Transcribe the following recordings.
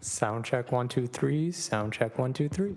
Sound check 1 2 3. Sound check 1 2 3.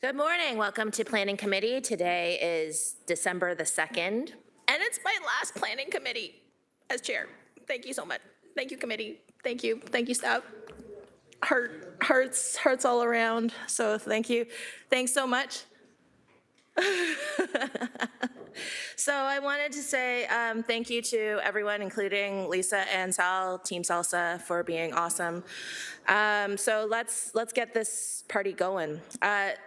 Good morning. Welcome to Planning Committee. Today is December the 2nd, and it's my last Planning Committee as chair. Thank you so much. Thank you, committee. Thank you. Thank you, staff. Hearts all around. So thank you. Thanks so much. So I wanted to say thank you to everyone, including Lisa and Sal, Team Salsa, for being awesome. So let's get this party going.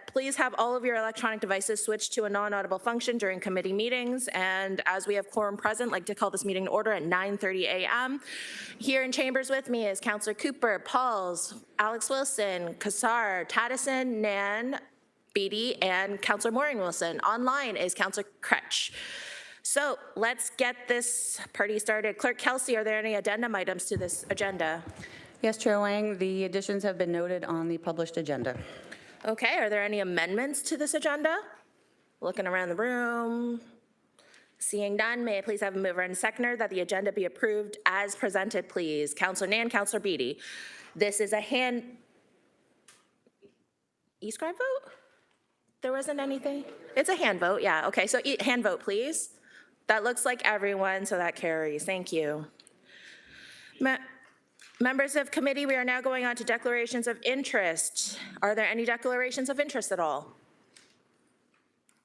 Please have all of your electronic devices switched to a non-audible function during committee meetings. And as we have quorum present, I'd like to call this meeting to order at 9:30 a.m. Here in chambers with me is Councillor Cooper, Pauls, Alex Wilson, Kassar, Taddison, Nan, Beatty, and Councillor Maureen Wilson. Online is Councillor Kretsch. So let's get this party started. Clerk Kelsey, are there any addendum items to this agenda? Yes, Chair Wang, the additions have been noted on the published agenda. Okay, are there any amendments to this agenda? Looking around the room. Seeing none, may I please have a mover and seconder that the agenda be approved as presented, please? Councillor Nan, Councillor Beatty. This is a e-scribe vote? There wasn't anything? It's a hand vote, yeah. Okay, so hand vote, please. That looks like everyone, so that carries. Thank you. Members of committee, we are now going on to declarations of interest. Are there any declarations of interest at all?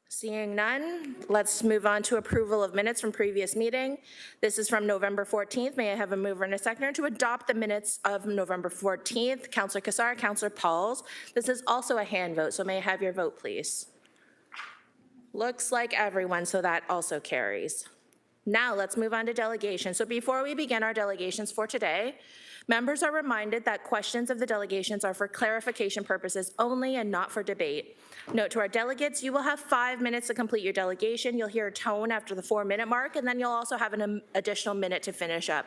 Seeing none, let's move on to approval of minutes from previous meeting. This is from November 14th. May I have a mover and a seconder to adopt the minutes of November 14th? Councillor Kassar, Councillor Pauls. This is also a hand vote, so may I have your vote, please? Looks like everyone, so that also carries. Now let's move on to delegations. So before we begin our delegations for today, members are reminded that questions of the delegations are for clarification purposes only and not for debate. Note to our delegates, you will have 5 minutes to complete your delegation. You'll hear a tone after the 4-minute mark, and then you'll also have an additional minute to finish up.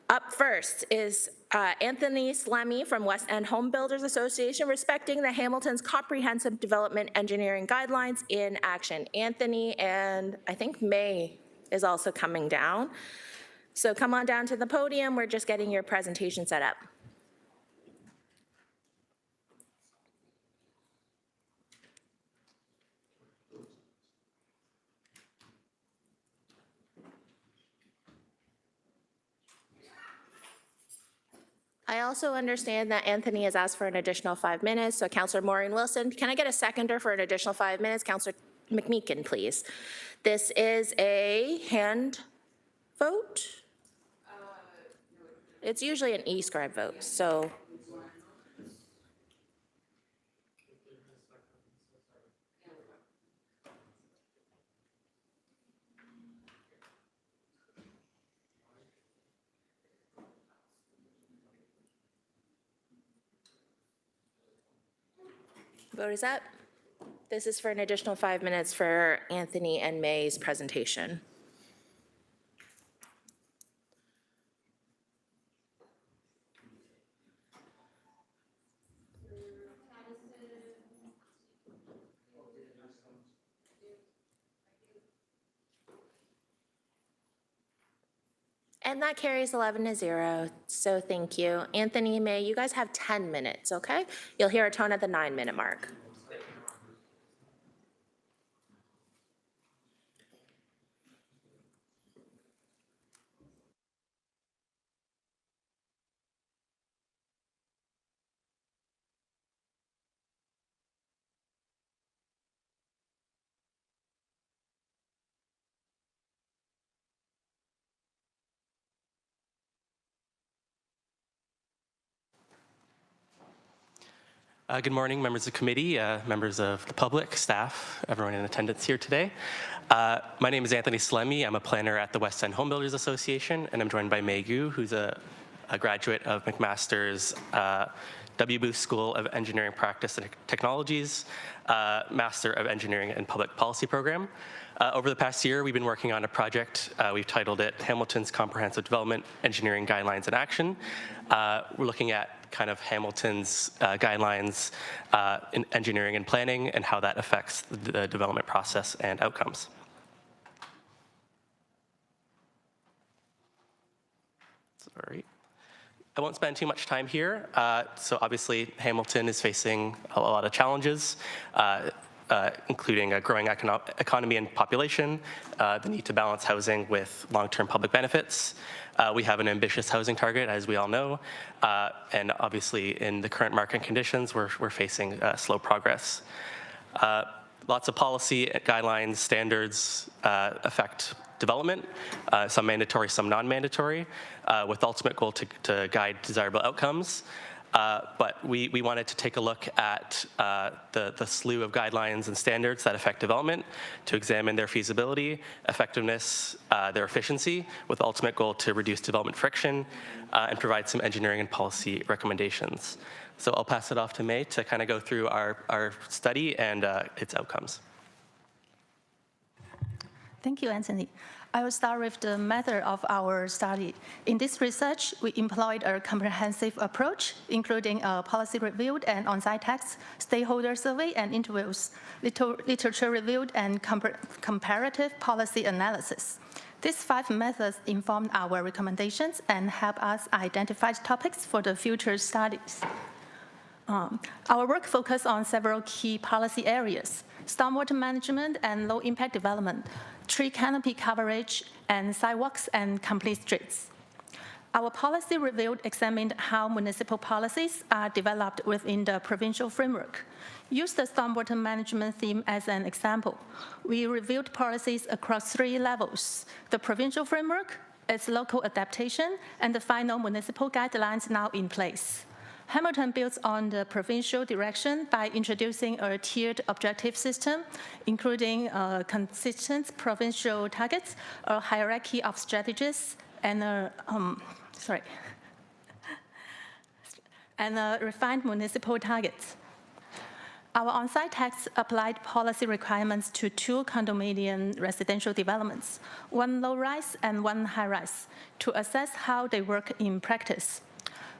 Up first is Anthony Slemmy from West End Home Builders Association, respecting the Hamilton's Comprehensive Development Engineering Guidelines in action. Anthony and I think May is also coming down. So come on down to the podium. We're just getting your presentation set up. I also understand that Anthony has asked for an additional 5 minutes, so Councillor Maureen Wilson, can I get a seconder for an additional 5 minutes? Councillor McMeekin, please. This is a hand vote? It's usually an e-scribe vote, so. Vote is up. This is for an additional 5 minutes for Anthony and May's presentation. And that carries 11-0, so thank you. Anthony, May, you guys have 10 minutes, okay? You'll hear a tone at the 9-minute mark. Good morning, members of the committee, members of the public, staff, everyone in attendance here today. My name is Anthony Slemmy. I'm a planner at the West End Home Builders Association, and I'm joined by May Gu, who's a graduate of McMaster's W. Booth School of Engineering Practice and Technologies, Master of Engineering and Public Policy program. Over the past year, we've been working on a project. We've titled it Hamilton's Comprehensive Development Engineering Guidelines in Action. We're looking at kind of Hamilton's guidelines in engineering and planning and how that affects the development process and outcomes. Sorry. I won't spend too much time here. So obviously, Hamilton is facing a lot of challenges, including a growing economy and population, the need to balance housing with long-term public benefits. We have an ambitious housing target, as we all know, and obviously, in the current market conditions, we're facing slow progress. Lots of policy guidelines, standards affect development, some mandatory, some non-mandatory, with the ultimate goal to guide desirable outcomes. But we wanted to take a look at the slew of guidelines and standards that affect development to examine their feasibility, effectiveness, their efficiency, with the ultimate goal to reduce development friction and provide some engineering and policy recommendations. So I'll pass it off to May to kind of go through our study and its outcomes. Thank you, Anthony. I will start with the method of our study. In this research, we employed a comprehensive approach, including a policy review and on-site tests, stakeholder survey and interviews, literature review, and comparative policy analysis. These 5 methods informed our recommendations and help us identify topics for the future studies. Our work focused on several key policy areas: stormwater management and low-impact development, tree canopy coverage, and sidewalks and complete streets. Our policy review examined how municipal policies are developed within the provincial framework. Use the stormwater management theme as an example. We reviewed policies across 3 levels: the provincial framework, its local adaptation, and the final municipal guidelines now in place. Hamilton builds on the provincial direction by introducing a tiered objective system, including consistent provincial targets, a hierarchy of strategies, and refined municipal targets. Our on-site tests applied policy requirements to 2 condominium residential developments, 1 low-rise and 1 high-rise, to assess how they work in practice.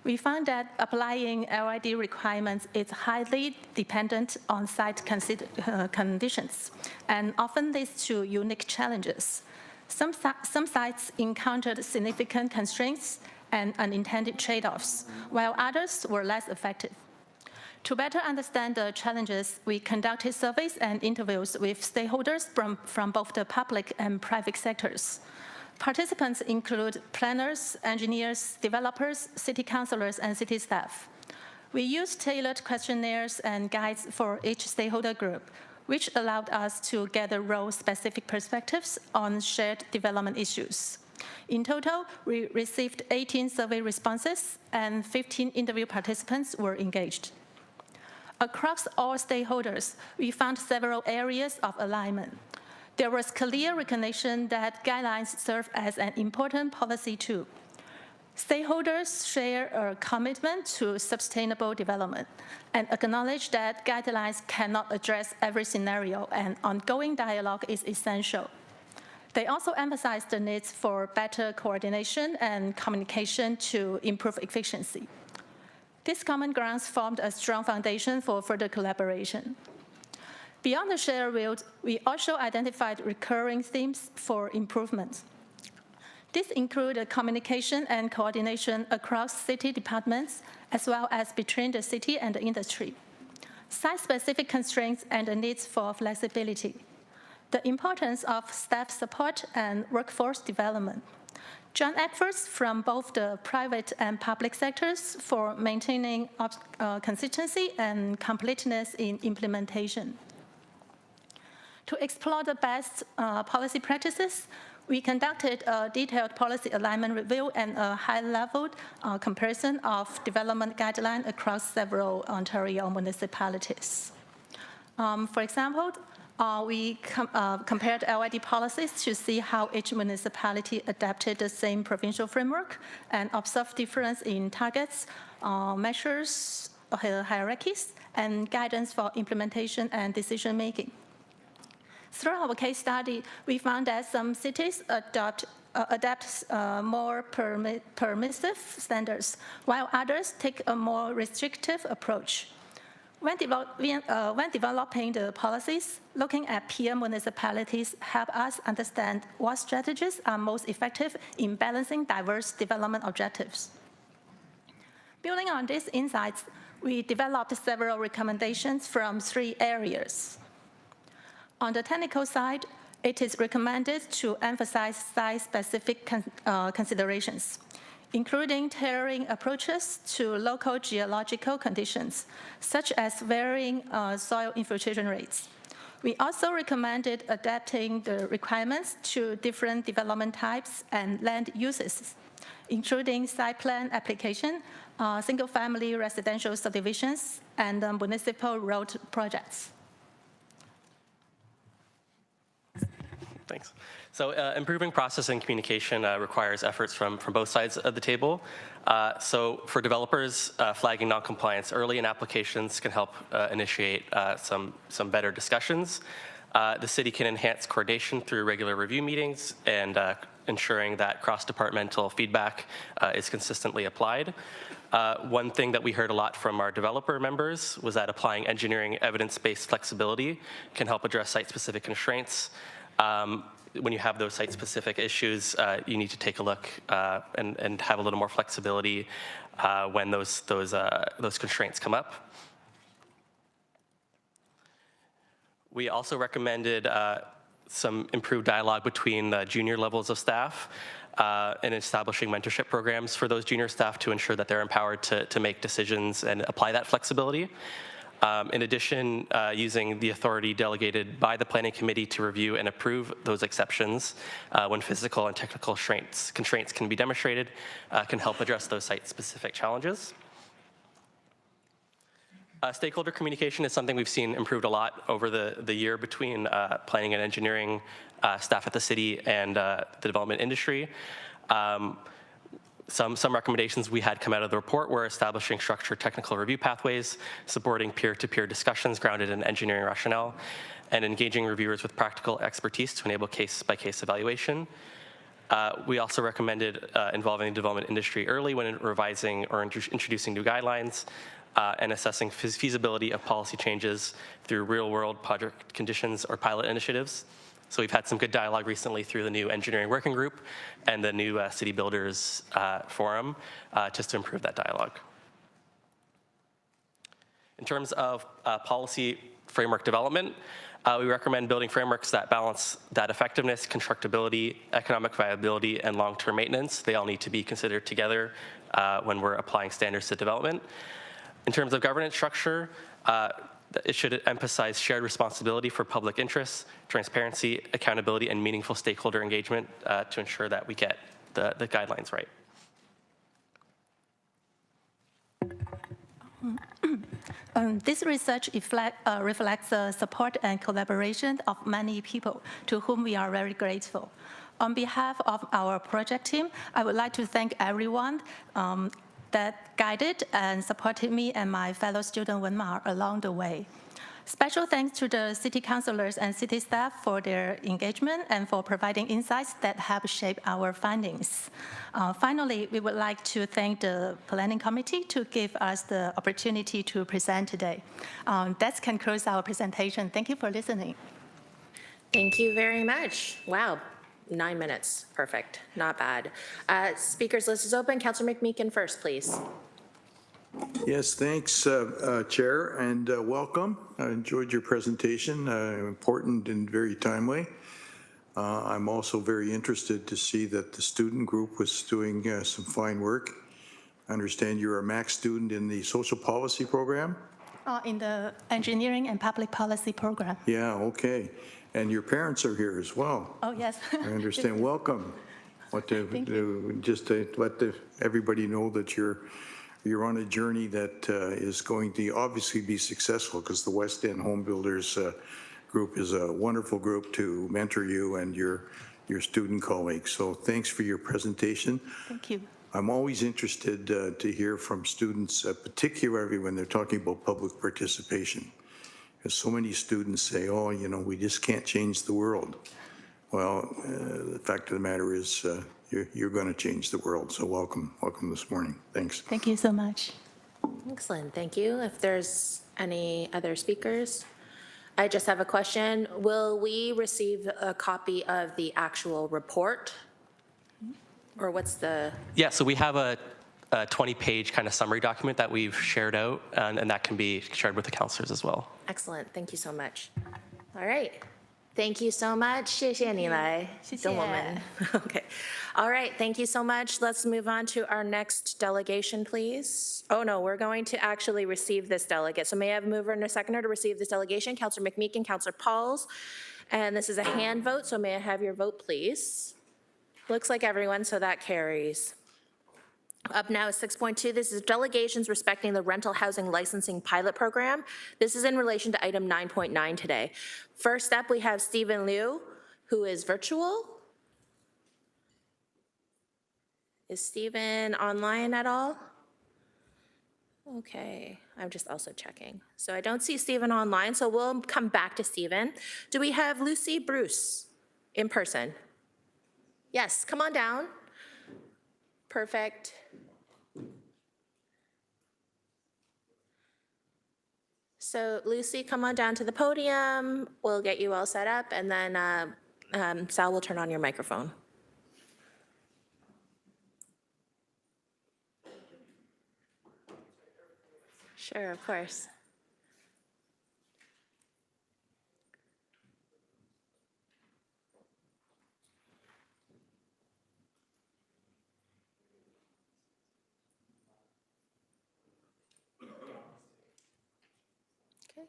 We found that applying LID requirements is highly dependent on site conditions and often leads to unique challenges. Some sites encountered significant constraints and unintended trade-offs, while others were less effective. To better understand the challenges, we conducted surveys and interviews with stakeholders from both the public and private sectors. Participants include planners, engineers, developers, city councilors, and city staff. We used tailored questionnaires and guides for each stakeholder group, which allowed us to gather role-specific perspectives on shared development issues. In total, we received 18 survey responses, and 15 interview participants were engaged. Across all stakeholders, we found several areas of alignment. There was clear recognition that guidelines serve as an important policy tool. Stakeholders share a commitment to sustainable development and acknowledge that guidelines cannot address every scenario, and ongoing dialogue is essential. They also emphasize the need for better coordination and communication to improve efficiency. These common grounds formed a strong foundation for further collaboration. Beyond the shared field, we also identified recurring themes for improvement. These include communication and coordination across city departments, as well as between the city and the industry, site-specific constraints and the needs for flexibility, the importance of staff support and workforce development, joint efforts from both the private and public sectors for maintaining consistency and completeness in implementation. To explore the best policy practices, we conducted a detailed policy alignment review and a high-level comparison of development guidelines across several Ontario municipalities. For example, we compared LID policies to see how each municipality adapted the same provincial framework and observed difference in targets, measures, hierarchies, and guidance for implementation and decision-making. Through our case study, we found that some cities adapt more permissive standards, while others take a more restrictive approach. When developing the policies, looking at peer municipalities help us understand what strategies are most effective in balancing diverse development objectives. Building on these insights, we developed several recommendations from 3 areas. On the technical side, it is recommended to emphasize site-specific considerations, including tailoring approaches to local geological conditions, such as varying soil infiltration rates. We also recommended adapting the requirements to different development types and land uses, including site plan application, single-family residential subdivisions, and municipal road projects. Thanks. So improving process and communication requires efforts from both sides of the table. So for developers, flagging noncompliance early in applications can help initiate some better discussions. The city can enhance coordination through regular review meetings and ensuring that cross-departmental feedback is consistently applied. One thing that we heard a lot from our developer members was that applying engineering evidence-based flexibility can help address site-specific constraints. When you have those site-specific issues, you need to take a look and have a little more flexibility when those constraints come up. We also recommended some improved dialogue between junior levels of staff and establishing mentorship programs for those junior staff to ensure that they're empowered to make decisions and apply that flexibility. In addition, using the authority delegated by the Planning Committee to review and approve those exceptions when physical and technical constraints can be demonstrated can help address those site-specific challenges. Stakeholder communication is something we've seen improved a lot over the year between planning and engineering staff at the city and the development industry. Some recommendations we had come out of the report were establishing structured technical review pathways, supporting peer-to-peer discussions grounded in engineering rationale, and engaging reviewers with practical expertise to enable case-by-case evaluation. We also recommended involving the development industry early when revising or introducing new guidelines, and assessing feasibility of policy changes through real-world project conditions or pilot initiatives. So we've had some good dialogue recently through the new engineering working group and the new City Builders Forum just to improve that dialogue. In terms of policy framework development, we recommend building frameworks that balance that effectiveness, constructability, economic viability, and long-term maintenance. They all need to be considered together when we're applying standards to development. In terms of governance structure, it should emphasize shared responsibility for public interests, transparency, accountability, and meaningful stakeholder engagement to ensure that we get the guidelines right. This research reflects the support and collaboration of many people to whom we are very grateful. On behalf of our project team, I would like to thank everyone that guided and supported me and my fellow student Wenmar along the way. Special thanks to the city councilors and city staff for their engagement and for providing insights that help shape our findings. Finally, we would like to thank the Planning Committee to give us the opportunity to present today. That concludes our presentation. Thank you for listening. Thank you very much. Wow. 9 minutes, perfect, not bad. Speakers list is open. Councillor McMeekin first, please. Yes, thanks, Chair, and welcome. I enjoyed your presentation, important and very timely. I'm also very interested to see that the student group was doing some fine work. I understand you're a MAC student in the social policy program? In the engineering and public policy program. Yeah, okay. And your parents are here as well. Oh, yes. I understand. Welcome. Just to let everybody know that you're on a journey that is going to obviously be successful, because the West End Home Builders group is a wonderful group to mentor you and your student colleagues. So thanks for your presentation. Thank you. I'm always interested to hear from students, particularly when they're talking about public participation. Because so many students say, oh, you know, we just can't change the world. Well, the fact of the matter is you're going to change the world. So welcome this morning. Thanks. Thank you so much. Excellent, thank you. If there's any other speakers, I just have a question. Will we receive a copy of the actual report? Or what's the? Yeah, so we have a 20-page kind of summary document that we've shared out, and that can be shared with the councilors as well. Excellent, thank you so much. All right, thank you so much. 谢谢你来，中文。Okay, all right, thank you so much. Let's move on to our next delegation, please. Oh no, we're going to actually receive this delegate. So may I have a mover and a seconder to receive this delegation? Councillor McMeekin, Councillor Pauls. And this is a hand vote, so may I have your vote, please? Looks like everyone, so that carries. Up now is 6.2. This is delegations respecting the rental housing licensing pilot program. This is in relation to item 9.9 today. First up, we have Stephen Liu, who is virtual. Is Stephen online at all? Okay, I'm just also checking. So I don't see Stephen online, so we'll come back to Stephen. Do we have Lucy Bruce in person? Yes, come on down. Perfect. So Lucy, come on down to the podium. We'll get you all set up, and then Sal will turn on your microphone. Sure, of course. Okay.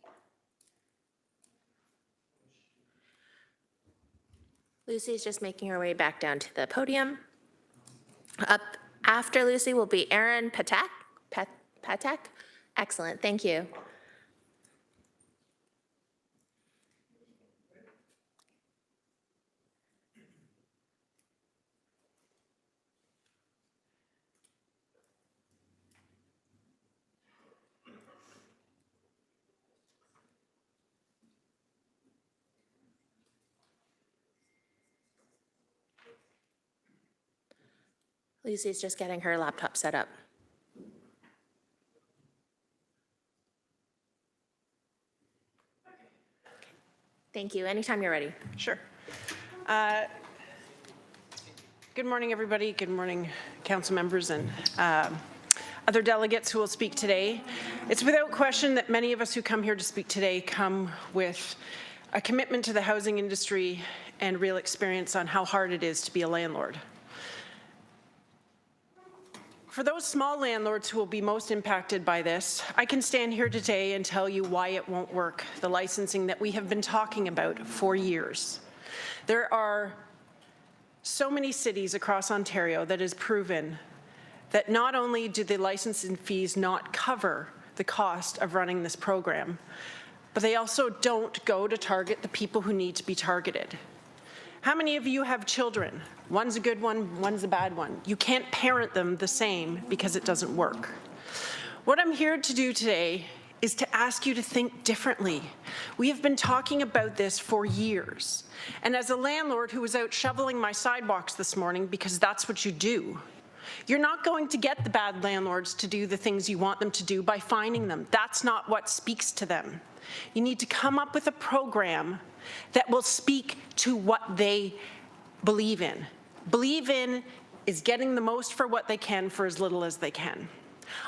Lucy's just making her way back down to the podium. Up after Lucy will be Aaron Patak. Patak? Excellent, thank you. Lucy's just getting her laptop set up. Thank you. Anytime you're ready. Sure. Good morning, everybody. Good morning, council members and other delegates who will speak today. It's without question that many of us who come here to speak today come with a commitment to the housing industry and real experience on how hard it is to be a landlord. For those small landlords who will be most impacted by this, I can stand here today and tell you why it won't work, the licensing that we have been talking about for years. There are so many cities across Ontario that has proven that not only do the licensing fees not cover the cost of running this program, but they also don't go to target the people who need to be targeted. How many of you have children? One's a good one, one's a bad one. You can't parent them the same because it doesn't work. What I'm here to do today is to ask you to think differently. We have been talking about this for years. And as a landlord who was out shoveling my sidewalks this morning, because that's what you do, you're not going to get the bad landlords to do the things you want them to do by fining them. That's not what speaks to them. You need to come up with a program that will speak to what they believe in. Believe in is getting the most for what they can for as little as they can.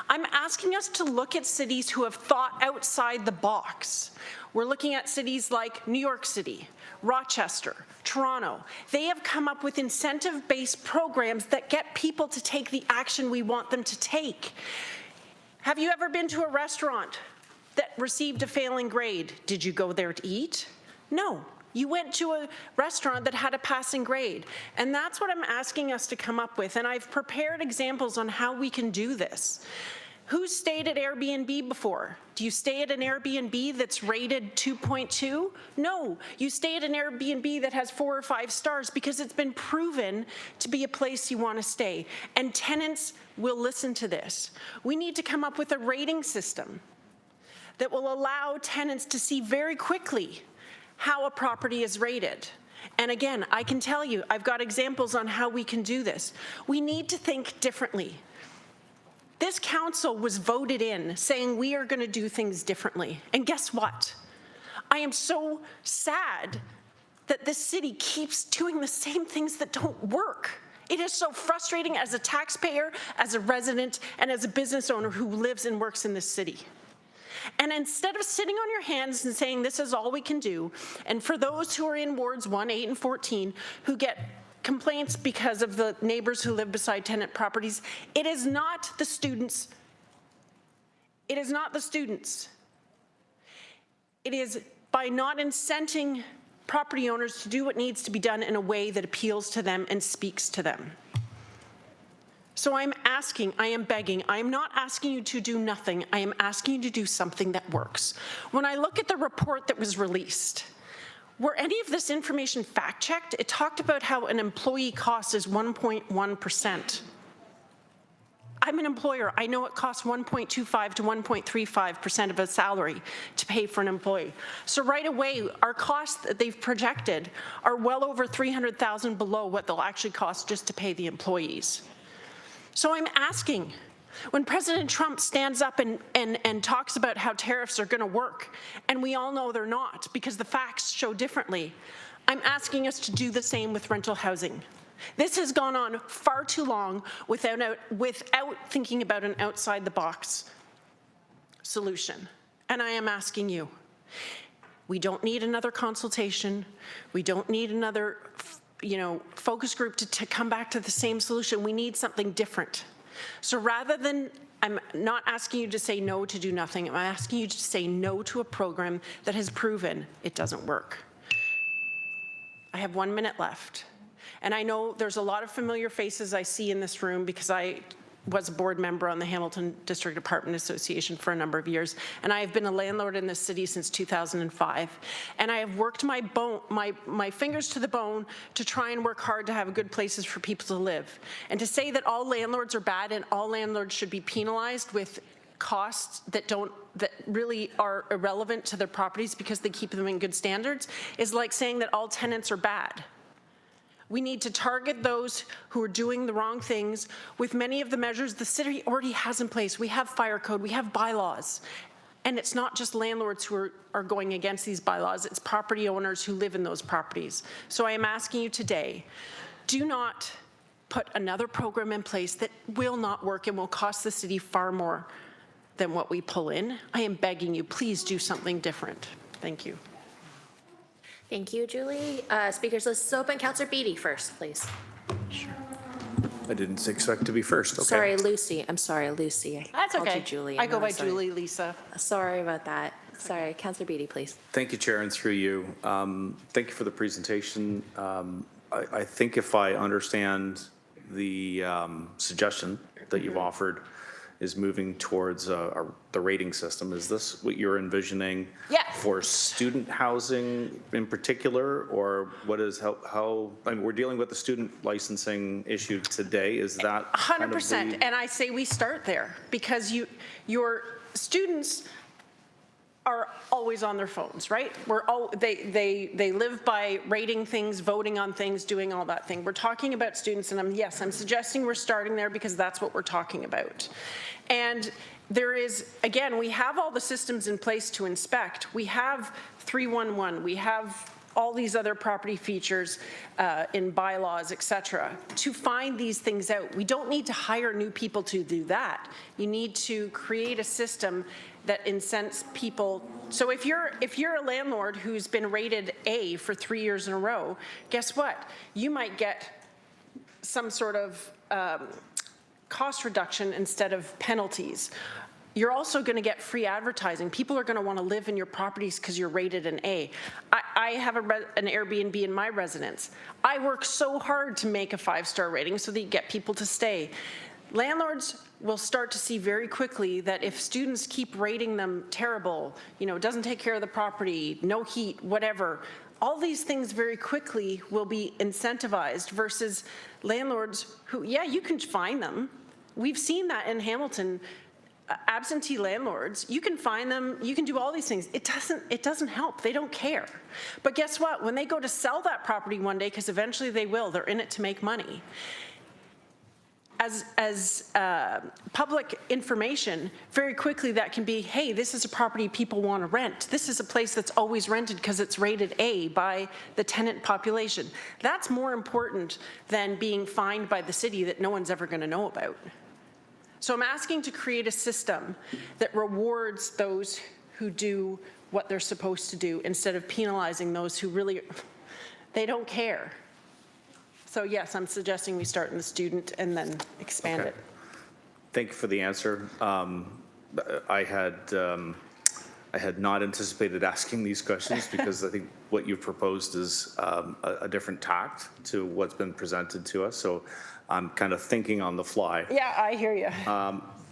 I'm asking us to look at cities who have thought outside the box. We're looking at cities like New York City, Rochester, Toronto. They have come up with incentive-based programs that get people to take the action we want them to take. Have you ever been to a restaurant that received a failing grade? Did you go there to eat? No. You went to a restaurant that had a passing grade. And that's what I'm asking us to come up with. And I've prepared examples on how we can do this. Who's stayed at Airbnb before? Do you stay at an Airbnb that's rated 2.2? No, you stay at an Airbnb that has 4 or 5 stars because it's been proven to be a place you want to stay. And tenants will listen to this. We need to come up with a rating system that will allow tenants to see very quickly how a property is rated. And again, I can tell you, I've got examples on how we can do this. We need to think differently. This council was voted in saying we are going to do things differently. And guess what? I am so sad that this city keeps doing the same things that don't work. It is so frustrating as a taxpayer, as a resident, and as a business owner who lives and works in this city. And instead of sitting on your hands and saying this is all we can do, and for those who are in wards 1, 8, and 14 who get complaints because of the neighbors who live beside tenant properties, it is not the students. It is not the students. It is by not incenting property owners to do what needs to be done in a way that appeals to them and speaks to them. So I'm asking, I am begging, I am not asking you to do nothing, I am asking you to do something that works. When I look at the report that was released, were any of this information fact-checked? It talked about how an employee cost is 1.1%. I'm an employer. I know it costs 1.25 to 1.35% of a salary to pay for an employee. So right away, our costs that they've projected are well over $300,000 below what they'll actually cost just to pay the employees. So I'm asking, when President Trump stands up and talks about how tariffs are going to work, and we all know they're not because the facts show differently, I'm asking us to do the same with rental housing. This has gone on far too long without thinking about an outside-the-box solution. And I am asking you, we don't need another consultation. We don't need another focus group to come back to the same solution. We need something different. So rather than, I'm not asking you to say no to do nothing. I'm asking you to say no to a program that has proven it doesn't work. I have 1 minute left. And I know there's a lot of familiar faces I see in this room because I was a board member on the Hamilton District Apartment Association for a number of years, and I have been a landlord in this city since 2005. And I have worked my fingers to the bone to try and work hard to have good places for people to live. And to say that all landlords are bad and all landlords should be penalized with costs that really are irrelevant to their properties because they keep them in good standards is like saying that all tenants are bad. We need to target those who are doing the wrong things with many of the measures the city already has in place. We have fire code, we have bylaws. And it's not just landlords who are going against these bylaws, it's property owners who live in those properties. So I am asking you today, do not put another program in place that will not work and will cost the city far more than what we pull in. I am begging you, please do something different. Thank you. Thank you, Julie. Speakers list is open. Councillor Beattie first, please. I didn't expect to be first. Okay. Sorry, Lucy. I'm sorry, Lucy. That's Called okay. you Julie. I go I'm by sorry. Julie, Lisa. Sorry about that. Sorry, Councillor Beattie, please. Thank you, Chair, and through you. Thank you for the presentation. I think if I understand the suggestion that you've offered is moving towards the rating system. Is this what you're envisioning for student housing in particular, or what is how I mean, we're dealing with the student licensing issue today. Is that 100%, and I say we start there because your students are always on their phones, right? They live by rating things, voting on things, doing all that thing. We're talking about students, and I'm suggesting we're starting there because that's what we're talking about. And there is, again, we have all the systems in place to inspect. We have 311, we have all these other property features in bylaws, et cetera, to find these things out. We don't need to hire new people to do that. You need to create a system that incents people. So if you're a landlord who's been rated A for 3 years in a row, guess what? You might get some sort of cost reduction instead of penalties. You're also going to get free advertising. People are going to want to live in your properties because you're rated an A. I have an Airbnb in my residence. I work so hard to make a 5-star rating so that you get people to stay. Landlords will start to see very quickly that if students keep rating them terrible, doesn't take care of the property, no heat, whatever, all these things very quickly will be incentivized versus landlords who, you can find them. We've seen that in Hamilton. Absentee landlords, you can find them, you can do all these things. It doesn't help. They don't care. But guess what? When they go to sell that property one day, because eventually they will, they're in it to make money. as public information, very quickly that can be, hey, this is a property people want to rent. This is a place that's always rented because it's rated A by the tenant population. That's more important than being fined by the city that no one's ever going to know about. So I'm asking to create a system that rewards those who do what they're supposed to do instead of penalizing those who really, they don't care. So yes, I'm suggesting we start in the student and then expand Okay. it. Thank you for the answer. I had not anticipated asking these questions because I think what you've proposed is a different tact to what's been presented to us. So I'm kind of thinking on the fly. Yeah, I hear you.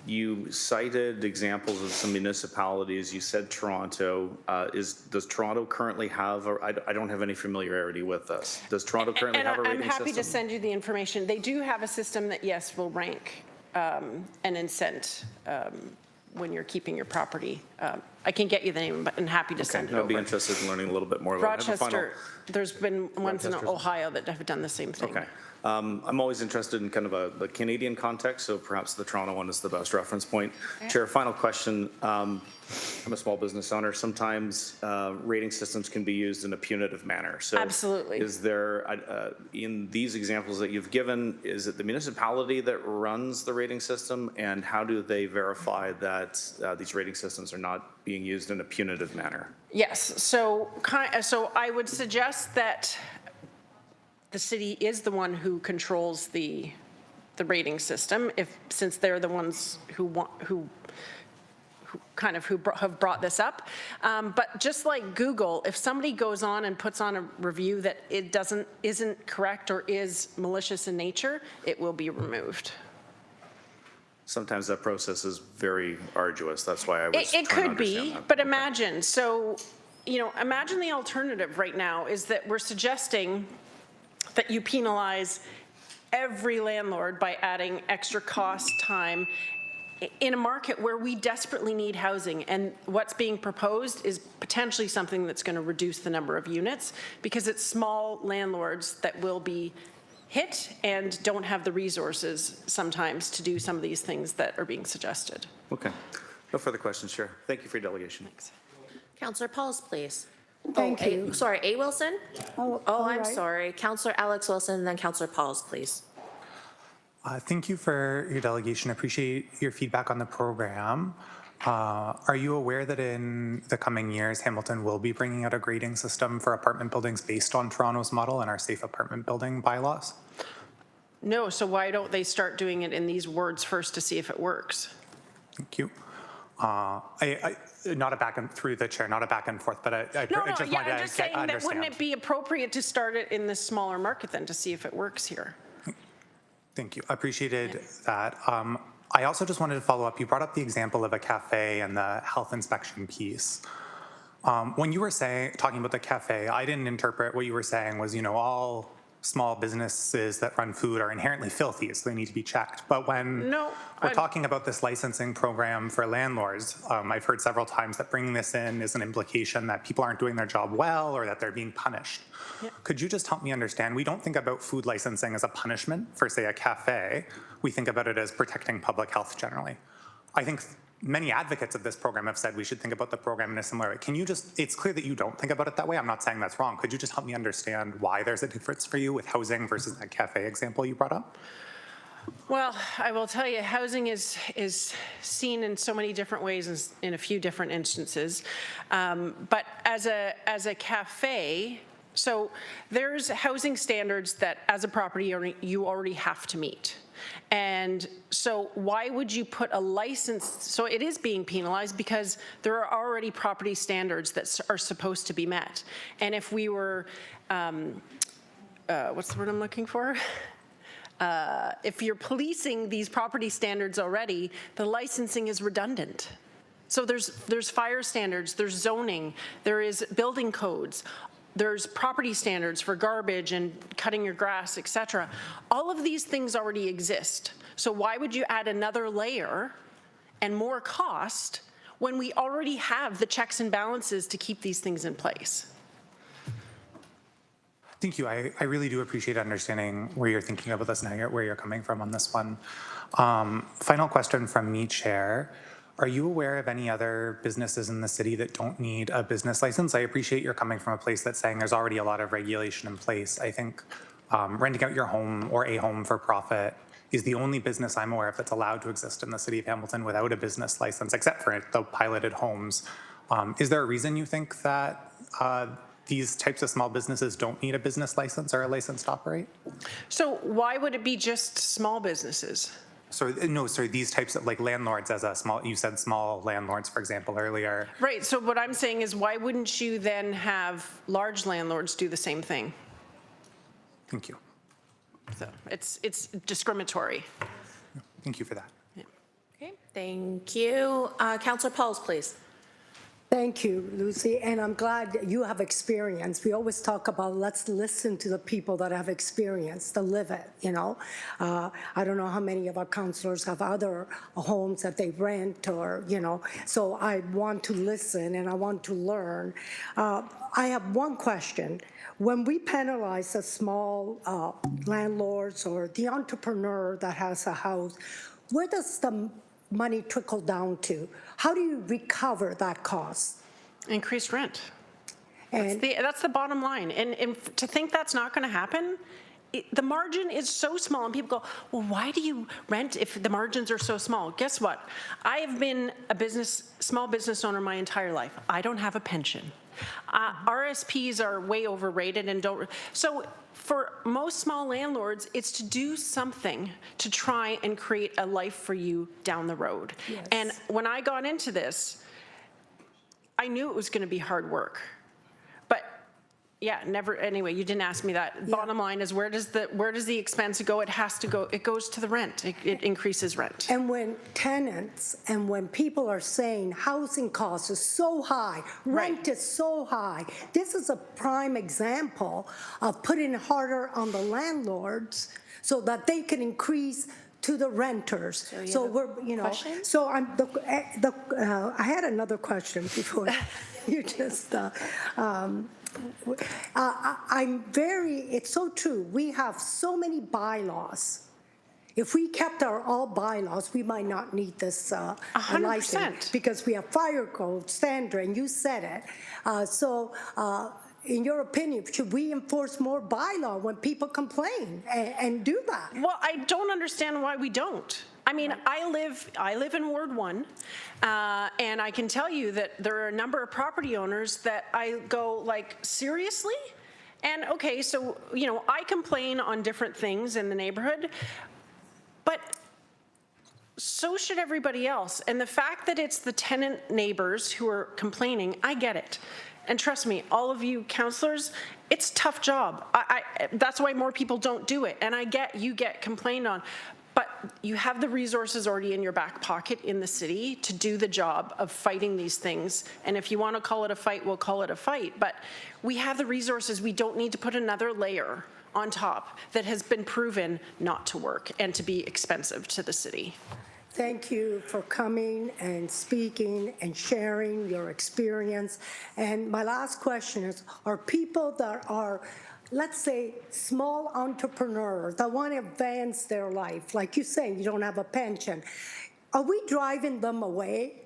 You cited examples of some municipalities. You said Toronto. Does Toronto currently have, or I don't have any familiarity with this. Does Toronto currently have a rating system? I'm happy to send you the information. They do have a system that, yes, will rank and incent when you're keeping your property. I can get you the name, but I'm happy to send it I'd be over. interested in learning a little bit more about it. Have a final- Rochester, there's been ones in Rochester's- Ohio that have done the same thing. Okay. I'm always interested in kind of the Canadian context, so perhaps the Toronto one is the best reference point. Chair, final question. I'm a small business owner. Sometimes rating systems can be used in a punitive manner. So Absolutely. is there, in these examples that you've given, is it the municipality that runs the rating system? And how do they verify that these rating systems are not being used in a punitive manner? Yes, so I would suggest that the city is the one who controls the rating system, since they're the ones who have brought this up. But just like Google, if somebody goes on and puts on a review that isn't correct or is malicious in nature, it will be removed. Sometimes that process is very arduous. That's why I was It trying to could be, understand that. but imagine, imagine the alternative right now is that we're suggesting that you penalize every landlord by adding extra cost, time, in a market where we desperately need housing. And what's being proposed is potentially something that's going to reduce the number of units because it's small landlords that will be hit and don't have the resources sometimes to do some of these things that are being suggested. Okay. No further questions, Chair. Thank you for your delegation. Councillor Pauls, please. Thank you. Sorry, A. Wilson? Oh, I'm sorry. Councillor Alex Wilson, and then Councillor Pauls, please. Thank you for your delegation. Appreciate your feedback on the program. Are you aware that in the coming years, Hamilton will be bringing out a grading system for apartment buildings based on Toronto's model and our safe apartment building bylaws? No, so why don't they start doing it in these words first to see if it works? Thank you. Not a back and through the chair, not a back and forth, but I just wanted I'm to just saying that understand. wouldn't it be appropriate to start it in this smaller market then to see if it works here? Thank you. I appreciated that. I also just wanted to follow up. You brought up the example of a cafe and the health inspection piece. When you were talking about the cafe, I didn't interpret what you were saying was, all small businesses that run food are inherently filthy, so they need to be checked. But when we're talking about this licensing program for landlords, I've heard several times that bringing this in is an implication that people aren't doing their job well or that they're being punished. Yep. Could you just help me understand? We don't think about food licensing as a punishment for, say, a cafe. We think about it as protecting public health generally. I think many advocates of this program have said we should think about the program in a similar way. Can you it's clear that you don't think about it that way. I'm not saying that's wrong. Could you just help me understand why there's a difference for you with housing versus that cafe example you brought up? Well, I will tell you, housing is seen in so many different ways in a few different instances. But as a cafe, so there's housing standards that as a property owner, you already have to meet. And so why would you put a license? So it is being penalized because there are already property standards that are supposed to be met. And if we were, what's the word I'm looking for? If you're policing these property standards already, the licensing is redundant. So there's fire standards, there's zoning, there is building codes. There's property standards for garbage and cutting your grass, et cetera. All of these things already exist. So why would you add another layer and more cost when we already have the checks and balances to keep these things in place? Thank you. I really do appreciate understanding where you're thinking about this and where you're coming from on this one. Final question from me, Chair. Are you aware of any other businesses in the city that don't need a business license? I appreciate you're coming from a place that's saying there's already a lot of regulation in place. I think renting out your home or a home for profit is the only business I'm aware of that's allowed to exist in the city of Hamilton without a business license, except for the piloted homes. Is there a reason you think that these types of small businesses don't need a business license or a license to operate? So why would it be just small businesses? So no, sorry, these types of like landlords as a small, you said small landlords, for example, earlier. Right, so what I'm saying is why wouldn't you then have large landlords do the same thing? Thank you. So it's discriminatory. Thank you for that. Okay, thank you. Councillor Pauls, please. Thank you, Lucy, and I'm glad you have experience. We always talk about let's listen to the people that have experience, to live it, you know. I don't know how many of our councillors have other homes that they rent or, you know, so I want to listen and I want to learn. I have one question. When we penalize the small landlords or the entrepreneur that has a house, where does the money trickle down to? How do you recover that cost? Increased rent. And That's the bottom line. And to think that's not going to happen, the margin is so small, and people go, well, why do you rent if the margins are so small? Guess what? I have been a small business owner my entire life. I don't have a pension. RSPs are way overrated and don't. So for most small landlords, it's to do something to try and create a life for you down the road. Yes. And when I got into this, I knew it was going to be hard work. But yeah, never. Anyway, you didn't ask me that. Yeah. Bottom line is where does the expense go? It has to go. It goes to the rent. It increases rent. And when tenants and when people are saying housing costs are so high, rent is so high, this is a prime example of putting it harder on the landlords so that they can increase to the renters. So we're, you know, question? so I had another question before you just, it's so true. We have so many bylaws. If we kept all bylaws, we might not need this 100%. license because we have fire code, Sandra, and you said it. In your opinion, should we enforce more bylaw when people complain and do that? Well, I don't understand why we don't. I mean, I live in Ward 1, and I can tell you that there are a number of property owners that I go, like, seriously? And okay, so, you know, I complain on different things in the neighborhood, but so should everybody else. And the fact that it's the tenant neighbors who are complaining, I get it. And trust me, all of you councillors, it's a tough job. That's why more people don't do it. And I get you get complained on. But you have the resources already in your back pocket in the city to do the job of fighting these things. And if you want to call it a fight, we'll call it a fight. But we have the resources. We don't need to put another layer on top that has been proven not to work and to be expensive to the city. Thank you for coming and speaking and sharing your experience. And my last question is, are people that are, let's say, small entrepreneurs that want to advance their life, like you say, you don't have a pension, are we driving them away?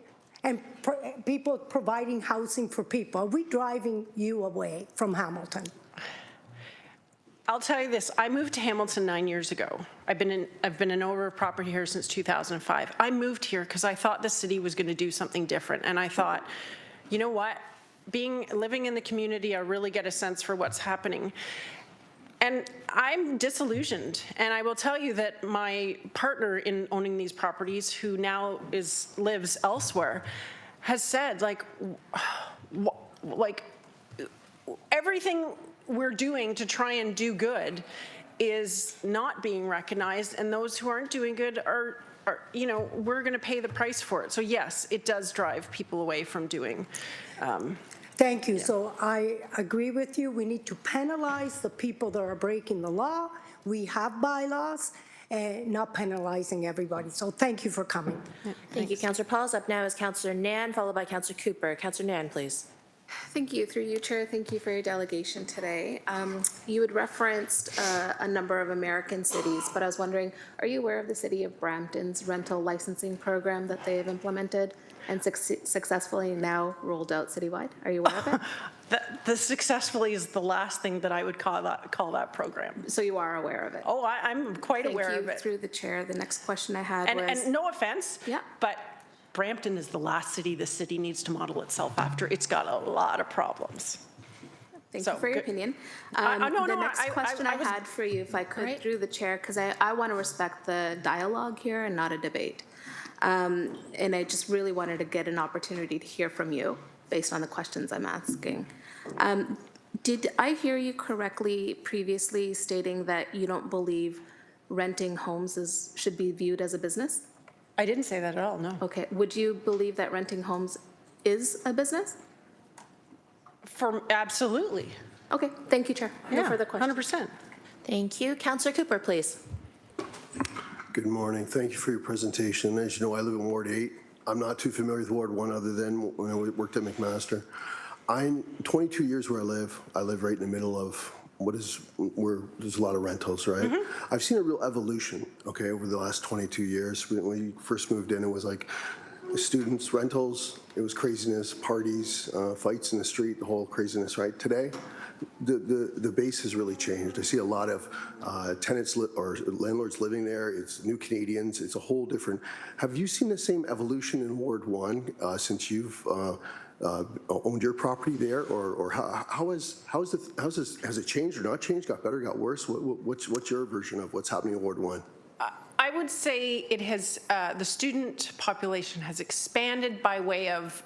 And people providing housing for people, are we driving you away from Hamilton? I'll tell you this, I moved to Hamilton 9 years ago. I've been an owner of property here since 2005. I moved here because I thought the city was going to do something different. And I thought, you know what? Living in the community, I really get a sense for what's happening. And I'm disillusioned. And I will tell you that my partner in owning these properties, who now lives elsewhere, has said, like everything we're doing to try and do good is not being recognized, and those who aren't doing good are you know, we're going to pay the price for it. So yes, it does drive people away from doing. Thank you. Yeah. So I agree with you. We need to penalize the people that are breaking the law. We have bylaws, and not penalizing everybody. So thank you for coming. Thank you, Councillor Pauls. Up now is Councillor Nan, followed by Councillor Cooper. Councillor Nan, please. Thank you. Through you, Chair, thank you for your delegation today. You had referenced a number of American cities, but I was wondering, are you aware of the city of Brampton's rental licensing program that they have implemented and successfully now rolled out citywide? Are you aware of it? The successfully is the last thing that I would call that program. So you are aware of it? Oh, I'm quite Thank aware you. of it. Through the chair, the next question I had was... And no offense, Yeah. but Brampton is the last city the city needs to model itself after. It's got a lot of problems. Thank So, you for your good. opinion. No, The no, next question I I was- had for you, if I could, Right. through the chair, because I want to respect the dialogue here and not a debate. And I just really wanted to get an opportunity to hear from you based on the questions I'm asking. Did I hear you correctly previously stating that you don't believe renting homes should be viewed as a business? I didn't say that at all, no. Okay. Would you believe that renting homes is a business? Absolutely. Okay. Thank you, Chair. No Yeah, further questions. 100%. Thank you. Councillor Cooper, please. Good morning. Thank you for your presentation. As you know, I live in Ward 8. I'm not too familiar with Ward 1 other than when I worked at McMaster. I'm 22 years where I live. I live right in the middle of where there's a lot of rentals, right? I've seen a real evolution, okay, over the last 22 years. When we first moved in, it was like students, rentals, it was craziness, parties, fights in the street, the whole craziness, right? Today, the base has really changed. I see a lot of tenants or landlords living there. It's new Canadians. It's a whole different. Have you seen the same evolution in Ward 1 since you've owned your property there, or has it changed or not changed? Got better? Got worse? What's your version of what's happening in Ward 1? I would say it has, the student population has expanded by way of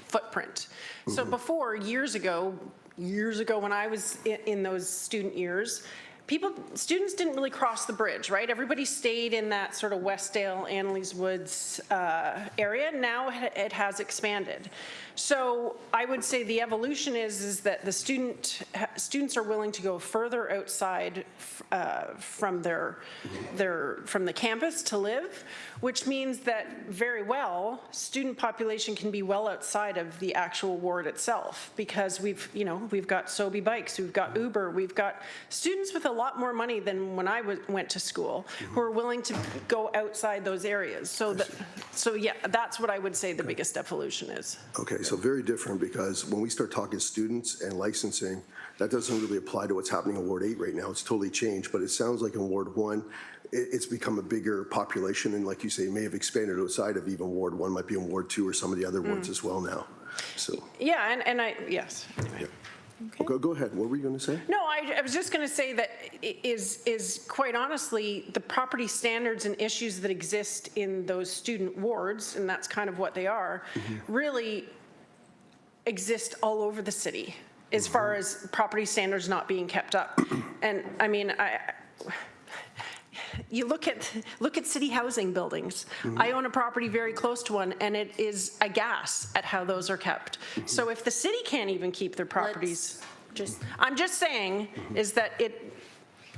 footprint. So before, years ago when I was in those student years, students didn't really cross the bridge, right? Everybody stayed in that sort of Westdale, Annalise Woods area. Now it has expanded. So I would say the evolution is that the students are willing to go further outside from from the campus to live, which means that very well student population can be well outside of the actual ward itself, because we've got Sobe Bikes, we've got Uber, we've got students with a lot more money than when I went to school who are willing to go outside those areas. So yeah, that's what I would say the biggest evolution is. Okay, so very different, because when we start talking students and licensing, that doesn't really apply to what's happening in Ward 8 right now. It's totally changed, but it sounds like in Ward 1, it's become a bigger population, and like you say, may have expanded outside of even Ward 1, might be in Ward 2 or some of the other wards as well now. So Yeah, yes. Anyway. yeah. Go ahead. What were you going to say? No, I was just going to say that is quite honestly the property standards and issues that exist in those student wards, and that's kind of what they are, really exist all over the city as far as property standards not being kept up. And I mean, you look at city housing buildings. I own a property very close to one, and it is aghast at how those are kept. So if the city can't even keep their properties, I'm just saying is that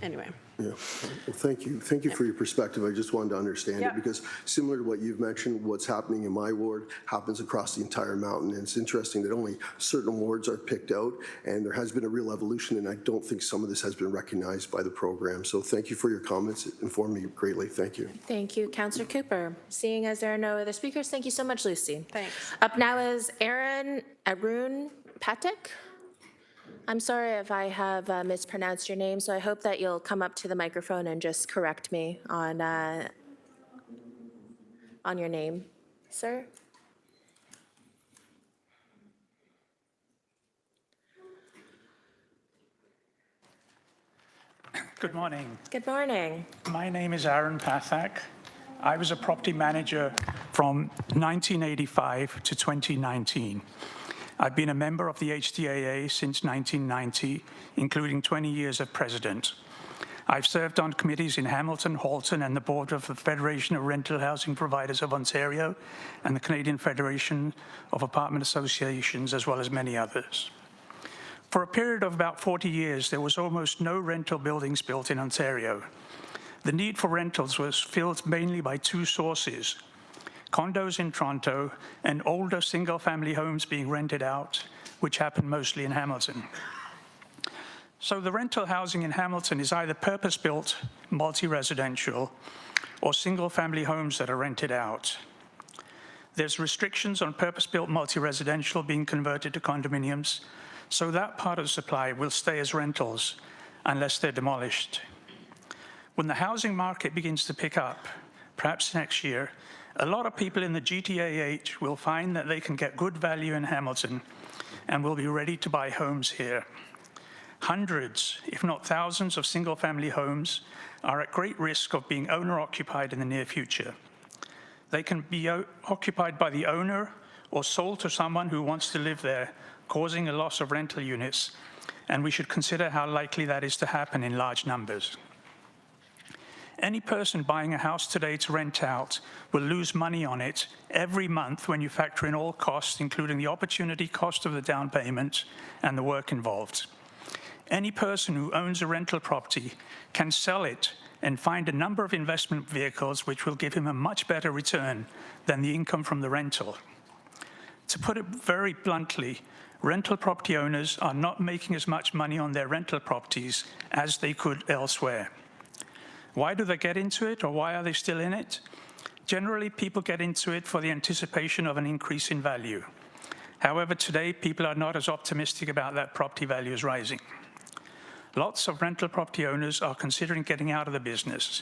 anyway. Yeah. Well, thank you. Thank you for your perspective. I just wanted to understand it, because similar to what you've mentioned, what's happening in my ward happens across the entire mountain. And it's interesting that only certain wards are picked out, and there has been a real evolution, and I don't think some of this has been recognized by the program. So thank you for your comments. It informed me greatly. Thank you. Thank you, Councillor Cooper. Seeing as there are no other speakers, thank you so much, Lucy. Thanks. Up now is Arun Patek. I'm sorry if I have mispronounced your name, so I hope that you'll come up to the microphone and just correct me on your name, sir. Good morning. Good morning. My name is Arun Pathak. I was a property manager from 1985 to 2019. I've been a member of the HDAA since 1990, including 20 years as president. I've served on committees in Hamilton, Halton, and the board of the Federation of Rental Housing Providers of Ontario and the Canadian Federation of Apartment Associations, as well as many others. For a period of about 40 years, there was almost no rental buildings built in Ontario. The need for rentals was filled mainly by two sources: condos in Toronto, and older single-family homes being rented out, which happen mostly in Hamilton. So the rental housing in Hamilton is either purpose-built, multi-residential, or single-family homes that are rented out. There's restrictions on purpose-built multi-residential being converted to condominiums, so that part of the supply will stay as rentals unless they're demolished. When the housing market begins to pick up, perhaps next year, a lot of people in the GTA8 will find that they can get good value in Hamilton and will be ready to buy homes here. Hundreds, if not thousands, of single-family homes are at great risk of being owner-occupied in the near future. They can be occupied by the owner or sold to someone who wants to live there, causing a loss of rental units, and we should consider how likely that is to happen in large numbers. Any person buying a house today to rent out will lose money on it every month when you factor in all costs, including the opportunity cost of the down payment and the work involved. Any person who owns a rental property can sell it and find a number of investment vehicles which will give him a much better return than the income from the rental. To put it very bluntly, rental property owners are not making as much money on their rental properties as they could elsewhere. Why do they get into it, or why are they still in it? Generally, people get into it for the anticipation of an increase in value. However, today, people are not as optimistic about that property values rising. Lots of rental property owners are considering getting out of the business.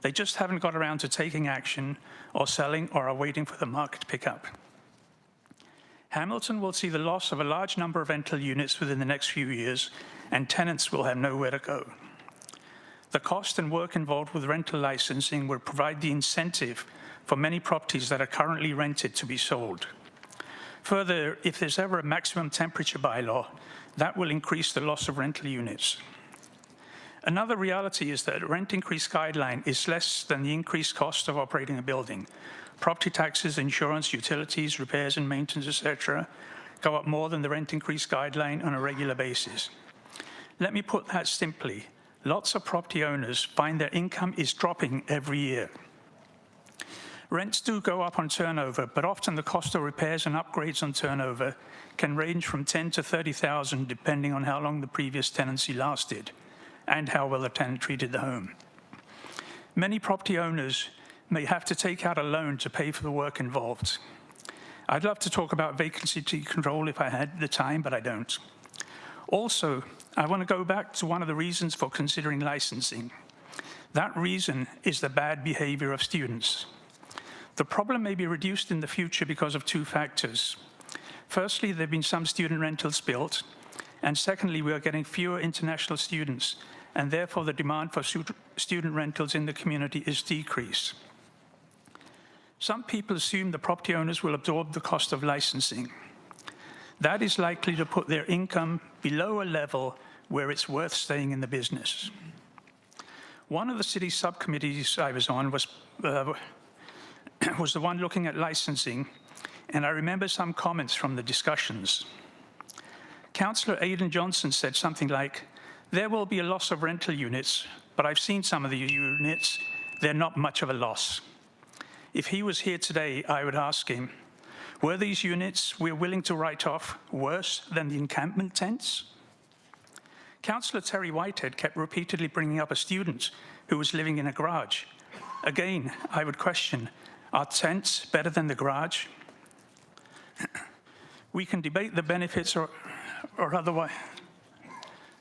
They just haven't got around to taking action or selling, or are waiting for the market to pick up. Hamilton will see the loss of a large number of rental units within the next few years, and tenants will have nowhere to go. The cost and work involved with rental licensing will provide the incentive for many properties that are currently rented to be sold. Further, if there's ever a maximum temperature bylaw, that will increase the loss of rental units. Another reality is that a rent increase guideline is less than the increased cost of operating a building. Property taxes, insurance, utilities, repairs and maintenance, etc., go up more than the rent increase guideline on a regular basis. Let me put that simply. Lots of property owners find their income is dropping every year. Rents do go up on turnover, but often the cost of repairs and upgrades on turnover can range from $10,000 to $30,000 depending on how long the previous tenancy lasted and how well the tenant treated the home. Many property owners may have to take out a loan to pay for the work involved. I'd love to talk about vacancy control if I had the time, but I don't. Also, I want to go back to one of the reasons for considering licensing. That reason is the bad behavior of students. The problem may be reduced in the future because of two factors. Firstly, there have been some student rentals built, and secondly, we are getting fewer international students, and therefore the demand for student rentals in the community is decreased. Some people assume the property owners will absorb the cost of licensing. That is likely to put their income below a level where it's worth staying in the business. One of the city subcommittees I was on was the one looking at licensing, and I remember some comments from the discussions. Councillor Aidan Johnson said something like, "There will be a loss of rental units, but I've seen some of the units, they're not much of a loss." If he was here today, I would ask him, were these units we're willing to write off worse than the encampment tents? Councillor Terry Whitehead kept repeatedly bringing up a student who was living in a garage. Again, I would question, are tents better than the garage? We can debate the benefits or otherwise.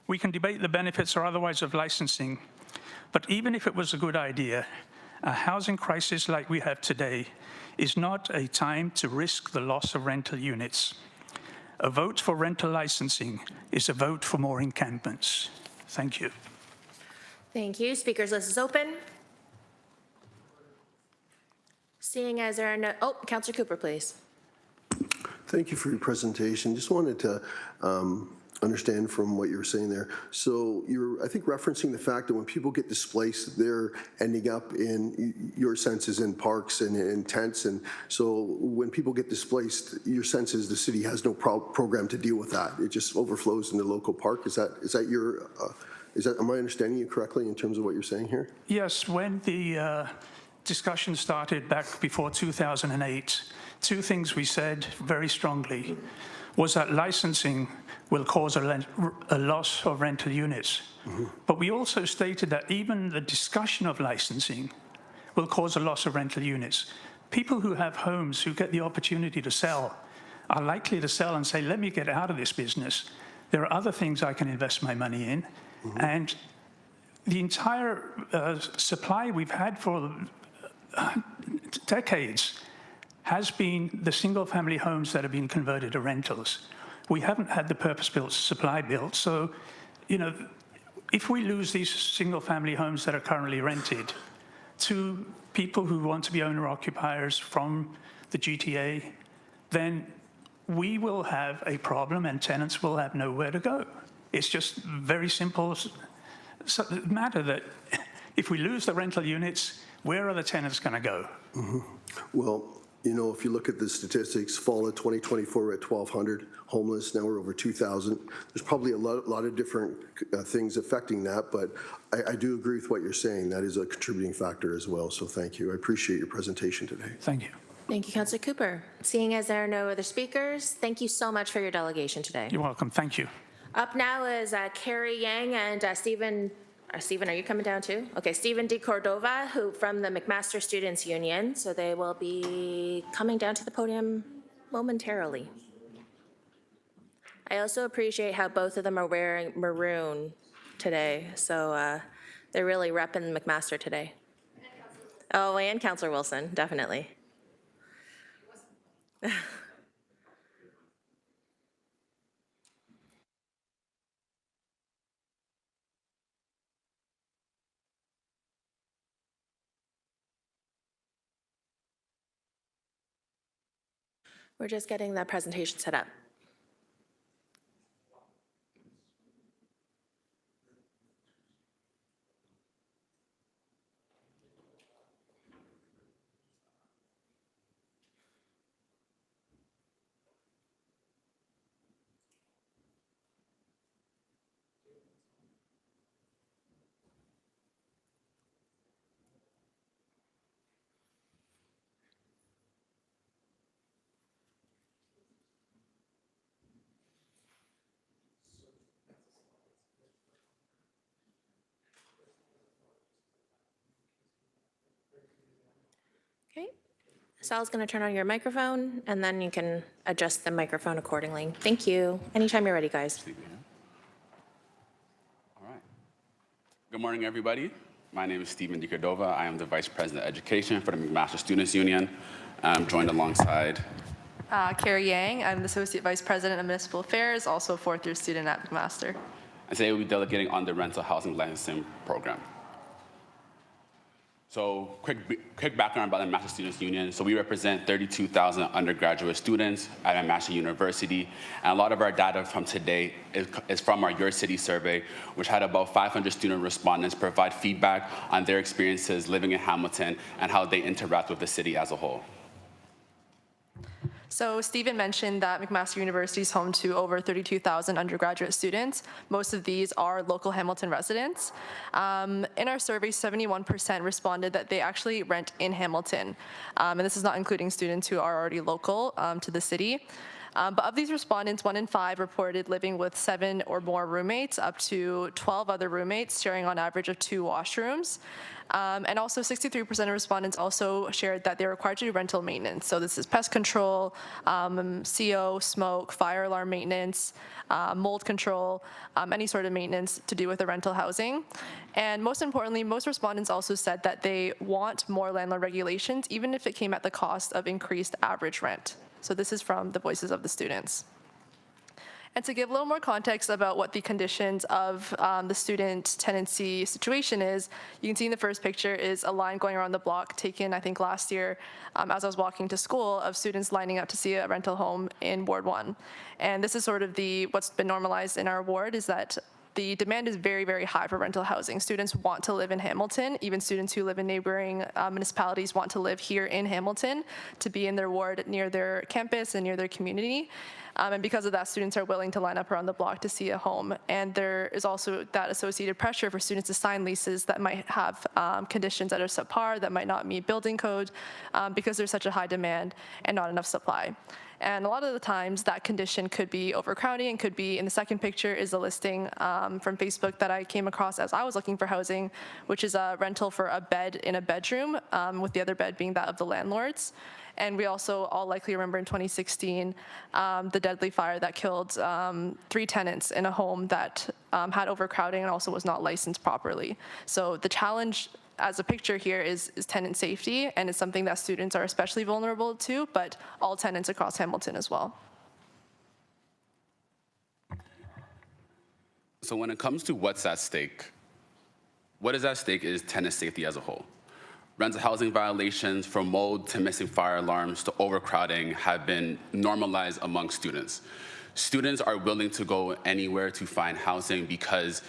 We can debate the benefits or otherwise of licensing, but even if it was a good idea, a housing crisis like we have today is not a time to risk the loss of rental units. A vote for rental licensing is a vote for more encampments. Thank you. Thank you. Speakers list is open. Seeing as there are no, Councillor Cooper, please. Thank you for your presentation. Just wanted to understand from what you were saying there. So you're, I think, referencing the fact that when people get displaced, they're ending up in, your sense is in parks and in tents. And so when people get displaced, your sense is the city has no program to deal with that. It just overflows in the local park. Is that your, am I understanding you correctly in terms of what you're saying here? Yes, when the discussion started back before 2008, two things we said very strongly was that licensing will cause a loss of rental units. But we also stated that even the discussion of licensing will cause a loss of rental units. People who have homes who get the opportunity to sell are likely to sell and say, let me get out of this business. There are other things I can invest my money in. And the entire supply we've had for decades has been the single-family homes that have been converted to rentals. We haven't had the purpose-built supply built. So, you know, if we lose these single-family homes that are currently rented to people who want to be owner-occupiers from the GTA, then we will have a problem and tenants will have nowhere to go. It's just very simple matter that if we lose the rental units, where are the tenants going to go? Well, you know, if you look at the statistics, fall of 2024, we're at 1,200 homeless. Now we're over 2,000. There's probably a lot of different things affecting that, but I do agree with what you're saying. That is a contributing factor as well. So thank you. I appreciate your presentation today. Thank you. Thank you, Councillor Cooper. Seeing as there are no other speakers, thank you so much for your delegation today. You're welcome. Thank you. Up now is Carrie Yang and Stephen. Stephen, are you coming down too? Okay, Stephen De Cordova, who from the McMaster Students Union. So they will be coming down to the podium momentarily. I also appreciate how both of them are wearing maroon today. So they're really repping McMaster today. Oh, and Councillor Wilson, definitely. We're just getting the presentation set up. Okay, Sal's going to turn on your microphone, and then you can adjust the microphone accordingly. Thank you. Anytime you're ready, guys. All right. Good morning, everybody. My name is Stephen De Cordova. I am the Vice President of Education for the McMaster Students Union. I'm joined alongside Carrie Yang. I'm the Associate Vice President of Municipal Affairs, also a fourth-year student at McMaster. And today we'll be delegating on the rental housing licensing program. So quick background about the McMaster Students Union. So we represent 32,000 undergraduate students at McMaster University. And a lot of our data from today is from our Your City survey, which had about 500 student respondents provide feedback on their experiences living in Hamilton and how they interact with the city as a whole. So Stephen mentioned that McMaster University is home to over 32,000 undergraduate students. Most of these are local Hamilton residents. In our survey, 71% responded that they actually rent in Hamilton. And this is not including students who are already local to the city. But of these respondents, 1 in 5 reported living with 7 or more roommates, up to 12 other roommates, sharing on average of 2 washrooms. And also 63% of respondents also shared that they're required to do rental maintenance. So this is pest control, CO, smoke, fire alarm maintenance, mold control, any sort of maintenance to do with the rental housing. And most importantly, most respondents also said that they want more landlord regulations, even if it came at the cost of increased average rent. So this is from the voices of the students. And to give a little more context about what the conditions of the student tenancy situation is, you can see in the first picture is a line going around the block taken, I think, last year as I was walking to school, of students lining up to see a rental home in Ward 1. And this is sort of what's been normalized in our ward, is that the demand is very, very high for rental housing. Students want to live in Hamilton. Even students who live in neighboring municipalities want to live here in Hamilton to be in their ward near their campus and near their community. And because of that, students are willing to line up around the block to see a home. And there is also that associated pressure for students to sign leases that might have conditions that are subpar, that might not meet building code, because there's such a high demand and not enough supply. And a lot of the times that condition could be overcrowding and could be, in the second picture is a listing from Facebook that I came across as I was looking for housing, which is a rental for a bed in a bedroom, with the other bed being that of the landlords. And we also all likely remember in 2016, the deadly fire that killed 3 tenants in a home that had overcrowding and also was not licensed properly. So the challenge as a picture here is tenant safety, and it's something that students are especially vulnerable to, but all tenants across Hamilton as well. So when it comes to what's at stake, what is at stake is tenant safety as a whole. Rental housing violations, from mold to missing fire alarms to overcrowding, have been normalized among students. Students are willing to go anywhere to find housing because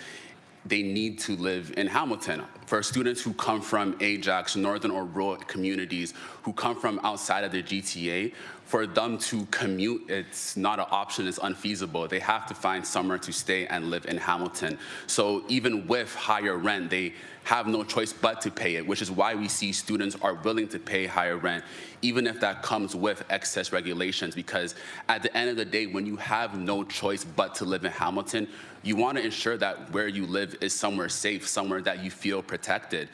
they need to live in Hamilton. For students who come from Ajax, northern or rural communities, who come from outside of the GTA, for them to commute, it's not an option, it's unfeasible. They have to find somewhere to stay and live in Hamilton. So even with higher rent, they have no choice but to pay it, which is why we see students are willing to pay higher rent, even if that comes with excess regulations, because at the end of the day, when you have no choice but to live in Hamilton, you want to ensure that where you live is somewhere safe, somewhere that you feel protected.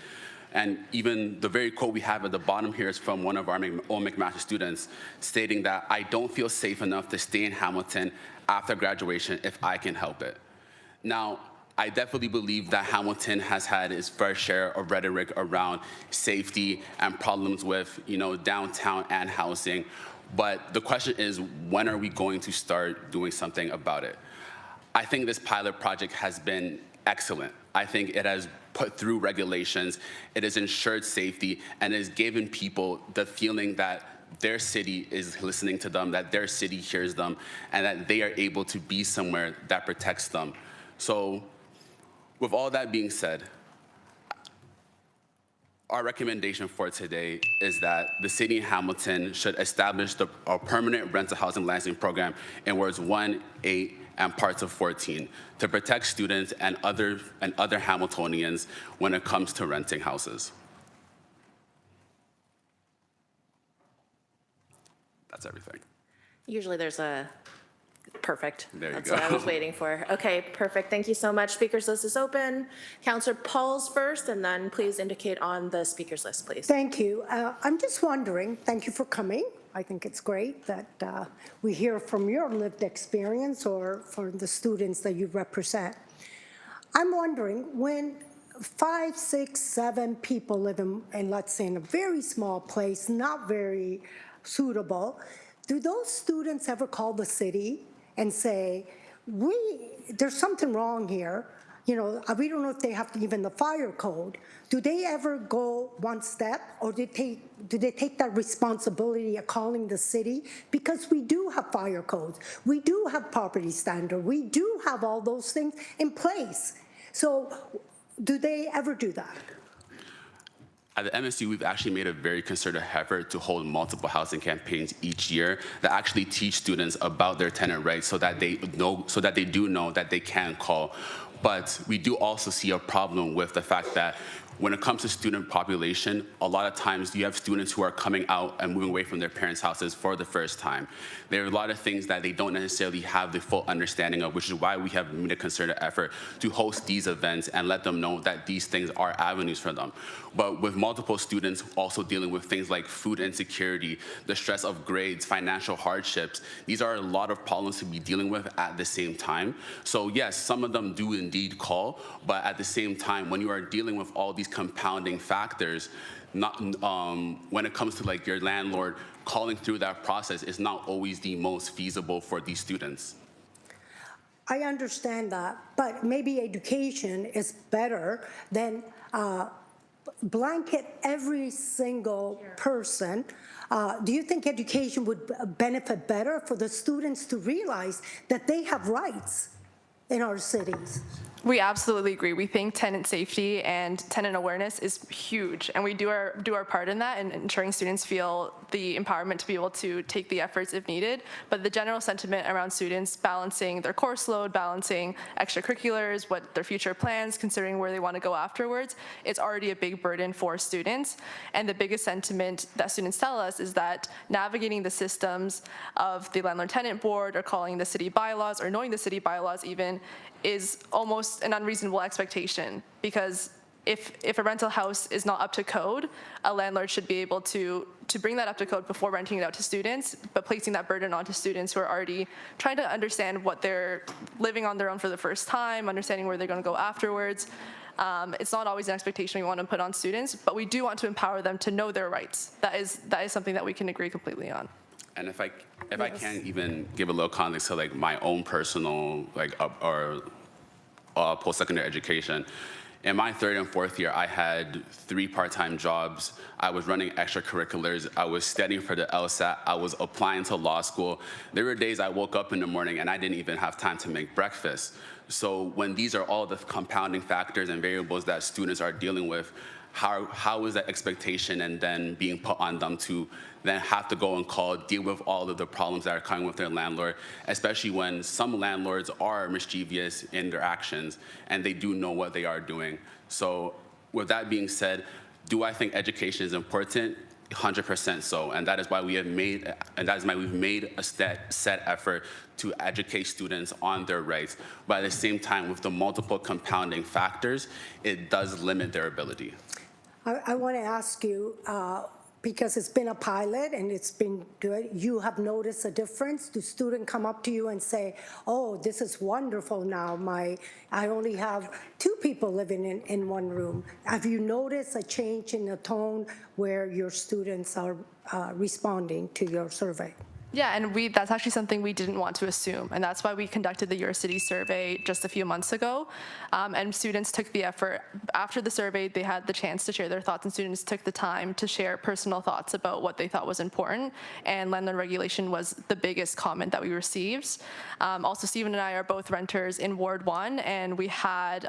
And even the very quote we have at the bottom here is from one of our own McMaster students, stating that I don't feel safe enough to stay in Hamilton after graduation if I can help it. Now, I definitely believe that Hamilton has had its fair share of rhetoric around safety and problems with, downtown and housing. But the question is, when are we going to start doing something about it? I think this pilot project has been excellent. I think it has put through regulations, it has ensured safety, and it has given people the feeling that their city is listening to them, that their city hears them, and that they are able to be somewhere that protects them. So with all that being said, our recommendation for today is that the city of Hamilton should establish a permanent rental housing licensing program in wards 1, 8, and parts of 14 to protect students and other Hamiltonians when it comes to renting houses. That's everything. Usually there's a perfect. There you That's go. what I was waiting for. Okay, perfect. Thank you so much. Speakers list is open. Councillor Pauls first, and then please indicate on the speakers list, please. Thank you. I'm just wondering, thank you for coming. I think it's great that we hear from your lived experience or from the students that you represent. I'm wondering, when 5, 6, 7 people live in, let's say, in a very small place, not very suitable, do those students ever call the city and say, there's something wrong here? We don't know if they have even the fire code. Do they ever go one step, or do they take that responsibility of calling the city? Because we do have fire codes. We do have property standard. We do have all those things in place. So do they ever do that? At the MSU, we've actually made a very concerted effort to hold multiple housing campaigns each year that actually teach students about their tenant rights so that they do know that they can call. But we do also see a problem with the fact that when it comes to student population, a lot of times you have students who are coming out and moving away from their parents' houses for the first time. There are a lot of things that they don't necessarily have the full understanding of, which is why we have made a concerted effort to host these events and let them know that these things are avenues for them. But with multiple students also dealing with things like food insecurity, the stress of grades, financial hardships, these are a lot of problems to be dealing with at the same time. So yes, some of them do indeed call, but at the same time, when you are dealing with all these compounding factors, when it comes to like your landlord, calling through that process is not always the most feasible for these students. I understand that, but maybe education is better than blanket every single person. Do you think education would benefit better for the students to realize that they have rights in our cities? We absolutely agree. We think tenant safety and tenant awareness is huge, and we do our part in that and ensuring students feel the empowerment to be able to take the efforts if needed. But the general sentiment around students balancing their course load, balancing extracurriculars, what their future plans, considering where they want to go afterwards, it's already a big burden for students. And the biggest sentiment that students tell us is that navigating the systems of the landlord-tenant board or calling the city bylaws or knowing the city bylaws even is almost an unreasonable expectation, because if a rental house is not up to code, a landlord should be able to bring that up to code before renting it out to students, but placing that burden onto students who are already trying to understand what they're living on their own for the first time, understanding where they're going to go afterwards. It's not always an expectation we want to put on students, but we do want to empower them to know their rights. That is something that we can agree completely on. And if I can even give a little context to like my own personal post-secondary education, in my third and fourth year, I had 3 part-time jobs. I was running extracurriculars. I was studying for the LSAT. I was applying to law school. There were days I woke up in the morning and I didn't even have time to make breakfast. So when these are all the compounding factors and variables that students are dealing with, how is that expectation and then being put on them to then have to go and deal with all of the problems that are coming with their landlord, especially when some landlords are mischievous in their actions and they do know what they are doing. So with that being said, do I think education is important? 100% so, and that is why we've made a set effort to educate students on their rights. But at the same time, with the multiple compounding factors, it does limit their ability. I want to ask you, because it's been a pilot and it's been good, you have noticed a difference? Do students come up to you and say, oh, this is wonderful now, I only have 2 people living in one room? Have you noticed a change in the tone where your students are responding to your survey? Yeah, and that's actually something we didn't want to assume, and that's why we conducted the Your City survey just a few months ago, and students took the effort. After the survey, they had the chance to share their thoughts, and students took the time to share personal thoughts about what they thought was important, and landlord regulation was the biggest comment that we received. Also, Stephen and I are both renters in Ward 1, and we had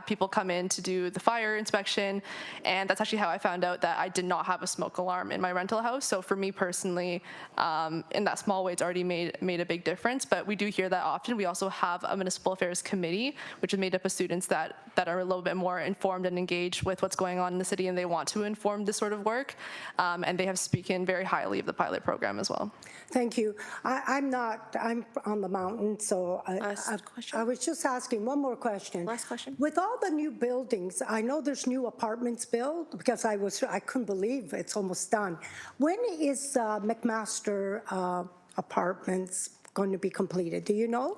people come in to do the fire inspection, and that's actually how I found out that I did not have a smoke alarm in my rental house. So for me personally, in that small way, it's already made a big difference, but we do hear that often. We also have a municipal affairs committee, which is made up of students that are a little bit more informed and engaged with what's going on in the city, and they want to inform this sort of work, and they have spoken very highly of the pilot program as well. Thank you. I'm on the mountain, so I was just asking one more question. Last question. With all the new buildings, I know there's new apartments built, because I couldn't believe it's almost done. When is McMaster apartments going to be completed? Do you know?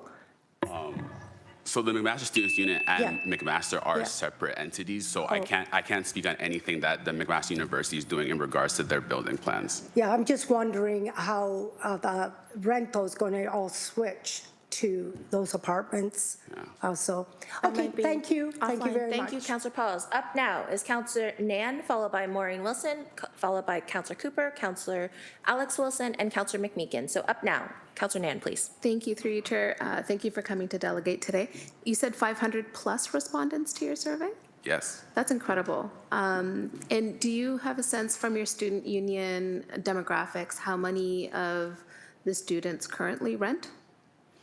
So the McMaster Students Unit and McMaster are separate entities, so I can't speak on anything that the McMaster University is doing in regards to their building plans. Yeah, I'm just wondering how the rental is going to all switch to those apartments also. Okay, thank you. Thank you very much. Thank you, Councillor Pauls. Up now is Councillor Nan, followed by Maureen Wilson, followed by Councillor Cooper, Councillor Alex Wilson, and Councillor McMeekin. So up now, Councillor Nan, please. Thank you, through you, Chair. Thank you for coming to delegate today. You said 500 plus respondents to your survey? Yes. That's incredible. And do you have a sense from your student union demographics how many of the students currently rent?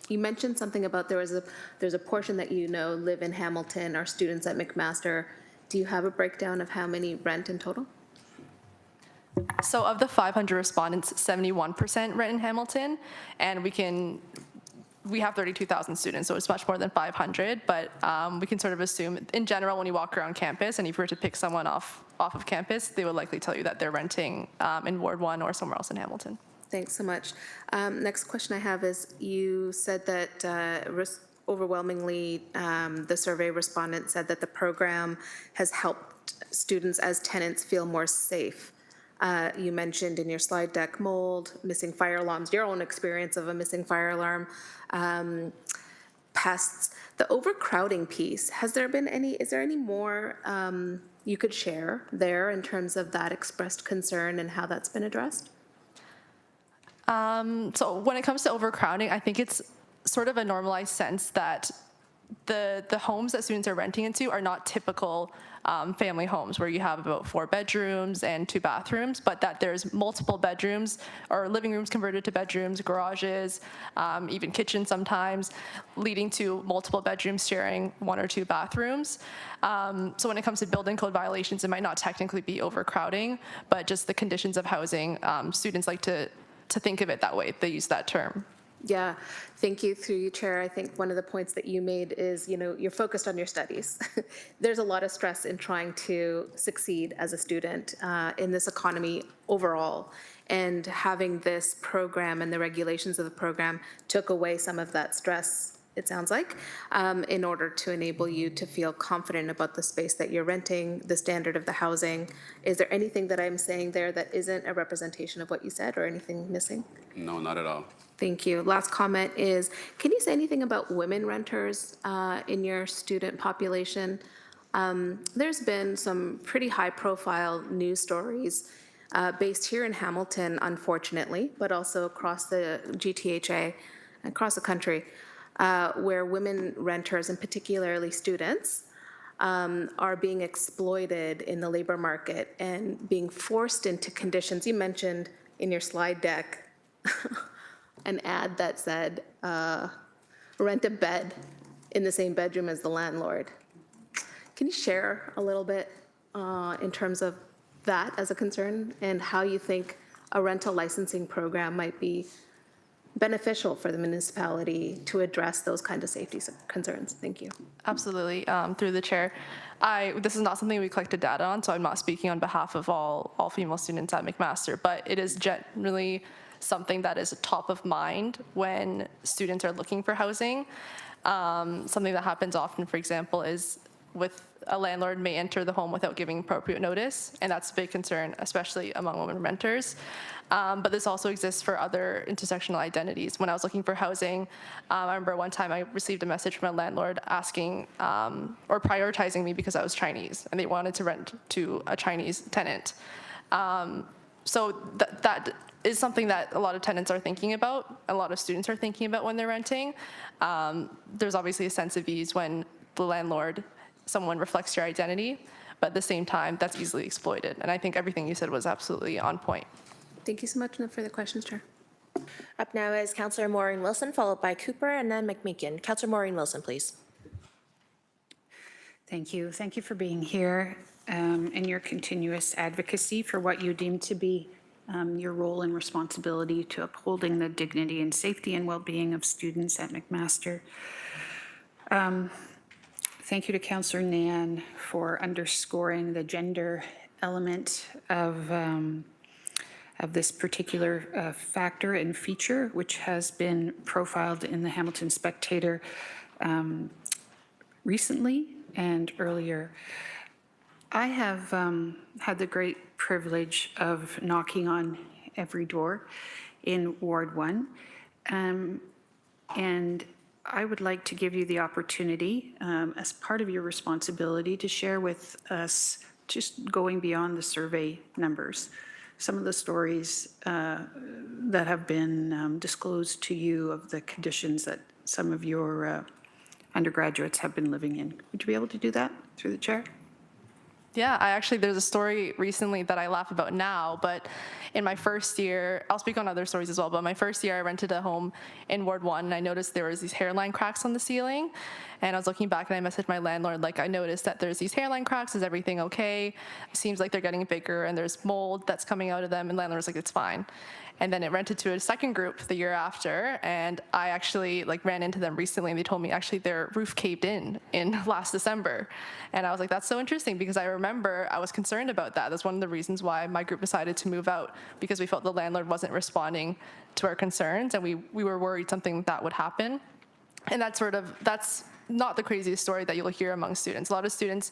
You mentioned something about there's a portion that you know live in Hamilton, are students at McMaster. Do you have a breakdown of how many rent in total? So of the 500 respondents, 71% rent in Hamilton, and we have 32,000 students, so it's much more than 500, but we can sort of assume, in general, when you walk around campus, and if you were to pick someone off of campus, they would likely tell you that they're renting in Ward 1 or somewhere else in Hamilton. Thanks so much. Next question I have is, you said that overwhelmingly the survey respondents said that the program has helped students as tenants feel more safe. You mentioned in your slide deck mold, missing fire alarms, your own experience of a missing fire alarm, pests. The overcrowding piece, is there any more you could share there in terms of that expressed concern and how that's been addressed? So when it comes to overcrowding, I think it's sort of a normalized sense that the homes that students are renting into are not typical family homes where you have about 4 bedrooms and 2 bathrooms, but that there's multiple bedrooms or living rooms converted to bedrooms, garages, even kitchens sometimes, leading to multiple bedrooms sharing 1 or 2 bathrooms. So when it comes to building code violations, it might not technically be overcrowding, but just the conditions of housing, students like to think of it that way. They use that term. Yeah, thank you. Through you, Chair. I think one of the points that you made is, you're focused on your studies. There's a lot of stress in trying to succeed as a student in this economy overall. And having this program and the regulations of the program took away some of that stress, it sounds like, in order to enable you to feel confident about the space that you're renting, the standard of the housing. Is there anything that I'm saying there that isn't a representation of what you said or anything missing? No, not at all. Thank you. Last comment is, can you say anything about women renters in your student population? There's been some pretty high-profile news stories based here in Hamilton, unfortunately, but also across the GTHA, across the country, where women renters, and particularly students, are being exploited in the labor market and being forced into conditions. You mentioned in your slide deck an ad that said, rent a bed in the same bedroom as the landlord. Can you share a little bit in terms of that as a concern and how you think a rental licensing program might be beneficial for the municipality to address those kind of safety concerns? Thank you. Absolutely. Through the chair, this is not something we collected data on, so I'm not speaking on behalf of all female students at McMaster, but it is generally something that is top of mind when students are looking for housing. Something that happens often, for example, is with a landlord may enter the home without giving appropriate notice, and that's a big concern, especially among women renters. But this also exists for other intersectional identities. When I was looking for housing, I remember one time I received a message from a landlord asking or prioritizing me because I was Chinese, and they wanted to rent to a Chinese tenant. So that is something that a lot of tenants are thinking about, a lot of students are thinking about when they're renting. There's obviously a sense of ease when the landlord, someone reflects your identity, but at the same time, that's easily exploited. And I think everything you said was absolutely on point. Thank you so much. No further questions, Chair. Up now is Councillor Maureen Wilson, followed by Cooper and then McMeekin. Councillor Maureen Wilson, please. Thank you. Thank you for being here and your continuous advocacy for what you deem to be your role and responsibility to upholding the dignity and safety and well-being of students at McMaster. Thank you to Councillor Nan for underscoring the gender element of this particular factor and feature, which has been profiled in the Hamilton Spectator recently and earlier. I have had the great privilege of knocking on every door in Ward 1, and I would like to give you the opportunity, as part of your responsibility, to share with us, just going beyond the survey numbers, some of the stories that have been disclosed to you of the conditions that some of your undergraduates have been living in. Would you be able to do that through the chair? Yeah, there's a story recently that I laugh about now, but in my first year, I'll speak on other stories as well, but my first year I rented a home in Ward 1 and I noticed there was these hairline cracks on the ceiling. And I was looking back and I messaged my landlord, I noticed that there's these hairline cracks, is everything okay? It seems like they're getting bigger and there's mold that's coming out of them, and landlord was like, it's fine. And then it rented to a second group the year after, and I actually ran into them recently, and they told me actually their roof caved in last December. And I was like, that's so interesting, because I remember I was concerned about that. That's one of the reasons why my group decided to move out, because we felt the landlord wasn't responding to our concerns, and we were worried something that would happen. And that's not the craziest story that you'll hear among students. A lot of students,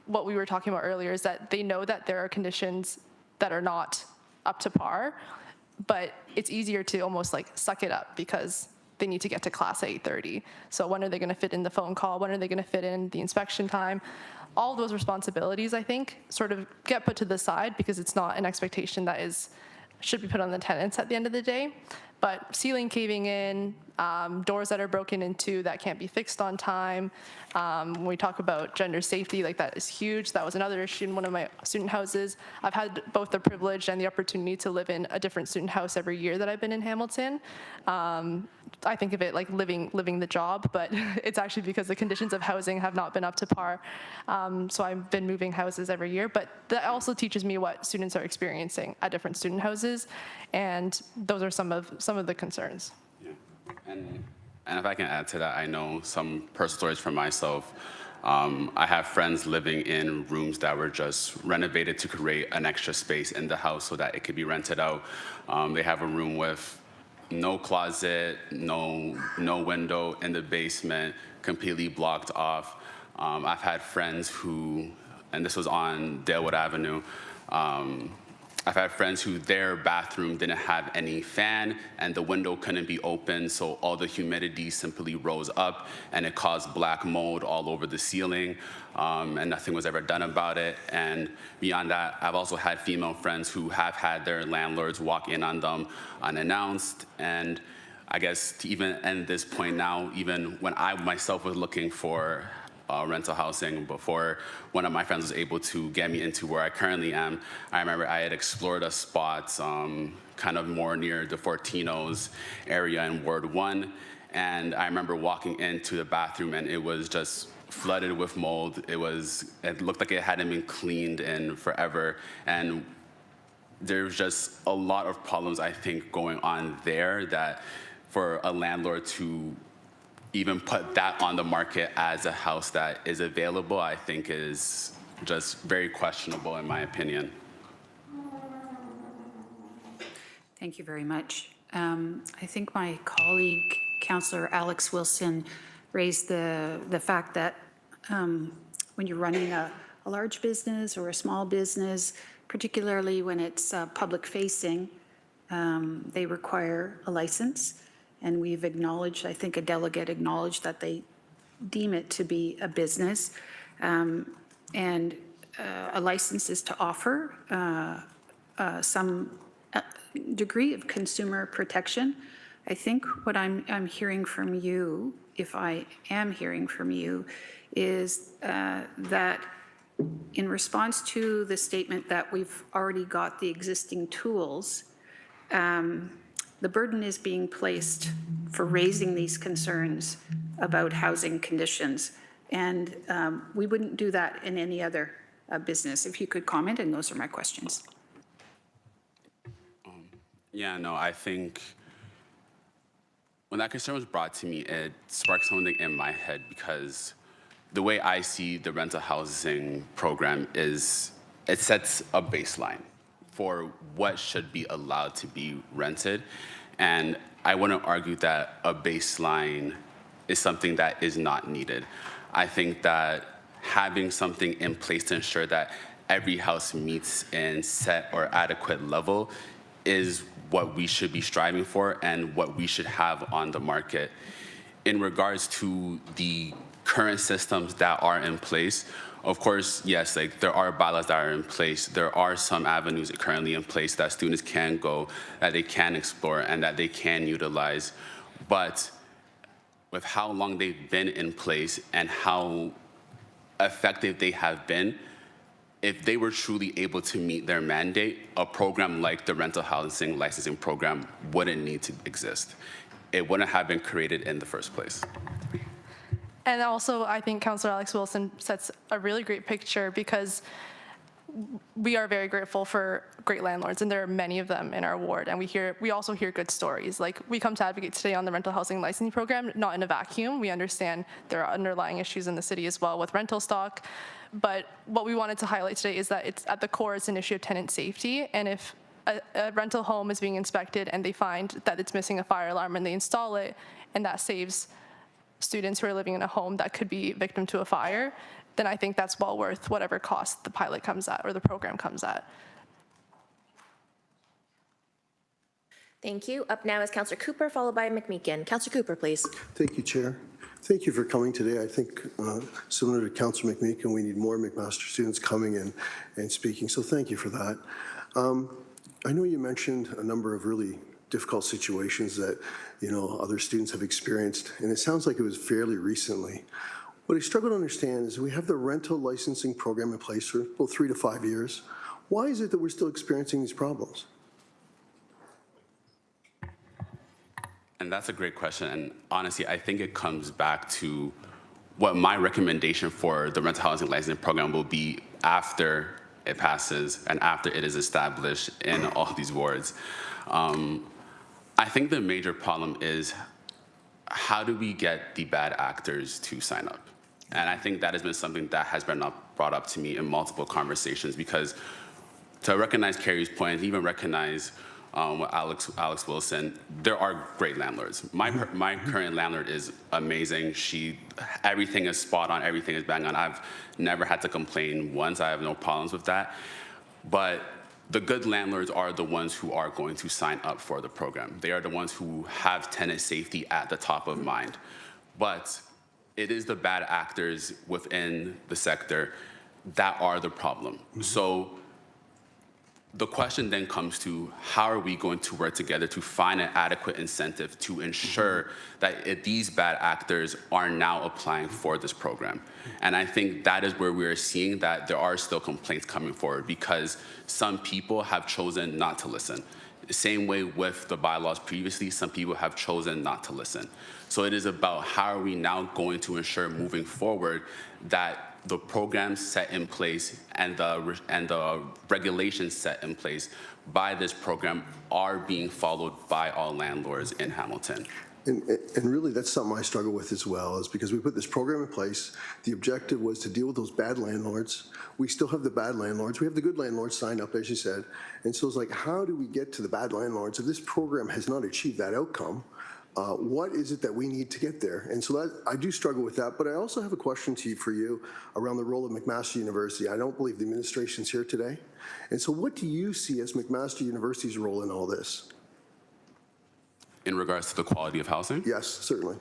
what we were talking about earlier, is that they know that there are conditions that are not up to par, but it's easier to almost suck it up because they need to get to class at 8:30. So when are they going to fit in the phone call? When are they going to fit in the inspection time? All of those responsibilities, I think, sort of get put to the side because it's not an expectation that should be put on the tenants at the end of the day. But ceiling caving in, doors that are broken into that can't be fixed on time. When we talk about gender safety, like that is huge. That was another issue in one of my student houses. I've had both the privilege and the opportunity to live in a different student house every year that I've been in Hamilton. I think of it like living the job, but it's actually because the conditions of housing have not been up to par. So I've been moving houses every year, but that also teaches me what students are experiencing at different student houses, and those are some of the concerns. And if I can add to that, I know some personal stories for myself. I have friends living in rooms that were just renovated to create an extra space in the house so that it could be rented out. They have a room with no closet, no window in the basement, completely blocked off. I've had friends who, and this was on Dalewood Avenue, I've had friends who their bathroom didn't have any fan and the window couldn't be open, so all the humidity simply rose up and it caused black mold all over the ceiling, and nothing was ever done about it. And beyond that, I've also had female friends who have had their landlords walk in on them unannounced. And I guess to even end this point now, even when I myself was looking for rental housing before one of my friends was able to get me into where I currently am, I remember I had explored a spot kind of more near the Fortinos area in Ward 1, and I remember walking into the bathroom and it was just flooded with mold. It looked like it hadn't been cleaned in forever, and there's just a lot of problems I think going on there that for a landlord to even put that on the market as a house that is available, I think is just very questionable in my opinion. Thank you very much. I think my colleague, Councillor Alex Wilson, raised the fact that when you're running a large business or a small business, particularly when it's public-facing, they require a license. And we've acknowledged, I think a delegate acknowledged that they deem it to be a business. And a license is to offer some degree of consumer protection. I think what I'm hearing from you, if I am hearing from you, is that in response to the statement that we've already got the existing tools, the burden is being placed for raising these concerns about housing conditions. And we wouldn't do that in any other business. If you could comment, and those are my questions. Yeah, no, I think when that concern was brought to me, it sparked something in my head because the way I see the rental housing program is it sets a baseline for what should be allowed to be rented. And I wouldn't argue that a baseline is something that is not needed. I think that having something in place to ensure that every house meets in set or adequate level is what we should be striving for and what we should have on the market. In regards to the current systems that are in place, of course, yes, like there are bylaws that are in place. There are some avenues currently in place that students can go, that they can explore, and that they can utilize. But with how long they've been in place and how effective they have been, if they were truly able to meet their mandate, a program like the rental housing licensing program wouldn't need to exist. It wouldn't have been created in the first place. And also, I think Councillor Alex Wilson sets a really great picture because we are very grateful for great landlords, and there are many of them in our ward, and we also hear good stories. Like, we come to advocate today on the rental housing licensing program, not in a vacuum. We understand there are underlying issues in the city as well with rental stock, but what we wanted to highlight today is that it's at the core, it's an issue of tenant safety, and if a rental home is being inspected and they find that it's missing a fire alarm and they install it, and that saves students who are living in a home that could be victim to a fire, then I think that's well worth whatever cost the pilot comes at or the program comes at. Thank you. Up now is Councillor Cooper, followed by McMeekin. Councillor Cooper, please. Thank you, Chair. Thank you for coming today. I think similar to Councillor McMeekin, we need more McMaster students coming and speaking, so thank you for that. I know you mentioned a number of really difficult situations that, other students have experienced, and it sounds like it was fairly recently. What I struggle to understand is we have the rental licensing program in place for about 3 to 5 years. Why is it that we're still experiencing these problems? And that's a great question. And honestly, I think it comes back to what my recommendation for the rental housing licensing program will be after it passes and after it is established in all these wards. I think the major problem is how do we get the bad actors to sign up? And I think that has been something that has been brought up to me in multiple conversations, because to recognize Carrie's point, even recognize Alex Wilson, there are great landlords. My current landlord is amazing. Everything is spot on, everything is bang on. I've never had to complain once. I have no problems with that. But the good landlords are the ones who are going to sign up for the program. They are the ones who have tenant safety at the top of mind. But it is the bad actors within the sector that are the problem. So the question then comes to, how are we going to work together to find an adequate incentive to ensure that these bad actors are now applying for this program? And I think that is where we are seeing that there are still complaints coming forward, because some people have chosen not to listen. The same way with the bylaws previously, some people have chosen not to listen. So it is about how are we now going to ensure moving forward that the programs set in place and the regulations set in place by this program are being followed by all landlords in Hamilton. And really, that's something I struggle with as well, is because we put this program in place. The objective was to deal with those bad landlords. We still have the bad landlords. We have the good landlords signed up, as you said. And so it's like, how do we get to the bad landlords if this program has not achieved that outcome? What is it that we need to get there? And so I do struggle with that, but I also have a question for you around the role of McMaster University. I don't believe the administration's here today. And so what do you see as McMaster University's role in all this? In regards to the quality of housing? Yes, certainly.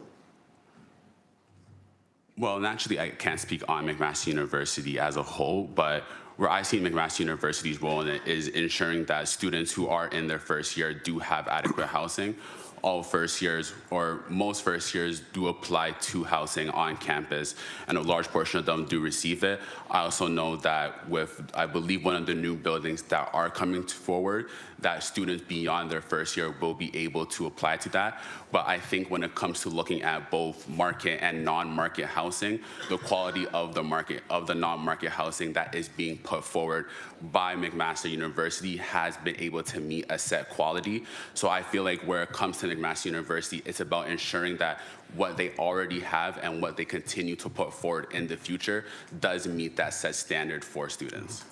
Well, naturally, I can't speak on McMaster University as a whole, but where I see McMaster University's role in it is ensuring that students who are in their first year do have adequate housing. All first years, or most first years, do apply to housing on campus, and a large portion of them do receive it. I also know that with, I believe, one of the new buildings that are coming forward, that students beyond their first year will be able to apply to that. But I think when it comes to looking at both market and non-market housing, the quality of the market, of the non-market housing that is being put forward by McMaster University has been able to meet a set quality. So I feel like where it comes to McMaster University, it's about ensuring that what they already have and what they continue to put forward in the future does meet that set standard for students.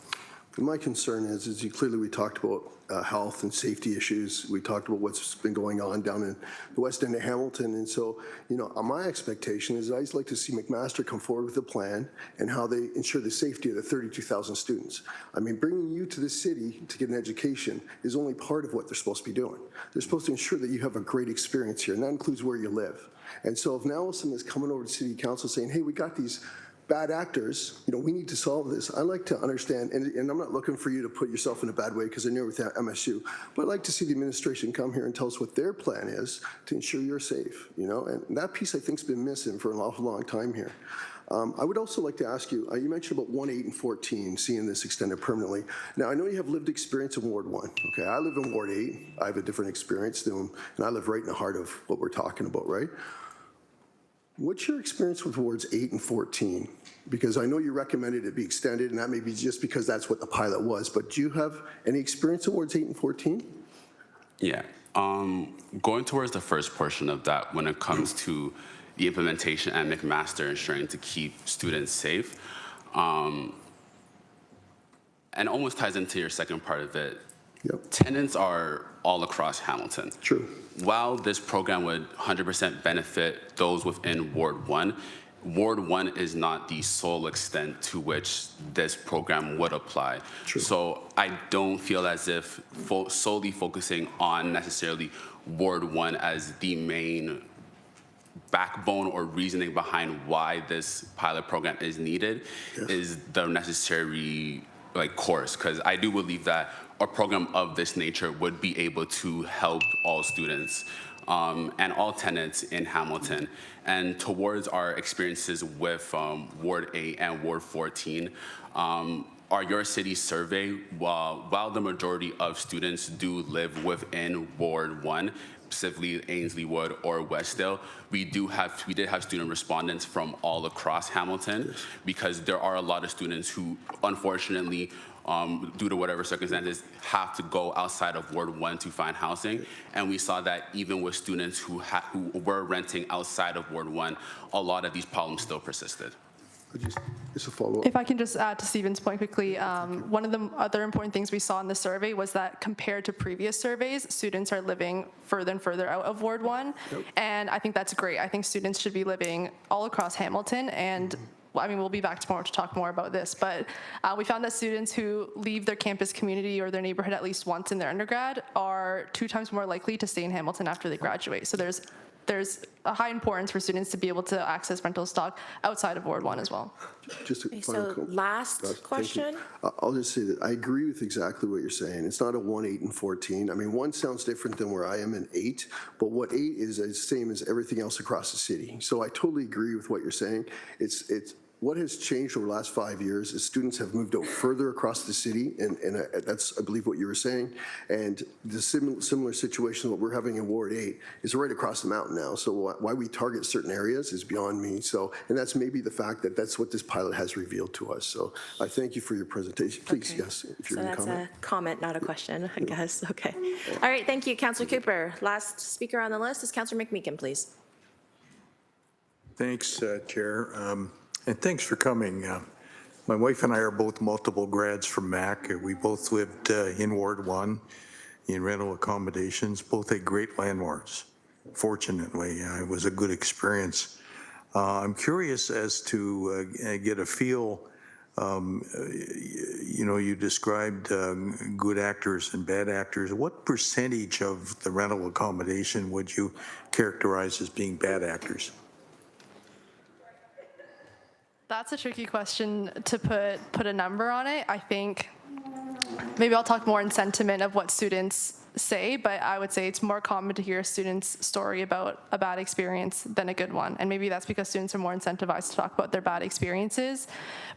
My concern is clearly we talked about health and safety issues. We talked about what's been going on down in the west end of Hamilton. And so, my expectation is I'd like to see McMaster come forward with a plan and how they ensure the safety of the 32,000 students. I mean, bringing you to the city to get an education is only part of what they're supposed to be doing. They're supposed to ensure that you have a great experience here, and that includes where you live. And so if now someone is coming over to City Council saying, hey, we got these bad actors, we need to solve this. I like to understand, and I'm not looking for you to put yourself in a bad way because I know with MSU, but I'd like to see the administration come here and tell us what their plan is to ensure you're safe, and that piece I think has been missing for an awful long time here. I would also like to ask you, you mentioned about 1, 8, and 14, seeing this extended permanently. Now, I know you have lived experience in Ward 1. Okay, I live in Ward 8. I have a different experience, and I live right in the heart of what we're talking about, right? What's your experience with wards 8 and 14? Because I know you recommended it be extended, and that may be just because that's what the pilot was, but do you have any experience in wards 8 and 14? Yeah. Going towards the first portion of that, when it comes to the implementation at McMaster ensuring to keep students safe, and almost ties into your second part of it, tenants are all across Hamilton. True. While this program would 100% benefit those within Ward 1, Ward 1 is not the sole extent to which this program would apply. True. So I don't feel as if solely focusing on necessarily Ward 1 as the main backbone or reasoning behind why this pilot program is needed is the necessary course, because I do believe that a program of this nature would be able to help all students and all tenants in Hamilton. And towards our experiences with Ward 8 and Ward 14, our Your City survey, while the majority of students do live within Ward 1, specifically Ainsley Wood or Westdale, we did have student respondents from all across Hamilton, because there are a lot of students who, unfortunately, due to whatever circumstances, have to go outside of Ward 1 to find housing. And we saw that even with students who were renting outside of Ward 1, a lot of these problems still persisted. Just a follow-up. If I can just add to Stephen's point quickly, one of the other important things we saw in the survey was that compared to previous surveys, students are living further and further out of Ward 1. Yep. And I think that's great. I think students should be living all across Hamilton, and I mean, we'll be back tomorrow to talk more about this, but we found that students who leave their campus community or their neighborhood at least once in their undergrad are 2 times more likely to stay in Hamilton after they graduate. So there's a high importance for students to be able to access rental stock outside of Ward 1 as well. Just a So last question. I'll just say that I agree with exactly what you're saying. It's not a 1, 8, and 14. I mean, 1 sounds different than where I am in 8, but what 8 is the same as everything else across the city. So I totally agree with what you're saying. It's what has changed over the last 5 years is students have moved out further across the city, and that's, I believe, what you were saying. And the similar situation what we're having in Ward 8 is right across the mountain now. So why we target certain areas is beyond me. So, and that's maybe the fact that that's what this pilot has revealed to us. So I thank you for your presentation. Please, okay. Yes, if you're going to comment. So that's a comment, not a question, I guess. Okay. All right, thank you, Councillor Cooper. Last speaker on the list is Councillor McMeekin, please. Thanks, Chair. And thanks for coming. My wife and I are both multiple grads from MAC. We both lived in Ward 1 in rental accommodations, both had great landlords. Fortunately, it was a good experience. I'm curious as to get a feel, you know, you described good actors and bad actors. What percentage of the rental accommodation would you characterize as being bad actors? That's a tricky question to put a number on it. I think maybe I'll talk more in sentiment of what students say, but I would say it's more common to hear a student's story about a bad experience than a good one. And maybe that's because students are more incentivized to talk about their bad experiences.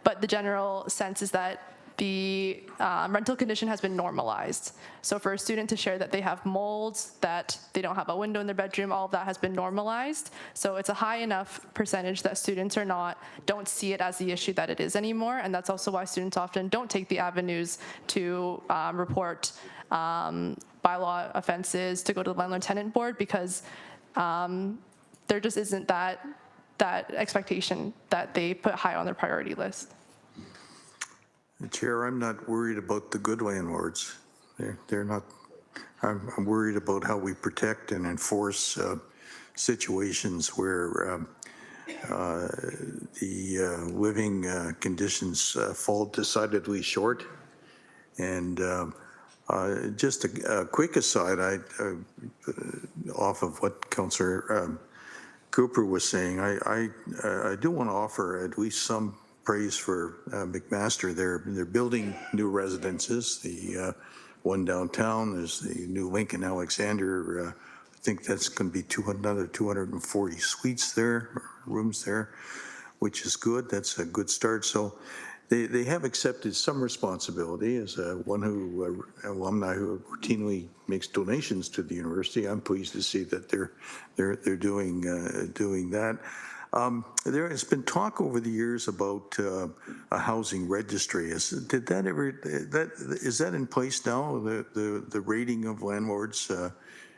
But the general sense is that the rental condition has been normalized. So for a student to share that they have molds, that they don't have a window in their bedroom, all of that has been normalized. So it's a high enough percentage that students don't see it as the issue that it is anymore. And that's also why students often don't take the avenues to report bylaw offenses, to go to the landlord-tenant board, because there just isn't that expectation that they put high on their priority list. Chair, I'm not worried about the good landlords. They're not. I'm worried about how we protect and enforce situations where the living conditions fall decidedly short. And just a quick aside, off of what Councillor Cooper was saying, I do want to offer at least some praise for McMaster. They're building new residences. The one downtown, there's the new Lincoln Alexander. I think that's going to be another 240 suites there, or rooms there, which is good. That's a good start. So they have accepted some responsibility. As one alumni who routinely makes donations to the university, I'm pleased to see that they're doing that. There has been talk over the years about a housing registry. Is that in place now? The rating of landlords.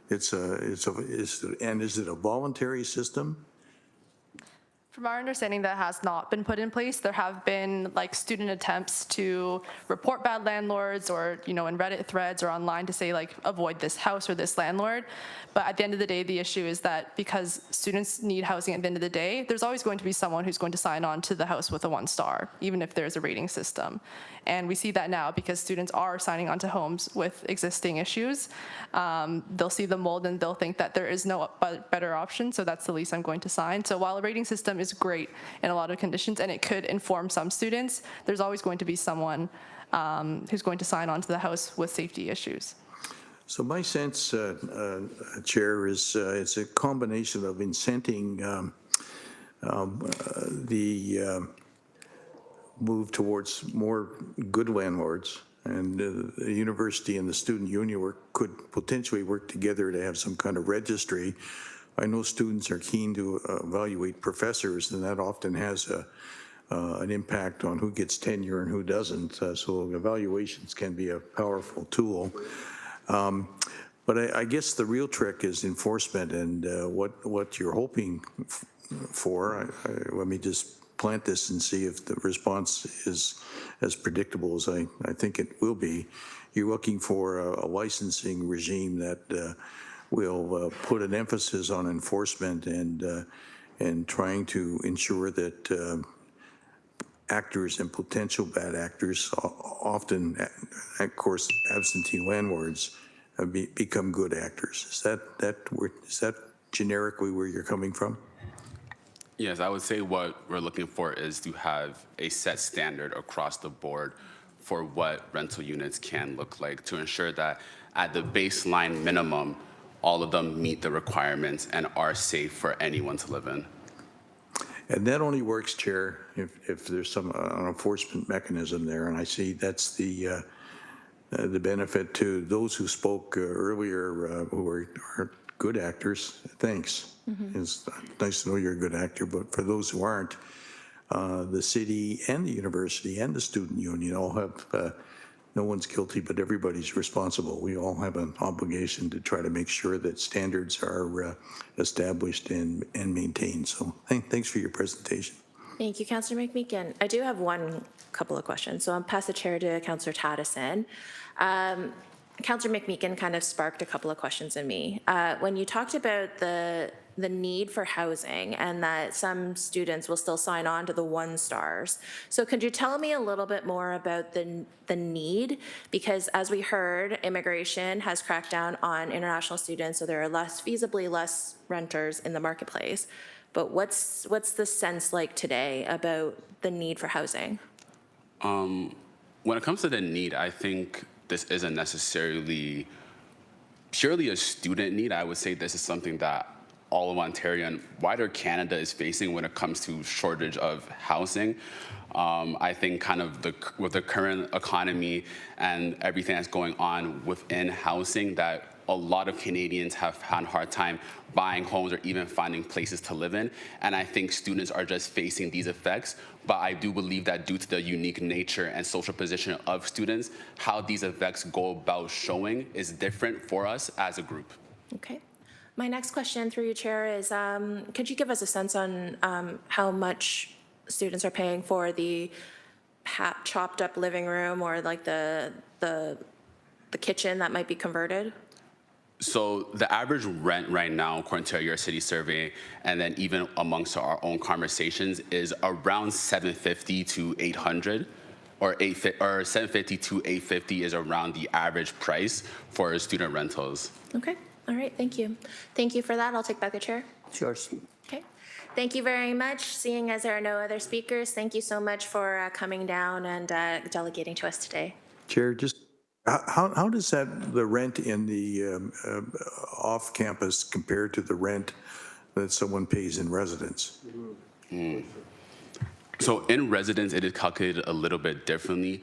Is it a voluntary system? From our understanding, that has not been put in place. There have been student attempts to report bad landlords, or in Reddit threads or online to say avoid this house or this landlord. But at the end of the day, the issue is that because students need housing at the end of the day, there's always going to be someone who's going to sign on to the house with a 1-star, even if there's a rating system. And we see that now because students are signing on to homes with existing issues. They'll see the mold and they'll think that there is no better option, so that's the lease I'm going to sign. So while a rating system is great in a lot of conditions and it could inform some students, there's always going to be someone who's going to sign on to the house with safety issues. So my sense, Chair, is it's a combination of incenting the move towards more good landlords, and the university and the student union could potentially work together to have some kind of registry. I know students are keen to evaluate professors, and that often has an impact on who gets tenure and who doesn't. So evaluations can be a powerful tool. But I guess the real trick is enforcement, and what you're hoping for. Let me just plant this and see if the response is as predictable as I think it will be. You're looking for a licensing regime that will put an emphasis on enforcement and trying to ensure that actors and potential bad actors, often, of course, absentee landlords, become good actors. Is that generically where you're coming from? Yes, I would say what we're looking for is to have a set standard across the board for what rental units can look like, to ensure that at the baseline minimum, all of them meet the requirements and are safe for anyone to live in. And that only works, Chair, if there's some enforcement mechanism there. And I see that's the benefit to those who spoke earlier who are good actors. Thanks. It's nice to know you're a good actor, but for those who aren't, the city and the university and the student union all have, no one's guilty, but everybody's responsible. We all have an obligation to try to make sure that standards are established and maintained. So thanks for your presentation. Thank you, Councillor McMeekin. I do have one couple of questions, so I'll pass the chair to Councillor Taddison. Councillor McMeekin kind of sparked a couple of questions in me. When you talked about the need for housing and that some students will still sign on to the 1 stars. So could you tell me a little bit more about the need? Because as we heard, immigration has cracked down on international students, so there are feasibly less renters in the marketplace. But what's the sense like today about the need for housing? When it comes to the need, I think this isn't necessarily purely a student need. I would say this is something that all of Ontario and wider Canada is facing when it comes to shortage of housing. I think kind of with the current economy and everything that's going on within housing, that a lot of Canadians have had a hard time buying homes or even finding places to live in. And I think students are just facing these effects. But I do believe that due to the unique nature and social position of students, how these effects go about showing is different for us as a group. Okay. My next question through you, Chair, is could you give us a sense on how much students are paying for the chopped up living room or like the kitchen that might be converted? So the average rent right now, according to your city survey, and then even amongst our own conversations, is around $750 to $800, or $750 to $850 is around the average price for student rentals. Okay. All right. Thank you. Thank you for that. I'll take back the chair. Sure. Okay. Thank you very much. Seeing as there are no other speakers, thank you so much for coming down and delegating to us today. Chair, just how does the rent in the off-campus compare to the rent that someone pays in residence? So in residence, it is calculated a little bit differently.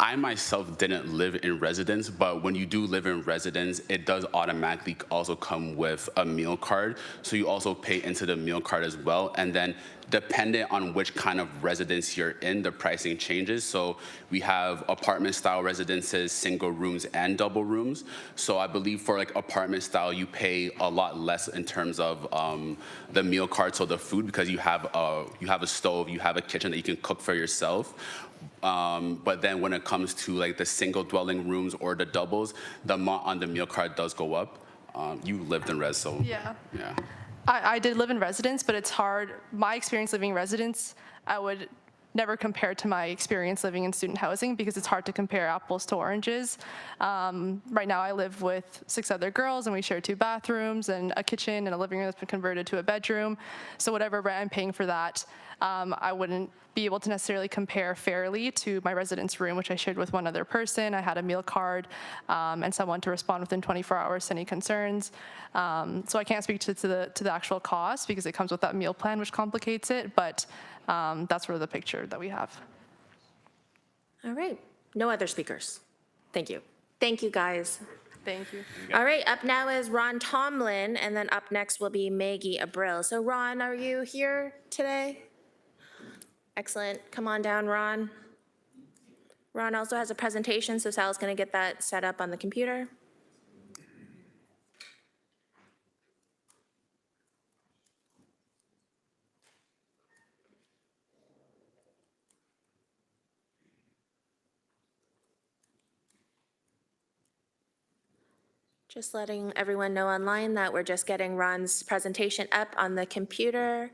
I myself didn't live in residence, but when you do live in residence, it does automatically also come with a meal card. So you also pay into the meal card as well. And then dependent on which kind of residence you're in, the pricing changes. So we have apartment style residences, single rooms and double rooms. So I believe for like apartment style, you pay a lot less in terms of the meal card, so the food, because you have a stove, you have a kitchen that you can cook for yourself. But then when it comes to like the single dwelling rooms or the doubles, the amount on the meal card does go up. You lived in res, so Yeah. yeah. I did live in residence, but it's hard. My experience living in residence, I would never compared to my experience living in student housing because it's hard to compare apples to oranges. Right now I live with 6 other girls and we share 2 bathrooms and a kitchen and a living room that's been converted to a bedroom. So whatever rent I'm paying for that, I wouldn't be able to necessarily compare fairly to my residence room, which I shared with one other person. I had a meal card and someone to respond within 24 hours to any concerns. So I can't speak to the actual cost because it comes with that meal plan, which complicates it, but that's sort of the picture that we have. All right. No other speakers. Thank you. Thank you, guys. Thank you. All right, up now is Ron Tomlin, and then up next will be Maggie Abril. So Ron, are you here today? Excellent. Come on down, Ron. Ron also has a presentation, so Sal's going to get that set up on the computer. Just letting everyone know online that we're just getting Ron's presentation up on the computer.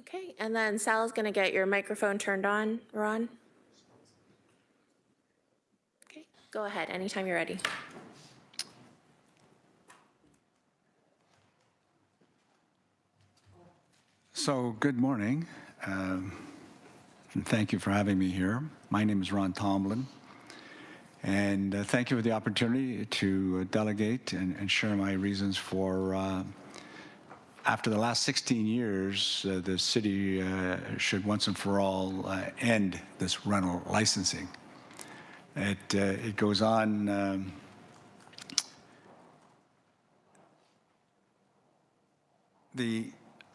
Okay, and then Sal's going to get your microphone turned on, Ron. Okay, go ahead, anytime you're ready. So, good morning, and thank you for having me here. My name is Ron Tomlin, and thank you for the opportunity to delegate and share my reasons for after the last 16 years, the city should once and for all end this rental licensing. It goes on.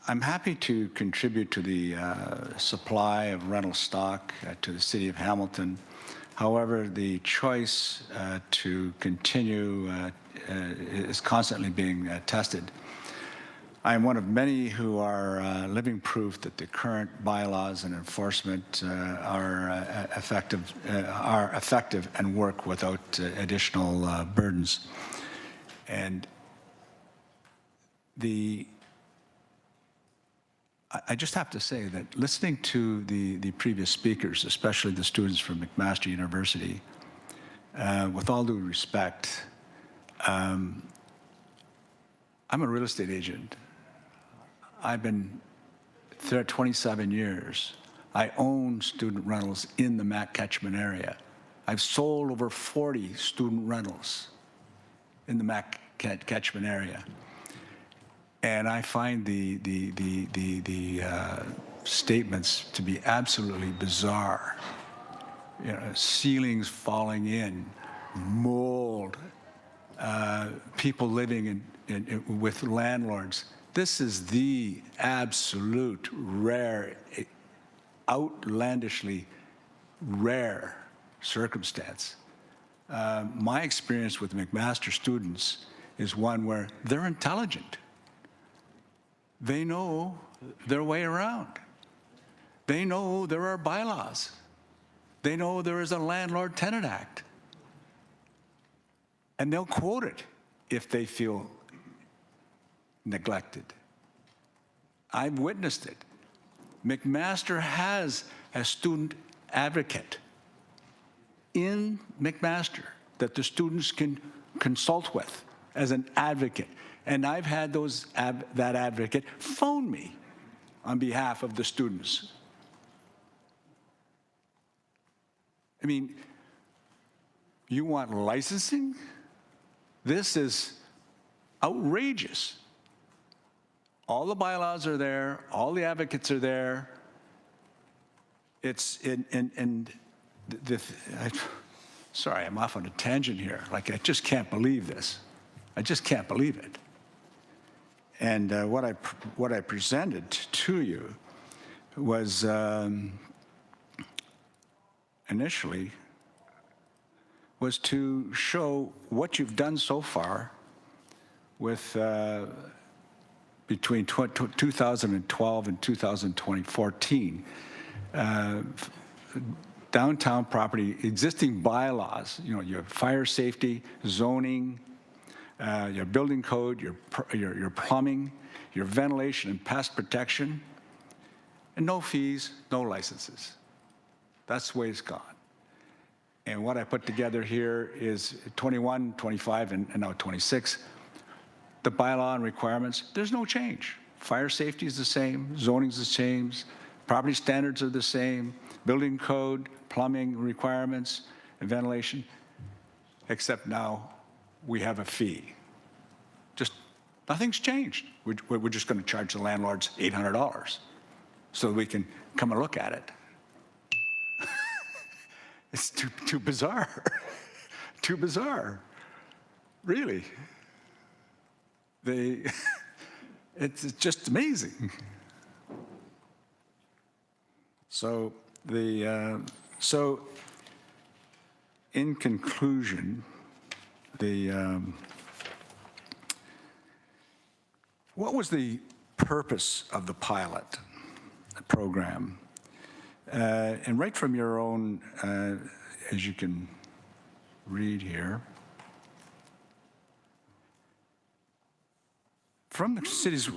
I'm happy to contribute to the supply of rental stock to the city of Hamilton. However, the choice to continue is constantly being tested. I am one of many who are living proof that the current bylaws and enforcement are effective and work without additional burdens. And I just have to say that listening to the previous speakers, especially the students from McMaster University, with all due respect, I'm a real estate agent. I've been there 27 years. I own student rentals in the Mac catchment area. I've sold over 40 student rentals in the Mac catchment area. And I find the statements to be absolutely bizarre. You know, ceilings falling in, mold, people living with landlords. This is the absolute rare, outlandishly rare circumstance. My experience with McMaster students is one where they're intelligent. They know their way around. They know there are bylaws. They know there is a Landlord-Tenant Act. And they'll quote it if they feel neglected. I've witnessed it. McMaster has a student advocate in McMaster that the students can consult with as an advocate. And I've had that advocate phone me on behalf of the students. I mean, you want licensing? This is outrageous. All the bylaws are there, all the advocates are there. Sorry, I'm off on a tangent here. Like, I just can't believe this. I just can't believe it. And what I presented to you was initially was to show what you've done so far with between 2012 and 2014, downtown property, existing bylaws, your fire safety, zoning, your building code, your plumbing, your ventilation and pest protection, and no fees, no licenses. That's the way it's gone. And what I put together here is 21, 25, and now 26. The bylaw and requirements, there's no change. Fire safety is the same, zoning is the same, property standards are the same, building code, plumbing requirements, and ventilation, except now we have a fee. Just nothing's changed. We're just going to charge the landlords $800 so that we can come and look at it. It's too bizarre. Too bizarre. Really. It's just amazing. So in conclusion, what was the purpose of the pilot program? And right from your own, as you can read here, from the city's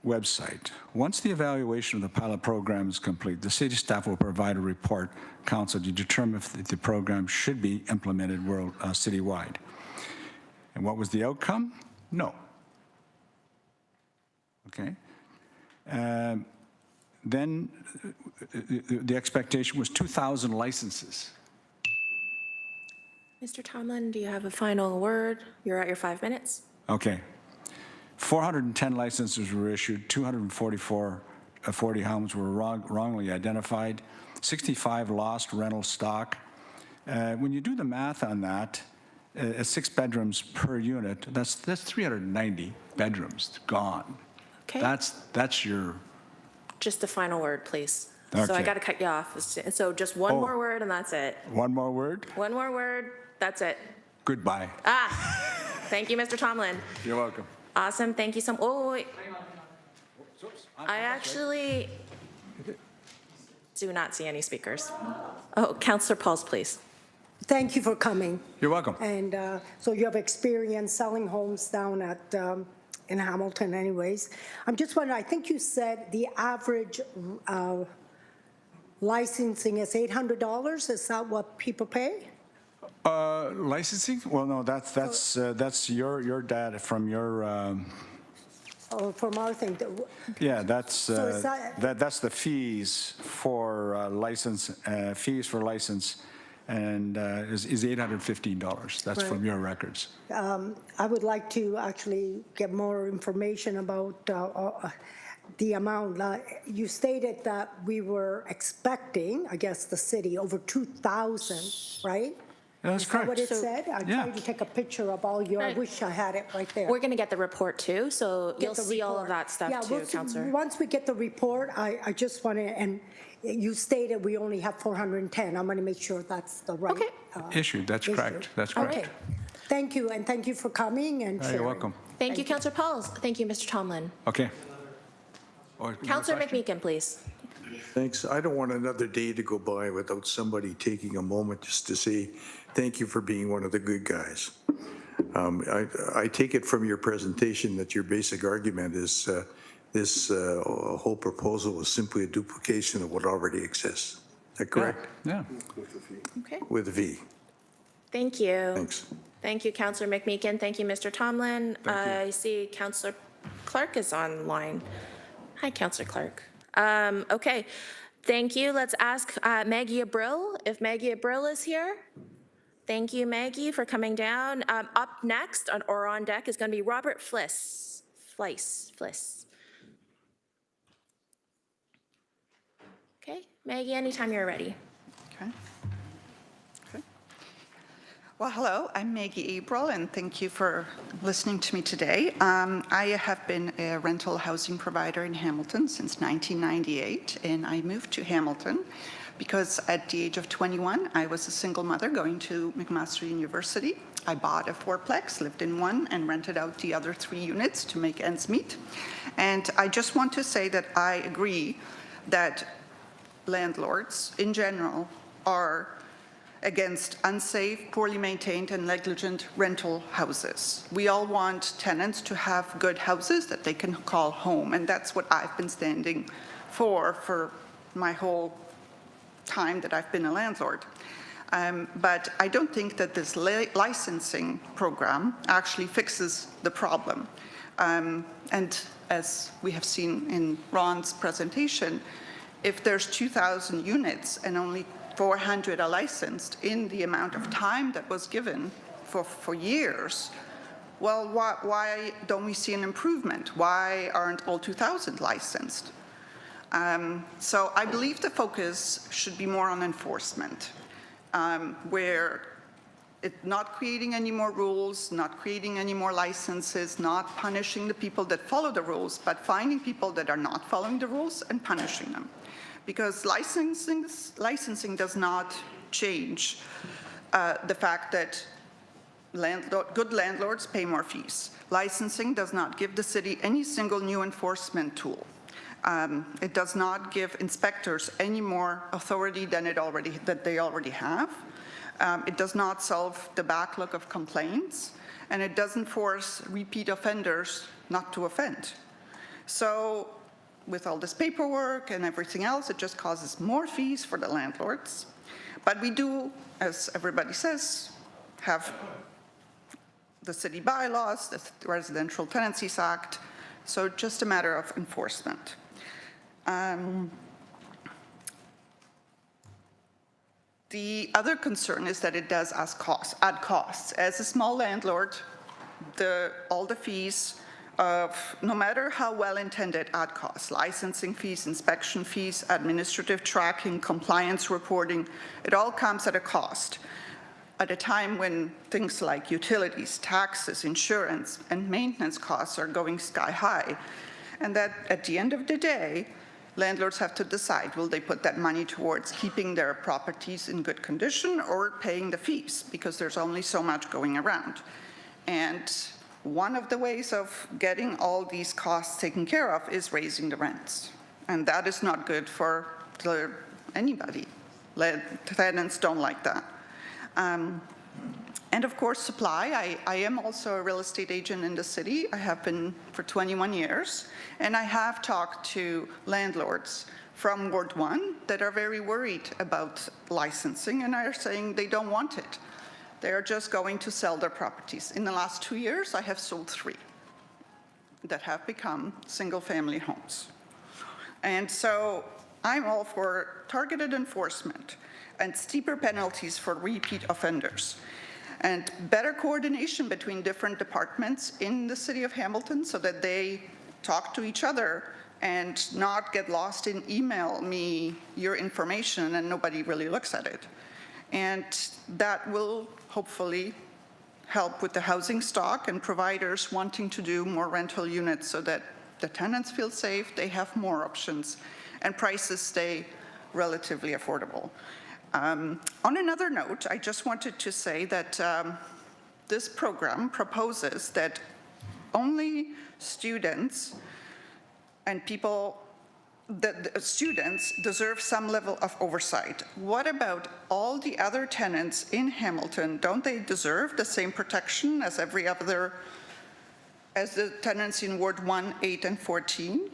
website, once the evaluation of the pilot program is complete, the city staff will provide a report council to determine if the program should be implemented citywide. And what was the outcome? No. Okay. Then the expectation was 2,000 licenses. Mr. Tomlin, do you have a final word? You're at your 5 minutes. Okay. 410 licenses were issued, 40 homes were wrongly identified, 65 lost rental stock. When you do the math on that, at 6 bedrooms per unit, that's 390 bedrooms gone. Okay. That's your... Just a final word, please. So I Okay. got to cut you off. So just one more word and that's it. One more word? One more word, that's it. Goodbye. Thank you, Mr. Tomlin. You're welcome. Awesome, thank you so much. Oh, wait. I actually do not see any speakers. Oh, Councillor Pauls, please. Thank you for coming. You're welcome. And so you have experience selling homes down at in Hamilton anyways. I'm just wondering, I think you said the average licensing is $800. Is that what people pay? Licensing? Well, no, that's your data from your... Or from our thing? Yeah, that's So is that- that's the fees for license, and is $815. That's from Right. your records. I would like to actually get more information about the amount. You stated that we were expecting, I guess, the city, over 2,000, right? That's Is that what it correct. said? I Yeah. tried to take a picture of all your, I wish I had it right there. We're going to get the report too, so Get you'll the see all of report. that stuff Yeah, too, we'll see- Councillor. Once we get the report, I just want to, and you stated we only have 410. I'm going to make sure that's the right. Issued, that's issue. correct. That's correct. Okay. Thank you, and thank you for coming and sharing. You're welcome. Thank you, Councillor Pauls. Thank you, Mr. Tomlin. Okay. Councillor McMeekin, please. Thanks. I don't want another day to go by without somebody taking a moment just to say, thank you for being one of the good guys. I take it from your presentation that your basic argument is this whole proposal is simply a duplication of what already exists. Is that correct? Yeah. Okay. With a V. Thank you. Thanks. Thank you, Councillor McMeekin. Thank you, Mr. Tomlin. I see Councillor Clark is online. Hi, Councillor Clark. Okay, thank you. Let's ask Maggie Abril, if Maggie Abril is here. Thank you, Maggie, for coming down. Up next, or on deck, is going to be Robert Fliss. Okay, Maggie, anytime you're ready. Okay. Well, hello, I'm Maggie April, and thank you for listening to me today. I have been a rental housing provider in Hamilton since 1998, and I moved to Hamilton because at the age of 21, I was a single mother going to McMaster University. I bought a fourplex, lived in one, and rented out the other 3 units to make ends meet. And I just want to say that I agree that landlords in general are against unsafe, poorly maintained, and negligent rental houses. We all want tenants to have good houses that they can call home, and that's what I've been standing for my whole time that I've been a landlord. But I don't think that this licensing program actually fixes the problem. And as we have seen in Ron's presentation, if there's 2,000 units and only 400 are licensed in the amount of time that was given for years, well, why don't we see an improvement? Why aren't all 2,000 licensed? So I believe the focus should be more on enforcement, where it's not creating any more rules, not creating any more licenses, not punishing the people that follow the rules, but finding people that are not following the rules and punishing them. Because licensing does not change the fact that good landlords pay more fees. Licensing does not give the city any single new enforcement tool. It does not give inspectors any more authority than they already have. It does not solve the backlog of complaints, and it doesn't force repeat offenders not to offend. So with all this paperwork and everything else, it just causes more fees for the landlords. But we do, as everybody says, have the city bylaws, the Residential Tenancies Act, so just a matter of enforcement. The other concern is that it does add costs. As a small landlord, all the fees of, no matter how well-intended, add costs. Licensing fees, inspection fees, administrative tracking, compliance reporting, it all comes at a cost. At a time when things like utilities, taxes, insurance, and maintenance costs are going sky high. And that at the end of the day, landlords have to decide, will they put that money towards keeping their properties in good condition or paying the fees, because there's only so much going around. And one of the ways of getting all these costs taken care of is raising the rents. And that is not good for anybody. Tenants don't like that. And of course, supply. I am also a real estate agent in the city. I have been for 21 years. And I have talked to landlords from Ward 1 that are very worried about licensing and are saying they don't want it. They are just going to sell their properties. In the last 2 years, I have sold 3 that have become single-family homes. And so I'm all for targeted enforcement and steeper penalties for repeat offenders, and better coordination between different departments in the city of Hamilton so that they talk to each other and not get lost in email me your information and nobody really looks at it. And that will hopefully help with the housing stock and providers wanting to do more rental units so that the tenants feel safe, they have more options, and prices stay relatively affordable. On another note, I just wanted to say that this program proposes that only students and people, that students deserve some level of oversight. What about all the other tenants in Hamilton? Don't they deserve the same protection as every other, as the tenants in Ward 1, 8, and 14?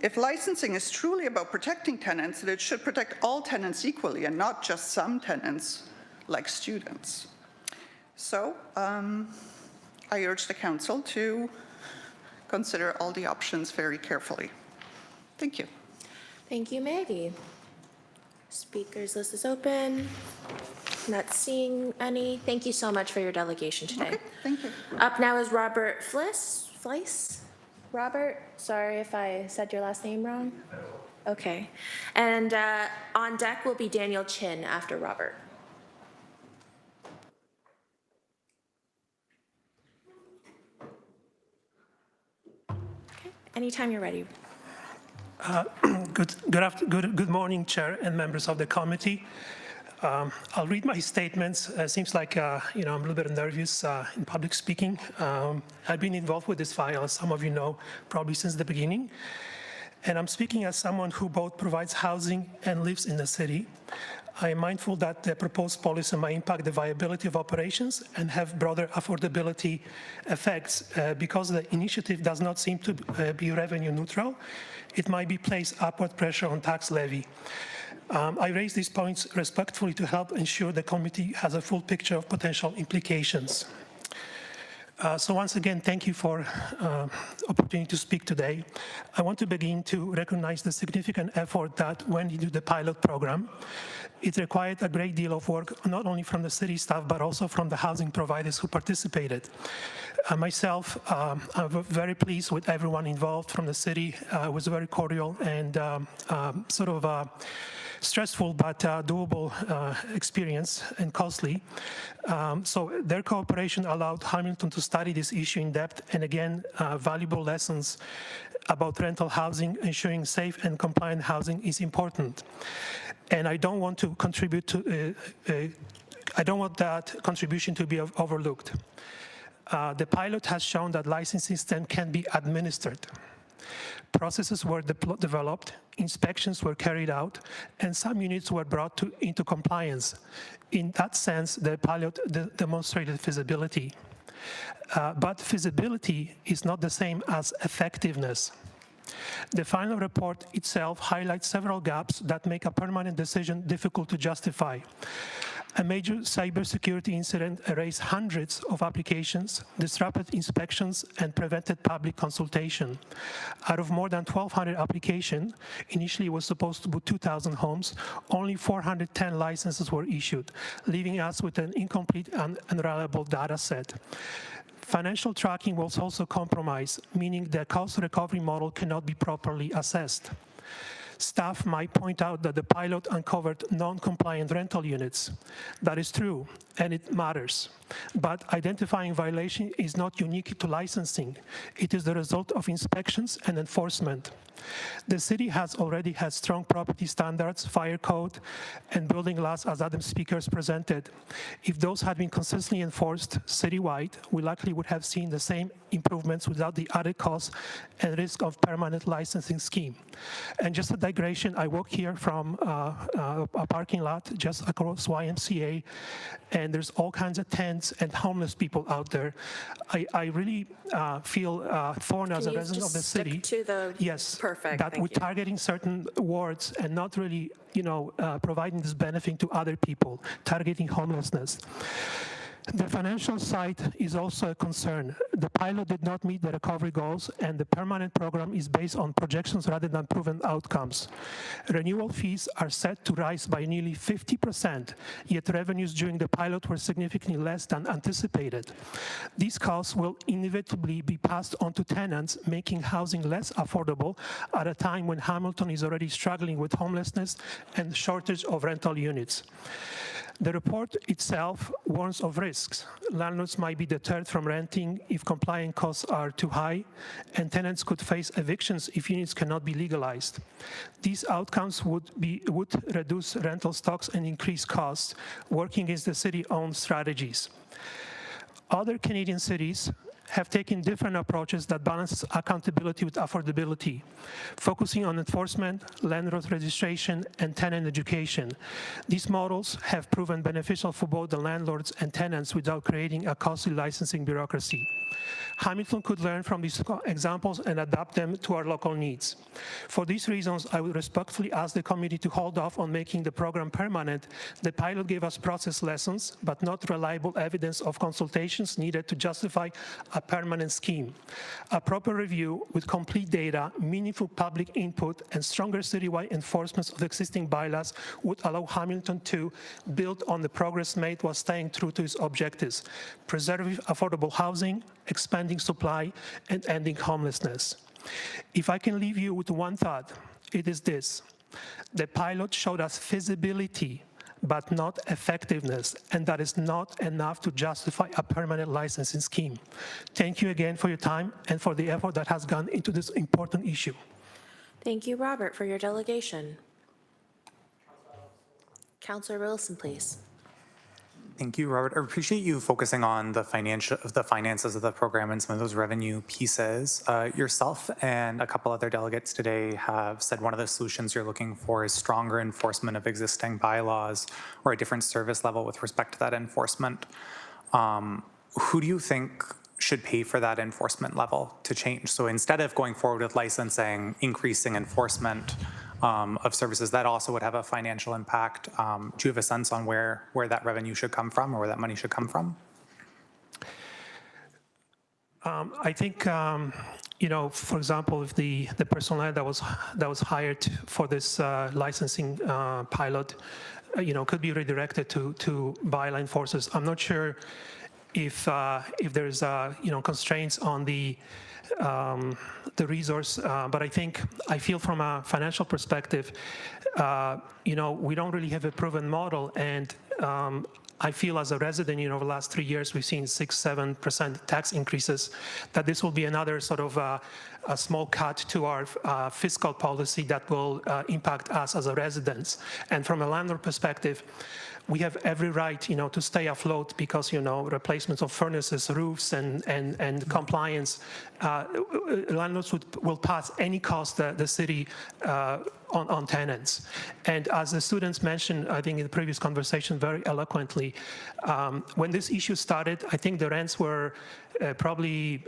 If licensing is truly about protecting tenants, then it should protect all tenants equally and not just some tenants like students. So I urge the council to consider all the options very carefully. Thank you. Thank you, Maggie. Speakers list is open. Not seeing any. Thank you so much for your delegation today. Okay, thank you. Up now is Robert Fleiss? Robert, sorry if I said your last name wrong. Okay. And on deck will be Daniel Chin after Robert. Okay. Anytime you're ready. Good morning, Chair and members of the committee. I'll read my statements. It seems like, I'm a little bit nervous in public speaking. I've been involved with this file, as some of you know, probably since the beginning. And I'm speaking as someone who both provides housing and lives in the city. I am mindful that the proposed policy might impact the viability of operations and have broader affordability effects. Because the initiative does not seem to be revenue neutral, it might be place upward pressure on tax levy. I raise these points respectfully to help ensure the committee has a full picture of potential implications. So once again, thank you for opportunity to speak today. I want to begin to recognize the significant effort that went into the pilot program. It required a great deal of work, not only from the city staff, but also from the housing providers who participated. Myself, I'm very pleased with everyone involved from the city. It was very cordial and stressful but doable experience and costly. So their cooperation allowed Hamilton to study this issue in depth, and again, valuable lessons about rental housing. Ensuring safe and compliant housing is important. And I don't want to contribute to, I don't want that contribution to be overlooked. The pilot has shown that licensing system can be administered. Processes were developed, inspections were carried out, and some units were brought into compliance. In that sense, the pilot demonstrated feasibility. But feasibility is not the same as effectiveness. The final report itself highlights several gaps that make a permanent decision difficult to justify. A major cybersecurity incident erased hundreds of applications, disrupted inspections, and prevented public consultation. Out of more than 1,200 applications, initially it was supposed to be 2,000 homes, only 410 licenses were issued, leaving us with an incomplete and unreliable data set. Financial tracking was also compromised, meaning the cost recovery model cannot be properly assessed. Staff might point out that the pilot uncovered non-compliant rental units. That is true, and it matters. But identifying violation is not unique to licensing. It is the result of inspections and enforcement. The city has already had strong property standards, fire code, and building laws, as other speakers presented. If those had been consistently enforced citywide, we likely would have seen the same improvements without the added cost and risk of permanent licensing scheme. And just a digression, I walk here from a parking lot just across YMCA, and there's all kinds of tents and homeless people out there. I really feel thorn as a resident of the city. To the yes, perfect. that Thank we're you. targeting certain wards and not really, providing this benefit to other people, targeting homelessness. The financial side is also a concern. The pilot did not meet the recovery goals, and the permanent program is based on projections rather than proven outcomes. Renewal fees are set to rise by nearly 50%, yet revenues during the pilot were significantly less than anticipated. These costs will inevitably be passed on to tenants, making housing less affordable at a time when Hamilton is already struggling with homelessness and shortage of rental units. The report itself warns of risks. Landlords might be deterred from renting if compliance costs are too high, and tenants could face evictions if units cannot be legalized. These outcomes would reduce rental stocks and increase costs, working against the city-owned strategies. Other Canadian cities have taken different approaches that balance accountability with affordability, focusing on enforcement, landlord registration, and tenant education. These models have proven beneficial for both the landlords and tenants without creating a costly licensing bureaucracy. Hamilton could learn from these examples and adapt them to our local needs. For these reasons, I would respectfully ask the committee to hold off on making the program permanent. The pilot gave us process lessons, but not reliable evidence of consultations needed to justify a permanent scheme. A proper review with complete data, meaningful public input, and stronger citywide enforcement of existing bylaws would allow Hamilton to build on the progress made while staying true to its objectives, preserving affordable housing, expanding supply, and ending homelessness. If I can leave you with one thought, it is this. The pilot showed us feasibility, but not effectiveness, and that is not enough to justify a permanent licensing scheme. Thank you again for your time and for the effort that has gone into this important issue. Thank you, Robert, for your delegation. Councillor Wilson, please. Thank you, Robert. I appreciate you focusing on the finances of the program and some of those revenue pieces. Yourself and a couple other delegates today have said one of the solutions you're looking for is stronger enforcement of existing bylaws or a different service level with respect to that enforcement. Who do you think should pay for that enforcement level to change? So instead of going forward with licensing, increasing enforcement of services, that also would have a financial impact. Do you have a sense on where that revenue should come from or where that money should come from? I think, for example, if the personnel that was hired for this licensing pilot, could be redirected to bylaw enforcers. I'm not sure if there's constraints on the resource, but I feel from a financial perspective, we don't really have a proven model, and I feel as a resident, over the last 3 years, we've seen 6-7% tax increases, that this will be another sort of a small cut to our fiscal policy that will impact us as a residents. And from a landlord perspective, we have every right, to stay afloat because, replacements of furnaces, roofs, and compliance, landlords will pass any cost the city on tenants. And as the students mentioned, I think in the previous conversation very eloquently, when this issue started, I think the rents were probably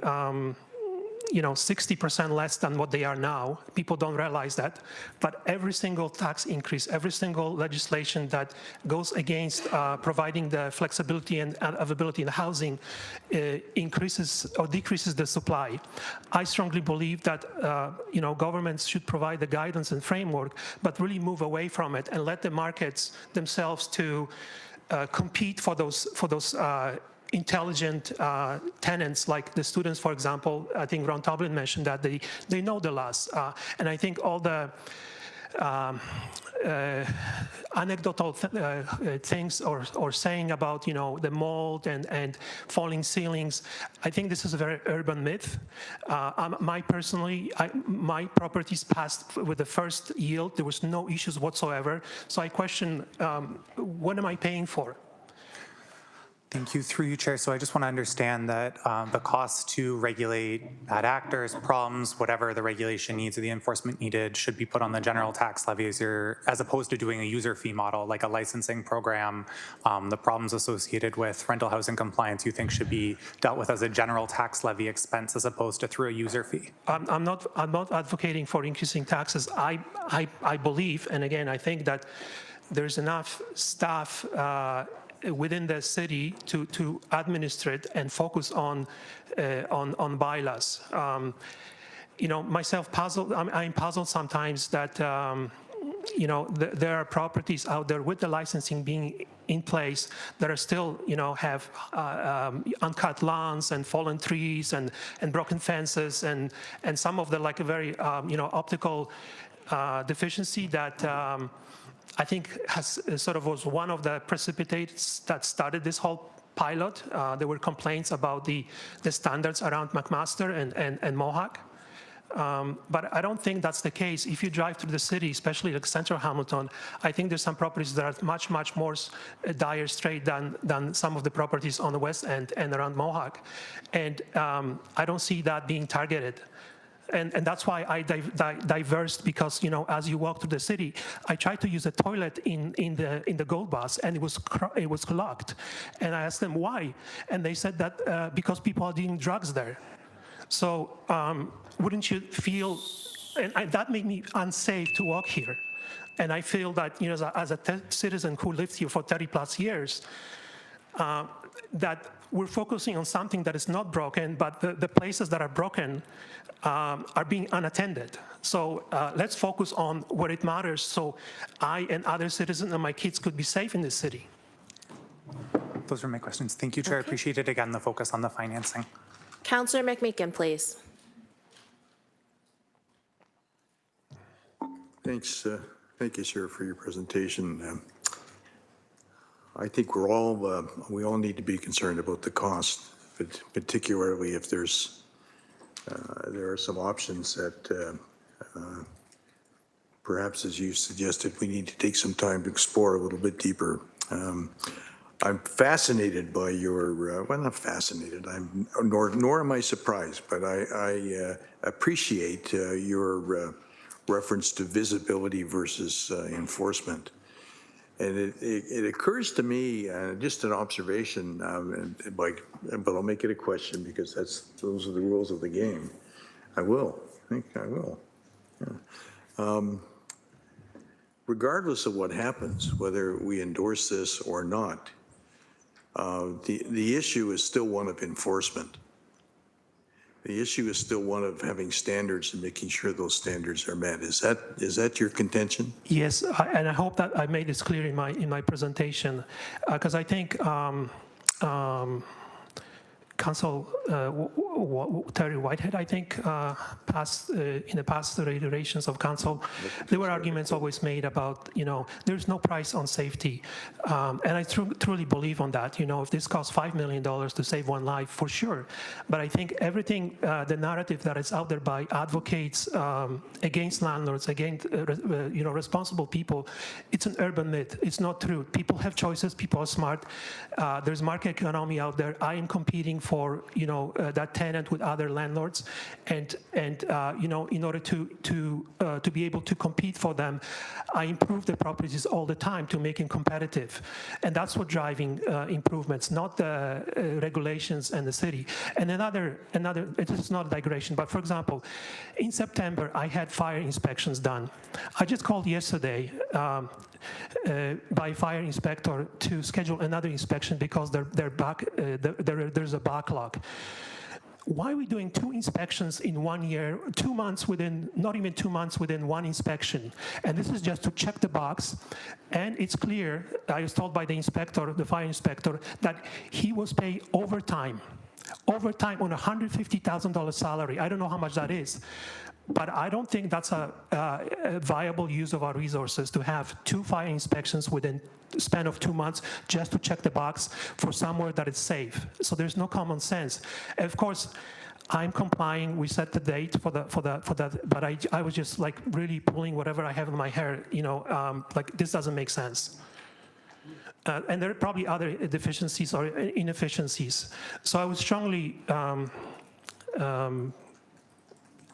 60% less than what they are now. People don't realize that. But every single tax increase, every single legislation that goes against providing the flexibility and availability in housing increases or decreases the supply. I strongly believe that governments should provide the guidance and framework, but really move away from it and let the markets themselves to compete for those intelligent tenants, like the students, for example. I think Ron Toblin mentioned that they know the laws. And I think all the anecdotal things or saying about, the mold and falling ceilings, I think this is a very urban myth. My properties passed with the first yield. There was no issues whatsoever. So I question, what am I paying for? Thank you. Through you, Chair. So I just want to understand that the cost to regulate bad actors, problems, whatever the regulation needs or the enforcement needed should be put on the general tax levy as opposed to doing a user fee model like a licensing program. The problems associated with rental housing compliance you think should be dealt with as a general tax levy expense as opposed to through a user fee? I'm not advocating for increasing taxes. I believe, and again, I think that there's enough staff within the city to administer it and focus on bylaws. Myself puzzled. I'm puzzled sometimes that there are properties out there with the licensing being in place that are still have uncut lawns and fallen trees and broken fences and some of the like a very optical deficiency that. I think was one of the precipitates that started this whole pilot. There were complaints about the standards around McMaster and Mohawk. But I don't think that's the case. If you drive through the city, especially like central Hamilton, I think there's some properties that are much more dire straight than some of the properties on the west end and around Mohawk. And I don't see that being targeted. And that's why I diversed, because as you walk through the city, I tried to use a toilet in the Gold Bus, and it was locked. And I asked them why, and they said that because people are doing drugs there. So wouldn't you feel? And that made me unsafe to walk here. And I feel that as a citizen who lived here for 30+ years, that we're focusing on something that is not broken, but the places that are broken are being unattended. So let's focus on what it matters so I and other citizens and my kids could be safe in this city. Those were my questions. Thank you, Chair. I appreciate it. Again, the focus on the financing. Councillor McMeekin, please. Thanks. Thank you, sir, for your presentation. I think we all need to be concerned about the cost, but particularly if there are some options that perhaps, as you suggested, we need to take some time to explore a little bit deeper. I'm fascinated by your, well, not fascinated, nor am I surprised, but I appreciate your reference to visibility versus enforcement. And it occurs to me, just an observation, but I'll make it a question because those are the rules of the game. I think I will. Yeah. Regardless of what happens, whether we endorse this or not, the issue is still one of enforcement. The issue is still one of having standards and making sure those standards are met. Is that your contention? Yes, and I hope that I made this clear in my presentation, because I think Council Terry Whitehead, I think, in the past iterations of Council, there were arguments always made about, there's no price on safety. And I truly believe on that. If this costs $5 million to save one life, for sure. But I think everything, the narrative that is out there by advocates against landlords, against, responsible people, it's an urban myth. It's not true. People have choices. People are smart. There's market economy out there. I am competing for that tenant with other landlords, and in order to be able to compete for them, I improve the properties all the time to make them competitive, and that's what driving improvements, not the regulations and the city. And another, it is not a digression, but for example, in September I had fire inspections done. I just called yesterday by fire inspector to schedule another inspection because there's a backlog. Why are we doing 2 inspections in 1 year, 2 months within, not even 2 months within 1 inspection? And this is just to check the box. And it's clear, I was told by the inspector, the fire inspector, that he was paid overtime on a $150,000 salary. I don't know how much that is. But I don't think that's a viable use of our resources to have 2 fire inspections within the span of 2 months just to check the box for somewhere that is safe. So there's no common sense. And of course, I'm complying. We set the date for that. But I was just like really pulling whatever I have in my hair. Like this doesn't make sense. And there are probably other deficiencies or inefficiencies. So I would strongly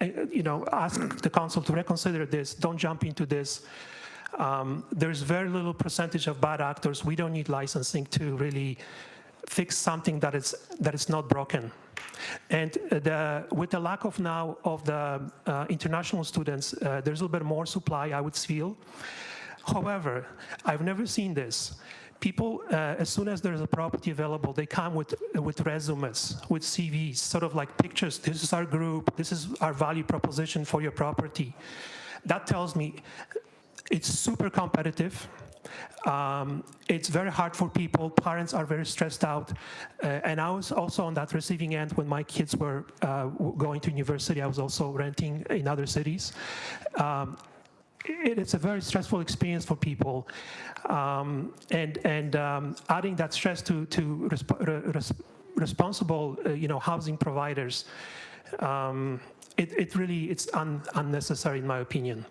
ask the council to reconsider this. Don't jump into this. There's very little percentage of bad actors. We don't need licensing to really fix something that is not broken. And with the lack of now of the international students, there's a little bit more supply, I would feel. However, I've never seen this. People, as soon as there's a property available, they come with resumes, with CVs, sort of like pictures. This is our group. This is our value proposition for your property. That tells me it's super competitive. It's very hard for people. Parents are very stressed out. And I was also on that receiving end when my kids were going to university. I was also renting in other cities. It's a very stressful experience for people, and adding that stress to responsible, housing providers, it's unnecessary in my opinion.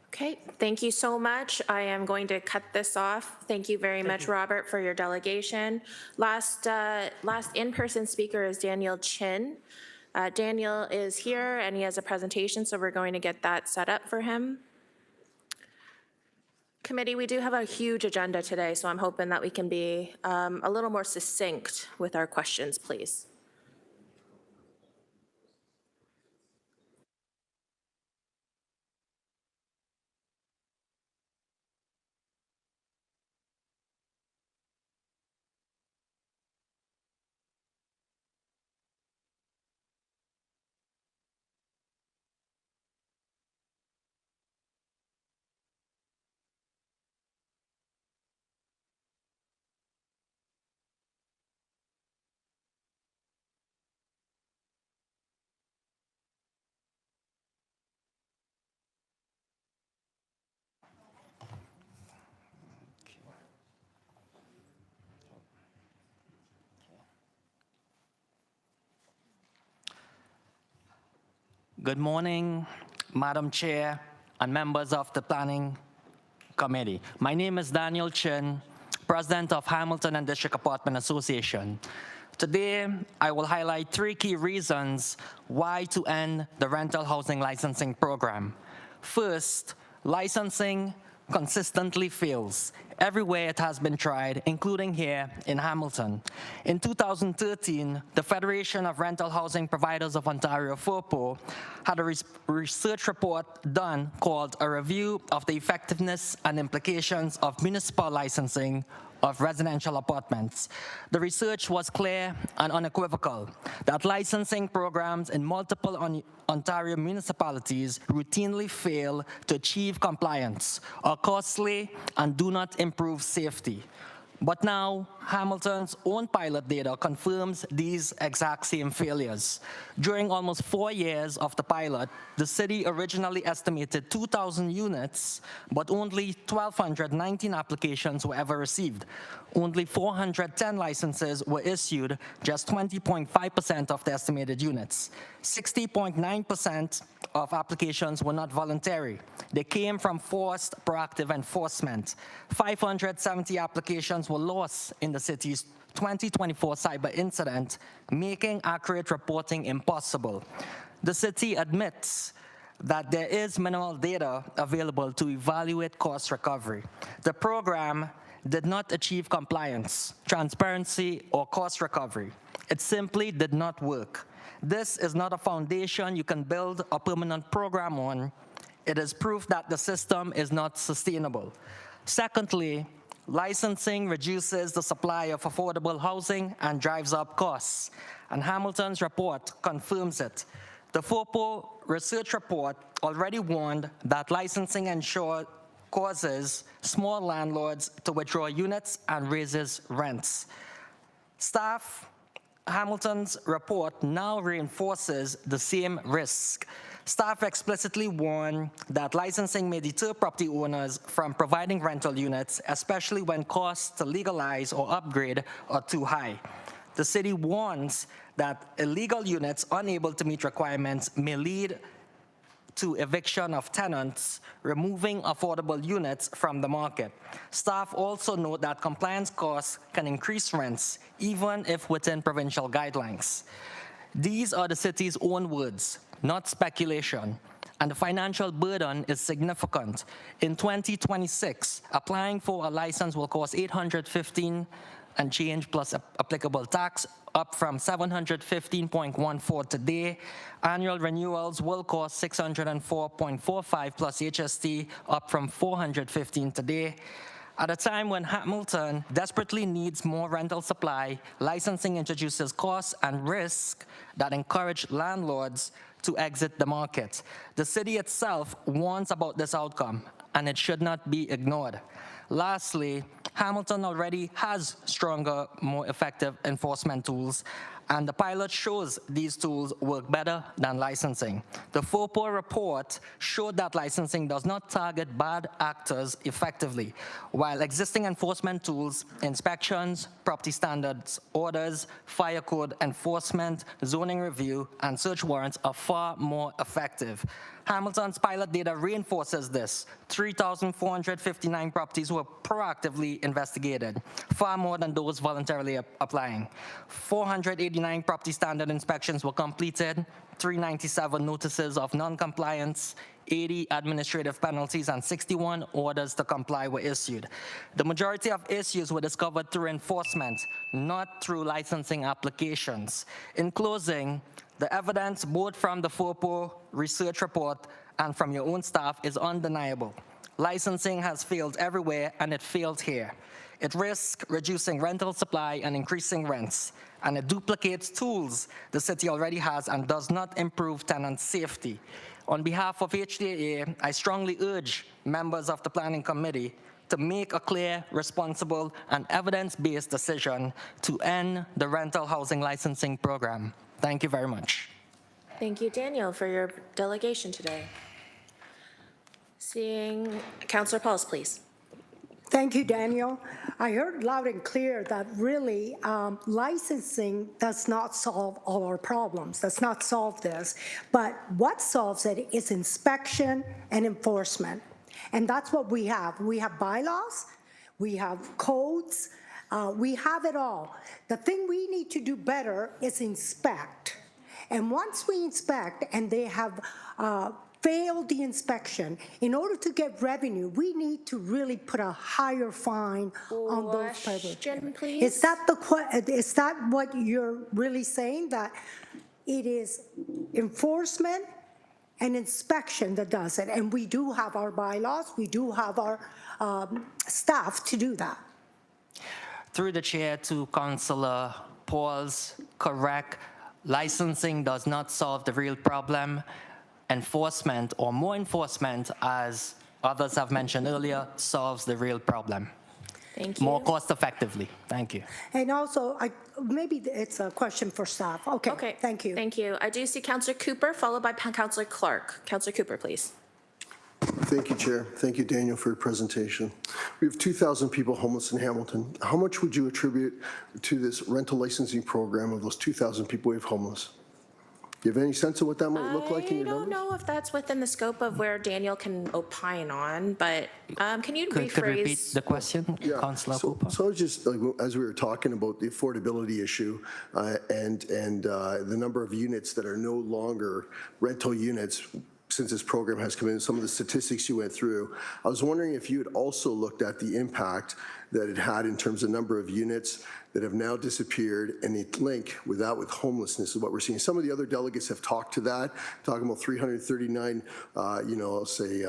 Okay, thank you so much. I am going to cut this off. Thank you very much, Robert, for your delegation. Last in-person speaker is Daniel Chin. Daniel is here and he has a presentation, so we're going to get that set up for him. Committee, we do have a huge agenda today, so I'm hoping that we can be a little more succinct with our questions, please. Good morning, Madam Chair, and members of the Planning Committee. My name is Daniel Chin, President of Hamilton and District Apartment Association. Today, I will highlight 3 key reasons why to end the rental housing licensing program. First, licensing consistently fails everywhere it has been tried, including here in Hamilton. In 2013, the Federation of Rental Housing Providers of Ontario, FORPO, had a research report done called A Review of the Effectiveness and Implications of Municipal Licensing of Residential Apartments. The research was clear and unequivocal that licensing programs in multiple Ontario municipalities routinely fail to achieve compliance, are costly, and do not improve safety. But now, Hamilton's own pilot data confirms these exact same failures. During almost 4 years of the pilot, the city originally estimated 2,000 units, but only 1,219 applications were ever received. Only 410 licenses were issued, just 20.5% of the estimated units. 60.9% of applications were not voluntary. They came from forced proactive enforcement. 570 applications were lost in the city's 2024 cyber incident, making accurate reporting impossible. The city admits that there is minimal data available to evaluate cost recovery. The program did not achieve compliance, transparency, or cost recovery. It simply did not work. This is not a foundation you can build a permanent program on. It is proof that the system is not sustainable. Secondly, licensing reduces the supply of affordable housing and drives up costs, and Hamilton's report confirms it. The FORPO research report already warned that licensing causes small landlords to withdraw units and raises rents. Hamilton's report now reinforces the same risk. Staff explicitly warn that licensing may deter property owners from providing rental units, especially when costs to legalize or upgrade are too high. The city warns that illegal units unable to meet requirements may lead to eviction of tenants, removing affordable units from the market. Staff also note that compliance costs can increase rents, even if within provincial guidelines. These are the city's own words, not speculation, and the financial burden is significant. In 2026, applying for a license will cost $815 and change plus applicable tax, up from $715.14 today. Annual renewals will cost $604.45 plus HST, up from $415 today. At a time when Hamilton desperately needs more rental supply, licensing introduces costs and risk that encourage landlords to exit the market. The city itself warns about this outcome, and it should not be ignored. Lastly, Hamilton already has stronger, more effective enforcement tools, and the pilot shows these tools work better than licensing. The FORPO report showed that licensing does not target bad actors effectively, while existing enforcement tools, inspections, property standards, orders, fire code enforcement, zoning review, and search warrants are far more effective. Hamilton's pilot data reinforces this. 3,459 properties were proactively investigated, far more than those voluntarily applying. 489 property standard inspections were completed, 397 notices of non-compliance, 80 administrative penalties, and 61 orders to comply were issued. The majority of issues were discovered through enforcement, not through licensing applications. In closing, the evidence both from the FORPO research report and from your own staff is undeniable. Licensing has failed everywhere, and it failed here. It risks reducing rental supply and increasing rents, and it duplicates tools the city already has and does not improve tenant safety. On behalf of HDAA, I strongly urge members of the Planning Committee to make a clear, responsible, and evidence-based decision to end the rental housing licensing program. Thank you very much. Thank you, Daniel, for your delegation today. Seeing Councillor Pauls, please. Thank you, Daniel. I heard loud and clear that really licensing does not solve all our problems, does not solve this. But what solves it is inspection and enforcement. And that's what we have. We have bylaws, we have codes, we have it all. The thing we need to do better is inspect. And once we inspect and they have failed the inspection, in order to get revenue, we need to really put a higher fine on those type of. Question, please. Is that what you're really saying, that it is enforcement and inspection that does it? And we do have our bylaws, we do have our staff to do that. Through the chair to Councillor Pauls, correct. Licensing does not solve the real problem. Enforcement, or more enforcement, as others have mentioned earlier, solves the real problem. Thank you. More cost effectively. Thank you. And also, maybe it's a question for staff. Okay, thank you. Thank you. I do see Councillor Cooper, followed by Councillor Clark. Councillor Cooper, please. Thank you, Chair. Thank you, Daniel, for your presentation. We have 2,000 people homeless in Hamilton. How much would you attribute to this rental licensing program of those 2,000 people we have homeless? Do you have any sense of what that might look like in your I don't numbers? know if that's within the scope of where Daniel can opine on, but can you Could rephrase? repeat the question, Councillor Cooper? So I was just, like, as we were talking about the affordability issue and the number of units that are no longer rental units since this program has come in, some of the statistics you went through, I was wondering if you had also looked at the impact that it had in terms of number of units that have now disappeared and the link with that with homelessness is what we're seeing. Some of the other delegates have talked to that, talking about 339, I'll say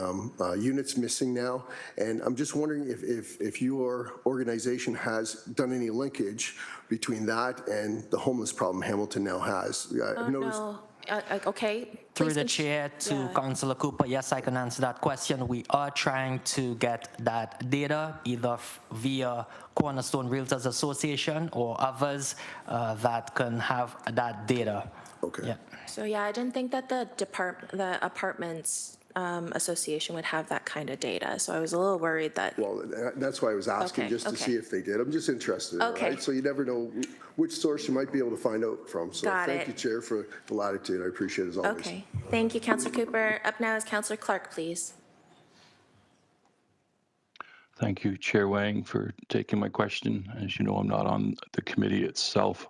units missing now. And I'm just wondering if your organization has done any linkage between that and the homeless problem Hamilton now has. I've noticed. No. Okay. Through Please the chair to Councillor Cooper, yes, I can answer that question. We are trying to get that data either via Cornerstone Realtors Association or others that can have that data. Okay. Yeah. So yeah, I didn't think that the apartments association would have that kind of data. So I was a little worried that. Well, that's why I was asking, Okay, just to okay. see if they did. I'm just interested, Okay. right? So you never know which source you might be able to find out from. So Got thank it. you, Chair, for the latitude. I appreciate it as always. Okay. Thank you, Councillor Cooper. Up now is Councillor Clark, please. Thank you, Chair Wang, for taking my question. As you know, I'm not on the committee itself.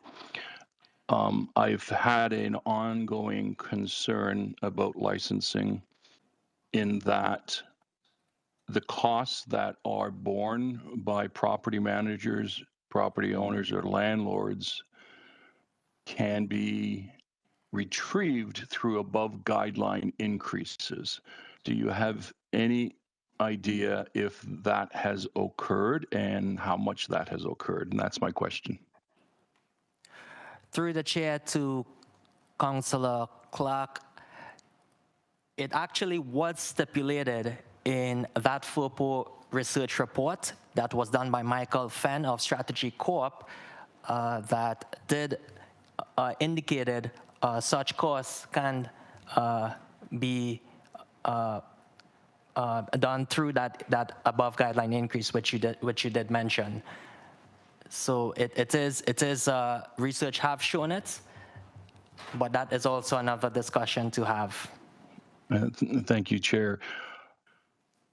I've had an ongoing concern about licensing in that the costs that are borne by property managers, property owners, or landlords can be retrieved through above guideline increases. Do you have any idea if that has occurred and how much that has occurred? And that's my question. Through the chair to Councillor Clark, it actually was stipulated in that FOPO research report that was done by Michael Fenn of Strategy Corp that did indicated such costs can be done through that above guideline increase, which you did mention. So it is research have shown it, but that is also another discussion to have. Thank you, Chair.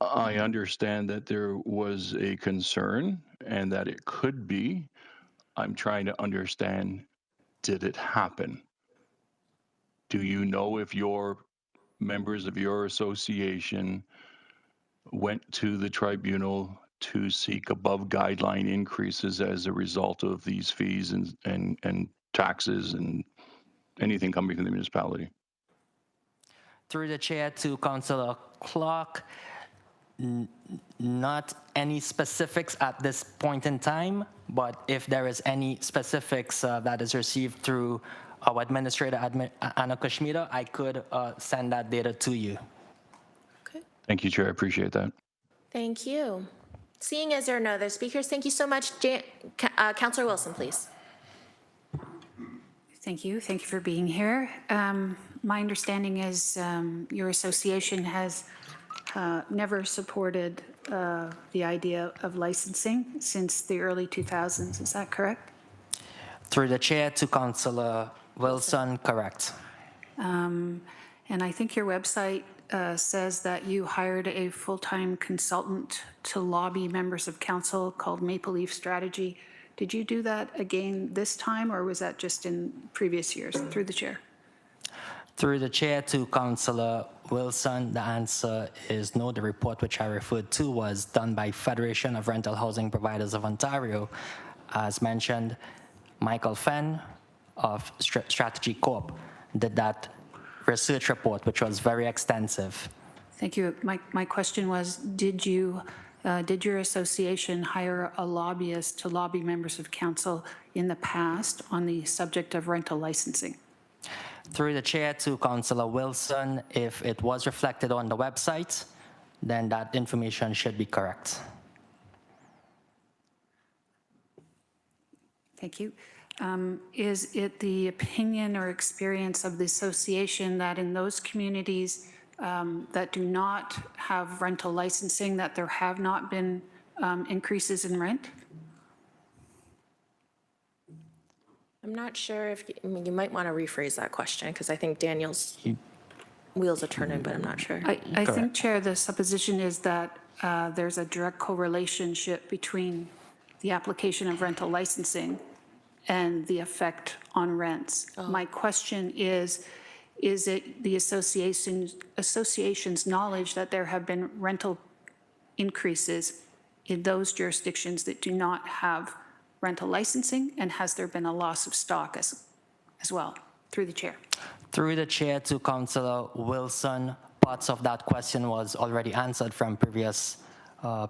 I understand that there was a concern and that it could be. I'm trying to understand, did it happen? Do you know if your members of your association went to the tribunal to seek above guideline increases as a result of these fees and taxes and anything coming from the municipality? Through the chair to Councillor Clark, not any specifics at this point in time, but if there is any specifics that is received through our administrator, Anna Kashmira, I could send that data to you. Thank you, Chair. I appreciate that. Thank you. Seeing as there are no other speakers, thank you so much. Councillor Wilson, please. Thank you. Thank you for being here. My understanding is your association has never supported the idea of licensing since the early 2000s. Is that correct? Through the chair to Councillor Wilson, correct. And I think your website says that you hired a full-time consultant to lobby members of council called Maple Leaf Strategy. Did you do that again this time, or was that just in previous years? Through the chair. Through the chair to Councillor Wilson, the answer is no. The report which I referred to was done by Federation of Rental Housing Providers of Ontario. As mentioned, Michael Fenn of Strategy Corp did that research report, which was very extensive. Thank you. My question was, did your association hire a lobbyist to lobby members of council in the past on the subject of rental licensing? Through the chair to Councillor Wilson, if it was reflected on the website, then that information should be correct. Thank you. Is it the opinion or experience of the association that in those communities that do not have rental licensing, that there have not been increases in rent? I'm not sure if, you might want to rephrase that question, because I think Daniel's wheels are turning, but I'm not sure. I think, Chair, the supposition is that there's a direct correlationship between the application of rental licensing and the effect on rents. My question is it the association's knowledge that there have been rental increases in those jurisdictions that do not have rental licensing, and has there been a loss of stock as well? Through the chair. Through the chair to Councillor Wilson, parts of that question was already answered from previous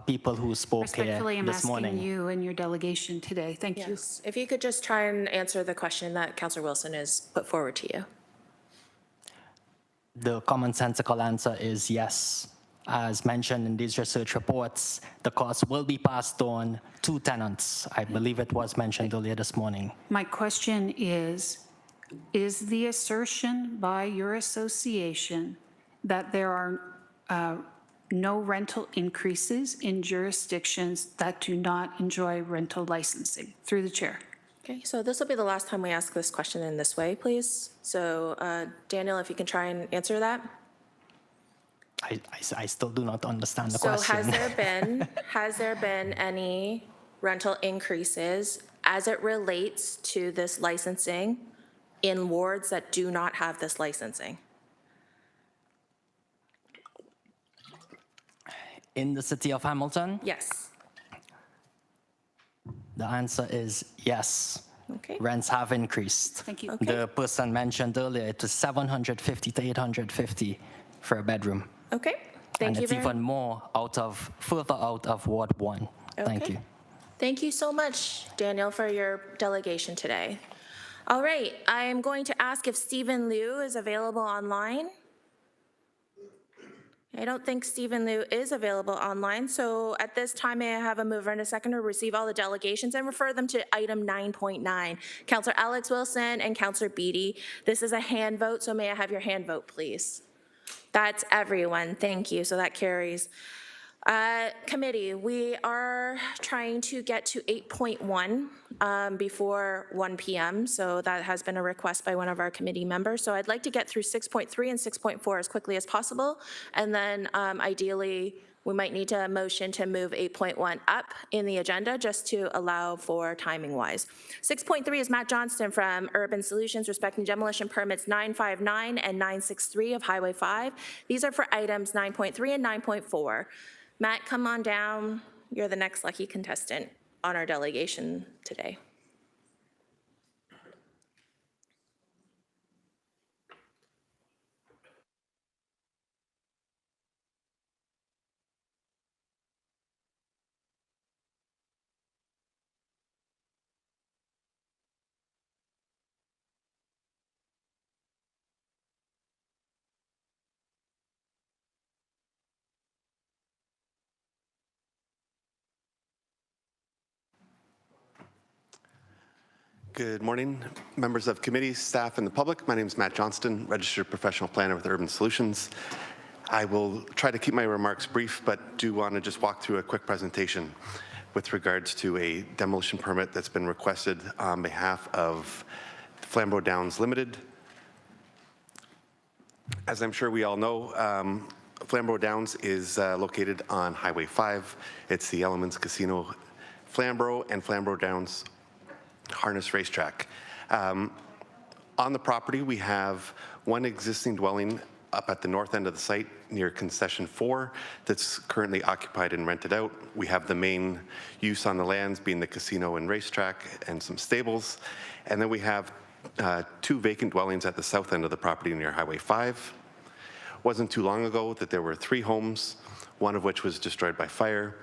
people who spoke here Respectfully, I'm this morning. asking you and your delegation today. Thank you. Yes, if you could just try and answer the question that Councillor Wilson has put forward to you. The commonsensical answer is yes. As mentioned in these research reports, the cost will be passed on to tenants. I believe it was mentioned earlier this morning. My question is the assertion by your association that there are no rental increases in jurisdictions that do not enjoy rental licensing? Through the chair. Okay, so this will be the last time we ask this question in this way, please. So Daniel, if you can try and answer that. I still do not understand the So question. has there been any rental increases as it relates to this licensing in wards that do not have this licensing? In the city of Hamilton, Yes. the answer is yes. Okay. Rents have increased. Thank you. The person mentioned earlier, it was 750 to 850 for a bedroom. Okay, thank And you it's very even more further out of Ward 1. Thank Okay. you. Thank you so much, Daniel, for your delegation today. All right, I am going to ask if Stephen Liu is available online. I don't think Stephen Liu is available online, so at this time, may I have a mover and a seconder to receive all the delegations and refer them to item 9.9. Councillor Alex Wilson and Councillor Beatty. This is a hand vote, so may I have your hand vote, please? That's everyone, thank you, so that carries. Committee, we are trying to get to 8.1 before 1 p.m., so that has been a request by one of our committee members. So I'd like to get through 6.3 and 6.4 as quickly as possible, and then ideally, we might need a motion to move 8.1 up in the agenda just to allow for timing-wise. 6.3 is Matt Johnston from Urban Solutions respecting demolition permits 959 and 963 of Highway 5. These are for items 9.3 and 9.4. Matt, come on down. You're the next lucky contestant on our delegation today. Good morning, members of committee, staff, and the public. My name is Matt Johnston, registered professional planner with Urban Solutions. I will try to keep my remarks brief, but do want to just walk through a quick presentation with regards to a demolition permit that's been requested on behalf of Flamborough Downs Limited. As I'm sure we all know, Flamborough Downs is located on Highway 5. It's the Elements Casino Flamborough and Flamborough Downs Harness Racetrack. On the property, we have one existing dwelling up at the north end of the site near Concession 4 that's currently occupied and rented out. We have the main use on the lands being the casino and racetrack and some stables. And then we have 2 vacant dwellings at the south end of the property near Highway 5. Wasn't too long ago that there were 3 homes, one of which was destroyed by fire.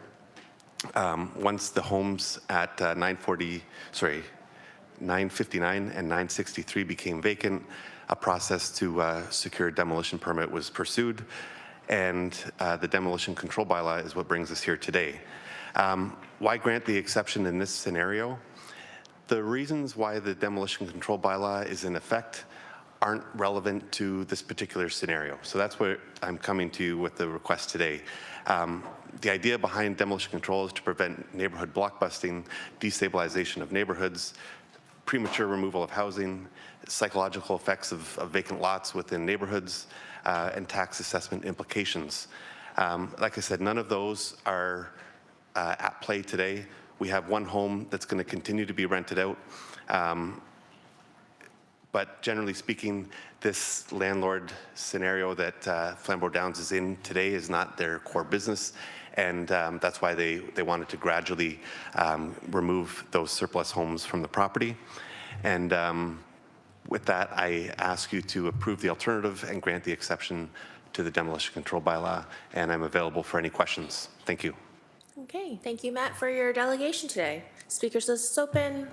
Once the homes at 959 and 963 became vacant, a process to secure a demolition permit was pursued, and the demolition control bylaw is what brings us here today. Why grant the exception in this scenario? The reasons why the demolition control bylaw is in effect aren't relevant to this particular scenario. So that's what I'm coming to you with the request today. The idea behind demolition control is to prevent neighborhood blockbusting, destabilization of neighborhoods, premature removal of housing, psychological effects of vacant lots within neighborhoods, and tax assessment implications. Like I said, none of those are at play today. We have one home that's going to continue to be rented out. But generally speaking, this landlord scenario that Flamborough Downs is in today is not their core business. And that's why they wanted to gradually remove those surplus homes from the property. And with that, I ask you to approve the alternative and grant the exception to the demolition control bylaw. And I'm available for any questions. Thank you. Okay, thank you, Matt, for your delegation today. Speakers list is open.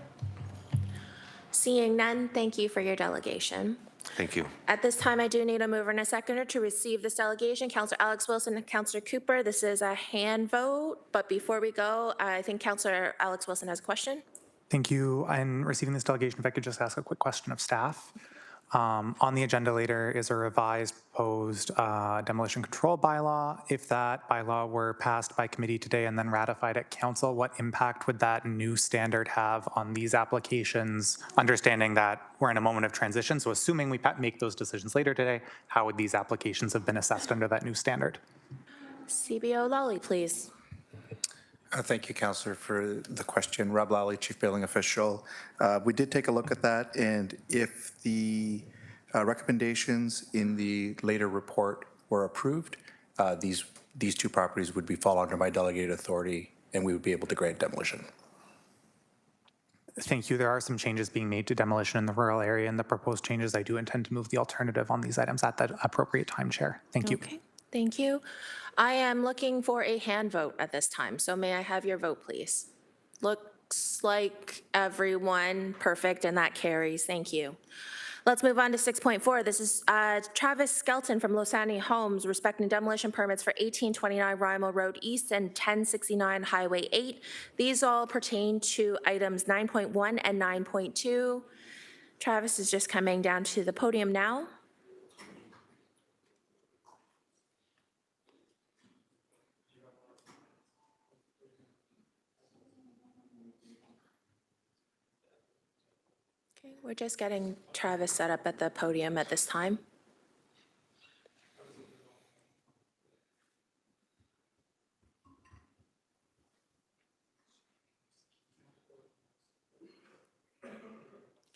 Seeing none, thank you for your delegation. Thank you. At this time, I do need a mover and a seconder to receive this delegation. Councillor Alex Wilson and Councillor Cooper, this is a hand vote, but before we go, I think Councillor Alex Wilson has a question. Thank you. In receiving this delegation, if I could just ask a quick question of staff. On the agenda later is a revised proposed demolition control bylaw. If that bylaw were passed by committee today and then ratified at council, what impact would that new standard have on these applications? Understanding that we're in a moment of transition, so assuming we make those decisions later today, how would these applications have been assessed under that new standard? CBO Lally, please. Thank you, Councillor, for the question. Rob Lally, Chief Billing Official. We did take a look at that, and if the recommendations in the later report were approved, these 2 properties would fall under my delegated authority, and we would be able to grant demolition. Thank you. There are some changes being made to demolition in the rural area, and the proposed changes, I do intend to move the alternative on these items at the appropriate time, Chair. Thank you. Okay, thank you. I am looking for a hand vote at this time, so may I have your vote, please? Looks like everyone perfect, and that carries. Thank you. Let's move on to 6.4. This is Travis Skelton from Losani Homes respecting demolition permits for 1829 Rymal Road East and 1069 Highway 8. These all pertain to items 9.1 and 9.2. Travis is just coming down to the podium now. We're just getting Travis set up at the podium at this time.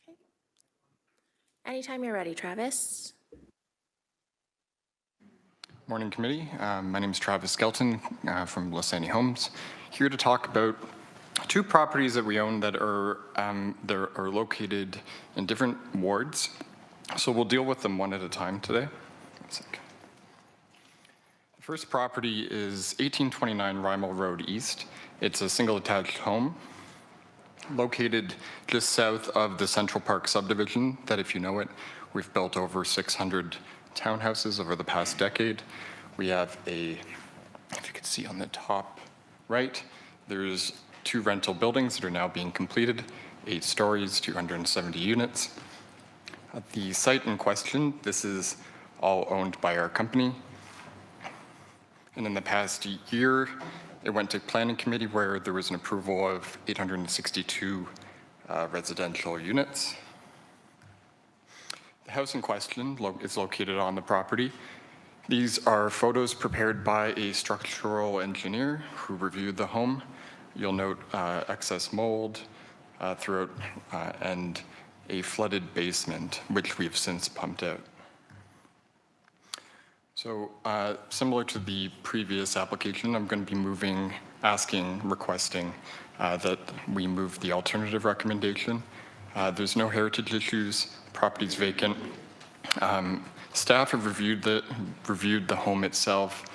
Okay. Anytime you're ready, Travis. Morning, committee. My name is Travis Skelton from Losani Homes, here to talk about 2 properties that we own that are located in different wards. So we'll deal with them one at a time today. One sec. The first property is 1829 Rymal Road East. It's a single attached home located just south of the Central Park subdivision that, if you know it, we've built over 600 townhouses over the past decade. We have if you could see on the top right, there's 2 rental buildings that are now being completed, 8 stories, 270 units. The site in question, this is all owned by our company. And in the past year, it went to Planning Committee where there was an approval of 862 residential units. The house in question is located on the property. These are photos prepared by a structural engineer who reviewed the home. You'll note excess mold throughout and a flooded basement, which we've since pumped out. So similar to the previous application, I'm going to be requesting that we move the alternative recommendation. There's no heritage issues, property's vacant. Staff have reviewed the home itself,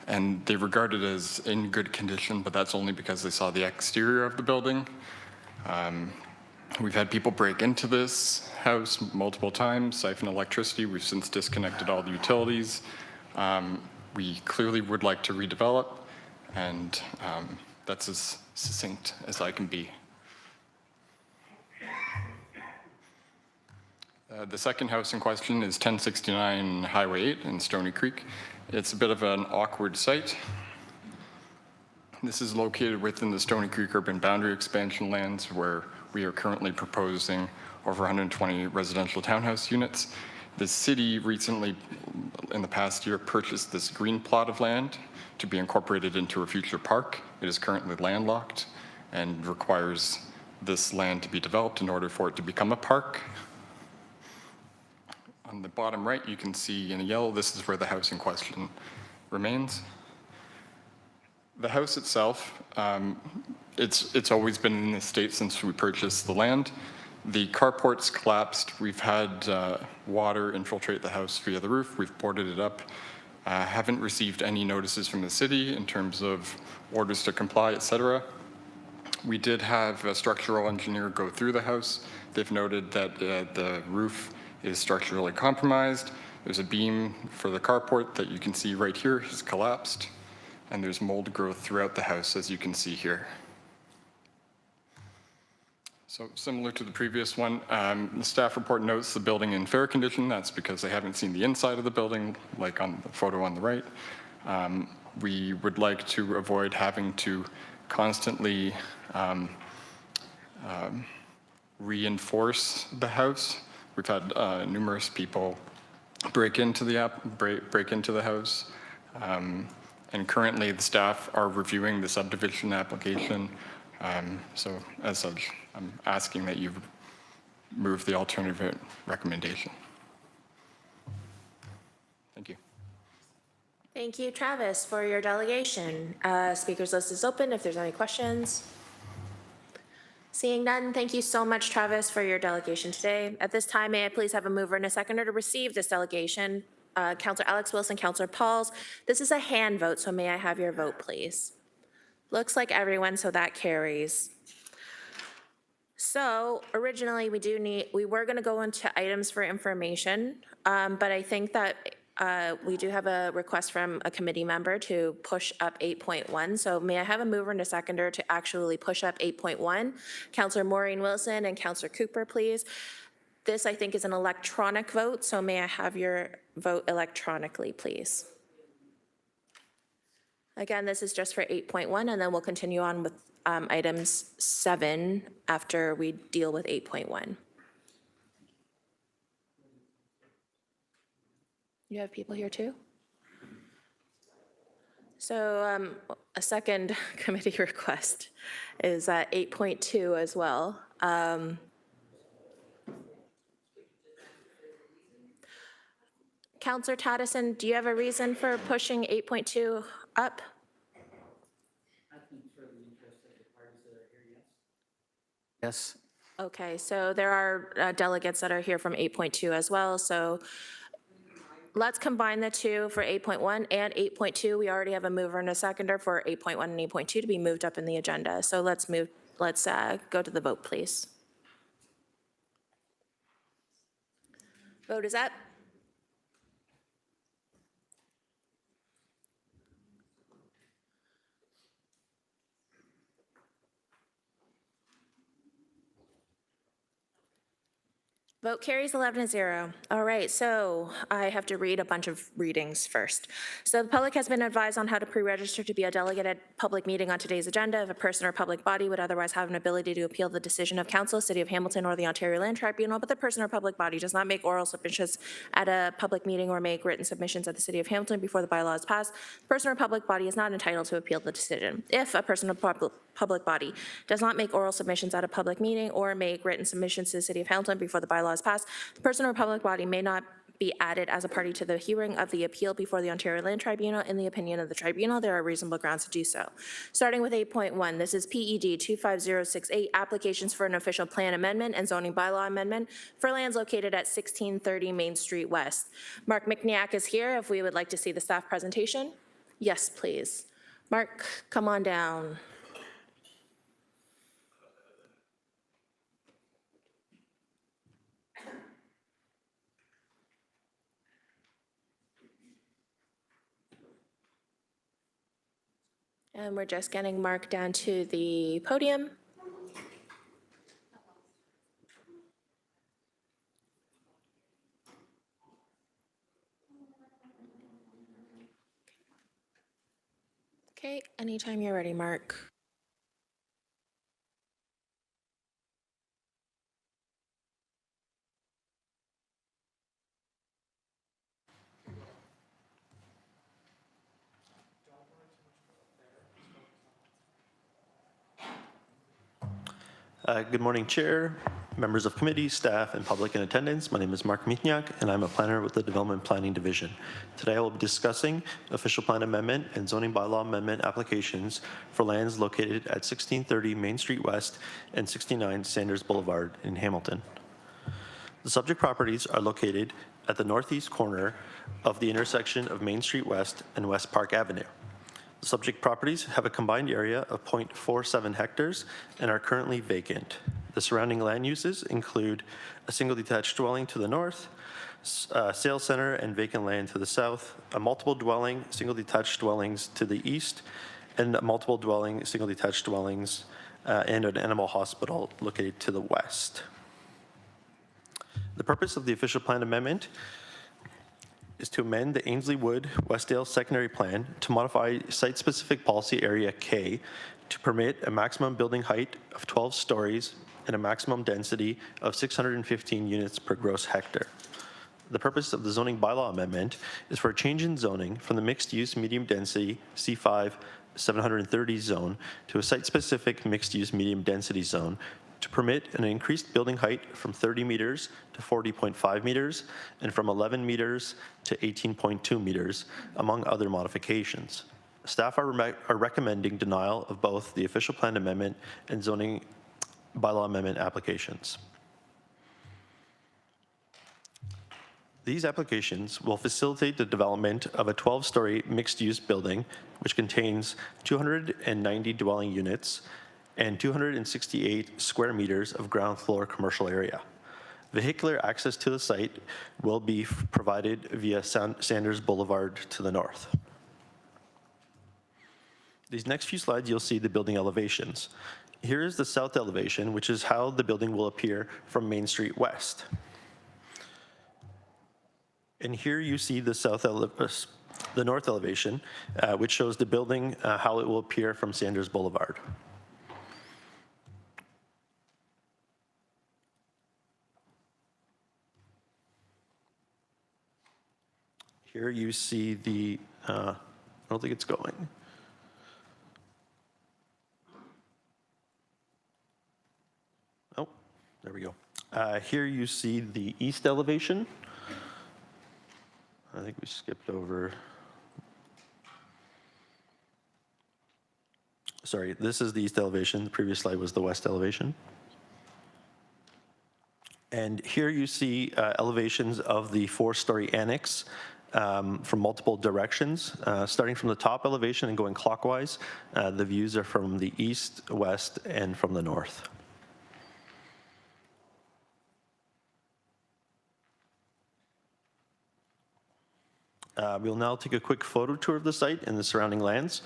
and they regard it as in good condition, but that's only because they saw the exterior of the building. We've had people break into this house multiple times, siphon electricity. We've since disconnected all the utilities. We clearly would like to redevelop, and that's as succinct as I can be. The second house in question is 1069 Highway 8 in Stony Creek. It's a bit of an awkward site. This is located within the Stony Creek urban boundary expansion lands where we are currently proposing over 120 residential townhouse units. The city recently, in the past year, purchased this green plot of land to be incorporated into a future park. It is currently landlocked and requires this land to be developed in order for it to become a park. On the bottom right, you can see in yellow, this is where the house in question remains. The house itself, it's always been in this state since we purchased the land. The carport's collapsed. We've had water infiltrate the house via the roof. We've boarded it up. Haven't received any notices from the city in terms of orders to comply, etc. We did have a structural engineer go through the house. They've noted that the roof is structurally compromised. There's a beam for the carport that you can see right here has collapsed, and there's mold growth throughout the house, as you can see here. So similar to the previous one, the staff report notes the building in fair condition. That's because they haven't seen the inside of the building, like on the photo on the right. We would like to avoid having to constantly reinforce the house. We've had numerous people break into the house, and currently the staff are reviewing the subdivision application. So as such, I'm asking that you move the alternative recommendation. Thank you. Thank you, Travis, for your delegation. Speakers list is open if there's any questions. Seeing none, thank you so much, Travis, for your delegation today. At this time, may I please have a mover and a seconder to receive this delegation? Councillor Alex Wilson, Councillor Pauls. This is a hand vote, so may I have your vote, please? Looks like everyone, so that carries. So originally, we were going to go into items for information, but I think that we do have a request from a committee member to push up 8.1. So may I have a mover and a seconder to actually push up 8.1? Councillor Maureen Wilson and Councillor Cooper, please. This, I think, is an electronic vote, so may I have your vote electronically, please? Again, this is just for 8.1, and then we'll continue on with items 7 after we deal with 8.1. You have people here too? So a second committee request is 8.2 as well. Councillor Taddison, do you have a reason for pushing 8.2 up? I think for the interest of the parties that are here, yes. Yes. Okay, so there are delegates that are here from 8.2 as well, so let's combine the two for 8.1 and 8.2. We already have a mover and a seconder for 8.1 and 8.2 to be moved up in the agenda. So let's go to the vote, please. Vote is up. Vote carries 11-0. All right, so I have to read a bunch of readings first. So the public has been advised on how to pre-register to be a delegate at public meeting on today's agenda. If a person or public body would otherwise have an ability to appeal the decision of council, City of Hamilton, or the Ontario Land Tribunal, but the person or public body does not make oral submissions at a public meeting or make written submissions at the City of Hamilton before the bylaw is passed, the person or public body is not entitled to appeal the decision. If a person or public body does not make oral submissions at a public meeting or make written submissions to the City of Hamilton before the bylaw is passed, the person or public body may not be added as a party to the hearing of the appeal before the Ontario Land Tribunal. In the opinion of the tribunal, there are reasonable grounds to do so. Starting with 8.1, this is PED 25068, applications for an official plan amendment and zoning bylaw amendment for lands located at 1630 Main Street West. Mark Micniak is here if we would like to see the staff presentation. Yes, please. Mark, come on down. And we're just getting Mark down to the podium. Okay, anytime you're ready, Mark. Good morning, Chair, members of committee, staff, and public in attendance. My name is Mark Micniak, and I'm a planner with the Development Planning Division. Today I will be discussing official plan amendment and zoning bylaw amendment applications for lands located at 1630 Main Street West and 69 Sanders Boulevard in Hamilton. The subject properties are located at the northeast corner of the intersection of Main Street West and West Park Avenue. The subject properties have a combined area of 0.47 hectares and are currently vacant. The surrounding land uses include a single detached dwelling to the north, a sales center and vacant land to the south, a multiple dwelling, single detached dwellings to the east, and multiple dwelling, single detached dwellings, and an animal hospital located to the west. The purpose of the official plan amendment is to amend the Ainsley Wood Westdale secondary plan to modify site-specific policy area K to permit a maximum building height of 12 stories and a maximum density of 615 units per gross hectare. The purpose of the zoning bylaw amendment is for a change in zoning from the mixed-use medium-density C5 730 zone to a site-specific mixed-use medium-density zone to permit an increased building height from 30 meters to 40.5 meters and from 11 meters to 18.2 meters, among other modifications. Staff are recommending denial of both the official plan amendment and zoning bylaw amendment applications. These applications will facilitate the development of a 12-story mixed-use building, which contains 290 dwelling units and 268 square meters of ground floor commercial area. Vehicular access to the site will be provided via Sanders Boulevard to the north. These next few slides, you'll see the building elevations. Here is the south elevation, which is how the building will appear from Main Street West. And here you see the the north elevation, which shows the building, how it will appear from Sanders Boulevard. Here you see the, I don't think it's going. Oh, there we go. Here you see the east elevation. I think we skipped over. Sorry, this is the east elevation. The previous slide was the west elevation. And here you see elevations of the 4-story annex from multiple directions. Starting from the top elevation and going clockwise, the views are from the east, west, and from the north. We'll now take a quick photo tour of the site and the surrounding lands.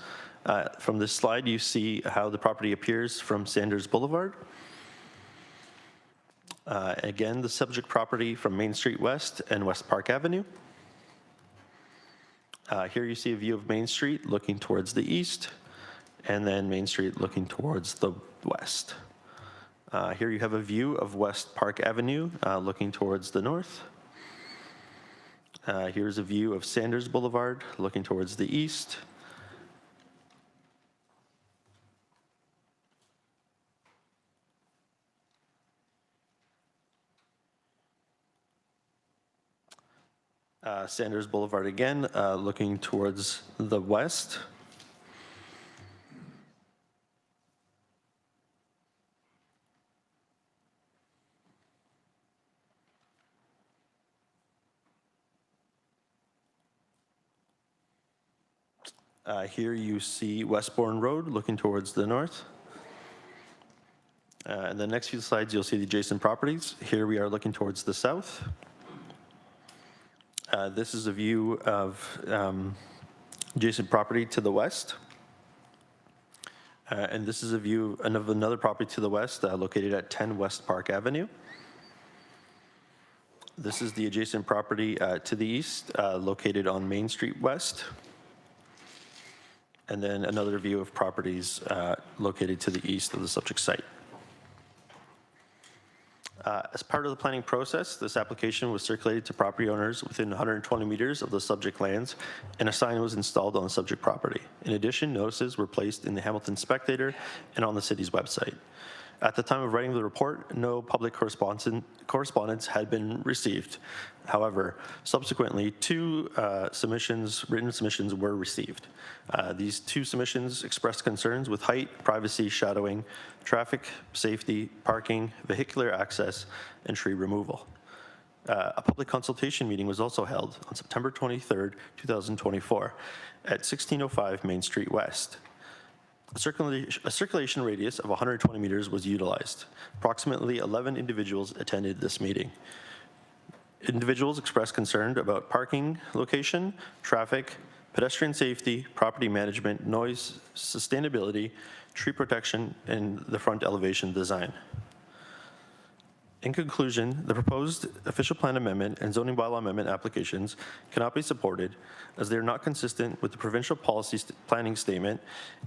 From this slide, you see how the property appears from Sanders Boulevard. Again, the subject property from Main Street West and West Park Avenue. Here you see a view of Main Street looking towards the east, and then Main Street looking towards the west. Here you have a view of West Park Avenue looking towards the north. Here's a view of Sanders Boulevard looking towards the east. Sanders Boulevard again, looking towards the west. Here you see Westbourne Road looking towards the north. And the next few slides, you'll see the adjacent properties. Here we are looking towards the south. This is a view of adjacent property to the west. And this is a view of another property to the west located at 10 West Park Avenue. This is the adjacent property to the east located on Main Street West. And then another view of properties located to the east of the subject site. As part of the planning process, this application was circulated to property owners within 120 meters of the subject lands, and a sign was installed on the subject property. In addition, notices were placed in the Hamilton Spectator and on the city's website. At the time of writing the report, no public correspondence had been received. However, subsequently, two written submissions were received. These two submissions expressed concerns with height, privacy, shadowing, traffic, safety, parking, vehicular access, and tree removal. A public consultation meeting was also held on September 23rd, 2024 at 1605 Main Street West. A circulation radius of 120 meters was utilized. Approximately 11 individuals attended this meeting. Individuals expressed concern about parking location, traffic, pedestrian safety, property management, noise, sustainability, tree protection, and the front elevation design. In conclusion, the proposed official plan amendment and zoning bylaw amendment applications cannot be supported as they are not consistent with the provincial policy planning statement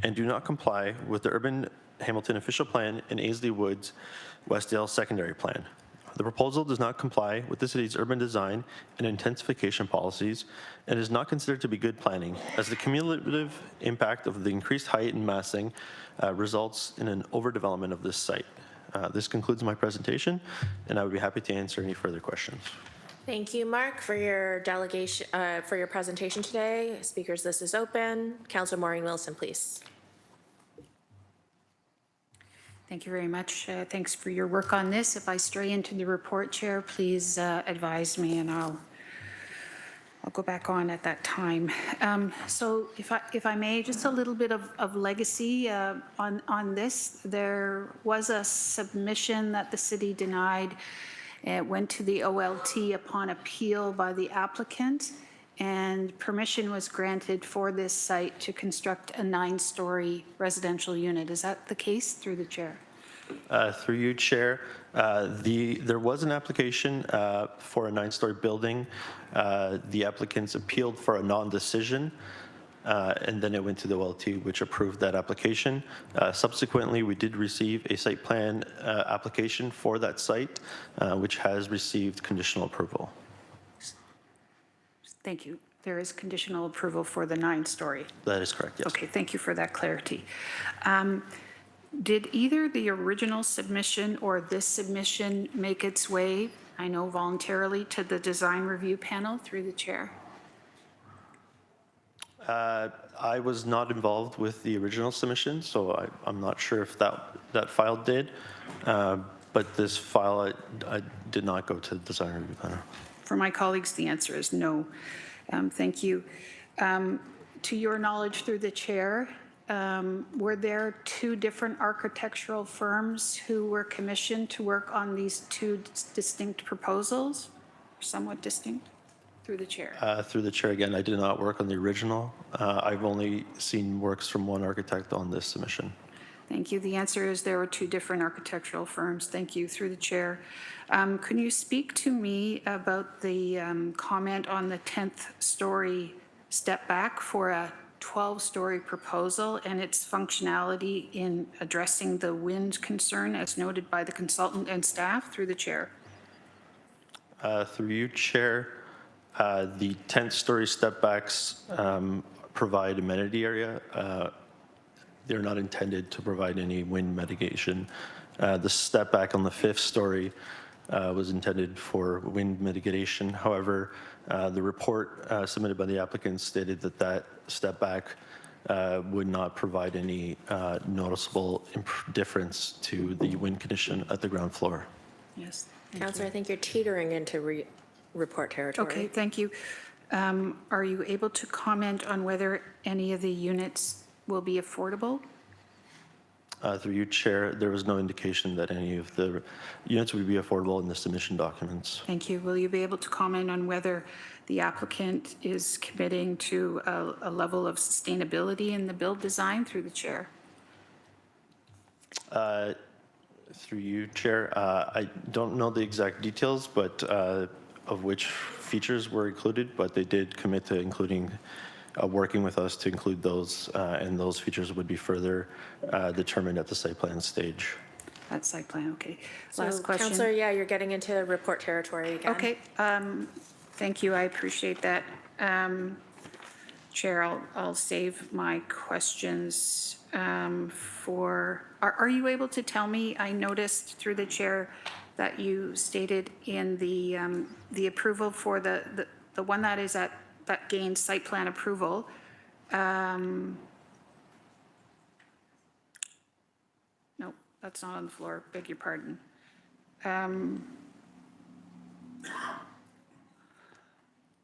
and do not comply with the Urban Hamilton official plan and Ainslie Woods Westdale secondary plan. The proposal does not comply with the city's urban design and intensification policies and is not considered to be good planning as the cumulative impact of the increased height and massing results in an overdevelopment of this site. This concludes my presentation, and I would be happy to answer any further questions. Thank you, Mark, for your delegation, for your presentation today. Speakers, list is open. Councillor Maureen Wilson, please. Thank you very much. Thanks for your work on this. If I stray into the report, Chair, please advise me, and I'll go back on at that time. So if I may, just a little bit of legacy on this. There was a submission that the city denied. It went to the OLT upon appeal by the applicant, and permission was granted for this site to construct a 9-story residential unit. Is that the case? Through the chair. Through you, Chair, there was an application for a 9-story building. The applicants appealed for a non-decision, and then it went to the OLT, which approved that application. Subsequently, we did receive a site plan application for that site, which has received conditional approval. Thank you. There is conditional approval for the 9-story. That is correct, yes. Okay, thank you for that clarity. Did either the original submission or this submission make its way, I know voluntarily, to the design review panel through the chair? I was not involved with the original submission, so I'm not sure if that file did, but this file I did not go to the design review panel. For my colleagues, the answer is no. Thank you. To your knowledge, through the chair, were there 2 different architectural firms who were commissioned to work on these 2 distinct proposals, somewhat distinct? Through the chair. Through the chair, again, I did not work on the original. I've only seen works from one architect on this submission. Thank you. The answer is there were two different architectural firms. Thank you, through the chair. Can you speak to me about the comment on the 10th story step back for a 12-story proposal and its functionality in addressing the wind concern as noted by the consultant and staff, through the chair? Through you, Chair, the 10th story step backs provide amenity area. They're not intended to provide any wind mitigation. The step back on the 5th story was intended for wind mitigation. However, the report submitted by the applicant stated that that step back would not provide any noticeable difference to the wind condition at the ground floor. Yes. Counselor, I think you're teetering into report territory. Okay, thank you. Are you able to comment on whether any of the units will be affordable? Through you, Chair, there was no indication that any of the units would be affordable in the submission documents. Thank you. Will you be able to comment on whether the applicant is committing to a level of sustainability in the build design, through the chair? Through you, Chair, I don't know the exact details, but of which features were included, but they did commit to including working with us to include those, and those features would be further determined at the site plan stage. At site plan, okay. So, Last question. Counselor, yeah, you're getting into report territory again. Okay, thank you, I appreciate that. Chair, I'll save my questions for, are you able to tell me, I noticed through the chair that you stated in the approval for the one that is at, that gained site plan approval, no, that's not on the floor, beg your pardon.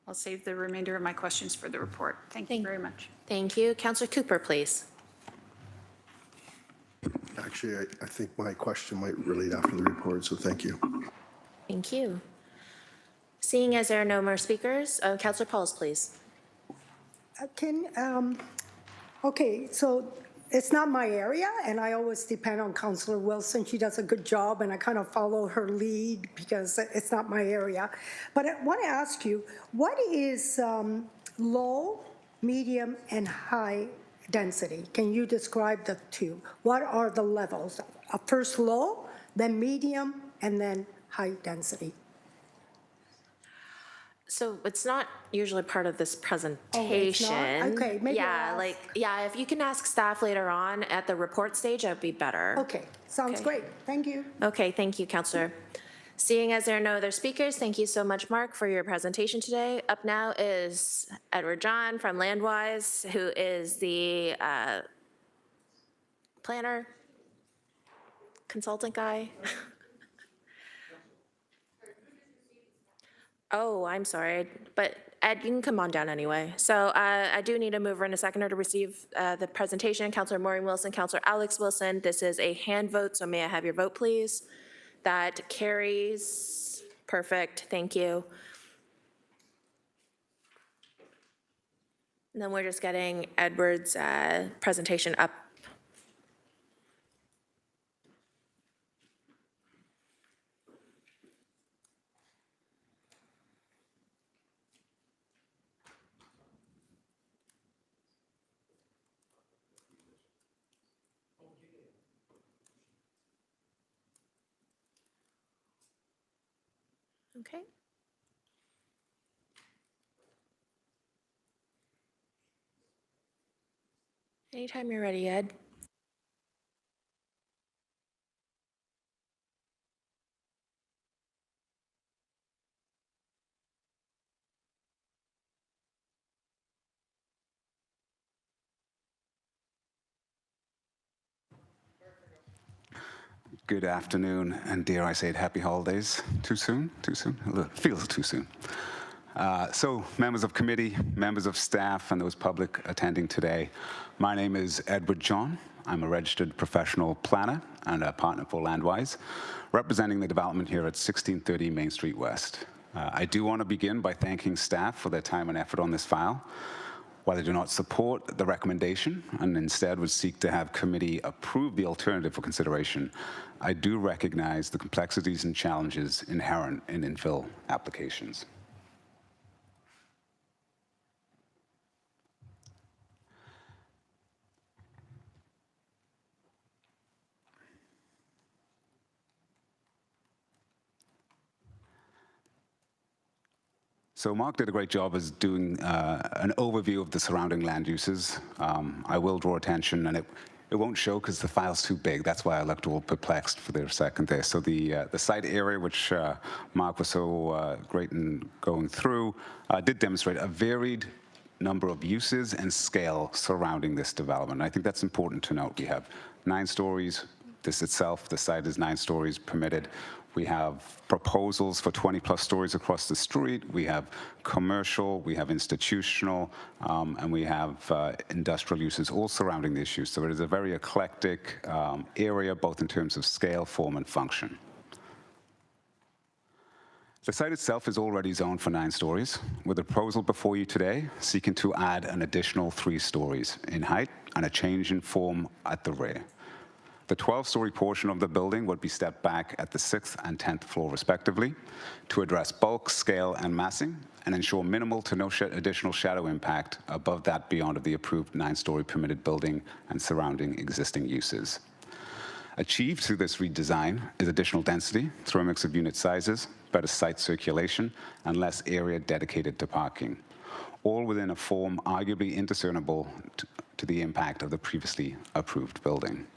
I'll save the remainder of my questions for the report. Thank you very much. Thank you. Counselor Cooper, please. Actually, I think my question might relate after the report, so thank you. Thank you. Seeing as there are no more speakers, Counselor Pauls, please. Okay, so it's not my area, and I always depend on Councillor Wilson. She does a good job, and I kind of follow her lead because it's not my area. But I want to ask you, what is low, medium, and high density? Can you describe the two? What are the levels? First low, then medium, and then high density. So it's not usually part of this presentation. Oh, it's not? Okay, maybe Yeah, I'll ask. if you can ask staff later on at the report stage, that'd be better. Okay, sounds great. Thank you. Okay, thank you, Counselor. Seeing as there are no other speakers, thank you so much, Mark, for your presentation today. Up now is Edward John from Landwise, who is the planner, consultant guy. Oh, I'm sorry, but Ed, you can come on down anyway. So I do need a mover and a seconder to receive the presentation. Counselor Maureen Wilson, Counselor Alex Wilson. This is a hand vote, so may I have your vote, please? That carries. Perfect, thank you. And then we're just getting Edward's presentation up. Okay. Anytime you're ready, Ed. Good afternoon, and dare I say it, happy holidays. Too soon? Too soon? Feels too soon. So, members of committee, members of staff, and those public attending today, my name is Edward John. I'm a registered professional planner and a partner for Landwise, representing the development here at 1630 Main Street West. I do want to begin by thanking staff for their time and effort on this file. While I do not support the recommendation and instead would seek to have committee approve the alternative for consideration, I do recognize the complexities and challenges inherent in infill applications. So Mark did a great job as doing an overview of the surrounding land uses. I will draw attention, and it won't show because the file's too big. That's why I looked all perplexed for a second there. So the site area, which Mark was so great in going through, did demonstrate a varied number of uses and scale surrounding this development. I think that's important to note. We have 9 stories. This itself, the site is 9 stories permitted. We have proposals for 20-plus stories across the street. We have commercial, we have institutional, and we have industrial uses all surrounding the issue. So it is a very eclectic area, both in terms of scale, form, and function. The site itself is already zoned for 9 stories, with a proposal before you today seeking to add an additional 3 stories in height and a change in form at the rear. The 12-story portion of the building would be stepped back at the 6th and 10th floor, respectively, to address bulk, scale, and massing, and ensure minimal to no additional shadow impact above that beyond of the approved 9-story permitted building and surrounding existing uses. Achieved through this redesign is additional density through a mix of unit sizes, better site circulation, and less area dedicated to parking, all within a form arguably indiscernible to the impact of the previously approved building.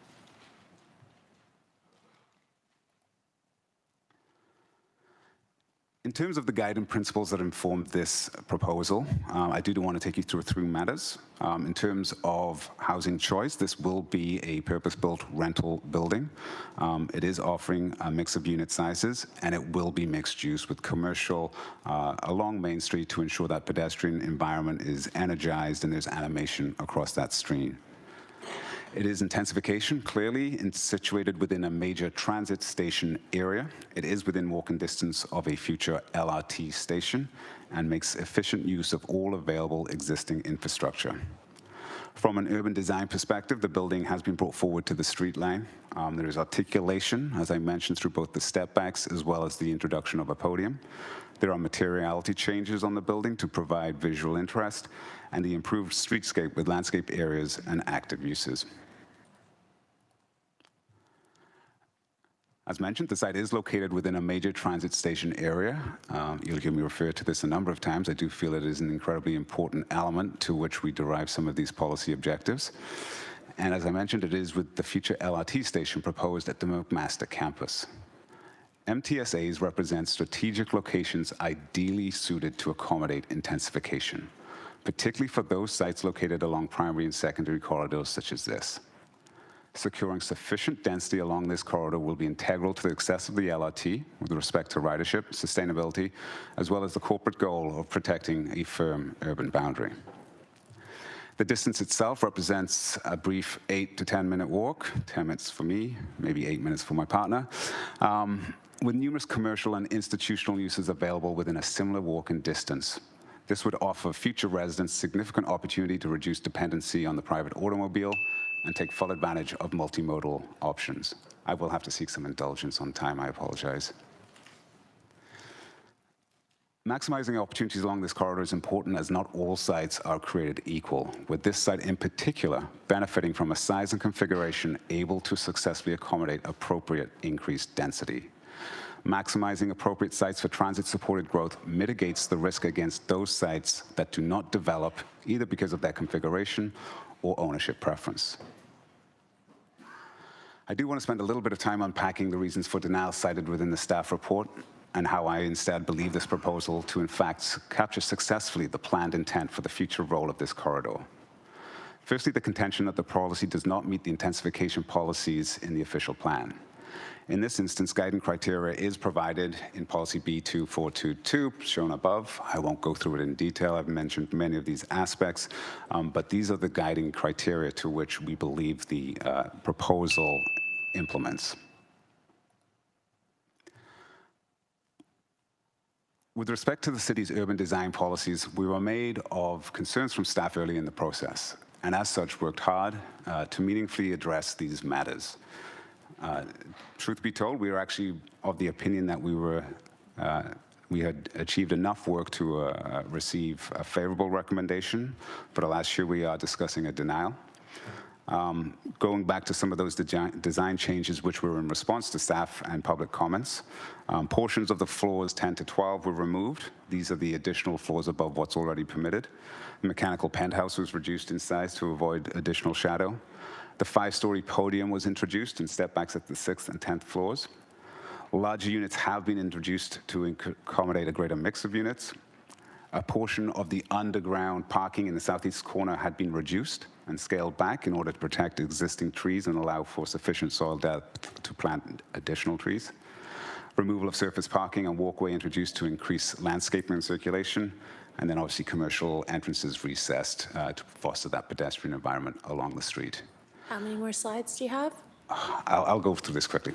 In terms of the guiding principles that informed this proposal, I do want to take you through 3 matters. In terms of housing choice, this will be a purpose-built rental building. It is offering a mix of unit sizes, and it will be mixed use with commercial along Main Street to ensure that pedestrian environment is energized and there's animation across that street. It is intensification, clearly, and situated within a major transit station area. It is within walking distance of a future LRT station and makes efficient use of all available existing infrastructure. From an urban design perspective, the building has been brought forward to the street line. There is articulation, as I mentioned, through both the step backs as well as the introduction of a podium. There are materiality changes on the building to provide visual interest and the improved streetscape with landscape areas and active uses. As mentioned, the site is located within a major transit station area. You'll hear me refer to this a number of times. I do feel it is an incredibly important element to which we derive some of these policy objectives. And as I mentioned, it is with the future LRT station proposed at the McMaster campus. MTSAs represent strategic locations ideally suited to accommodate intensification, particularly for those sites located along primary and secondary corridors such as this. Securing sufficient density along this corridor will be integral to the success of the LRT with respect to ridership, sustainability, as well as the corporate goal of protecting a firm urban boundary. The distance itself represents a brief 8 to 10-minute walk, 10 minutes for me, maybe 8 minutes for my partner, with numerous commercial and institutional uses available within a similar walking distance. This would offer future residents significant opportunity to reduce dependency on the private automobile and take full advantage of multimodal options. I will have to seek some indulgence on time, I apologize. Maximizing opportunities along this corridor is important as not all sites are created equal, with this site in particular benefiting from a size and configuration able to successfully accommodate appropriate increased density. Maximizing appropriate sites for transit-supported growth mitigates the risk against those sites that do not develop either because of their configuration or ownership preference. I do want to spend a little bit of time unpacking the reasons for denial cited within the staff report and how I instead believe this proposal to in fact capture successfully the planned intent for the future role of this corridor. Firstly, the contention that the policy does not meet the intensification policies in the official plan. In this instance, guiding criteria is provided in policy B2422, shown above. I won't go through it in detail. I've mentioned many of these aspects, but these are the guiding criteria to which we believe the proposal implements. With respect to the city's urban design policies, we were made of concerns from staff early in the process, and as such worked hard to meaningfully address these matters. Truth be told, we were actually of the opinion that we had achieved enough work to receive a favorable recommendation, but alas, here we are discussing a denial. Going back to some of those design changes which were in response to staff and public comments, portions of the floors 10 to 12 were removed. These are the additional floors above what's already permitted. The mechanical penthouse was reduced in size to avoid additional shadow. The 5-story podium was introduced in step-backs at the 6th and 10th floors. Larger units have been introduced to accommodate a greater mix of units. A portion of the underground parking in the southeast corner had been reduced and scaled back in order to protect existing trees and allow for sufficient soil depth to plant additional trees. Removal of surface parking and walkway introduced to increase landscaping and circulation, and then obviously commercial entrances recessed to foster that pedestrian environment along the street. How many more slides do you have? I'll go through this quickly.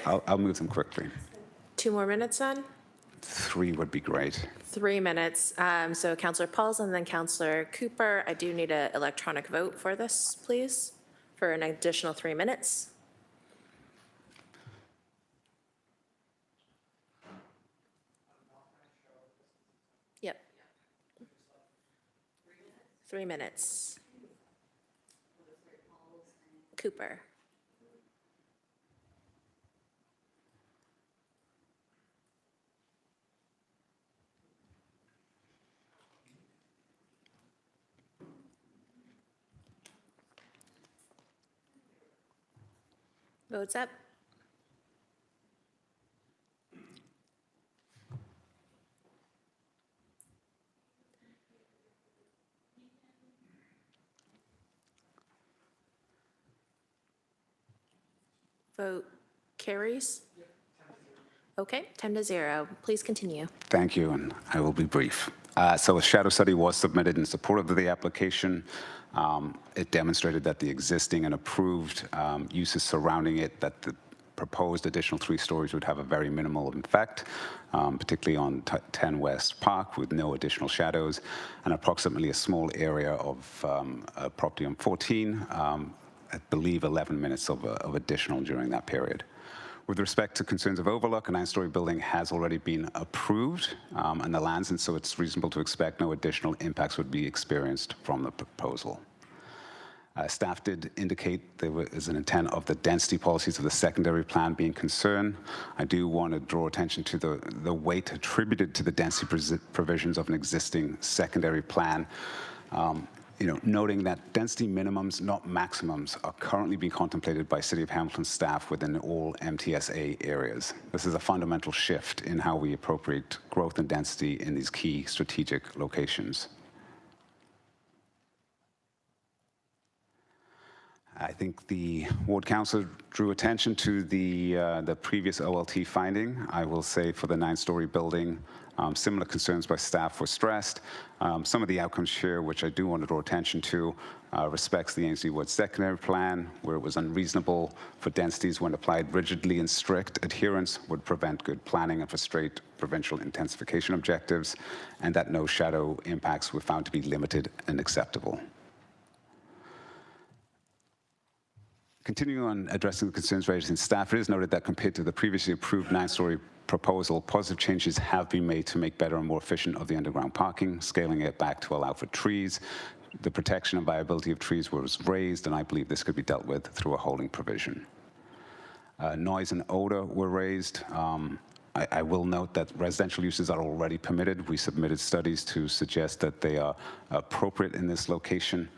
I'll move them quickly. 2 more minutes then? 3 would be great. 3 minutes. So Councillor Pauls and then Councillor Cooper. I do need an electronic vote for this, please, for an additional 3 minutes. Yep. 3 minutes. Cooper. Votes up. Vote carries. Okay, 10-0. Please continue. Thank you, and I will be brief. So a shadow study was submitted in support of the application. It demonstrated that the existing and approved uses surrounding it, that the proposed additional 3 stories would have a very minimal effect, particularly on 10 West Park with no additional shadows, and approximately a small area of a property on 14, I believe 11 minutes of additional during that period. With respect to concerns of overlook, a 9-story building has already been approved in the lands, and so it's reasonable to expect no additional impacts would be experienced from the proposal. Staff did indicate there is an intent of the density policies of the secondary plan being concerned. I do want to draw attention to the weight attributed to the density provisions of an existing secondary plan. Noting that density minimums, not maximums, are currently being contemplated by City of Hamilton staff within all MTSA areas. This is a fundamental shift in how we appropriate growth and density in these key strategic locations. I think the Ward Council drew attention to the previous OLT finding. I will say for the 9-story building, similar concerns by staff were stressed. Some of the outcomes here, which I do want to draw attention to, respects the Ainsley Woods secondary plan, where it was unreasonable for densities when applied rigidly and strict adherence would prevent good planning and frustrate provincial intensification objectives, and that no shadow impacts were found to be limited and acceptable. Continuing on addressing the concerns raised in staff, it is noted that compared to the previously approved 9-story proposal, positive changes have been made to make better and more efficient of the underground parking, scaling it back to allow for trees. The protection and viability of trees was raised, and I believe this could be dealt with through a holding provision. Noise and odor were raised. I will note that residential uses are already permitted. We submitted studies to suggest that they are appropriate in this location.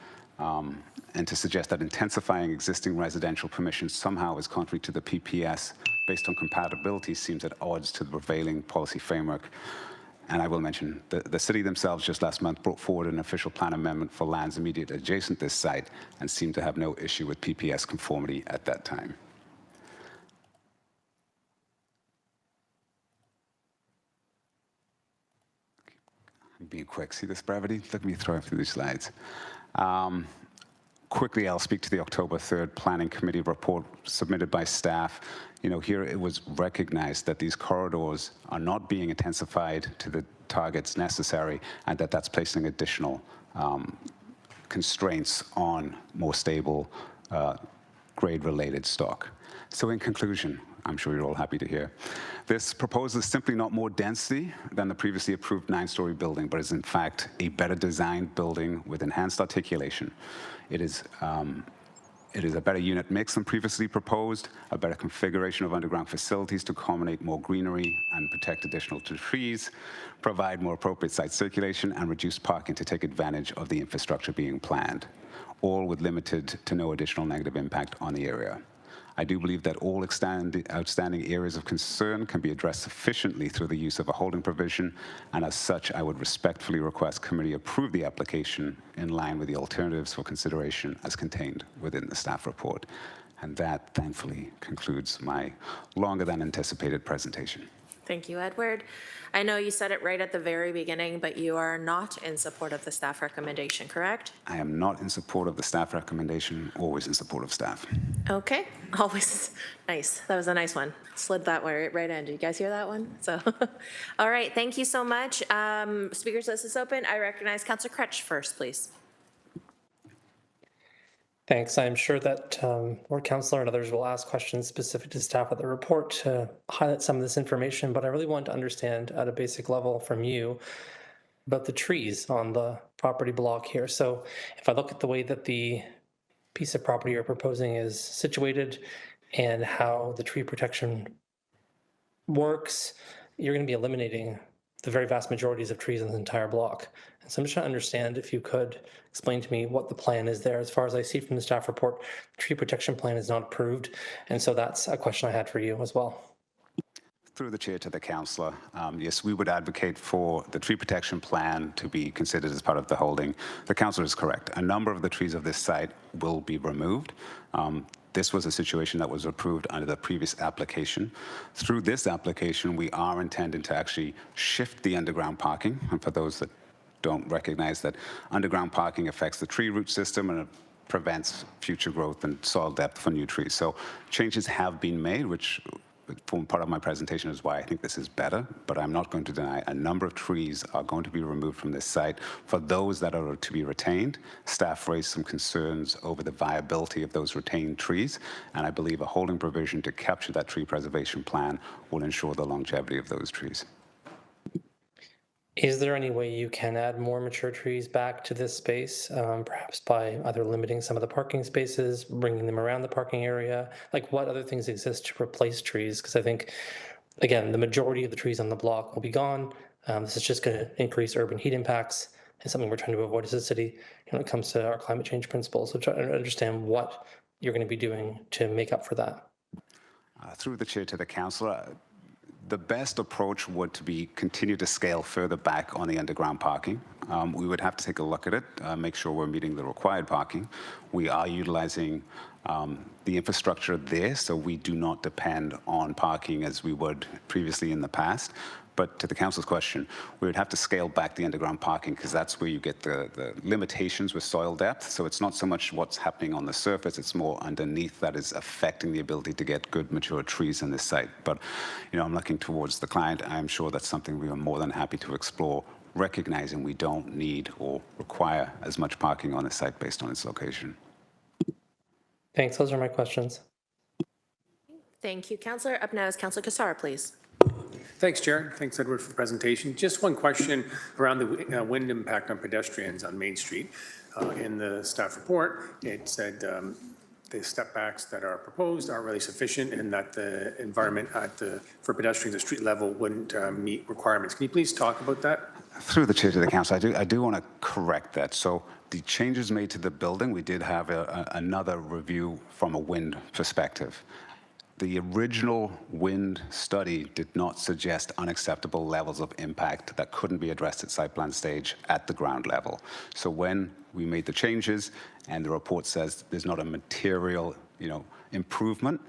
And to suggest that intensifying existing residential permissions somehow is contrary to the PPS based on compatibility seems at odds to the prevailing policy framework. And I will mention the city themselves just last month brought forward an official plan amendment for lands immediate adjacent to this site and seemed to have no issue with PPS conformity at that time. I'm being quick. See this brevity? Look at me throwing through these slides. Quickly, I'll speak to the October 3rd Planning Committee report submitted by staff. Here it was recognized that these corridors are not being intensified to the targets necessary, and that that's placing additional constraints on more stable grade-related stock. So in conclusion, I'm sure you're all happy to hear, this proposal is simply not more density than the previously approved 9-story building, but is in fact a better designed building with enhanced articulation. It is a better unit mix than previously proposed, a better configuration of underground facilities to accommodate more greenery and protect additional trees, provide more appropriate site circulation, and reduce parking to take advantage of the infrastructure being planned, all with limited to no additional negative impact on the area. I do believe that all outstanding areas of concern can be addressed sufficiently through the use of a holding provision, and as such, I would respectfully request committee approve the application in line with the alternatives for consideration as contained within the staff report. And that, thankfully, concludes my longer than anticipated presentation. Thank you, Edward. I know you said it right at the very beginning, but you are not in support of the staff recommendation, correct? I am not in support of the staff recommendation, always in support of staff. Okay, always nice. That was a nice one. Slid that right in. Did you guys hear that one? So, all right, thank you so much. Speakers list is open. I recognize Councillor Cretch first, please. Thanks. I'm sure that Lord Councillor and others will ask questions specific to staff of the report to highlight some of this information, but I really want to understand at a basic level from you about the trees on the property block here. So if I look at the way that the piece of property you're proposing is situated and how the tree protection works, you're going to be eliminating the very vast majorities of trees in the entire block. And so I'm just trying to understand, if you could explain to me what the plan is there. As far as I see from the staff report, the tree protection plan is not approved. And so that's a question I had for you as well. Through the chair to the councillor, yes, we would advocate for the tree protection plan to be considered as part of the holding. The councillor is correct. A number of the trees of this site will be removed. This was a situation that was approved under the previous application. Through this application, we are intending to actually shift the underground parking. And for those that don't recognize that, underground parking affects the tree root system and it prevents future growth and soil depth for new trees. So changes have been made, which form part of my presentation is why I think this is better, but I'm not going to deny a number of trees are going to be removed from this site. For those that are to be retained, staff raised some concerns over the viability of those retained trees, and I believe a holding provision to capture that tree preservation plan will ensure the longevity of those trees. Is there any way you can add more mature trees back to this space, perhaps by either limiting some of the parking spaces, bringing them around the parking area? Like, what other things exist to replace trees? Because I think, again, the majority of the trees on the block will be gone. This is just going to increase urban heat impacts, and something we're trying to avoid as a city when it comes to our climate change principles. So trying to understand what you're going to be doing to make up for that. Through the chair to the councillor, the best approach would to be continue to scale further back on the underground parking. We would have to take a look at it, make sure we're meeting the required parking. We are utilizing the infrastructure there, so we do not depend on parking as we would previously in the past. But to the council's question, we would have to scale back the underground parking because that's where you get the limitations with soil depth. So it's not so much what's happening on the surface, it's more underneath that is affecting the ability to get good mature trees in this site. But, I'm looking towards the client. I'm sure that's something we are more than happy to explore, recognizing we don't need or require as much parking on the site based on its location. Thanks. Those are my questions. Thank you, Councillor. Up now is Councillor Cassar, please. Thanks, Chair. Thanks, Edward, for the presentation. Just one question around the wind impact on pedestrians on Main Street. In the staff report, it said the step backs that are proposed aren't really sufficient and that the environment for pedestrians at street level wouldn't meet requirements. Can you please talk about that? Through the chair to the council, I do want to correct that. So the changes made to the building, we did have another review from a wind perspective. The original wind study did not suggest unacceptable levels of impact that couldn't be addressed at site plan stage at the ground level. So when we made the changes and the report says there's not a material, improvement,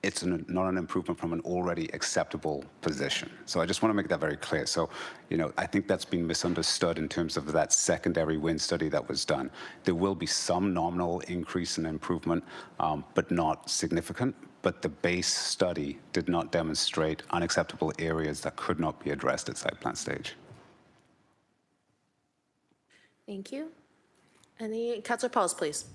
it's not an improvement from an already acceptable position. So I just want to make that very clear. So, I think that's been misunderstood in terms of that secondary wind study that was done. There will be some nominal increase in improvement, but not significant. But the base study did not demonstrate unacceptable areas that could not be addressed at site plan stage. Thank you. Councillor Pauls, please.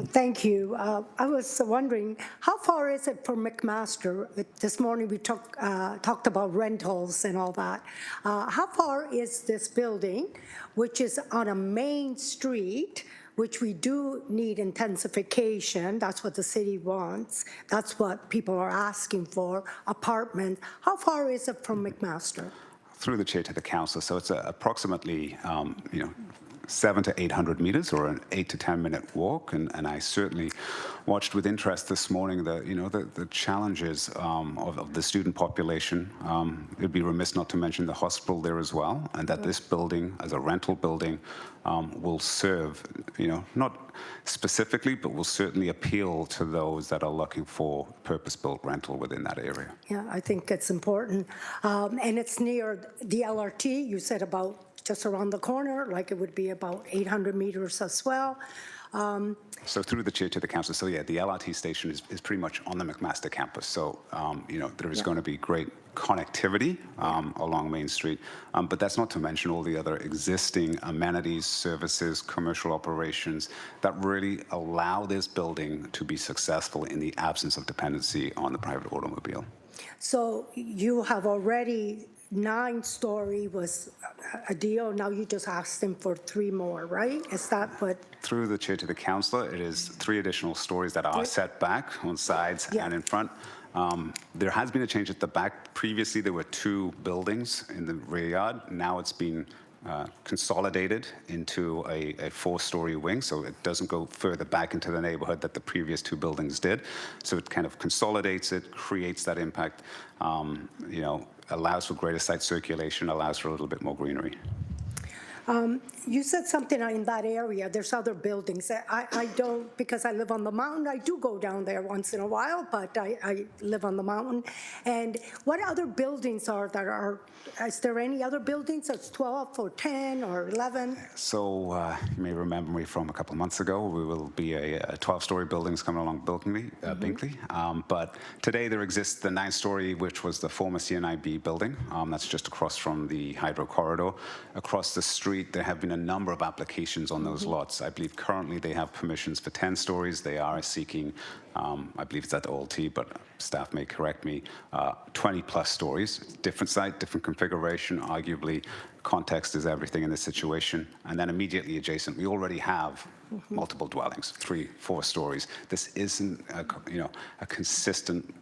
Thank you. I was wondering, how far is it from McMaster? This morning we talked about rentals and all that. How far is this building, which is on a main street, which we do need intensification? That's what the city wants. That's what people are asking for, apartment. How far is it from McMaster? Through the chair to the council, so it's approximately, 700 to 800 meters, or an 8 to 10 minute walk. And I certainly watched with interest this morning the challenges of the student population. It'd be remiss not to mention the hospital there as well, and that this building, as a rental building, will serve, not specifically, but will certainly appeal to those that are looking for purpose-built rental within that area. Yeah, I think it's important. And it's near the LRT. You said about just around the corner, like it would be about 800 meters as well. So through the chair to the council, so yeah, the LRT station is pretty much on the McMaster campus. So, there is going to be great connectivity along Main Street, but that's not to mention all the other existing amenities, services, commercial operations that really allow this building to be successful in the absence of dependency on the private automobile. So you have already 9-story was a deal. Now you just asked them for 3 more, right? Is that what? Through the chair to the councillor, it is 3 additional stories that are set back on sides and in front. There has been a change at the back. Previously, there were 2 buildings in the rear yard. Now it's been consolidated into a 4-story wing, so it doesn't go further back into the neighborhood that the previous 2 buildings did. So it kind of consolidates it, creates that impact, allows for greater site circulation, allows for a little bit more greenery. You said something in that area. There's other buildings. I don't, because I live on the mountain, I do go down there once in a while, but I live on the mountain. And what other buildings are there? Is there any other buildings that's 12 or 10 or 11? So you may remember me from a couple of months ago. We will be a 12-story buildings coming along Binkley. But today there exists the 9-story, which was the former CNIB building. That's just across from the Hydro Corridor. Across the street, there have been a number of applications on those lots. I believe currently they have permissions for 10 stories. They are seeking, I believe it's at OLT, but staff may correct me, 20 plus stories. Different site, different configuration. Arguably, context is everything in this situation. And then immediately adjacent, we already have multiple dwellings, 3, 4 stories. This isn't a consistent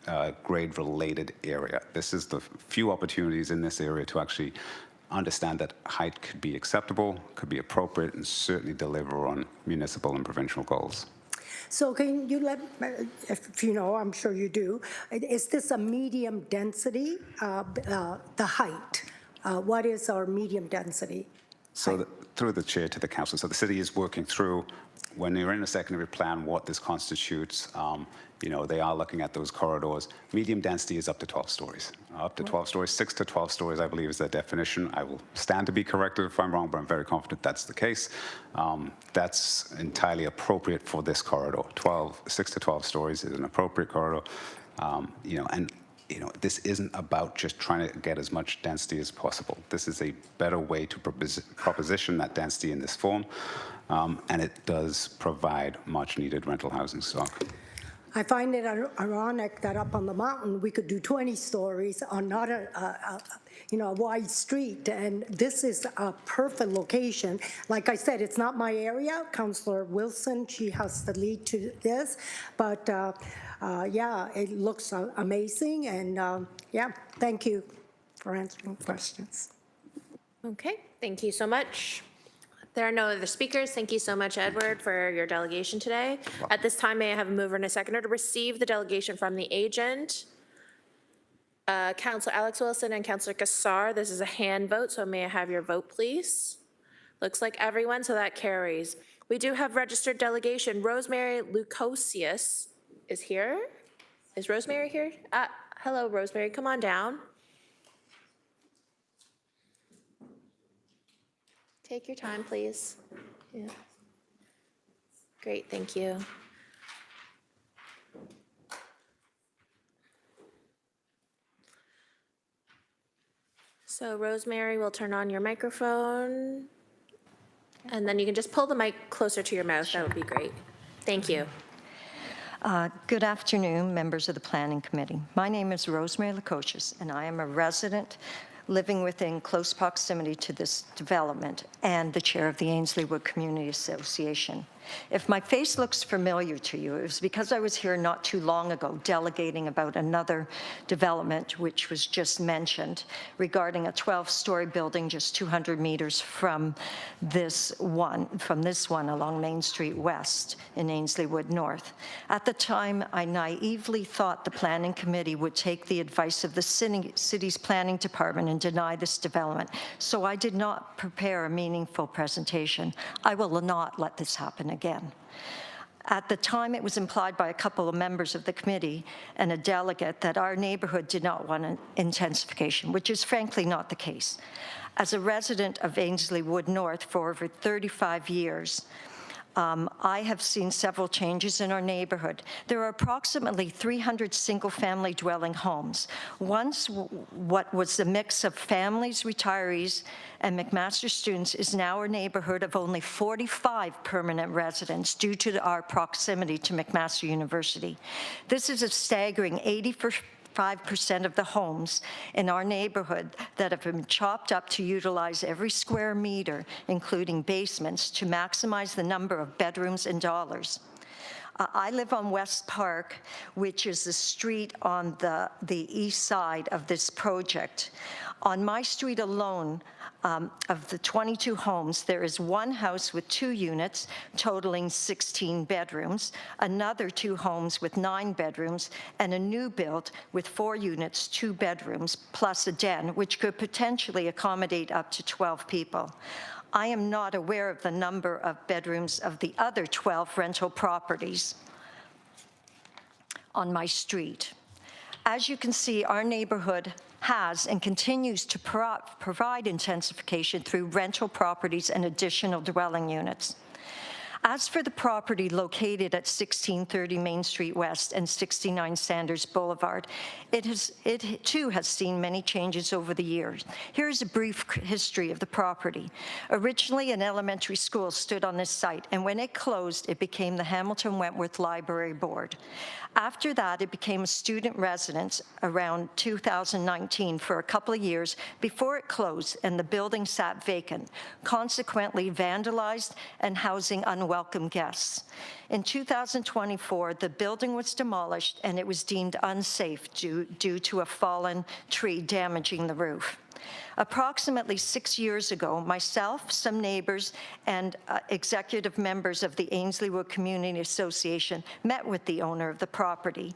grade-related area. This is the few opportunities in this area to actually understand that height could be acceptable, could be appropriate, and certainly deliver on municipal and provincial goals. So can you if you know, I'm sure you do, is this a medium density, the height? What is our medium density? So through the chair to the council, so the city is working through, when you're in a secondary plan, what this constitutes. They are looking at those corridors. Medium density is up to 12 stories. Up to 12 stories, 6 to 12 stories, I believe, is the definition. I will stand to be corrected if I'm wrong, but I'm very confident that's the case. That's entirely appropriate for this corridor. 6 to 12 stories is an appropriate corridor. This isn't about just trying to get as much density as possible. This is a better way to proposition that density in this form, and it does provide much-needed rental housing stock. I find it ironic that up on the mountain, we could do 20 stories on not a wide street, and this is a perfect location. Like I said, it's not my area. Councillor Wilson, she has the lead to this, but yeah, it looks amazing, and thank you for answering questions. Okay, thank you so much. There are no other speakers. Thank you so much, Edward, for your delegation today. At this time, may I have a mover and a seconder to receive the delegation from the agent? Councillor Alex Wilson and Councillor Cassar, this is a hand vote, so may I have your vote, please? Looks like everyone, so that carries. We do have registered delegation. Rosemary Lucosius is here. Is Rosemary here? Hello, Rosemary, come on down. Take your time, please. Yeah. Great, thank you. So Rosemary, we'll turn on your microphone. And then you can just pull the mic closer to your mouth. That would be great. Thank you. Good afternoon, members of the Planning Committee. My name is Rosemary Lukosius, and I am a resident living within close proximity to this development and the chair of the Ainslie Wood Community Association. If my face looks familiar to you, it was because I was here not too long ago delegating about another development which was just mentioned regarding a 12-story building just 200 meters from this one along Main Street West in Ainslie Wood North. At the time, I naively thought the Planning Committee would take the advice of the city's planning department and deny this development, so I did not prepare a meaningful presentation. I will not let this happen again. At the time, it was implied by a couple of members of the committee and a delegate that our neighborhood did not want an intensification, which is frankly not the case. As a resident of Ainslie Wood North for over 35 years, I have seen several changes in our neighborhood. There are approximately 300 single-family dwelling homes. Once what was a mix of families, retirees, and McMaster students is now a neighborhood of only 45 permanent residents due to our proximity to McMaster University. This is a staggering 85% of the homes in our neighborhood that have been chopped up to utilize every square meter, including basements, to maximize the number of bedrooms and dollars. I live on West Park, which is the street on the east side of this project. On my street alone, of the 22 homes, there is one house with 2 units totaling 16 bedrooms, another 2 homes with 9 bedrooms, and a new build with 4 units, 2 bedrooms, plus a den, which could potentially accommodate up to 12 people. I am not aware of the number of bedrooms of the other 12 rental properties on my street. As you can see, our neighborhood has and continues to provide intensification through rental properties and additional dwelling units. As for the property located at 1630 Main Street West and 69 Sanders Boulevard, it too has seen many changes over the years. Here's a brief history of the property. Originally, an elementary school stood on this site, and when it closed, it became the Hamilton Wentworth Library Board. After that, it became a student residence around 2019 for a couple of years before it closed and the building sat vacant, consequently vandalized and housing unwelcome guests. In 2024, the building was demolished and it was deemed unsafe due to a fallen tree damaging the roof. Approximately 6 years ago, myself, some neighbors, and executive members of the Ainslie Wood Community Association met with the owner of the property,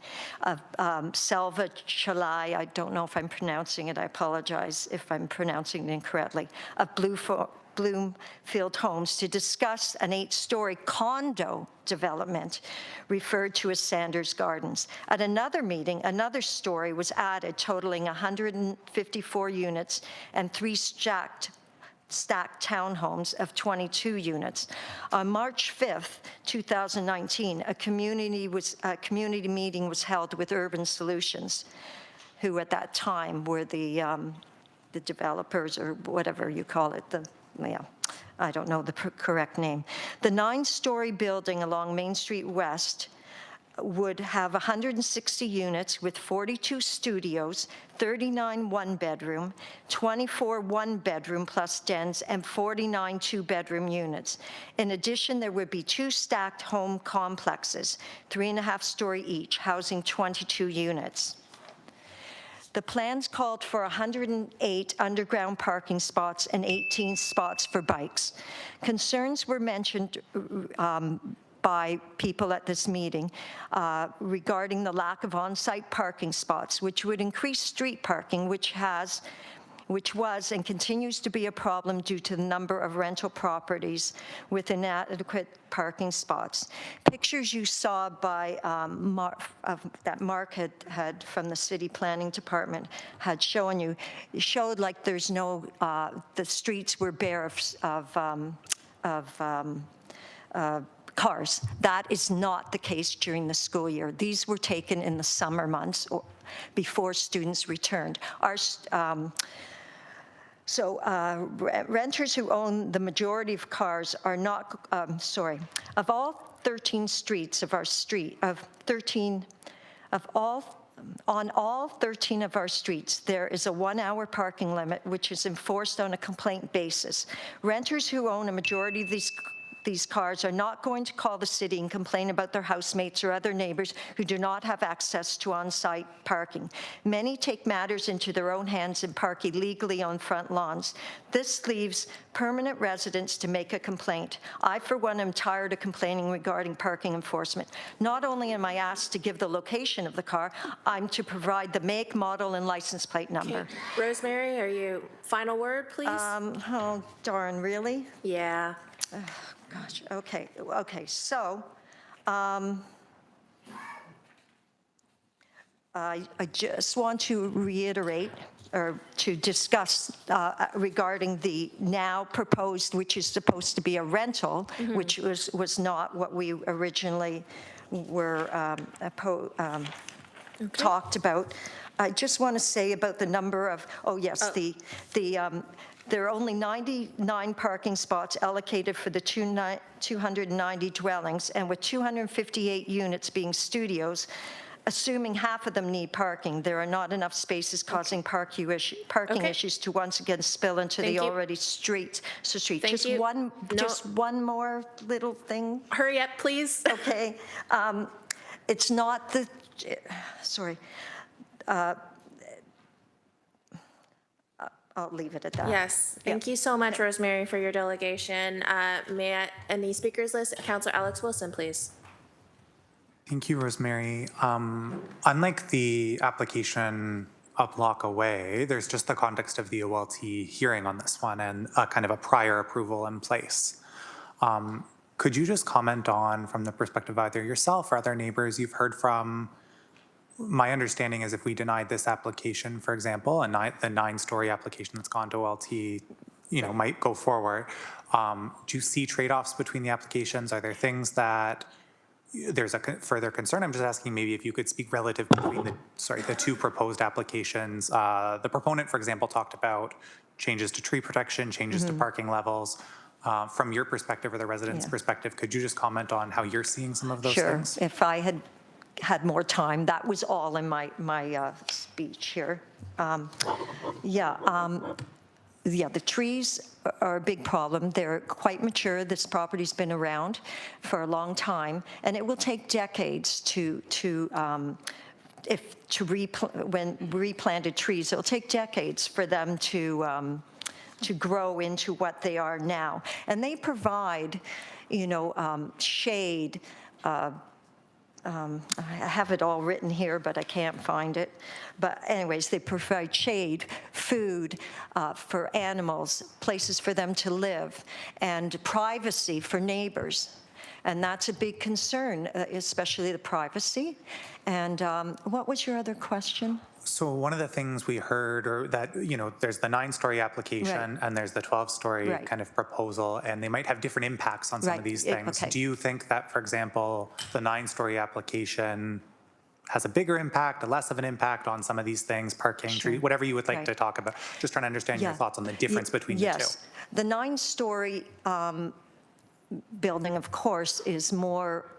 Selva Chalai, I don't know if I'm pronouncing it, I apologize if I'm pronouncing it incorrectly, of Bloomfield Homes to discuss an 8-story condo development referred to as Sanders Gardens. At another meeting, another story was added totaling 154 units and 3 stacked townhomes of 22 units. On March 5th, 2019, a community meeting was held with Urban Solutions, who at that time were the developers, or whatever you call it, I don't know the correct name. The 9-story building along Main Street West would have 160 units with 42 studios, 39 one-bedroom, 24 one-bedroom plus dens, and 49 two-bedroom units. In addition, there would be 2 stacked home complexes, 3.5-story each, housing 22 units. The plans called for 108 underground parking spots and 18 spots for bikes. Concerns were mentioned by people at this meeting regarding the lack of on-site parking spots, which would increase street parking, which has which was and continues to be a problem due to the number of rental properties with inadequate parking spots. Pictures you saw by that Mark had from the City Planning Department had shown you, showed like there's no, the streets were bare of cars. That is not the case during the school year. These were taken in the summer months or before students returned. Renters who own the majority of cars are not, of all 13 streets of our on all 13 of our streets, there is a 1-hour parking limit, which is enforced on a complaint basis. Renters who own a majority of these cars are not going to call the city and complain about their housemates or other neighbors who do not have access to on-site parking. Many take matters into their own hands and park illegally on front lawns. This leaves permanent residents to make a complaint. I, for one, am tired of complaining regarding parking enforcement. Not only am I asked to give the location of the car, I'm to provide the make, model, and license plate number. Okay. Rosemary, are you, final word, please? Oh, darn, really? Yeah. Gosh, okay, so I just want to reiterate or to discuss regarding the now proposed, which is supposed to be a rental, which was not what we originally were talked about. I just want to say about the number of, there are only 99 parking spots allocated for the 290 dwellings, and with 258 units being studios, assuming half of them need parking, there are not enough spaces causing parking issues to once again spill into the already street. Just one more little thing. Hurry up, please. Okay. It's not the, sorry. I'll leave it at that. Yes, thank you so much, Rosemary, for your delegation. May I end the speakers list? Councillor Alex Wilson, please. Thank you, Rosemary. Unlike the application a block away, there's just the context of the OLT hearing on this one and a kind of a prior approval in place. Could you just comment on, from the perspective of either yourself or other neighbors you've heard from? My understanding is if we denied this application, for example, and the 9-story application that's gone to OLT, might go forward. Do you see trade-offs between the applications? Are there things that there's a further concern? I'm just asking maybe if you could speak relative between the two proposed applications. The proponent, for example, talked about changes to tree protection, changes to parking levels. From your perspective or the residents' perspective, could you just comment on how you're seeing some of those things? Sure. If I had more time, that was all in my speech here. The trees are a big problem. They're quite mature. This property's been around for a long time, and it will take decades when replanted trees, it'll take decades for them to grow into what they are now. And they provide, shade. I have it all written here, but I can't find it. But anyways, they provide shade, food for animals, places for them to live, and privacy for neighbors. And that's a big concern, especially the privacy. And what was your other question? So one of the things we heard, or that, there's the 9-story application and there's the 12-story kind of proposal, and they might have different impacts on some of these things. Do you think that, for example, the 9-story application has a bigger impact, a less of an impact on some of these things, parking, tree, whatever you would like to talk about? Just trying to understand your thoughts on the difference between the two. Yes, the 9-story building, of course, is more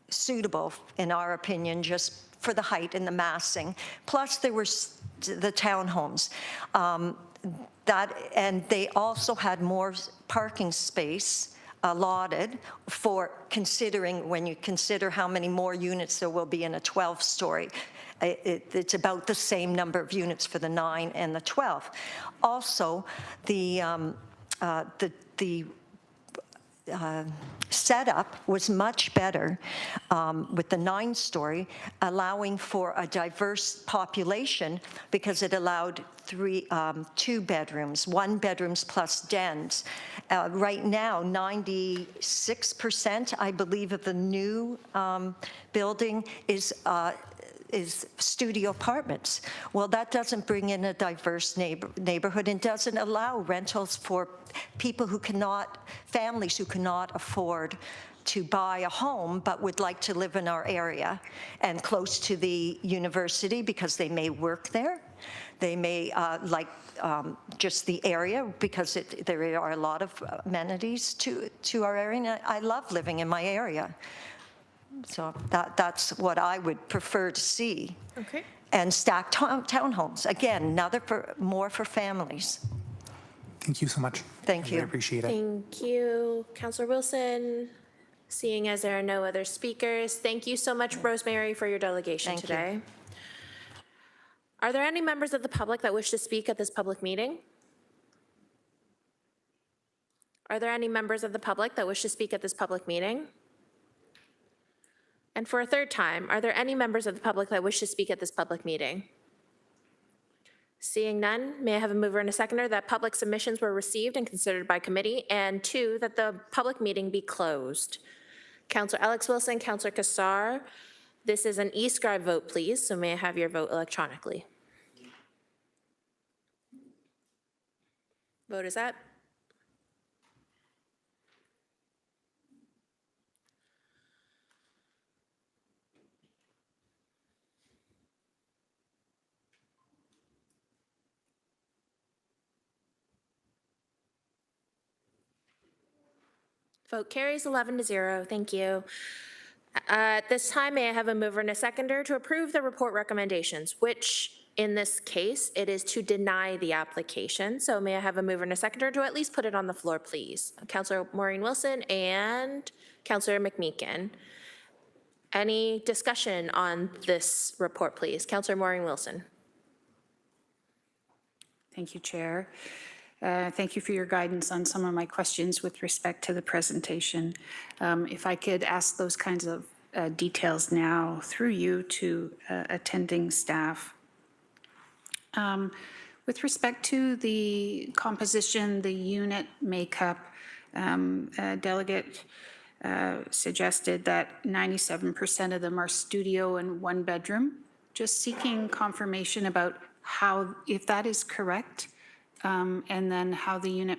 suitable, in our opinion, just for the height and the massing. Plus, there were the townhomes. And they also had more parking space allotted for considering, when you consider how many more units there will be in a 12-story. It's about the same number of units for the 9 and the 12. Also, setup was much better with the 9-story, allowing for a diverse population because it allowed 2 bedrooms, 1 bedrooms plus dens. Right now, 96%, I believe, of the new building is studio apartments. Well, that doesn't bring in a diverse neighborhood and doesn't allow rentals for people who cannot, families who cannot afford to buy a home but would like to live in our area and close to the university because they may work there. They may like just the area because there are a lot of amenities to our area. And I love living in my area. So that's what I would prefer to see. Okay. And stacked townhomes, again, more for families. Thank you so much. Thank you. I appreciate it. Thank you, Councillor Wilson. Seeing as there are no other speakers, thank you so much, Rosemary, for your delegation Thank you. today. Are there any members of the public that wish to speak at this public meeting? Are there any members of the public that wish to speak at this public meeting? And for a third time, are there any members of the public that wish to speak at this public meeting? Seeing none, may I have a mover and a seconder that public submissions were received and considered by committee, and 2, that the public meeting be closed. Councillor Alex Wilson, Councillor Kassar, this is an e-scribe vote, please, so may I have your vote electronically? Vote is up. Vote carries 11-0. Thank you. At this time, may I have a mover and a seconder to approve the report recommendations, which in this case, it is to deny the application. So may I have a mover and a seconder to at least put it on the floor, please? Councillor Maureen Wilson and Councillor McMeekin. Any discussion on this report, please? Councillor Maureen Wilson. Thank you, Chair. Thank you for your guidance on some of my questions with respect to the presentation. If I could ask those kinds of details now through you to attending staff. With respect to the composition, the unit makeup, Delegate suggested that 97% of them are studio and 1 bedroom. Just seeking confirmation about how, if that is correct, and then how the unit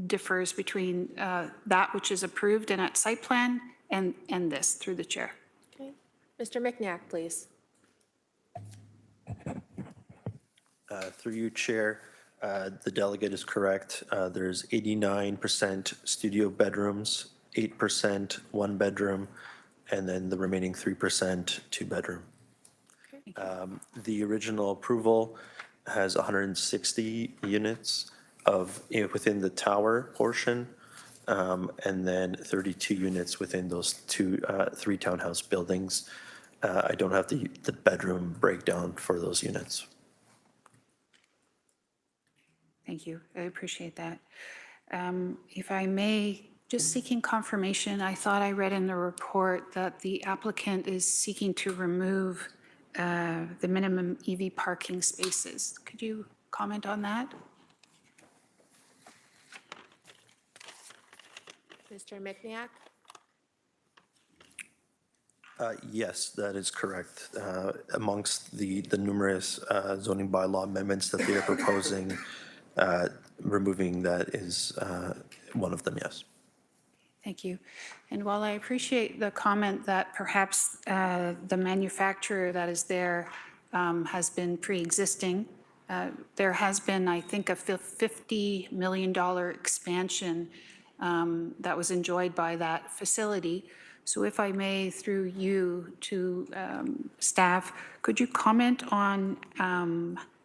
differs between that which is approved and at site plan and this, through the chair. Okay. Mr. Micniak, please. Through you, Chair, the delegate is correct. There's 89% studio bedrooms, 8% 1 bedroom, and then the remaining 3% 2 bedroom. The original approval has 160 units within the tower portion, and then 32 units within those 3 townhouse buildings. I don't have the bedroom breakdown for those units. Thank you. I appreciate that. If I may, just seeking confirmation, I thought I read in the report that the applicant is seeking to remove the minimum EV parking spaces. Could you comment on that? Mr. Micniak? Yes, that is correct. Amongst the numerous zoning bylaw amendments that they are proposing, removing that is one of them, yes. Thank you. And while I appreciate the comment that perhaps the manufacturer that is there has been pre-existing, there has been, I think, a $50 million expansion that was enjoyed by that facility. So if I may, through you to staff, could you comment on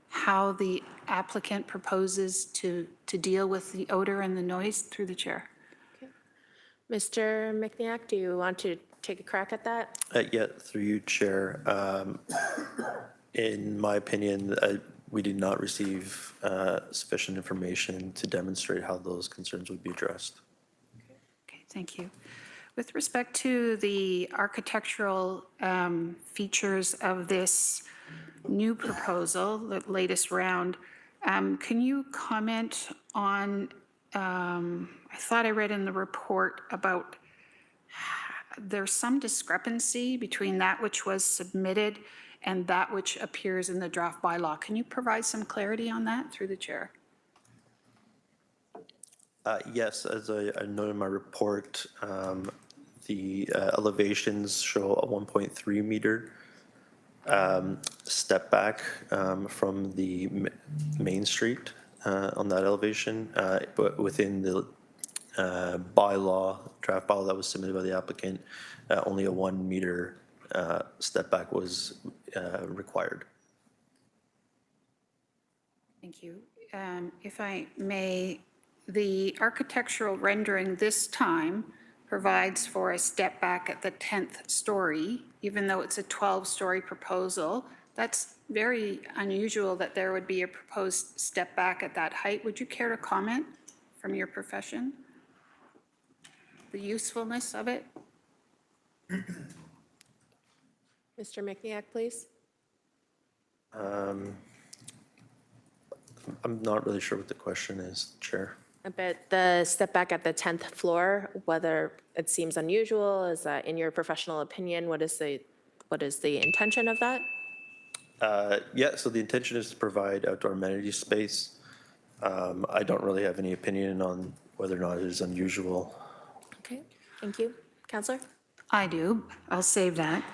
how the applicant proposes to deal with the odor and the noise, through the chair? Mr. Micniak, do you want to take a crack at that? Yeah, through you, Chair. In my opinion, we did not receive sufficient information to demonstrate how those concerns would be addressed. Thank you. With respect to the architectural features of this new proposal, the latest round, can you comment on, I thought I read in the report about there's some discrepancy between that which was submitted and that which appears in the draft bylaw. Can you provide some clarity on that through the chair? Yes, as I noted in my report, the elevations show a 1.3 meter step back from the main street on that elevation, but within the draft bylaw that was submitted by the applicant, only a 1 meter step back was required. Thank you. If I may, the architectural rendering this time provides for a step back at the 10th story, even though it's a 12-story proposal. That's very unusual that there would be a proposed step back at that height. Would you care to comment from your profession? The usefulness of it? Mr. Micniak, please. I'm not really sure what the question is, Chair. About the step back at the 10th floor, whether it seems unusual, is that in your professional opinion, what is the intention of that? Yeah, so the intention is to provide outdoor amenity space. I don't really have any opinion on whether or not it is unusual. Okay, thank you. Councillor? I do. I'll save that.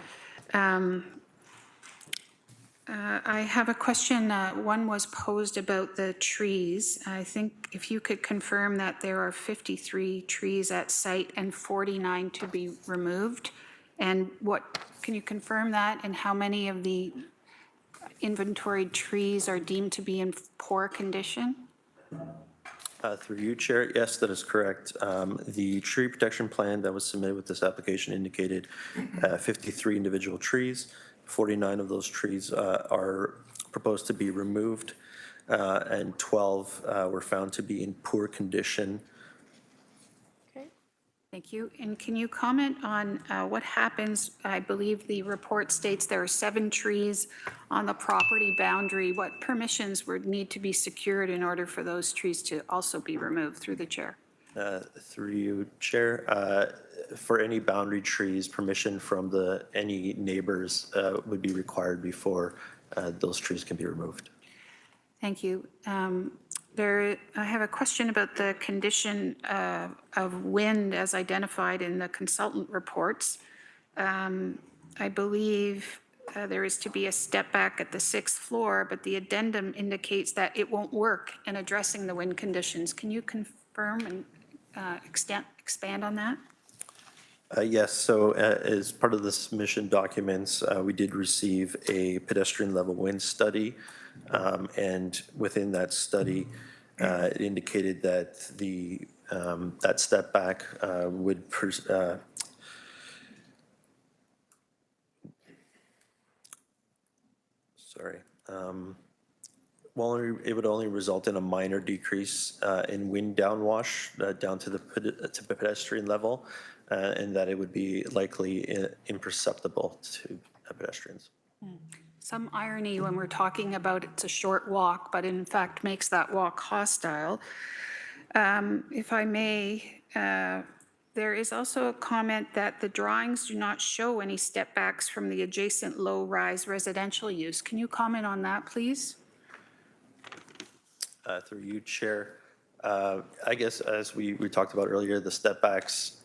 I have a question. One was posed about the trees. I think if you could confirm that there are 53 trees at site and 49 to be removed. And can you confirm that, and how many of the inventoried trees are deemed to be in poor condition? Through you, Chair, yes, that is correct. The tree protection plan that was submitted with this application indicated 53 individual trees. 49 of those trees are proposed to be removed, and 12 were found to be in poor condition. Okay, thank you. And can you comment on what happens? I believe the report states there are 7 trees on the property boundary. What permissions would need to be secured in order for those trees to also be removed? Through the chair. Through you, Chair, for any boundary trees, permission from any neighbors would be required before those trees can be removed. Thank you. I have a question about the condition of wind as identified in the consultant reports. I believe there is to be a step back at the 6th floor, but the addendum indicates that it won't work in addressing the wind conditions. Can you confirm and expand on that? Yes, so as part of the submission documents, we did receive a pedestrian level wind study, and within that study, it indicated that that step back would it would only result in a minor decrease in wind downwash down to the pedestrian level, and that it would be likely imperceptible to pedestrians. Some irony when we're talking about it's a short walk, but in fact makes that walk hostile. If I may, there is also a comment that the drawings do not show any step backs from the adjacent low-rise residential use. Can you comment on that, please? Through you, Chair. I guess as we talked about earlier, the step backs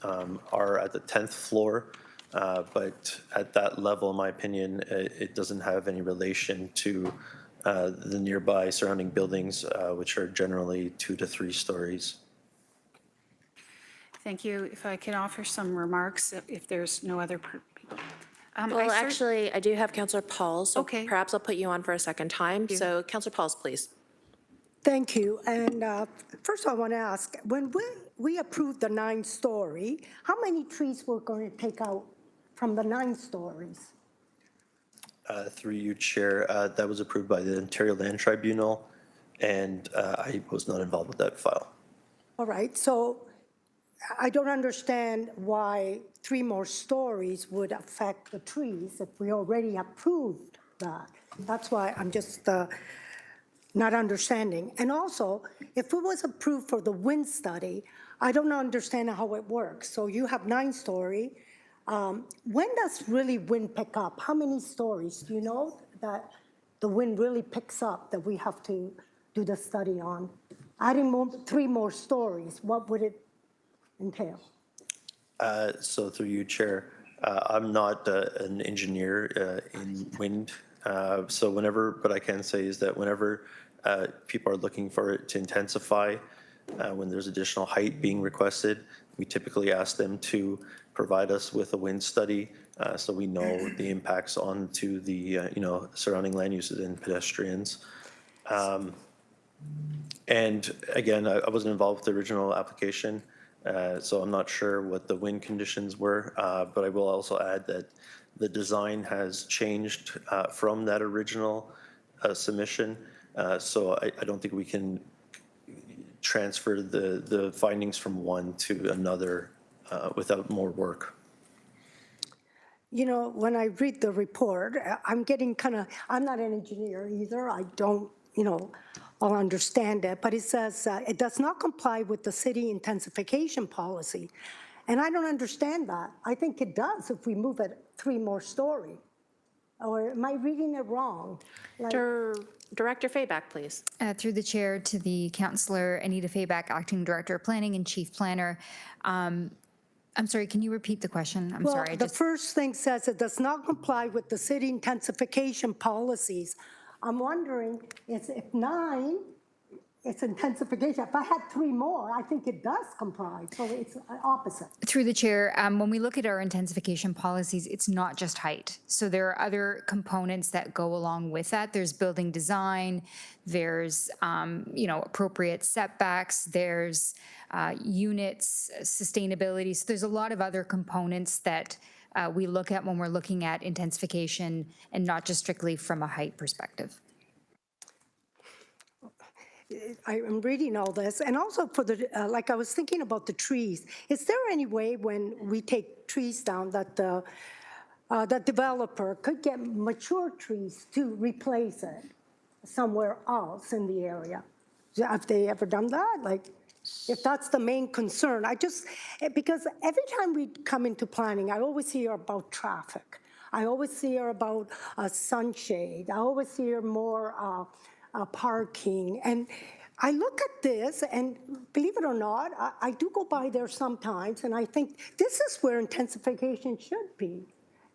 are at the 10th floor, but at that level, in my opinion, it doesn't have any relation to the nearby surrounding buildings, which are generally 2 to 3 stories. Thank you. If I can offer some remarks, if there's no other people. Well, actually, I do have Councillor Pauls, so Okay. perhaps I'll put you on for a second time. So Councillor Pauls, please. Thank you. And first I want to ask, when we approved the 9-story, how many trees were going to take out from the 9 stories? Through you, Chair, that was approved by the Ontario Land Tribunal, and I was not involved with that file. All right, so I don't understand why 3 more stories would affect the trees if we already approved that. That's why I'm just not understanding. And also, if it was approved for the wind study, I don't understand how it works. So you have 9-story. When does really wind pick up? How many stories? Do you know that the wind really picks up that we have to do the study on? Adding 3 more stories, what would it entail? So through you, Chair, I'm not an engineer in wind. But I can say is that whenever people are looking for it to intensify, when there's additional height being requested, we typically ask them to provide us with a wind study so we know the impacts onto the surrounding land uses and pedestrians. And again, I wasn't involved with the original application, so I'm not sure what the wind conditions were, but I will also add that the design has changed from that original submission, so I don't think we can transfer the findings from one to another without more work. You know, when I read the report, I'm getting I'm not an engineer either. I don't, I'll understand it, but it says it does not comply with the city intensification policy. And I don't understand that. I think it does if we move it 3 more story. Or am I reading it wrong? Director Fayback, please. Through the chair to the councillor, Anita Fayback, Acting Director of Planning and Chief Planner. I'm sorry, can you repeat the question? I'm sorry. The first thing says it does not comply with the city intensification policies. I'm wondering if 9, it's intensification. If I had 3 more, I think it does comply. So it's opposite. Through the chair, when we look at our intensification policies, it's not just height. So there are other components that go along with that. There's building design, there's appropriate setbacks, there's units, sustainability. So there's a lot of other components that we look at when we're looking at intensification and not just strictly from a height perspective. I'm reading all this, and also for the, like I was thinking about the trees. Is there any way when we take trees down that the developer could get mature trees to replace it somewhere else in the area? Have they ever done that? Like, if that's the main concern, because every time we come into planning, I always hear about traffic. I always hear about sunshade. I always hear more parking. And I look at this, and believe it or not, I do go by there sometimes, and I think this is where intensification should be,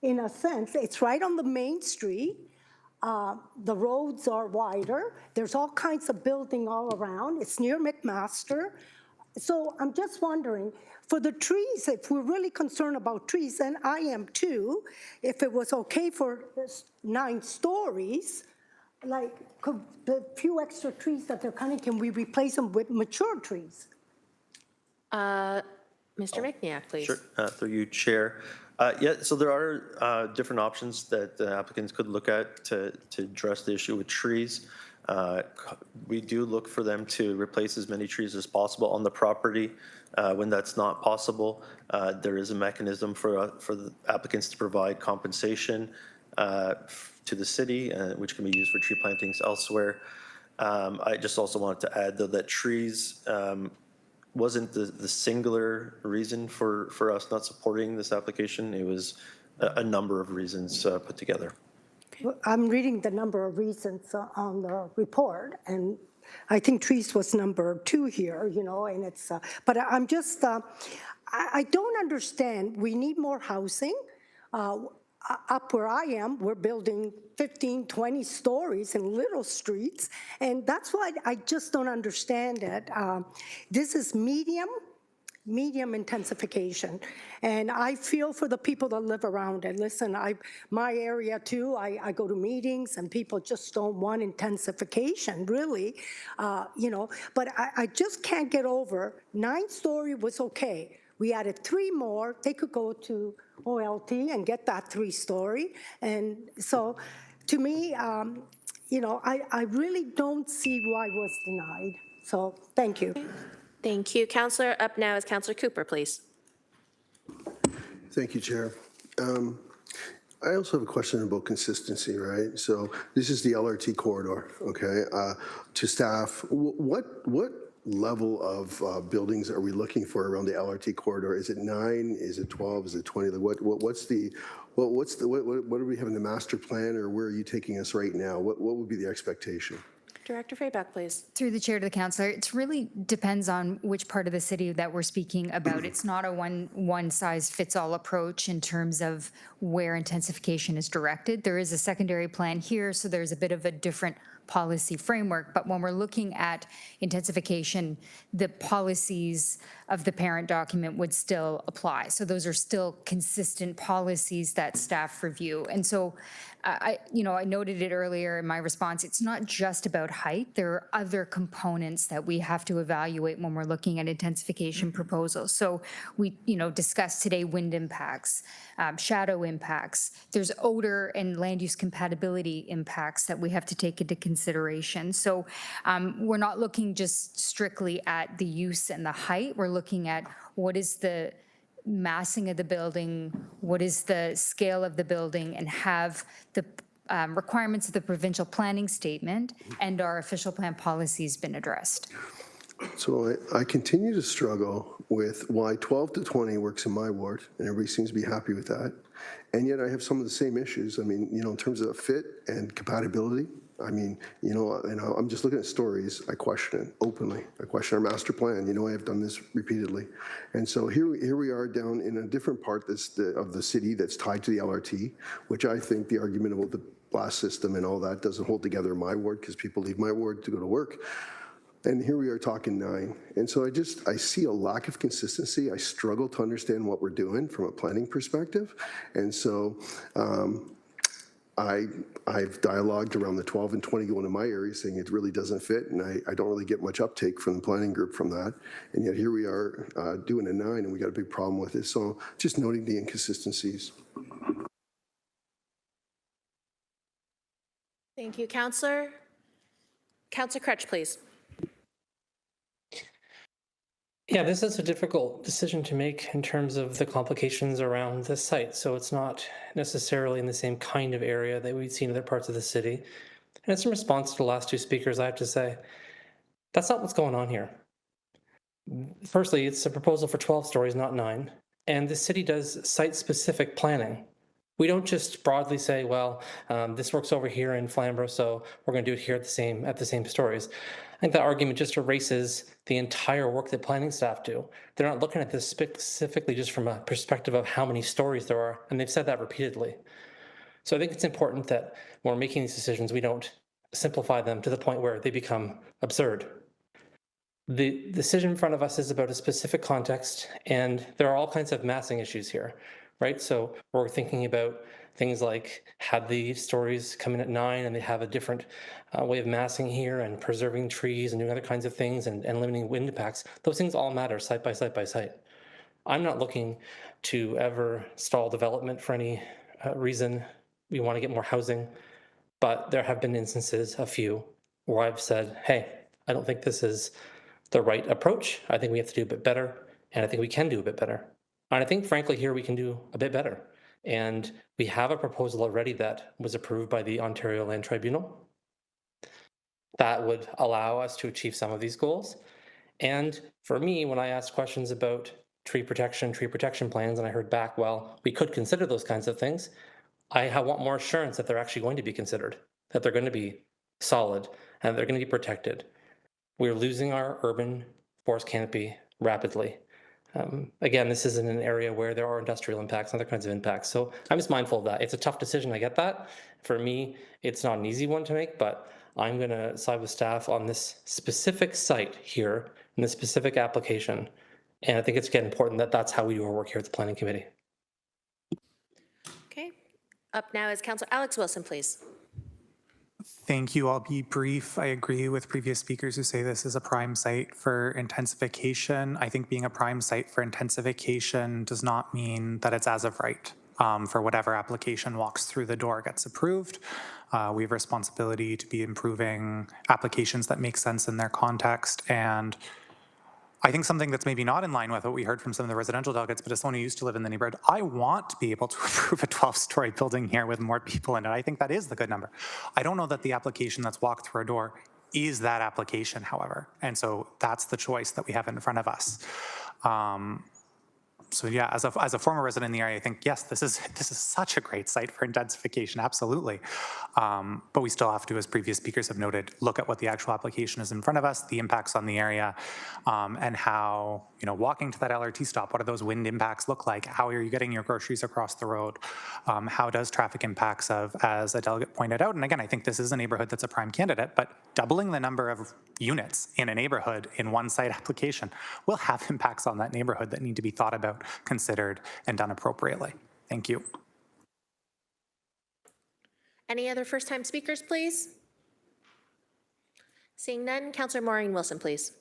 in a sense. It's right on the main street. The roads are wider. There's all kinds of building all around. It's near McMaster. So I'm just wondering, for the trees, if we're really concerned about trees, and I am too, if it was okay for 9 stories, like, could the few extra trees that they're cutting, can we replace them with mature trees? Mr. Micniak, please. Sure, through you, Chair. So there are different options that the applicants could look at to address the issue with trees. We do look for them to replace as many trees as possible on the property. When that's not possible, there is a mechanism for the applicants to provide compensation to the city, which can be used for tree plantings elsewhere. I just also wanted to add, though, that trees wasn't the singular reason for us not supporting this application. It was a number of reasons put together. I'm reading the number of reasons on the report, and I think trees was number 2 here, and it's, but I'm just, I don't understand. We need more housing. Up where I am, we're building 15, 20 stories in little streets, and that's why I just don't understand it. This is medium intensification, and I feel for the people that live around it. Listen, my area too, I go to meetings, and people just don't want intensification, really, but I just can't get over 9-story was okay. We added 3 more. They could go to OLT and get that 3-story. And so to me, I really don't see why it was denied. So thank you. Thank you, Councillor. Up now is Councillor Cooper, please. Thank you, Chair. I also have a question about consistency, right? So this is the LRT corridor, okay? To staff, what level of buildings are we looking for around the LRT corridor? Is it 9? Is it 12? Is it 20? Like what do we have in the master plan, or where are you taking us right now? What would be the expectation? Director Fayback, please. Through the chair to the councillor, it really depends on which part of the city that we're speaking about. It's not a one-size-fits-all approach in terms of where intensification is directed. There is a secondary plan here, so there's a bit of a different policy framework. But when we're looking at intensification, the policies of the parent document would still apply. So those are still consistent policies that staff review. And so I noted it earlier in my response, it's not just about height. There are other components that we have to evaluate when we're looking at intensification proposals. So we, discussed today wind impacts, shadow impacts. There's odor and land use compatibility impacts that we have to take into consideration. So we're not looking just strictly at the use and the height. We're looking at what is the massing of the building, what is the scale of the building, and have the requirements of the provincial planning statement and our official plan policies been addressed. So I continue to struggle with why 12 to 20 works in my ward, and everybody seems to be happy with that. And yet I have some of the same issues. I mean, in terms of fit and compatibility. I mean, I'm just looking at stories. I question it openly. I question our master plan. I have done this repeatedly. And so here we are down in a different part of the city that's tied to the LRT, which I think the argument about the blast system and all that doesn't hold together in my ward, because people leave my ward to go to work. And here we are talking 9. And so I see a lack of consistency. I struggle to understand what we're doing from a planning perspective. And so I've dialogued around the 12 and 20 going in my area, saying it really doesn't fit, and I don't really get much uptake from the planning group from that. And yet here we are doing a 9, and we got a big problem with it. So just noting the inconsistencies. Thank you, Councillor. Councillor Crutch, please. Yeah, this is a difficult decision to make in terms of the complications around this site. So it's not necessarily in the same kind of area that we'd see in other parts of the city. And it's in response to the last 2 speakers, I have to say, that's not what's going on here. Firstly, it's a proposal for 12 stories, not 9. And the city does site-specific planning. We don't just broadly say, well, this works over here in Flamborough, so we're going to do it here at the same stories. I think that argument just erases the entire work that planning staff do. They're not looking at this specifically just from a perspective of how many stories there are, and they've said that repeatedly. So I think it's important that when we're making these decisions, we don't simplify them to the point where they become absurd. The decision in front of us is about a specific context, and there are all kinds of massing issues here, right? So we're thinking about things like, had the stories come in at 9 and they have a different way of massing here, and preserving trees and doing other kinds of things, and limiting wind impacts. Those things all matter site by site by site. I'm not looking to ever stall development for any reason. We want to get more housing, but there have been instances, a few, where I've said, hey, I don't think this is the right approach. I think we have to do a bit better, and I think we can do a bit better. And I think, frankly, here we can do a bit better. And we have a proposal already that was approved by the Ontario Land Tribunal that would allow us to achieve some of these goals. And for me, when I asked questions about tree protection plans, and I heard back, well, we could consider those kinds of things, I want more assurance that they're actually going to be considered, that they're going to be solid, and they're going to be protected. We're losing our urban forest canopy rapidly. Again, this is in an area where there are industrial impacts and other kinds of impacts. So I'm just mindful of that. It's a tough decision, I get that. For me, it's not an easy one to make, but I'm going to side with staff on this specific site here in this specific application. And I think it's, again, important that that's how we do our work here at the Planning Committee. Okay. Up now is Councillor Alex Wilson, please. Thank you. I'll be brief. I agree with previous speakers who say this is a prime site for intensification. I think being a prime site for intensification does not mean that it's as of right. For whatever application walks through the door gets approved. We have responsibility to be improving applications that make sense in their context. And I think something that's maybe not in line with what we heard from some of the residential delegates, but as someone who used to live in the neighborhood, I want to be able to approve a 12-story building here with more people in it. I think that is the good number. I don't know that the application that's walked through our door is that application, however. And so that's the choice that we have in front of us. So yeah, as a former resident in the area, I think, yes, this is such a great site for intensification, absolutely. But we still have to, as previous speakers have noted, look at what the actual application is in front of us, the impacts on the area, and how, walking to that LRT stop, what do those wind impacts look like? How are you getting your groceries across the road? How does traffic impacts as a delegate pointed out? And again, I think this is a neighborhood that's a prime candidate, but doubling the number of units in a neighborhood in one site application will have impacts on that neighborhood that need to be thought about, considered, and done appropriately. Thank you. Any other first-time speakers, please? Seeing none, Councillor Maureen Wilson, please.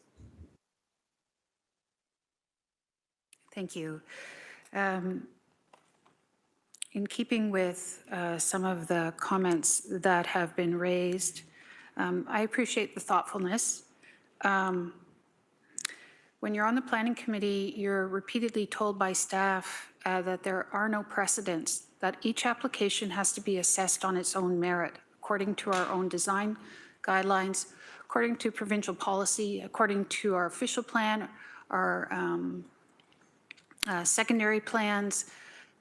Thank you. In keeping with some of the comments that have been raised, I appreciate the thoughtfulness. When you're on the planning committee, you're repeatedly told by staff that there are no precedents, that each application has to be assessed on its own merit, according to our own design guidelines, according to provincial policy, according to our official plan, our secondary plans,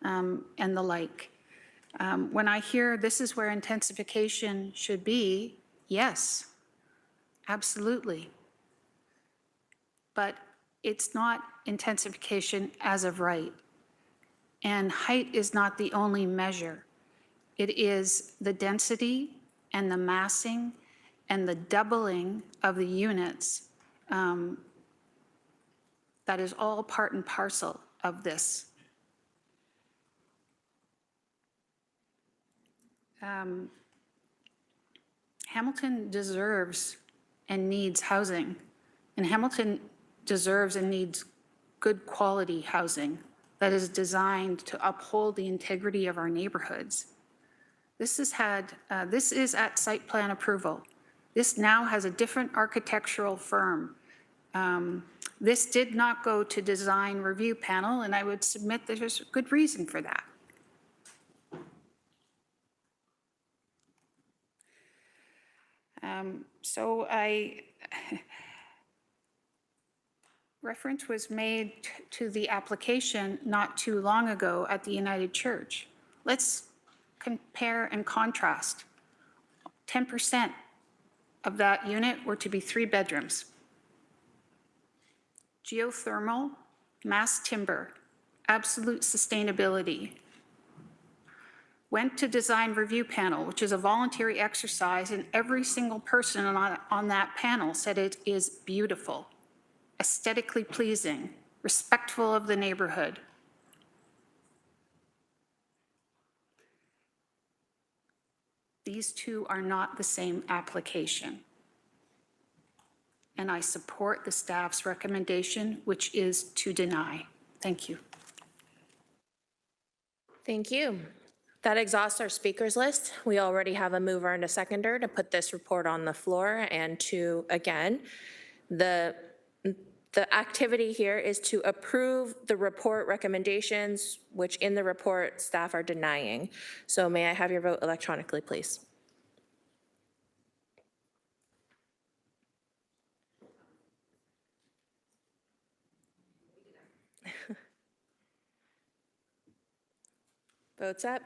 and the like. When I hear this is where intensification should be, yes, absolutely. But it's not intensification as of right. And height is not the only measure. It is the density and the massing and the doubling of the units that is all part and parcel of this. Hamilton deserves and needs housing, and Hamilton deserves and needs good quality housing that is designed to uphold the integrity of our neighborhoods. This is at site plan approval. This now has a different architectural firm. This did not go to design review panel, and I would submit there's a good reason for that. Reference was made to the application not too long ago at the United Church. Let's compare and contrast. 10% of that unit were to be 3 bedrooms. Geothermal, mass timber, absolute sustainability. Went to design review panel, which is a voluntary exercise, and every single person on that panel said it is beautiful, aesthetically pleasing, respectful of the neighborhood. These two are not the same application. And I support the staff's recommendation, which is to deny. Thank you. Thank you. That exhausts our speakers list. We already have a mover and a seconder to put this report on the floor and to, again, the activity here is to approve the report recommendations, which in the report staff are denying. So may I have your vote electronically, please? Votes up.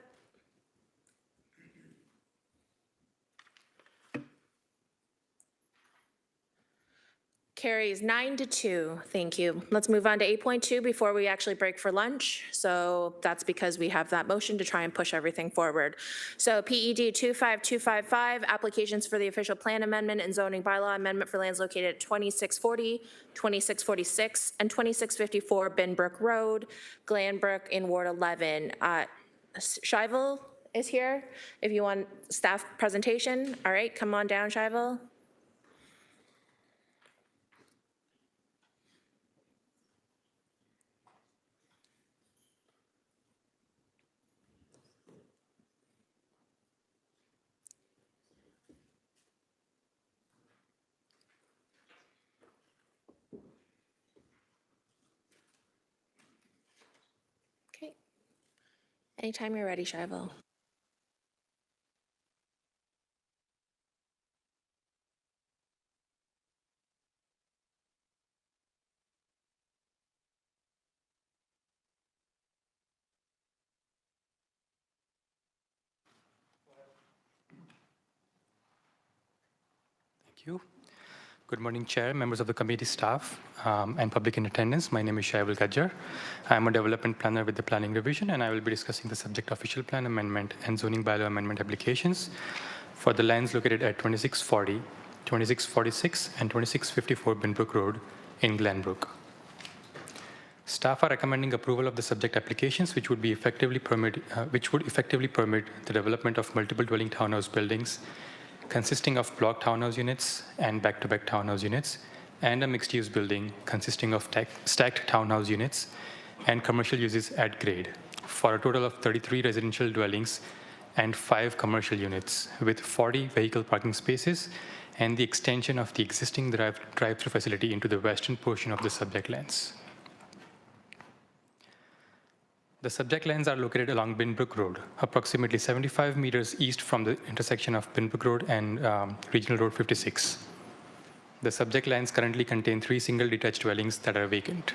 Carries 9-2. Thank you. Let's move on to 8.2 before we actually break for lunch. So that's because we have that motion to try and push everything forward. So PED 25255, applications for the official plan amendment and zoning bylaw amendment for lands located at 2640, 2646, and 2654 Binbrook Road, Glanbrook in Ward 11. Shivel is here. If you want staff presentation, all right, come on down, Shivel. Anytime you're ready, Shivel. Thank you. Good morning, Chair, members of the committee staff, and public in attendance. My name is Shaibul Gajjar. I'm a development planner with the Planning Division, and I will be discussing the subject official plan amendment and zoning bylaw amendment applications for the lands located at 2640, 2646, and 2654 Binbrook Road in Glenbrook. Staff are recommending approval of the subject applications, which would effectively permit the development of multiple dwelling townhouse buildings consisting of block townhouse units and back-to-back townhouse units, and a mixed-use building consisting of stacked townhouse units and commercial uses at grade, for a total of 33 residential dwellings and 5 commercial units, with 40 vehicle parking spaces and the extension of the existing drive-through facility into the western portion of the subject lands. The subject lands are located along Binbrook Road, approximately 75 meters east from the intersection of Binbrook Road and Regional Road 56. The subject lands currently contain 3 single detached dwellings that are vacant.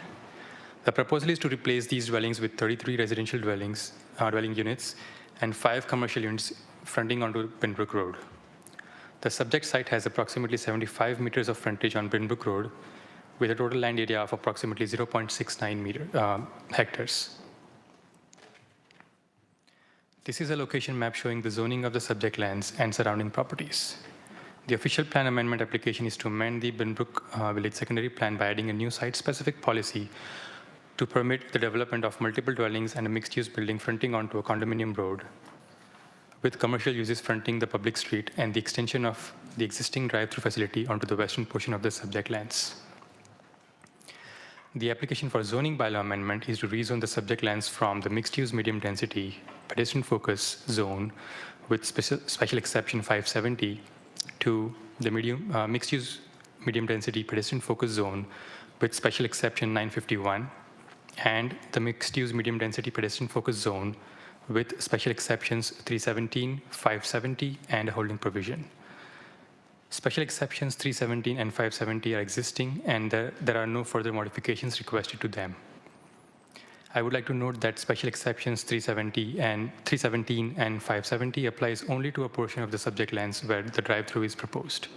The proposal is to replace these dwellings with 33 residential dwelling units and 5 commercial units fronting onto Binbrook Road. The subject site has approximately 75 meters of frontage on Binbrook Road, with a total land area of approximately 0.69 hectares. This is a location map showing the zoning of the subject lands and surrounding properties. The official plan amendment application is to amend the Binbrook Village Secondary Plan by adding a new site-specific policy to permit the development of multiple dwellings and a mixed-use building fronting onto a condominium road, with commercial uses fronting the public street and the extension of the existing drive-through facility onto the western portion of the subject lands. The application for zoning bylaw amendment is to rezone the subject lands from the mixed-use medium-density pedestrian focus zone with special exception 570 to the mixed-use medium-density pedestrian focus zone with special exception 951 and the mixed-use medium-density pedestrian focus zone with special exceptions 317, 570, and a holding provision. Special exceptions 317 and 570 are existing, and there are no further modifications requested to them. I would like to note that special exceptions 317 and 570 applies only to a portion of the subject lands where the drive-through is proposed.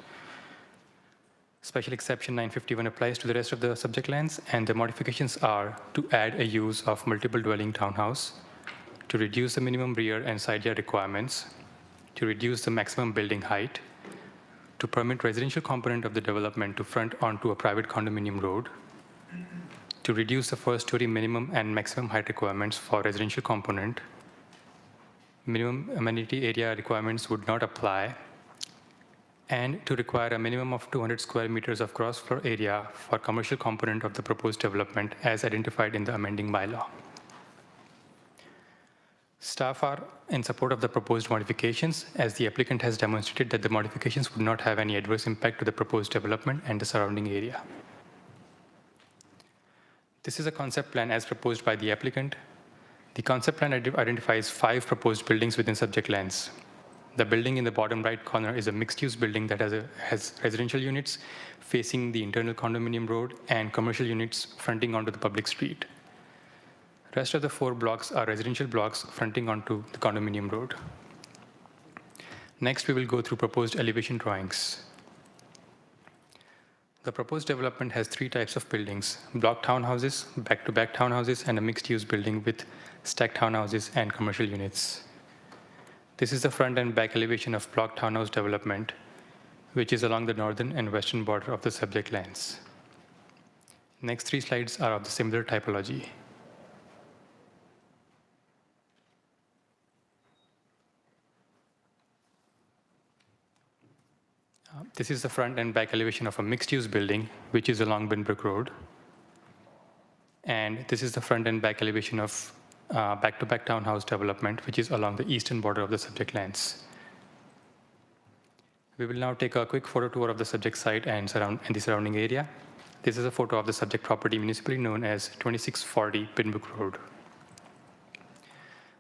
Special exception 951 applies to the rest of the subject lands, and the modifications are to add a use of multiple dwelling townhouse, to reduce the minimum rear and side yard requirements, to reduce the maximum building height, to permit residential component of the development to front onto a private condominium road, to reduce the first-story minimum and maximum height requirements for residential component. Minimum amenity area requirements would not apply, and to require a minimum of 200 square meters of gross floor area for commercial component of the proposed development as identified in the amending bylaw. Staff are in support of the proposed modifications, as the applicant has demonstrated that the modifications would not have any adverse impact to the proposed development and the surrounding area. This is a concept plan as proposed by the applicant. The concept plan identifies 5 proposed buildings within subject lands. The building in the bottom right corner is a mixed-use building that has residential units facing the internal condominium road and commercial units fronting onto the public street. The rest of the 4 blocks are residential blocks fronting onto the condominium road. Next, we will go through proposed elevation drawings. The proposed development has 3 types of buildings: block townhouses, back-to-back townhouses, and a mixed-use building with stacked townhouses and commercial units. This is the front and back elevation of block townhouse development, which is along the northern and western border of the subject lands. Next 3 slides are of the similar typology. This is the front and back elevation of a mixed-use building, which is along Binbrook Road. And this is the front and back elevation of back-to-back townhouse development, which is along the eastern border of the subject lands. We will now take a quick photo tour of the subject site and the surrounding area. This is a photo of the subject property municipally known as 2640 Binbrook Road.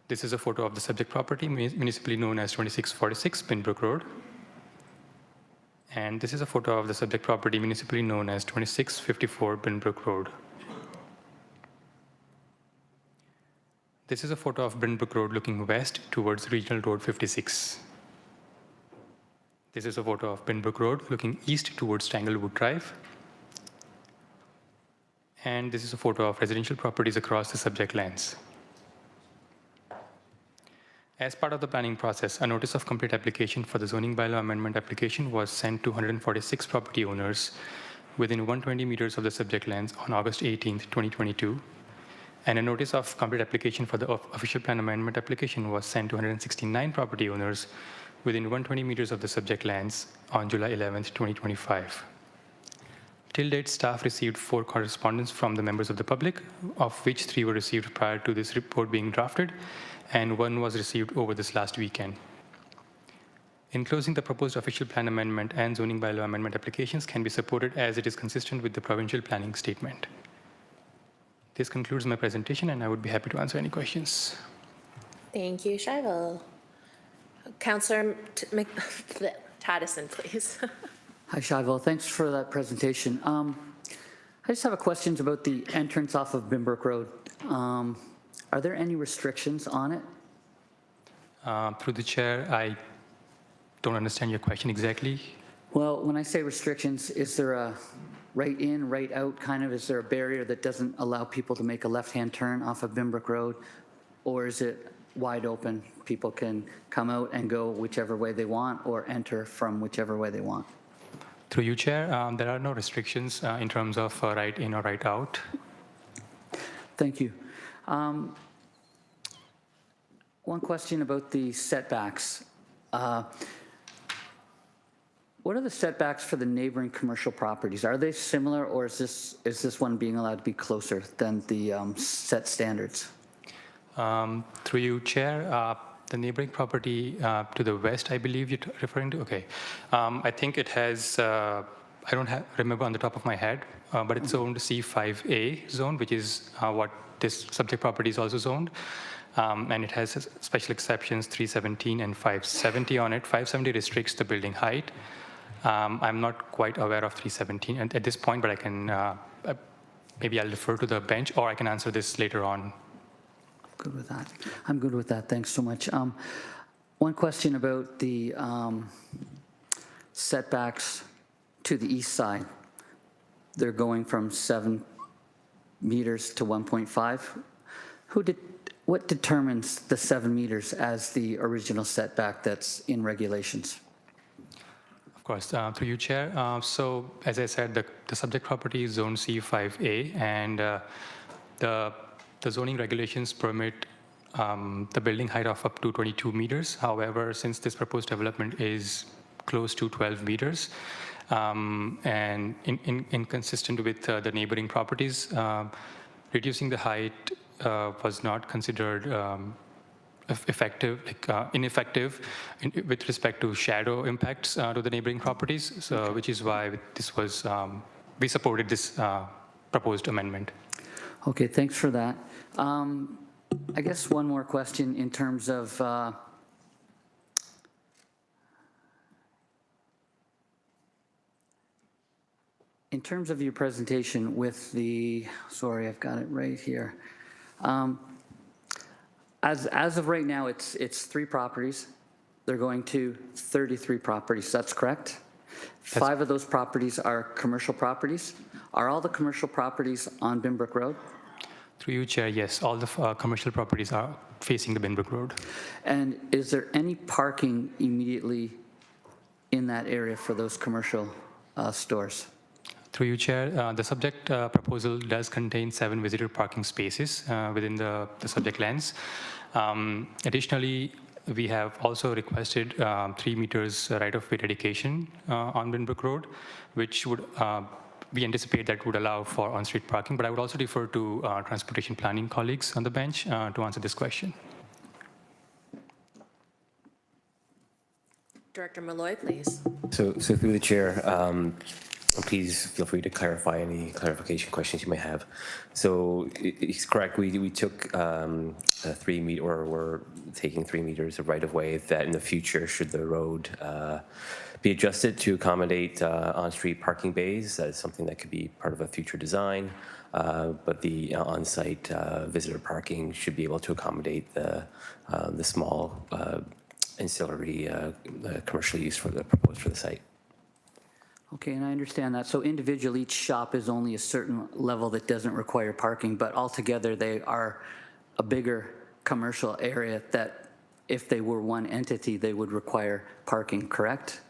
This is a photo of the subject property, municipally known as 2646 Binbrook Road. And this is a photo of the subject property, municipally known as 2654 Binbrook Road. This is a photo of Binbrook Road looking west towards Regional Road 56. This is a photo of Binbrook Road looking east towards Tanglewood Drive. And this is a photo of residential properties across the subject lands. As part of the planning process, a notice of complete application for the zoning bylaw amendment application was sent to 146 property owners within 120 meters of the subject lands on August 18, 2022. And a notice of complete application for the official plan amendment application was sent to 169 property owners within 120 meters of the subject lands on July 11, 2025. Till date, staff received 4 correspondence from the members of the public, of which 3 were received prior to this report being drafted, and 1 was received over this last weekend. In closing, the proposed official plan amendment and zoning bylaw amendment applications can be supported as it is consistent with the provincial planning statement. This concludes my presentation, and I would be happy to answer any questions. Thank you, Shaival. Councillor Taddison, please. Hi, Shaival. Thanks for that presentation. I just have a questions about the entrance off of Binbrook Road. Are there any restrictions on it? Through the chair, I don't understand your question exactly. Well, when I say restrictions, is there a right in, right out kind of? Is there a barrier that doesn't allow people to make a left-hand turn off of Binbrook Road? Or is it wide open? People can come out and go whichever way they want or enter from whichever way they want? Through you, Chair, there are no restrictions in terms of right in or right out. Thank you. One question about the setbacks. What are the setbacks for the neighboring commercial properties? Are they similar, or is this one being allowed to be closer than the set standards? Through you, Chair, the neighboring property to the west, I believe you're referring to? Okay. I think it has, I don't remember on the top of my head, but it's zoned C5A zone, which is what this subject property is also zoned. And it has special exceptions 317 and 570 on it. 570 restricts the building height. I'm not quite aware of 317 at this point, but I can, maybe I'll defer to the bench, or I can answer this later on. Good with that. I'm good with that. Thanks so much. One question about the setbacks to the east side. They're going from 7 meters to 1.5. What determines the 7 meters as the original setback that's in regulations? Of course, through you, Chair. So as I said, the subject property is zone C5A, and the zoning regulations permit the building height of up to 22 meters. However, since this proposed development is close to 12 meters, and inconsistent with the neighboring properties, reducing the height was not considered effective, ineffective with respect to shadow impacts to the neighboring properties. So, which is why this was we supported this proposed amendment. Okay, thanks for that. I guess one more question in terms of your presentation with the, sorry, I've got it right here. As of right now, it's 3 properties. They're going to 33 properties. That's correct? 5 of those properties are commercial properties. Are all the commercial properties on Binbrook Road? Through you, Chair, yes. All the commercial properties are facing the Binbrook Road. And is there any parking immediately in that area for those commercial stores? Through you, Chair, the subject proposal does contain 7 visitor parking spaces within the subject lands. Additionally, we have also requested 3 meters right-of-way dedication on Binbrook Road, which would we anticipate that would allow for on-street parking. But I would also defer to transportation planning colleagues on the bench to answer this question. Director Malloy, please. So through the chair, please feel free to clarify any clarification questions you may have. So it's correct, we took 3 meters, or we're taking 3 meters of right-of-way that in the future, should the road be adjusted to accommodate on-street parking bays, that is something that could be part of a future design. But the on-site visitor parking should be able to accommodate the small ancillary commercial use proposed for the site. Okay, and I understand that. So individually, each shop is only a certain level that doesn't require parking, but altogether they are a bigger commercial area that if they were one entity, they would require parking, correct?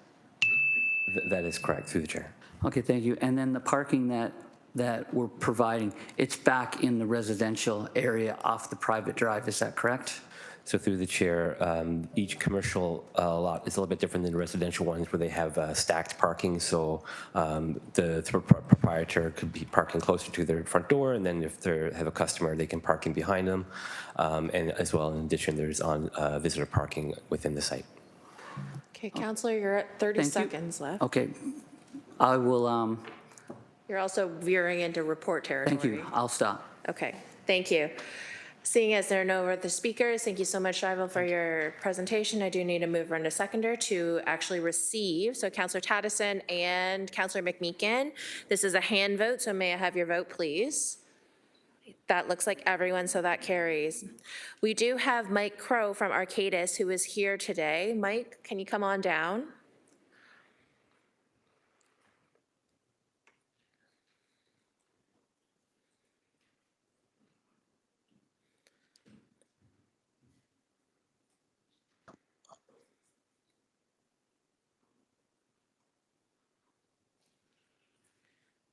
That is correct, through the chair. Okay, thank you. And then the parking that we're providing, it's back in the residential area off the private drive, is that correct? So through the chair, each commercial lot is a little bit different than residential ones where they have stacked parking. So the proprietor could be parking closer to their front door, and then if they have a customer, they can park in behind them. And as well, in addition, there's visitor parking within the site. Okay, Counselor, you're at 30 Thank you. seconds left. Okay, I will, You're also veering into report territory. thank you, I'll stop. Okay, thank you. Seeing as there are no other speakers, thank you so much, Shival, for your presentation. I do need a mover and a seconder to actually receive. So Councillor Taddison and Councillor McMeekin. This is a hand vote, so may I have your vote, please? That looks like everyone, so that carries. We do have Mike Crow from Arcadis who is here today. Mike, can you come on down?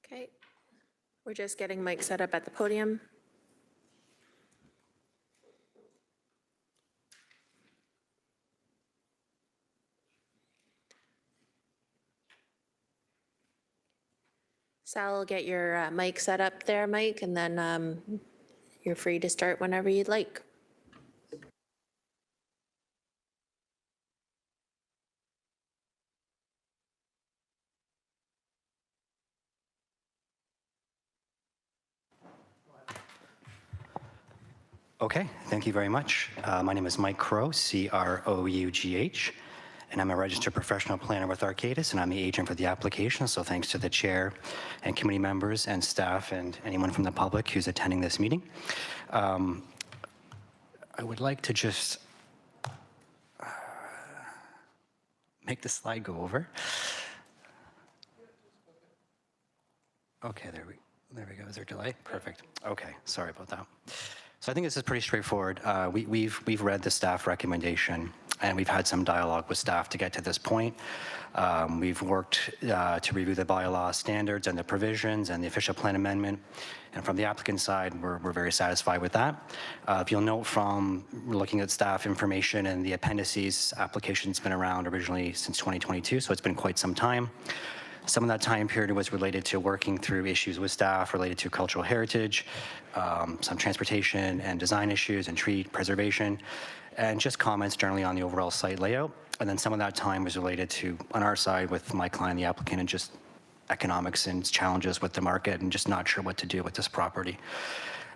Okay, we're just getting Mike set up at the podium. Sal will get your mic set up there, Mike, and then you're free to start whenever you'd like. Okay, thank you very much. My name is Mike Crow, C-R-O-U-G-H, and I'm a registered professional planner with Arcadis, and I'm the agent for the application. So thanks to the chair and committee members and staff and anyone from the public who's attending this meeting. I would like to just make the slide go over. Okay, there we go. Is there a delay? Perfect. Okay, sorry about that. So I think this is pretty straightforward. We've read the staff recommendation, and we've had some dialogue with staff to get to this point. We've worked to review the bylaw standards and the provisions and the official plan amendment. And from the applicant side, we're very satisfied with that. If you'll note from looking at staff information and the appendices, application's been around originally since 2022, so it's been quite some time. Some of that time period was related to working through issues with staff related to cultural heritage, some transportation and design issues and tree preservation, and just comments generally on the overall site layout. And then some of that time was related to, on our side, with my client, the applicant, and just economics and challenges with the market and just not sure what to do with this property.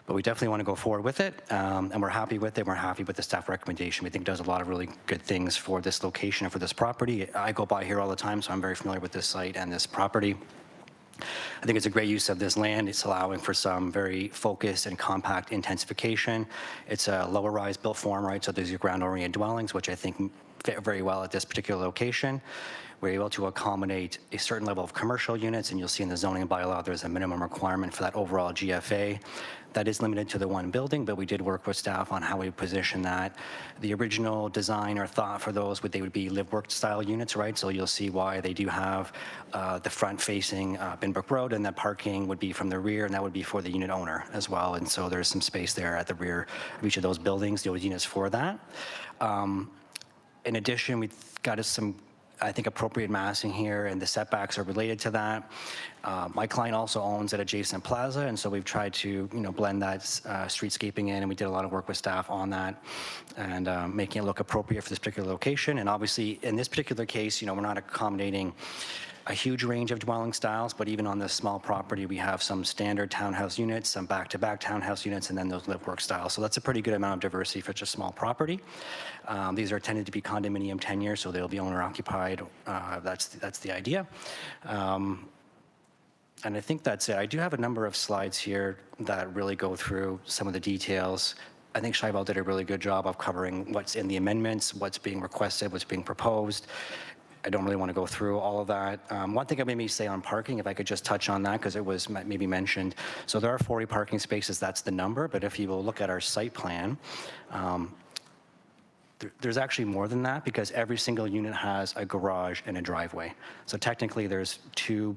But we definitely want to go forward with it, and we're happy with it. We're happy with the staff recommendation. We think it does a lot of really good things for this location and for this property. I go by here all the time, so I'm very familiar with this site and this property. I think it's a great use of this land. It's allowing for some very focused and compact intensification. It's a lower rise built form, right? So there's your ground-oriented dwellings, which I think fit very well at this particular location. We're able to accommodate a certain level of commercial units, and you'll see in the zoning bylaw there's a minimum requirement for that overall GFA. That is limited to the one building, but we did work with staff on how we position that. The original design or thought for those, they would be live-work style units, right? So you'll see why they do have the front facing Binbrook Road, and that parking would be from the rear, and that would be for the unit owner as well. And so there's some space there at the rear of each of those buildings, those units for that. In addition, we've got some, I think, appropriate massing here, and the setbacks are related to that. My client also owns an adjacent plaza, and so we've tried to, blend that streetscaping in, and we did a lot of work with staff on that, and making it look appropriate for this particular location. And obviously, in this particular case, we're not accommodating a huge range of dwelling styles, but even on this small property, we have some standard townhouse units, some back-to-back townhouse units, and then those live work styles. So that's a pretty good amount of diversity for such a small property. These are tended to be condominium tenure, so they'll be owner occupied. That's the idea. And I think that's it. I do have a number of slides here that really go through some of the details. I think Shaibal did a really good job of covering what's in the amendments, what's being requested, what's being proposed. I don't really want to go through all of that. One thing I maybe say on parking, if I could just touch on that, because it was maybe mentioned. So there are 40 parking spaces, that's the number, but if you will look at our site plan, there's actually more than that because every single unit has a garage and a driveway. So technically there's 2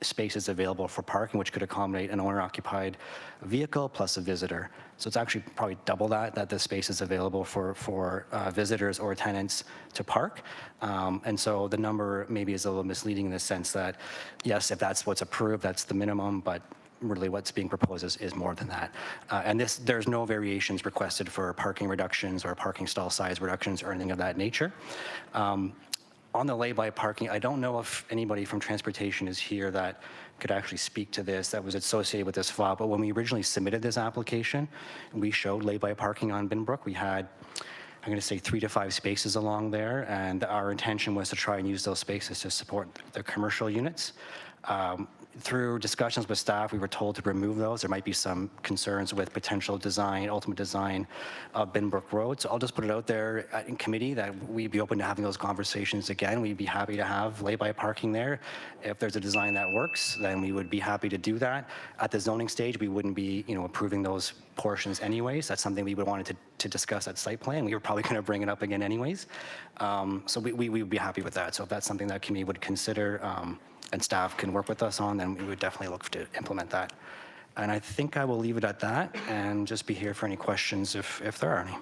spaces available for parking, which could accommodate an owner-occupied vehicle plus a visitor. So it's actually probably double that the space is available for visitors or tenants to park. And so the number maybe is a little misleading in the sense that, yes, if that's what's approved, that's the minimum, but really what's being proposed is more than that. And there's no variations requested for parking reductions or parking stall size reductions or anything of that nature. On the lay-by parking, I don't know if anybody from transportation is here that could actually speak to this, that was associated with this file, but when we originally submitted this application, we showed lay-by parking on Binbrook. We had, I'm going to say 3 to 5 spaces along there, and our intention was to try and use those spaces to support the commercial units. Through discussions with staff, we were told to remove those. There might be some concerns with potential design, ultimate design of Binbrook Road. So I'll just put it out there in committee that we'd be open to having those conversations again. We'd be happy to have lay-by parking there. If there's a design that works, then we would be happy to do that. At the zoning stage, we wouldn't be, approving those portions anyways. That's something we would want to discuss at site plan. We were probably going to bring it up again anyways. So we would be happy with that. So if that's something that committee would consider, and staff can work with us on, then we would definitely look to implement that. And I think I will leave it at that and just be here for any questions if there are any.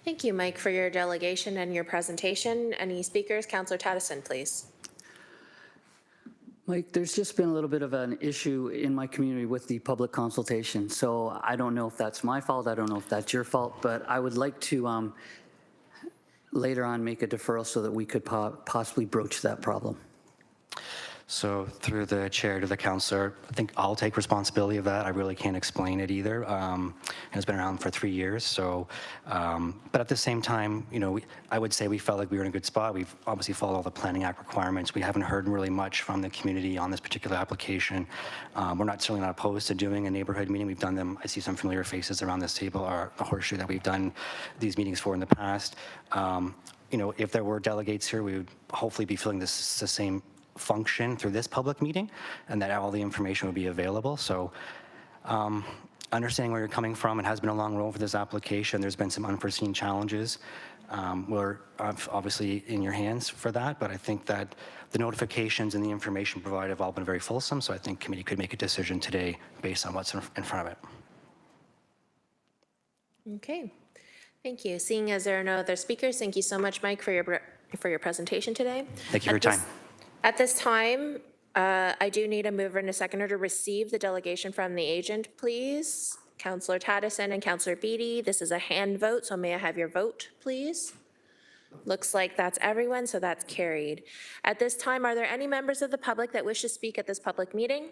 Thank you, Mike, for your delegation and your presentation. Any speakers? Councillor Tattison, please. Mike, there's just been a little bit of an issue in my community with the public consultation. So I don't know if that's my fault. I don't know if that's your fault, but I would like to later on make a deferral so that we could possibly broach that problem. So through the chair to the councillor, I think I'll take responsibility of that. I really can't explain it either. And it's been around for 3 years. So, but at the same time, I would say we felt like we were in a good spot. We've obviously followed all the Planning Act requirements. We haven't heard really much from the community on this particular application. We're certainly not opposed to doing a neighborhood meeting. We've done them. I see some familiar faces around this table, or a horseshoe that we've done these meetings for in the past. If there were delegates here, we would hopefully be filling the same function through this public meeting, and that all the information would be available. So understanding where you're coming from, it has been a long road for this application. There's been some unforeseen challenges. We're obviously in your hands for that, but I think that the notifications and the information provided have all been very fulsome, so I think committee could make a decision today based on what's in front of it. Okay, thank you. Seeing as there are no other speakers, thank you so much, Mike, for your presentation today. Thank you for your time. At this time, I do need a mover and a seconder to receive the delegation from the agent, please. Councillor Tattison and Councillor Beatty, this is a hand vote, so may I have your vote, please? Looks like that's everyone, so that's carried. At this time, are there any members of the public that wish to speak at this public meeting?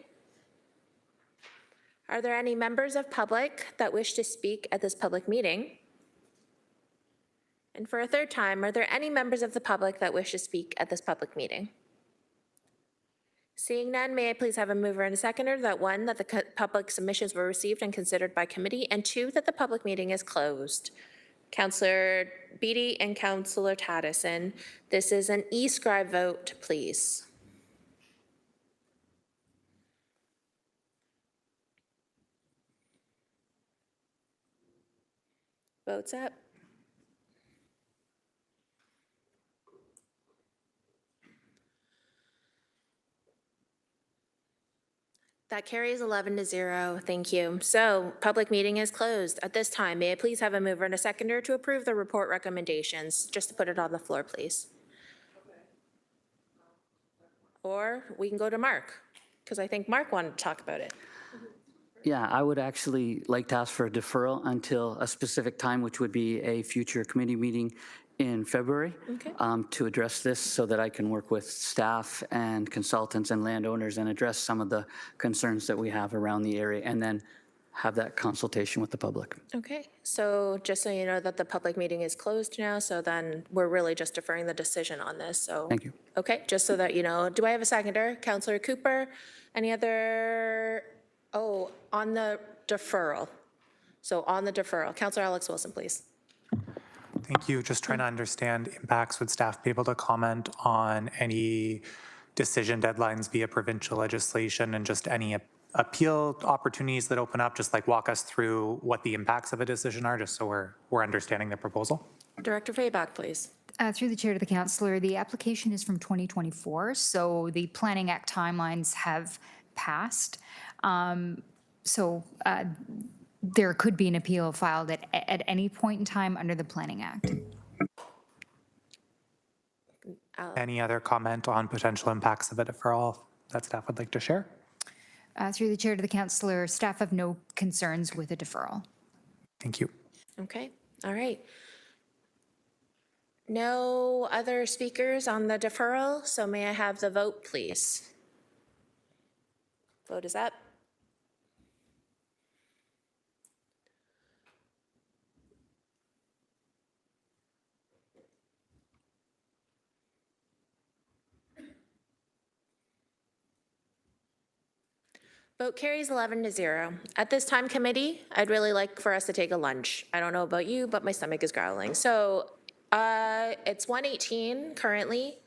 Are there any members of public that wish to speak at this public meeting? And for a third time, are there any members of the public that wish to speak at this public meeting? Seeing none, may I please have a mover and a seconder that 1, that the public submissions were received and considered by committee, and 2, that the public meeting is closed. Councillor Beatty and Councillor Tattison, this is an e-scribe vote, please. Votes up. That carries 11-0. Thank you. So public meeting is closed. At this time, may I please have a mover and a seconder to approve the report recommendations? Just to put it on the floor, please. Or we can go to Mark, because I think Mark wanted to talk about it. Yeah, I would actually like to ask for a deferral until a specific time, which would be a future committee meeting, in February Okay. to address this so that I can work with staff and consultants and landowners and address some of the concerns that we have around the area, and then have that consultation with the public. Okay, so just so you know that the public meeting is closed now, so then we're really just deferring the decision on this, so. Thank you. Okay, just so that you know. Do I have a seconder? Counselor Cooper? Any other, on the deferral. So on the deferral, Counselor Alex Wilson, please. Thank you. Just trying to understand impacts. Would staff be able to comment on any decision deadlines via provincial legislation and just any appeal opportunities that open up? Just like walk us through what the impacts of a decision are, just so we're understanding the proposal. Director Fayback, please. Through the chair to the councillor, the application is from 2024, so the Planning Act timelines have passed. There could be an appeal filed at any point in time under the Planning Act. Any other comment on potential impacts of a deferral that staff would like to share? Through the chair to the councillor, staff have no concerns with a deferral. Thank you. Okay, all right. No other speakers on the deferral, so may I have the vote, please? Vote is up. Vote carries 11-0. At this time, committee, I'd really like for us to take a lunch. I don't know about you, but my stomach is growling. So it's 1:18 currently.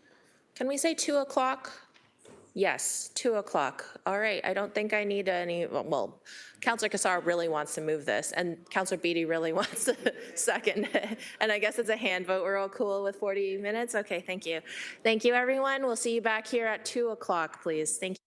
Can we say 2 o'clock? Yes, 2 o'clock. All right, I don't think I need any, well, Councillor Cassar really wants to move this, and Councillor Beatty really wants to second it. And I guess it's a hand vote. We're all cool with 40 minutes? Okay, thank you. Thank you, everyone. We'll see you back here at 2 o'clock, please. Thank you.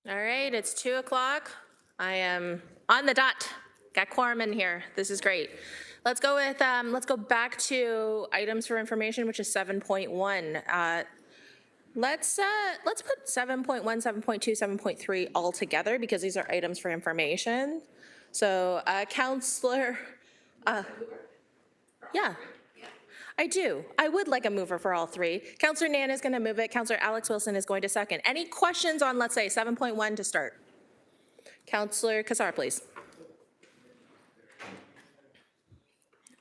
All right, it's 2 o'clock. I am on the dot. Got quorum in here. This is great. Let's go with, let's go back to items for information, which is 7.1. Let's put 7.1, 7.2, 7.3 all together because these are items for information. So, Counselor, yeah, I do. I would like a mover for all three. Counselor Nan is going to move it. Counselor Alex Wilson is going to second. Any questions on, let's say, 7.1 to start? Counselor Kassar, please.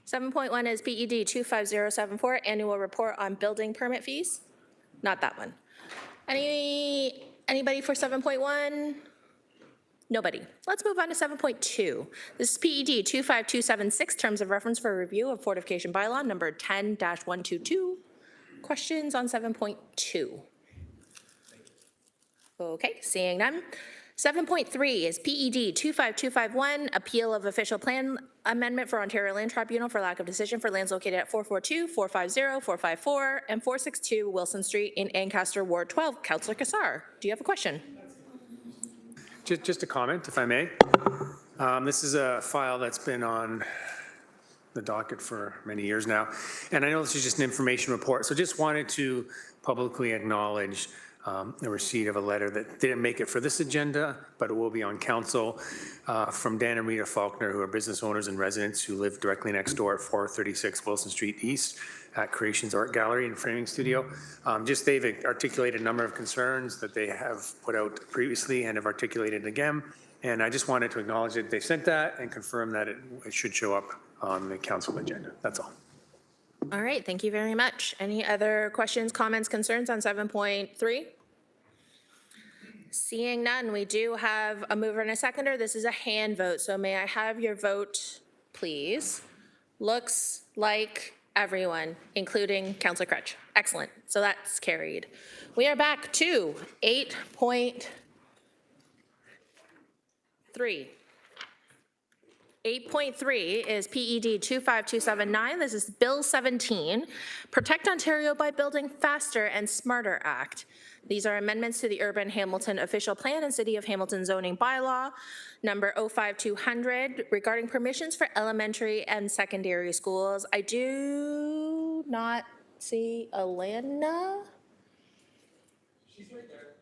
7.1 is PED 25074, annual report on building permit fees. Not that one. Anybody for 7.1? Nobody. Let's move on to 7.2. This is PED 25276, terms of reference for review of fortification bylaw number 10-122. Questions on 7.2? Okay, seeing none. 7.3 is PED 25251, appeal of official plan amendment for Ontario Land Tribunal for lack of decision for lands located at 442, 450, 454, and 462 Wilson Street in Ancaster, Ward 12. Councillor Kassar, do you have a question? Just a comment, if I may. This is a file that's been on the docket for many years now, and I know this is just an information report, so just wanted to publicly acknowledge the receipt of a letter that didn't make it for this agenda, but it will be on council, from Dan and Rita Faulkner, who are business owners and residents who live directly next door at 436 Wilson Street East at Creations Art Gallery and Framing Studio. Just they've articulated a number of concerns that they have put out previously and have articulated again. And I just wanted to acknowledge that they sent that and confirm that it should show up on the council agenda. That's all. All right, thank you very much. Any other questions, comments, concerns on 7.3? Seeing none, we do have a mover and a seconder. This is a hand vote, so may I have your vote, please? Looks like everyone, including Councillor Crutch. Excellent, so that's carried. We are back to 8.3. 8.3 is PED 25279. This is Bill 17, Protect Ontario by Building Faster and Smarter Act. These are amendments to the Urban Hamilton Official Plan and City of Hamilton Zoning Bylaw, number 05200, regarding permissions for elementary and secondary schools. I do not see Alana. She's right there.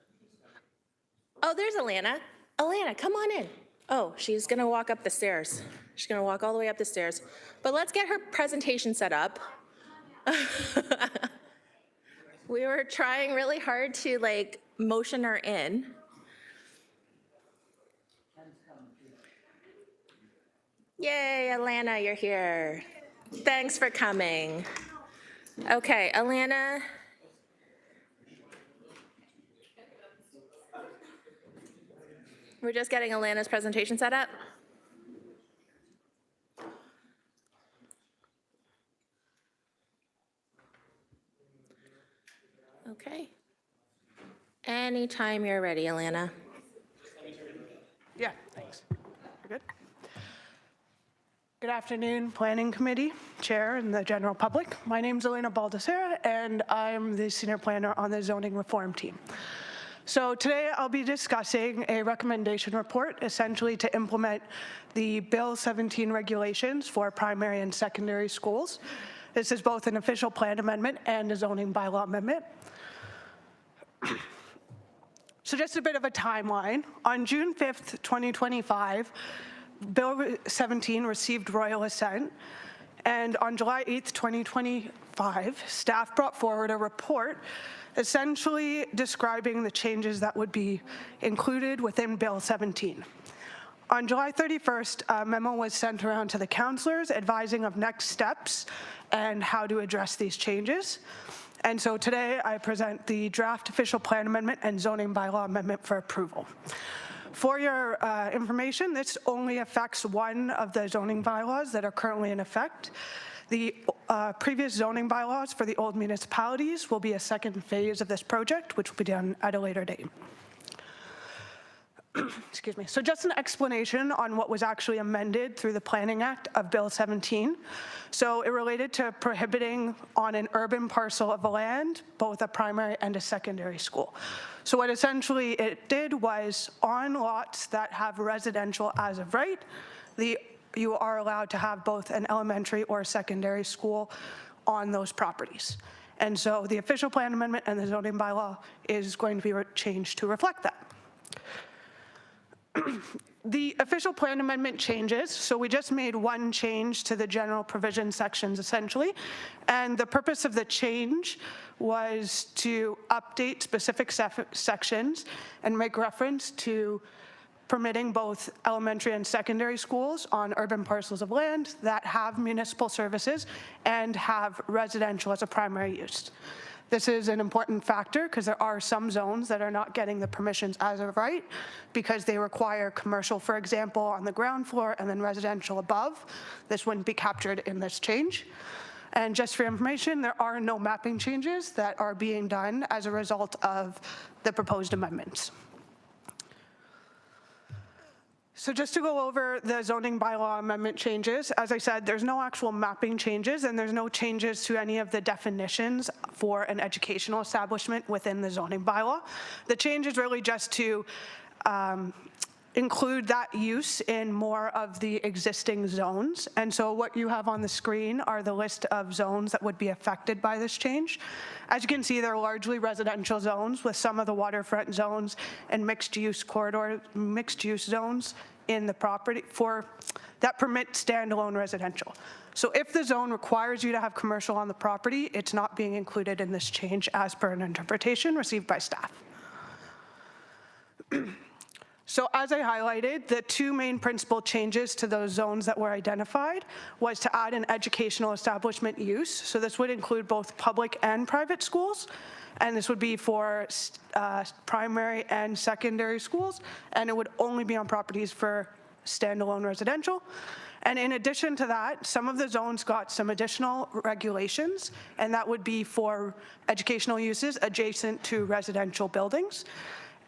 Oh, there's Alana. Alana, come on in. Oh, she's gonna walk up the stairs. She's gonna walk all the way up the stairs. But let's get her presentation set up. We were trying really hard to motion her in. Yay, Alana, you're here. Thanks for coming. Okay, Alana. We're just getting Alana's presentation set up. Okay. Anytime you're ready, Alana. Yeah, thanks. We're good. Good afternoon, Planning Committee, Chair, and the general public. My name's Elena Baldessera, and I'm the Senior Planner on the Zoning Reform Team. So today I'll be discussing a recommendation report essentially to implement the Bill 17 regulations for primary and secondary schools. This is both an official plan amendment and a zoning bylaw amendment. So just a bit of a timeline. On June 5th, 2025, Bill 17 received royal assent, and on July 8th, 2025, staff brought forward a report essentially describing the changes that would be included within Bill 17. On July 31st, a memo was sent around to the councillors advising of next steps and how to address these changes. And so today I present the draft official plan amendment and zoning bylaw amendment for approval. For your information, this only affects one of the zoning bylaws that are currently in effect. The previous zoning bylaws for the old municipalities will be a second phase of this project, which will be done at a later date. excuse me. So just an explanation on what was actually amended through the Planning Act of Bill 17. So it related to prohibiting on an urban parcel of land both a primary and a secondary school. So what essentially it did was on lots that have residential as of right, you are allowed to have both an elementary or secondary school on those properties. And so the official plan amendment and the zoning bylaw is going to be changed to reflect that. The official plan amendment changes, so we just made one change to the general provision sections essentially, and the purpose of the change was to update specific sections and make reference to permitting both elementary and secondary schools on urban parcels of land that have municipal services and have residential as a primary use. This is an important factor because there are some zones that are not getting the permissions as of right because they require commercial, for example, on the ground floor and then residential above. This wouldn't be captured in this change. And just for information, there are no mapping changes that are being done as a result of the proposed amendments. So just to go over the zoning bylaw amendment changes, as I said, there's no actual mapping changes and there's no changes to any of the definitions for an educational establishment within the zoning bylaw. The change is really just to include that use in more of the existing zones. And so what you have on the screen are the list of zones that would be affected by this change. As you can see, they're largely residential zones with some of the waterfront zones and mixed use zones in the property that permit standalone residential. So if the zone requires you to have commercial on the property, it's not being included in this change as per an interpretation received by staff. So as I highlighted, the two main principal changes to those zones that were identified was to add an educational establishment use. So this would include both public and private schools. And this would be for primary and secondary schools. And it would only be on properties for standalone residential. And in addition to that, some of the zones got some additional regulations, and that would be for educational uses adjacent to residential buildings.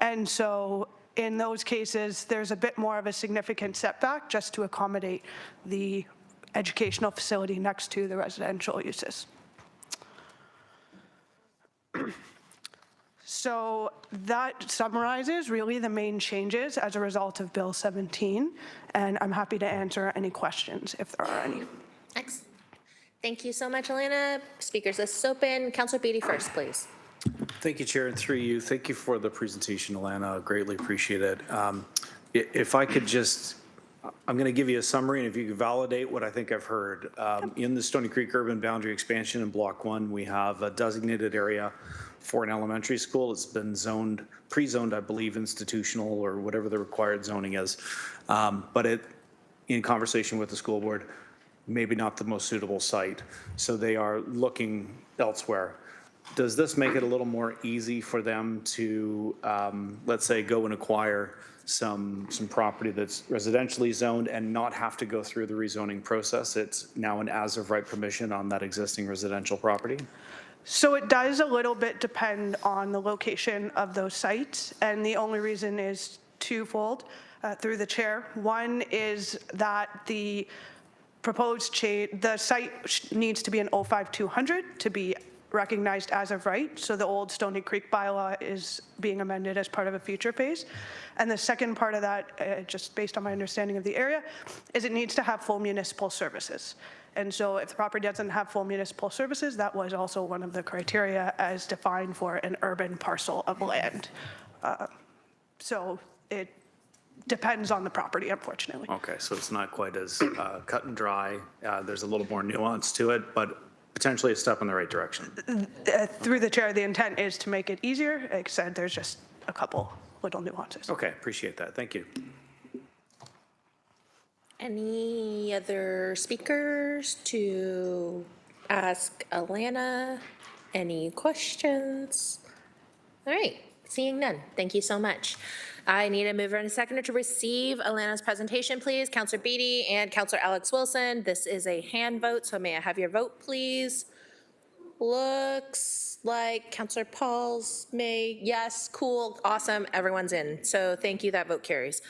And so in those cases, there's a bit more of a significant setback just to accommodate the educational facility next to the residential uses. So that summarizes really the main changes as a result of Bill 17, and I'm happy to answer any questions if there are any. Excellent. Thank you so much, Elena. Speakers list is open. Councillor Beatty first, please. Thank you, Chair, and through you, thank you for the presentation, Elena. Greatly appreciate it. If I could just, I'm going to give you a summary, and if you could validate what I think I've heard. In the Stoney Creek Urban Boundary Expansion in Block 1, we have a designated area for an elementary school. It's been zoned, pre-zoned, I believe, institutional or whatever the required zoning is. But in conversation with the school board, maybe not the most suitable site. So they are looking elsewhere. Does this make it a little more easy for them to, let's say, go and acquire some property that's residentially zoned and not have to go through the rezoning process? It's now an as-of-right permission on that existing residential property? So it does a little bit depend on the location of those sites, and the only reason is twofold through the chair. One is that the proposed change, the site needs to be an 05200 to be recognized as of right. So the old Stoney Creek bylaw is being amended as part of a future phase. And the second part of that, just based on my understanding of the area, is it needs to have full municipal services. And so if the property doesn't have full municipal services, that was also one of the criteria as defined for an urban parcel of land. So it depends on the property, unfortunately. Okay, so it's not quite as cut and dry. There's a little more nuance to it, but potentially a step in the right direction. Through the chair, the intent is to make it easier. Like I said, there's just a couple little nuances. Okay, appreciate that. Thank you. Any other speakers to ask Elena any questions? All right, seeing none. Thank you so much. I need a mover and a seconder to receive Elena's presentation, please. Councillor Beatty and Councillor Alex Wilson. This is a hand vote, so may I have your vote, please? Looks like Councillor Pauls may, yes, cool, awesome, everyone's in. So thank you, that vote carries.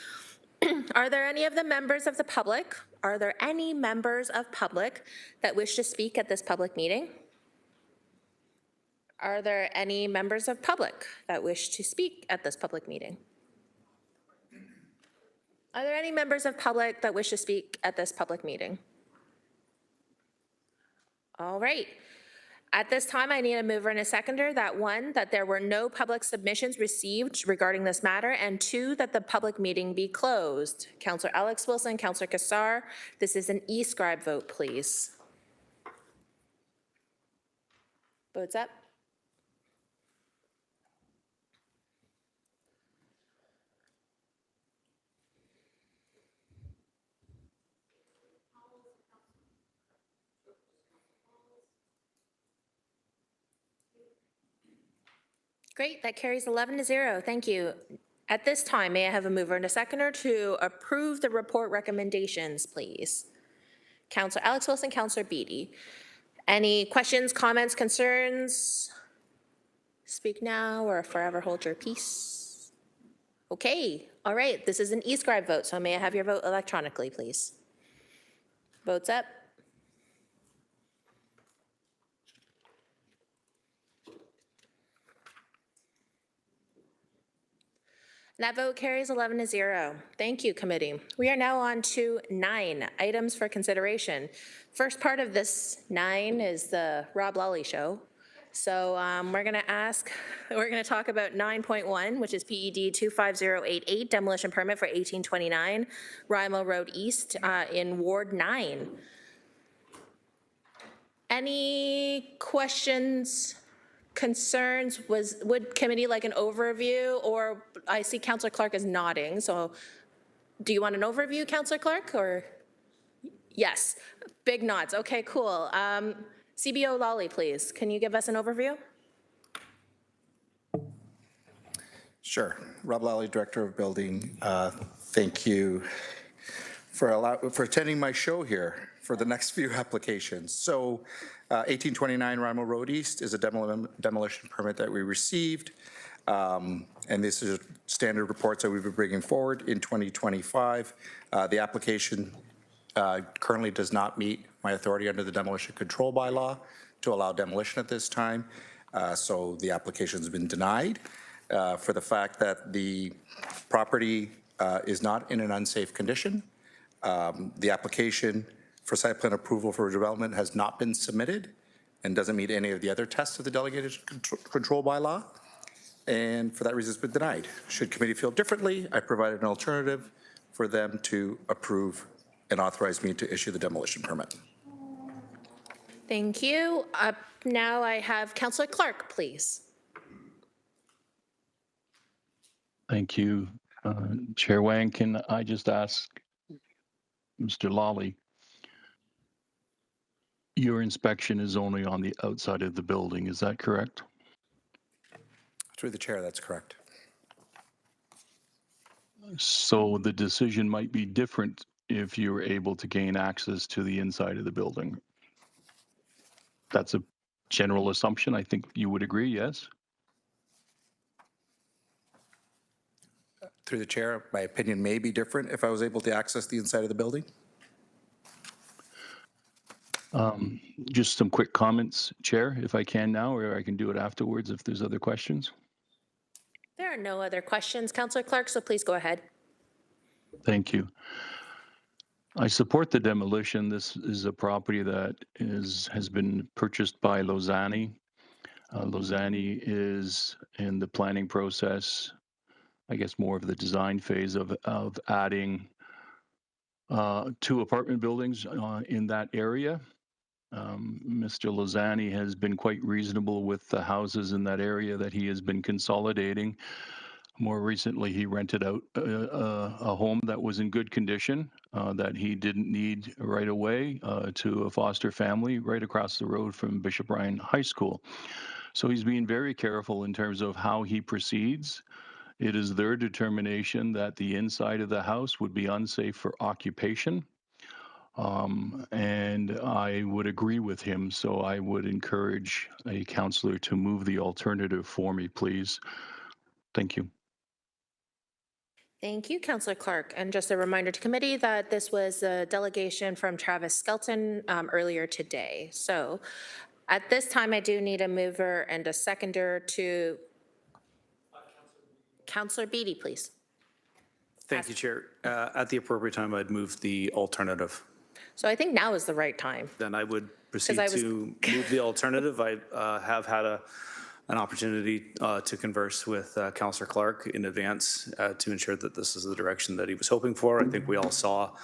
Are there any of the members of the public, are there any members of public that wish to speak at this public meeting? Are there any members of public that wish to speak at this public meeting? Are there any members of public that wish to speak at this public meeting? All right. At this time, I need a mover and a seconder that one, that there were no public submissions received regarding this matter, and two, that the public meeting be closed. Councillor Alex Wilson, Councillor Kassar, this is an e-scribe vote, please. Votes up. Great, that carries 11-0. Thank you. At this time, may I have a mover and a seconder to approve the report recommendations, please? Councillor Alex Wilson, Councillor Beatty. Any questions, comments, concerns? Speak now or forever hold your peace. Okay, all right, this is an e-scribe vote, so may I have your vote electronically, please? Votes up. That vote carries 11-0. Thank you, committee. We are now on to 9 items for consideration. First part of this 9 is the Rob Lally show. So we're going to talk about 9.1, which is PED 25088, demolition permit for 1829 Rymal Road East in Ward 9. Any questions, concerns? Would committee like an overview? Or I see Councillor Clark is nodding, so do you want an overview, Councillor Clark, or? Yes, big nods, okay, cool. CBO Lally, please, can you give us an overview? Sure. Rob Lally, Director of Building. Thank you for attending my show here for the next few applications. So 1829 Rymal Road East is a demolition permit that we received. And this is standard reports that we've been bringing forward in 2025. The application currently does not meet my authority under the demolition control bylaw to allow demolition at this time. So the application has been denied for the fact that the property is not in an unsafe condition. The application for site plan approval for development has not been submitted and doesn't meet any of the other tests of the delegated control bylaw. And for that reason, it's been denied. Should committee feel differently, I provided an alternative for them to approve and authorize me to issue the demolition permit. Thank you. Now I have Councillor Clark, please. Thank you. Chair Wang, can I just ask Mr. Lally, your inspection is only on the outside of the building, is that correct? Through the chair, that's correct. So the decision might be different if you're able to gain access to the inside of the building. That's a general assumption. I think you would agree, yes? Through the chair, my opinion may be different if I was able to access the inside of the building. Just some quick comments, Chair, if I can now, or I can do it afterwards if there's other questions. There are no other questions, Councillor Clark, so please go ahead. Thank you. I support the demolition. This is a property that has been purchased by Lozani. Lozani is in the planning process, I guess more of the design phase of adding 2 apartment buildings in that area. Mr. Lozani has been quite reasonable with the houses in that area that he has been consolidating. More recently, he rented out a home that was in good condition that he didn't need right away to a foster family right across the road from Bishop Ryan High School. So he's being very careful in terms of how he proceeds. It is their determination that the inside of the house would be unsafe for occupation. And I would agree with him, so I would encourage a counselor to move the alternative for me, please. Thank you. Thank you, Councillor Clark. And just a reminder to committee that this was a delegation from Travis Skelton earlier today. So at this time, I do need a mover and a seconder to Councillor Beatty, please. Thank you, Chair. At the appropriate time, I'd move the alternative. So I think now is the right time. Then I would proceed I was- to move the alternative. I have had an opportunity to converse with Councillor Clark in advance to ensure that this is the direction that he was hoping for. I think we all saw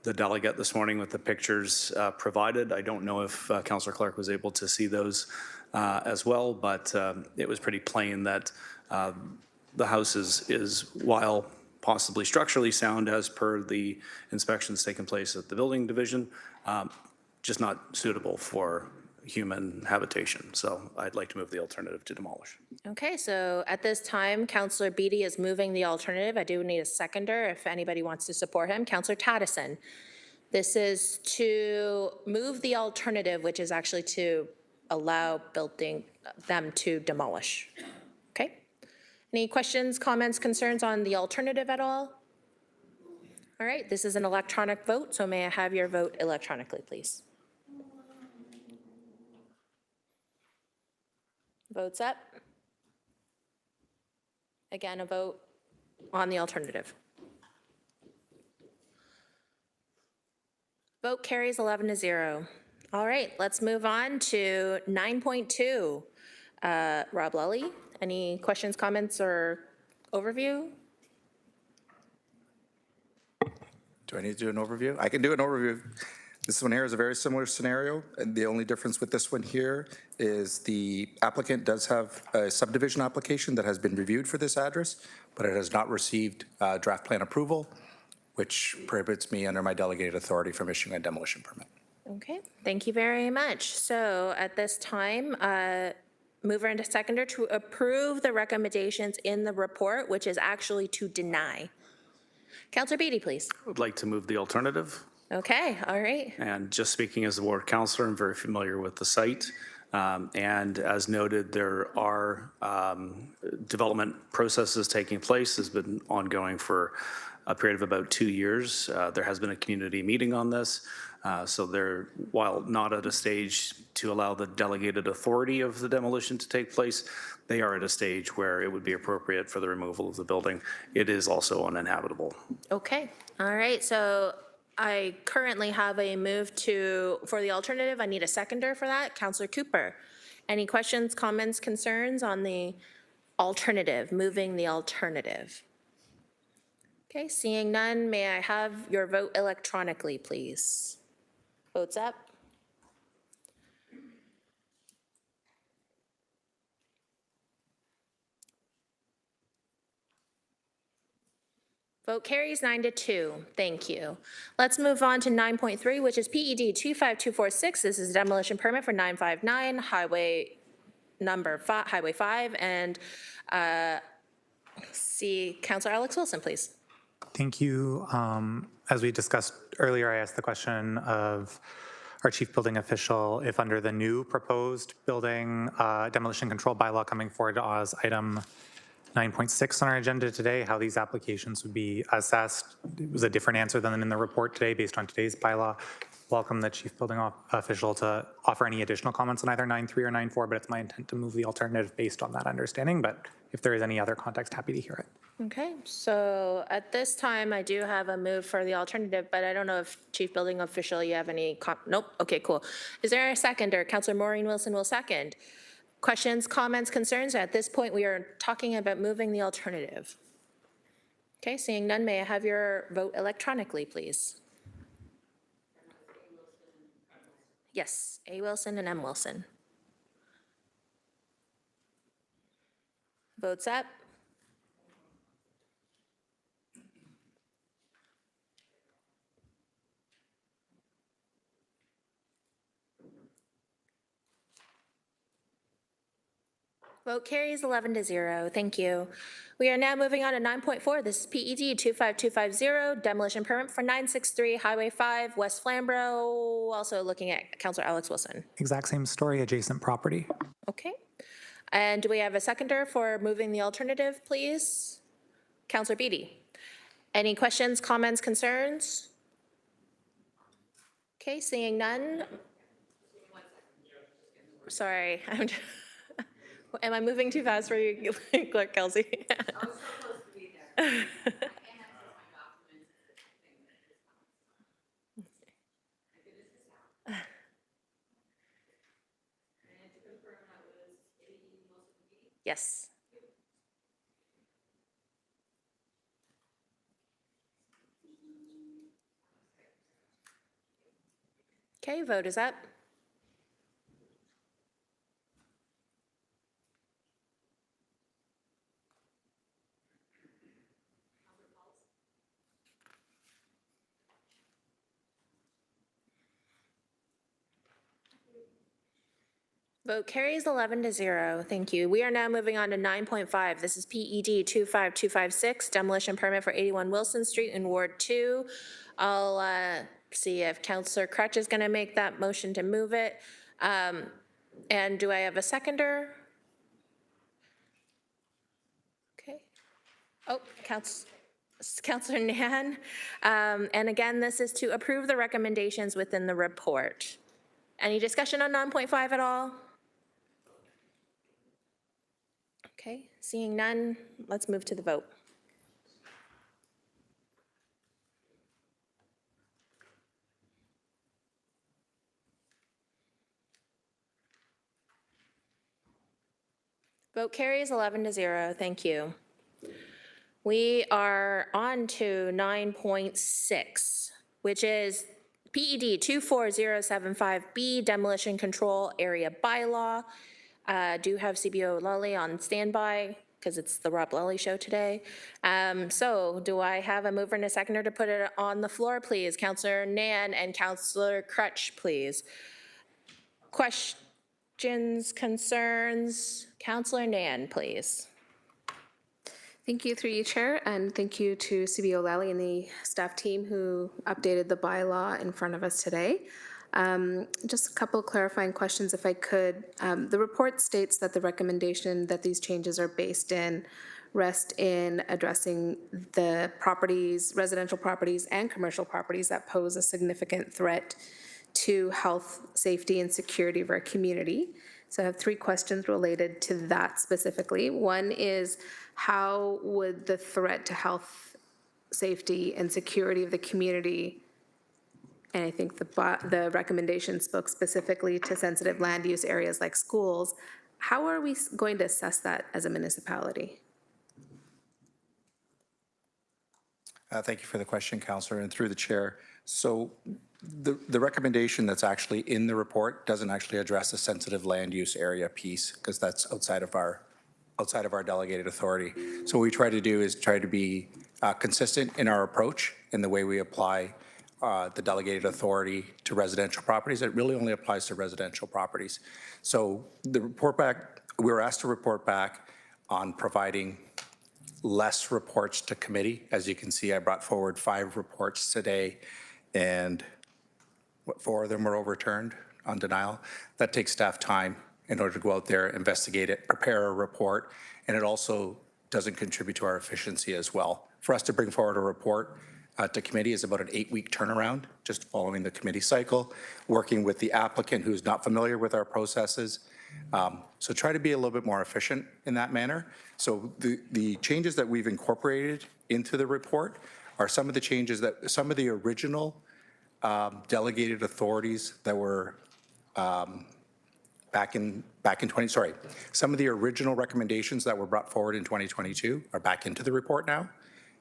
the delegate this morning with the pictures provided. I don't know if Councillor Clark was able to see those as well, but it was pretty plain that the house is, while possibly structurally sound as per the inspections taking place at the building division, just not suitable for human habitation. So I'd like to move the alternative to demolish. Okay, so at this time, Councillor Beatty is moving the alternative. I do need a seconder if anybody wants to support him. Councillor Taddison. This is to move the alternative, which is actually to allow them to demolish. Okay? Any questions, comments, concerns on the alternative at all? All right, this is an electronic vote, so may I have your vote electronically, please? Votes up. Again, a vote on the alternative. Vote carries 11-0. All right, let's move on to 9.2. Rob Lally, any questions, comments, or overview? Do I need to do an overview? I can do an overview. This one here is a very similar scenario, and the only difference with this one here is the applicant does have a subdivision application that has been reviewed for this address, but it has not received draft plan approval, which prohibits me under my delegated authority from issuing a demolition permit. Okay, thank you very much. So at this time, mover and a seconder to approve the recommendations in the report, which is actually to deny. Councillor Beatty, please. I would like to move the alternative. Okay, all right. And just speaking as the ward councillor, I'm very familiar with the site. And as noted, there are development processes taking place. Has been ongoing for a period of about 2 years. There has been a community meeting on this. So they're, while not at a stage to allow the delegated authority of the demolition to take place, they are at a stage where it would be appropriate for the removal of the building. It is also uninhabitable. Okay, all right. So I currently have a move for the alternative. I need a seconder for that. Councillor Cooper. Any questions, comments, concerns on the alternative, moving the alternative? Okay, seeing none, may I have your vote electronically, please? Votes up. Vote carries 9-2. Thank you. Let's move on to 9.3, which is PED 25246. This is a demolition permit for 959 Highway 5. And see Councillor Alex Wilson, please. Thank you. As we discussed earlier, I asked the question of our chief building official if under the new proposed building demolition control bylaw coming forward as item 9.6 on our agenda today, how these applications would be assessed. It was a different answer than in the report today based on today's bylaw. Welcome the chief building official to offer any additional comments on either 9.3 or 9.4, but it's my intent to move the alternative based on that understanding. But if there is any other context, happy to hear it. Okay, so at this time, I do have a move for the alternative, but I don't know if chief building official, you have any, nope, okay, cool. Is there a seconder? Councillor Maureen Wilson will second. Questions, comments, concerns? At this point, we are talking about moving the alternative. Okay, seeing none, may I have your vote electronically, please? Yes, A. Wilson and M. Wilson. Votes up. Vote carries 11-0. Thank you. We are now moving on to 9.4. This is PED 25250, demolition permit for 963 Highway 5, West Flamborough. Also looking at Councillor Alex Wilson. Exact same story, adjacent property. Okay. And do we have a seconder for moving the alternative, please? Councillor Beatty. Any questions, comments, concerns? Okay, seeing none. Sorry, am I moving too fast for you, Clerk Kelsey? Yes. Okay, vote is up. Vote carries 11-0. Thank you. We are now moving on to 9.5. This is PED 25256, demolition permit for 81 Wilson Street in Ward 2. I'll see if Councillor Crutch is going to make that motion to move it. And do I have a seconder? Okay. Oh, Councillor Nan. And again, this is to approve the recommendations within the report. Any discussion on 9.5 at all? Okay, seeing none, let's move to the vote. Vote carries 11-0. Thank you. We are on to 9.6, which is PED 24075B, demolition control area bylaw. Do have CBO Lully on standby because it's the Rob Lully show today. So do I have a mover and a seconder to put it on the floor, please? Councillor Nan and Councillor Crutch, please. Questions, concerns? Councillor Nan, please. Thank you, through you, Chair, and thank you to CBO Lally and the staff team who updated the bylaw in front of us today. Just a couple of clarifying questions, if I could. The report states that the recommendation that these changes are based in rest in addressing the properties, residential properties and commercial properties that pose a significant threat to health, safety, and security of our community. So I have three questions related to that specifically. One is, how would the threat to health, safety, and security of the community, and I think the recommendation spoke specifically to sensitive land use areas like schools, how are we going to assess that as a municipality? Thank you for the question, Councillor, and through the chair. So the recommendation that's actually in the report doesn't actually address the sensitive land use area piece, because that's outside of our delegated authority. So what we try to do is try to be consistent in our approach in the way we apply the delegated authority to residential properties. It really only applies to residential properties. So the report back, we were asked to report back on providing less reports to committee. As you can see, I brought forward 5 reports today, and 4 of them were overturned on denial. That takes staff time in order to go out there, investigate it, prepare a report, and it also doesn't contribute to our efficiency as well. For us to bring forward a report to committee is about an 8-week turnaround, just following the committee cycle, working with the applicant who's not familiar with our processes. So try to be a little bit more efficient in that manner. So the changes that we've incorporated into the report are some of the changes that some of the original delegated authorities that were some of the original recommendations that were brought forward in 2022 are back into the report now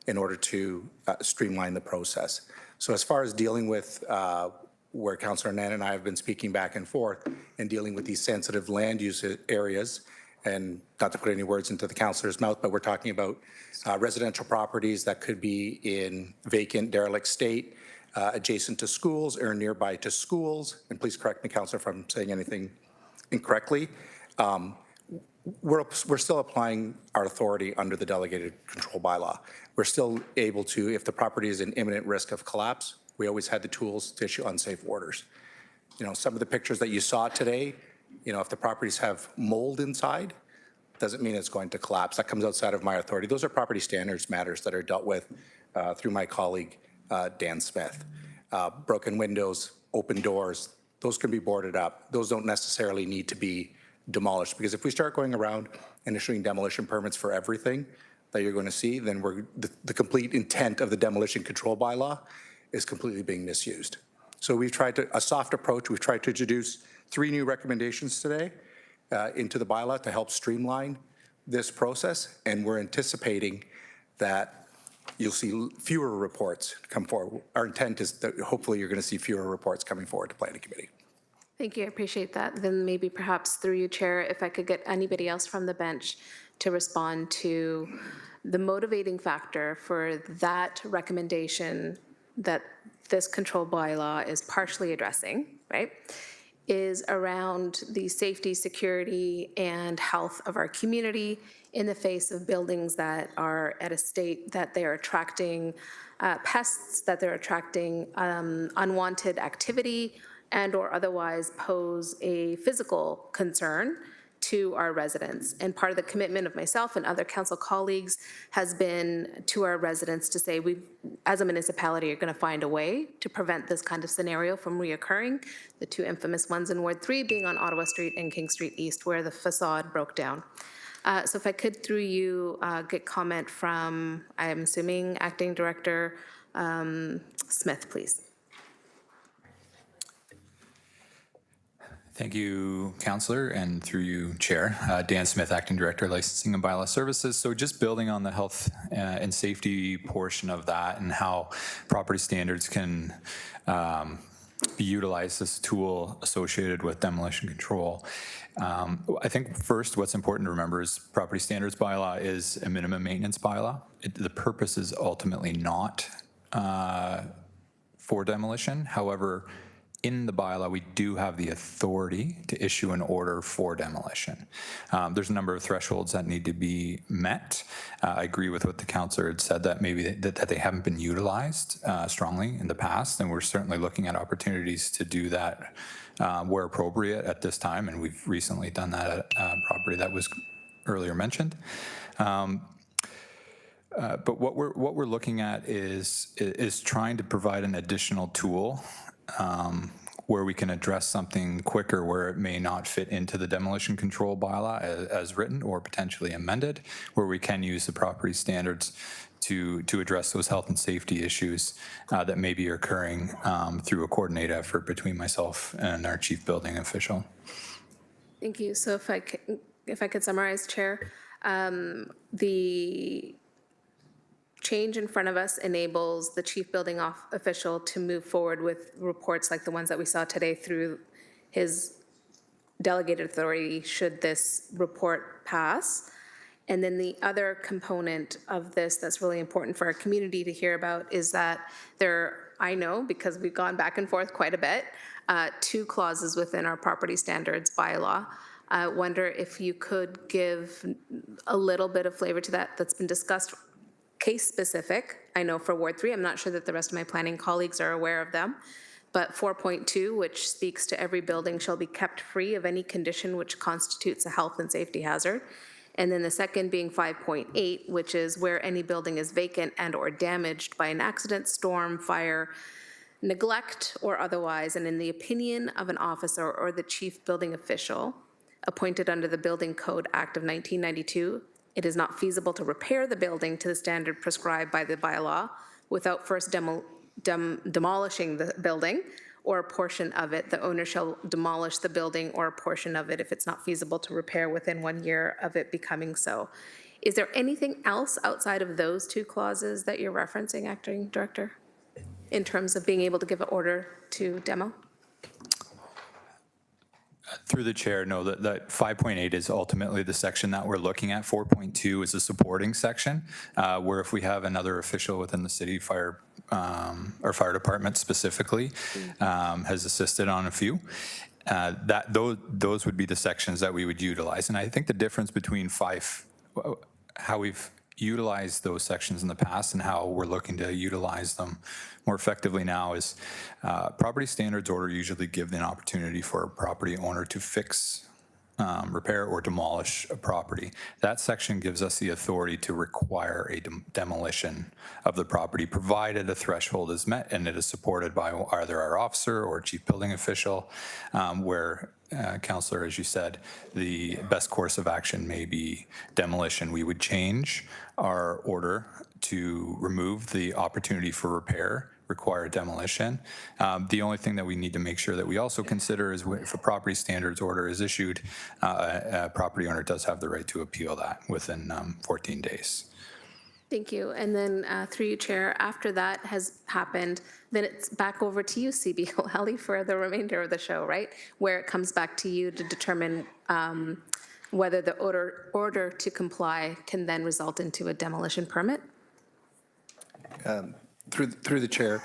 in order to streamline the process. So as far as dealing with where Councillor Nan and I have been speaking back and forth and dealing with these sensitive land use areas, and not to put any words into the councillor's mouth, but we're talking about residential properties that could be in vacant, derelict state, adjacent to schools or nearby to schools. And please correct me, councillor, if I'm saying anything incorrectly. we're still applying our authority under the delegated control bylaw. We're still able to, if the property is in imminent risk of collapse, we always had the tools to issue unsafe orders. You know, some of the pictures that you saw today, you know, if the properties have mold inside, doesn't mean it's going to collapse. That comes outside of my authority. Those are property standards matters that are dealt with through my colleague, Dan Smith. Broken windows, open doors, those can be boarded up. Those don't necessarily need to be demolished, because if we start going around and issuing demolition permits for everything that you're going to see, then the complete intent of the demolition control bylaw is completely being misused. So we've tried a soft approach. We've tried to introduce 3 new recommendations today into the bylaw to help streamline this process, and we're anticipating that you'll see fewer reports come forward. Our intent is that hopefully you're going to see fewer reports coming forward to Planning Committee. Thank you, I appreciate that. Then maybe perhaps through you, Chair, if I could get anybody else from the bench to respond to the motivating factor for that recommendation that this control bylaw is partially addressing, right, is around the safety, security, and health of our community in the face of buildings that are at a state that they are attracting pests, that they're attracting unwanted activity, and or otherwise pose a physical concern to our residents. And part of the commitment of myself and other council colleagues has been to our residents to say we, as a municipality, are going to find a way to prevent this kind of scenario from reoccurring. The 2 infamous ones in Ward 3 being on Ottawa Street and King Street East, where the facade broke down. So if I could, through you, get comment from, I'm assuming, Acting Director Smith, please. Thank you, Councillor, and through you, Chair. Dan Smith, Acting Director, Licensing and Bylaw Services. So just building on the health and safety portion of that and how property standards can be utilized as a tool associated with demolition control. I think first what's important to remember is property standards bylaw is a minimum maintenance bylaw. The purpose is ultimately not for demolition. However, in the bylaw, we do have the authority to issue an order for demolition. There's a number of thresholds that need to be met. I agree with what the councillor had said, that maybe that they haven't been utilized strongly in the past, and we're certainly looking at opportunities to do that where appropriate at this time, and we've recently done that at a property that was earlier mentioned. But what we're looking at is trying to provide an additional tool where we can address something quicker where it may not fit into the demolition control bylaw as written or potentially amended, where we can use the property standards to address those health and safety issues that may be occurring through a coordinated effort between myself and our chief building official. Thank you. So if I could summarize, Chair, the change in front of us enables the chief building official to move forward with reports like the ones that we saw today through his delegated authority should this report pass. And then the other component of this that's really important for our community to hear about is that I know, because we've gone back and forth quite a bit, 2 clauses within our property standards bylaw. I wonder if you could give a little bit of flavor to that that's been discussed case specific. I know for Ward 3, I'm not sure that the rest of my planning colleagues are aware of them, but 4.2, which speaks to every building shall be kept free of any condition which constitutes a health and safety hazard. And then the second being 5.8, which is where any building is vacant and or damaged by an accident, storm, fire, neglect, or otherwise, and in the opinion of an officer or the chief building official appointed under the Building Code Act of 1992, it is not feasible to repair the building to the standard prescribed by the bylaw without first demolishing the building or a portion of it. The owner shall demolish the building or a portion of it if it's not feasible to repair within 1 year of it becoming so. Is there anything else outside of those 2 clauses that you're referencing, Acting Director, in terms of being able to give an order to demo? Through the chair, no, that 5.8 is ultimately the section that we're looking at. 4.2 is a supporting section where if we have another official within the city, fire or fire department specifically, has assisted on a few. those would be the sections that we would utilize. And I think the difference between how we've utilized those sections in the past and how we're looking to utilize them more effectively now is property standards order usually give an opportunity for a property owner to fix, repair, or demolish a property. That section gives us the authority to require a demolition of the property, provided a threshold is met and it is supported by either our officer or chief building official, where, Councillor, as you said, the best course of action may be demolition. We would change our order to remove the opportunity for repair, require demolition. The only thing that we need to make sure that we also consider is if a property standards order is issued, a property owner does have the right to appeal that within 14 days. Thank you. And then through you, Chair, after that has happened, then it's back over to you, CB O'Halley, for the remainder of the show, right? Where it comes back to you to determine whether the order to comply can then result into a demolition permit? Through the chair,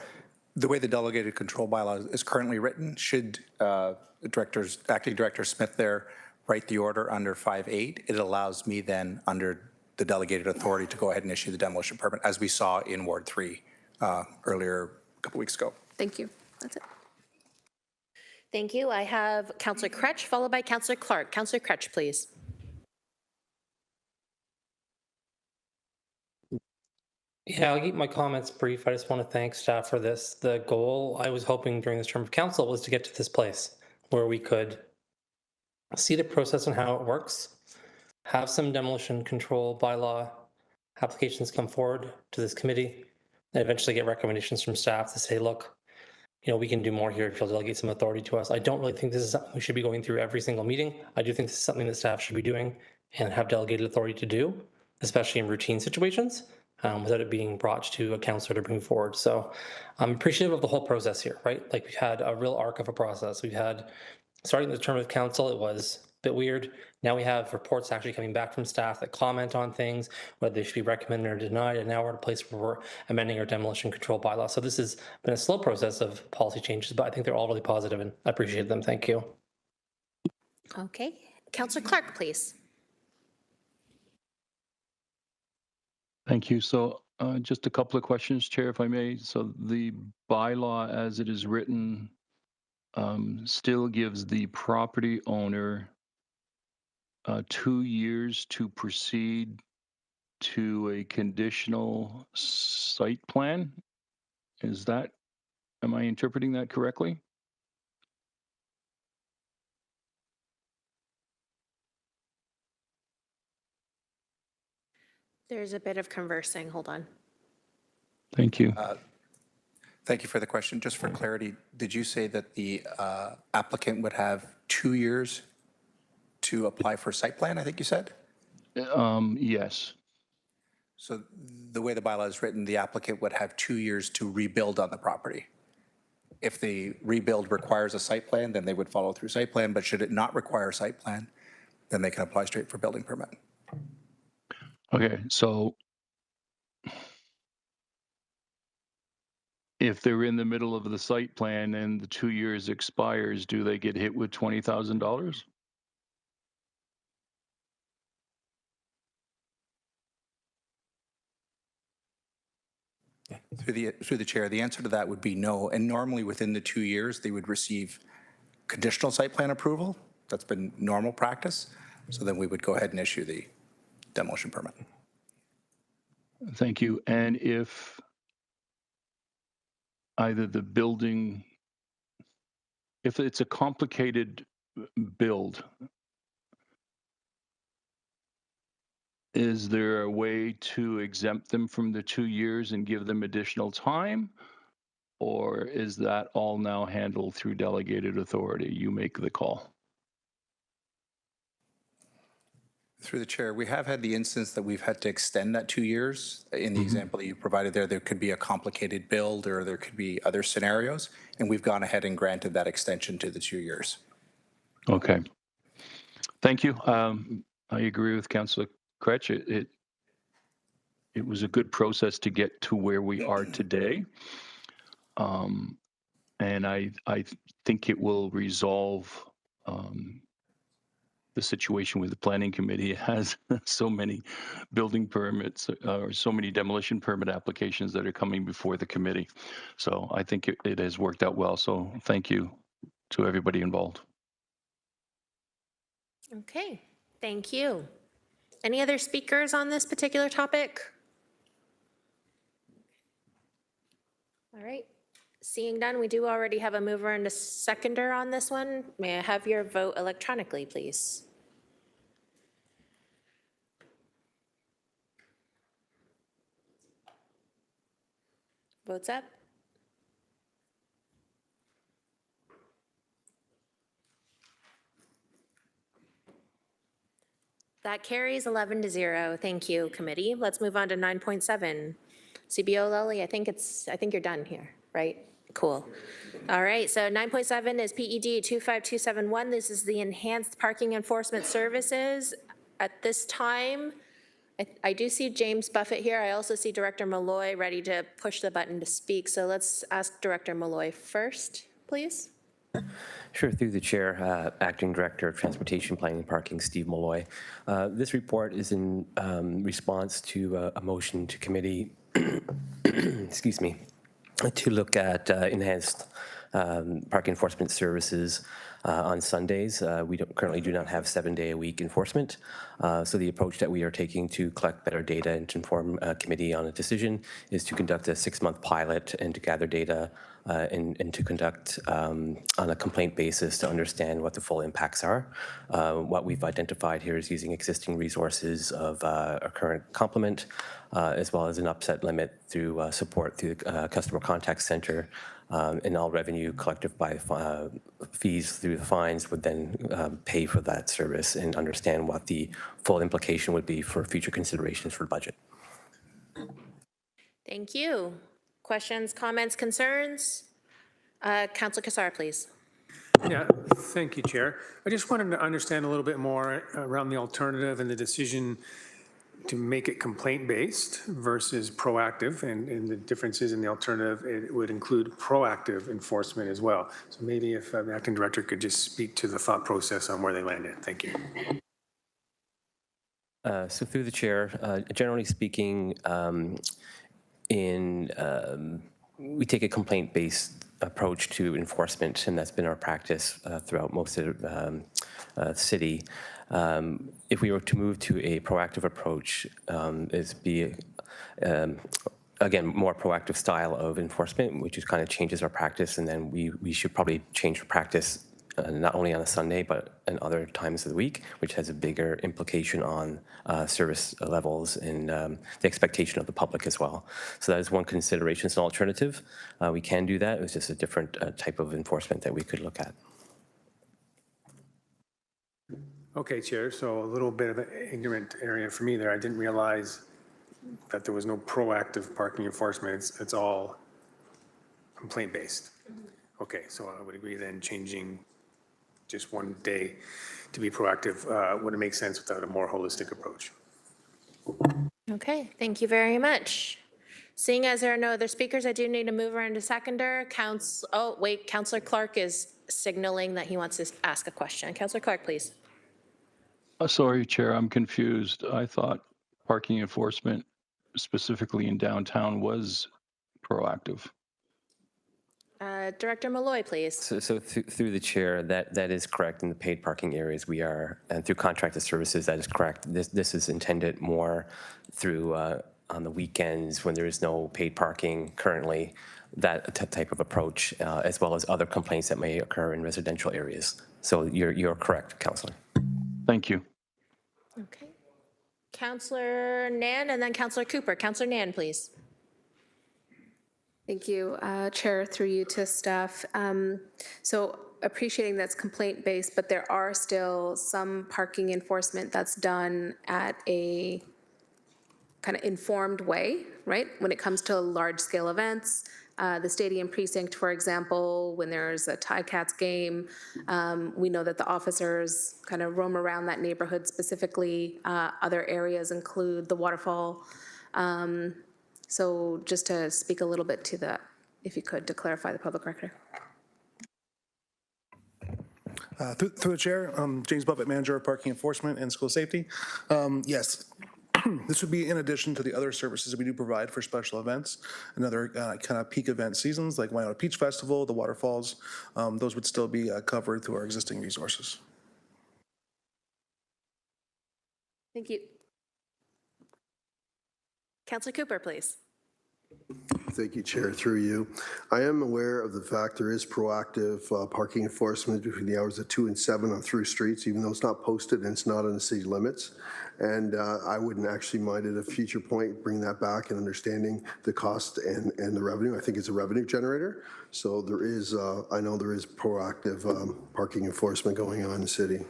the way the delegated control bylaw is currently written, should Acting Director Smith there write the order under 5.8, it allows me then under the delegated authority to go ahead and issue the demolition permit, as we saw in Ward 3 earlier a couple weeks ago. Thank you. That's it. Thank you. I have Councillor Crutch, followed by Councillor Clark. Councillor Crutch, please. Yeah, I'll keep my comments brief. I just want to thank staff for this. The goal I was hoping during this term of council was to get to this place where we could see the process and how it works, have some demolition control bylaw applications come forward to this committee, and eventually get recommendations from staff to say, look, you know, we can do more here if you'll delegate some authority to us. I don't really think this is something we should be going through every single meeting. I do think this is something that staff should be doing and have delegated authority to do, especially in routine situations, without it being brought to a councillor to bring forward. So I'm appreciative of the whole process here, right? Like, we've had a real arc of a process. We've had, starting the term of council, it was a bit weird. Now we have reports actually coming back from staff that comment on things, whether they should be recommended or denied, and now we're at a place where we're amending our demolition control bylaw. So this has been a slow process of policy changes, but I think they're all really positive and I appreciate them. Thank you. Okay. Councillor Clark, please. Thank you. So just a couple of questions, Chair, if I may. So the bylaw as it is written still gives the property owner 2 years to proceed to a conditional site plan. Is that, am I interpreting that correctly? There's a bit of conversing. Hold on. Thank you. Thank you for the question. Just for clarity, did you say that the applicant would have 2 years to apply for site plan, I think you said? Yes. So the way the bylaw is written, the applicant would have 2 years to rebuild on the property. If the rebuild requires a site plan, then they would follow through site plan, but should it not require a site plan, then they can apply straight for building permit. Okay, so if they're in the middle of the site plan and the 2 years expires, do they get hit with $20,000? Through the chair, the answer to that would be no. And normally within the 2 years, they would receive conditional site plan approval. That's been normal practice. So then we would go ahead and issue the demolition permit. Thank you. And if either the building, if it's a complicated build, is there a way to exempt them from the 2 years and give them additional time? Or is that all now handled through delegated authority? You make the call. Through the chair, we have had the instance that we've had to extend that 2 years. In the example that you provided there, there could be a complicated build or there could be other scenarios, and we've gone ahead and granted that extension to the 2 years. Okay. Thank you. I agree with Councillor Crutch. It was a good process to get to where we are today. And I think it will resolve the situation with the planning committee has so many building permits or so many demolition permit applications that are coming before the committee. So I think it has worked out well. So thank you to everybody involved. Okay, thank you. Any other speakers on this particular topic? All right, seeing none, we do already have a mover and a seconder on this one. May I have your vote electronically, please? Votes up. That carries 11-0. Thank you, committee. Let's move on to 9.7. CBO Lally, I think you're done here, right? Cool. All right, so 9.7 is PED 25271. This is the Enhanced Parking Enforcement Services. At this time, I do see James Buffett here. I also see Director Malloy ready to push the button to speak. So let's ask Director Malloy first, please. Sure, through the chair, Acting Director of Transportation Planning and Parking, Steve Malloy. This report is in response to a motion to committee, excuse me, to look at enhanced parking enforcement services on Sundays. We currently do not have 7-day-a-week enforcement. So the approach that we are taking to collect better data and to inform a committee on a decision is to conduct a 6-month pilot and to gather data and to conduct on a complaint basis to understand what the full impacts are. What we've identified here is using existing resources of our current complement, as well as an upset limit through support through the Customer Contact Center, and all revenue collected by fees through the fines would then pay for that service and understand what the full implication would be for future considerations for budget. Thank you. Questions, comments, concerns? Councilor Cassar, please. Yeah, thank you, Chair. I just wanted to understand a little bit more around the alternative and the decision to make it complaint-based versus proactive, and the differences in the alternative, it would include proactive enforcement as well. So maybe if the Acting Director could just speak to the thought process on where they landed. Thank you. So through the chair, generally speaking, we take a complaint-based approach to enforcement, and that's been our practice throughout most of the city. If we were to move to a proactive approach, again, more proactive style of enforcement, which just kind of changes our practice, and then we should probably change our practice not only on a Sunday, but in other times of the week, which has a bigger implication on service levels and the expectation of the public as well. So that is one consideration. It's an alternative. We can do that. It's just a different type of enforcement that we could look at. Okay, Chair, so a little bit of an ignorant area for me there. I didn't realize that there was no proactive parking enforcement. It's all complaint-based. Okay, so I would agree then changing just one day to be proactive wouldn't make sense without a more holistic approach. Okay, thank you very much. Seeing as there are no other speakers, I do need a mover and a seconder. Councillor Clark is signaling that he wants to ask a question. Councillor Clark, please. Sorry, Chair, I'm confused. I thought parking enforcement, specifically in downtown, was proactive. Director Malloy, please. So through the chair, that is correct. In the paid parking areas, we are, and through contracted services, that is correct. This is intended more through on the weekends when there is no paid parking currently, that type of approach, as well as other complaints that may occur in residential areas. So you're correct, Councillor. Thank you. Okay. Councillor Nan and then Councillor Cooper. Councillor Nan, please. Thank you, Chair, through you to staff. So appreciating that's complaint-based, but there are still some parking enforcement that's done at a kind of informed way, right? When it comes to large-scale events, the stadium precinct, for example, when there's a Ticats game, we know that the officers kind of roam around that neighborhood specifically. Other areas include the waterfall. So just to speak a little bit to that, if you could, to clarify the public record. Through the chair, James Buffett, Manager of Parking Enforcement and School Safety. Yes, this would be in addition to the other services that we do provide for special events and other kind of peak event seasons like Wyoming Peach Festival, the waterfalls. Those would still be covered through our existing resources. Thank you. Councillor Cooper, please. Thank you, Chair. Through you. I am aware of the fact there is proactive parking enforcement between the hours of 2 and 7 on through streets, even though it's not posted and it's not in the city limits. And I wouldn't actually mind at a future point bring that back and understanding the cost and the revenue. I think it's a revenue generator. So there is, I know there is proactive parking enforcement going on in the city.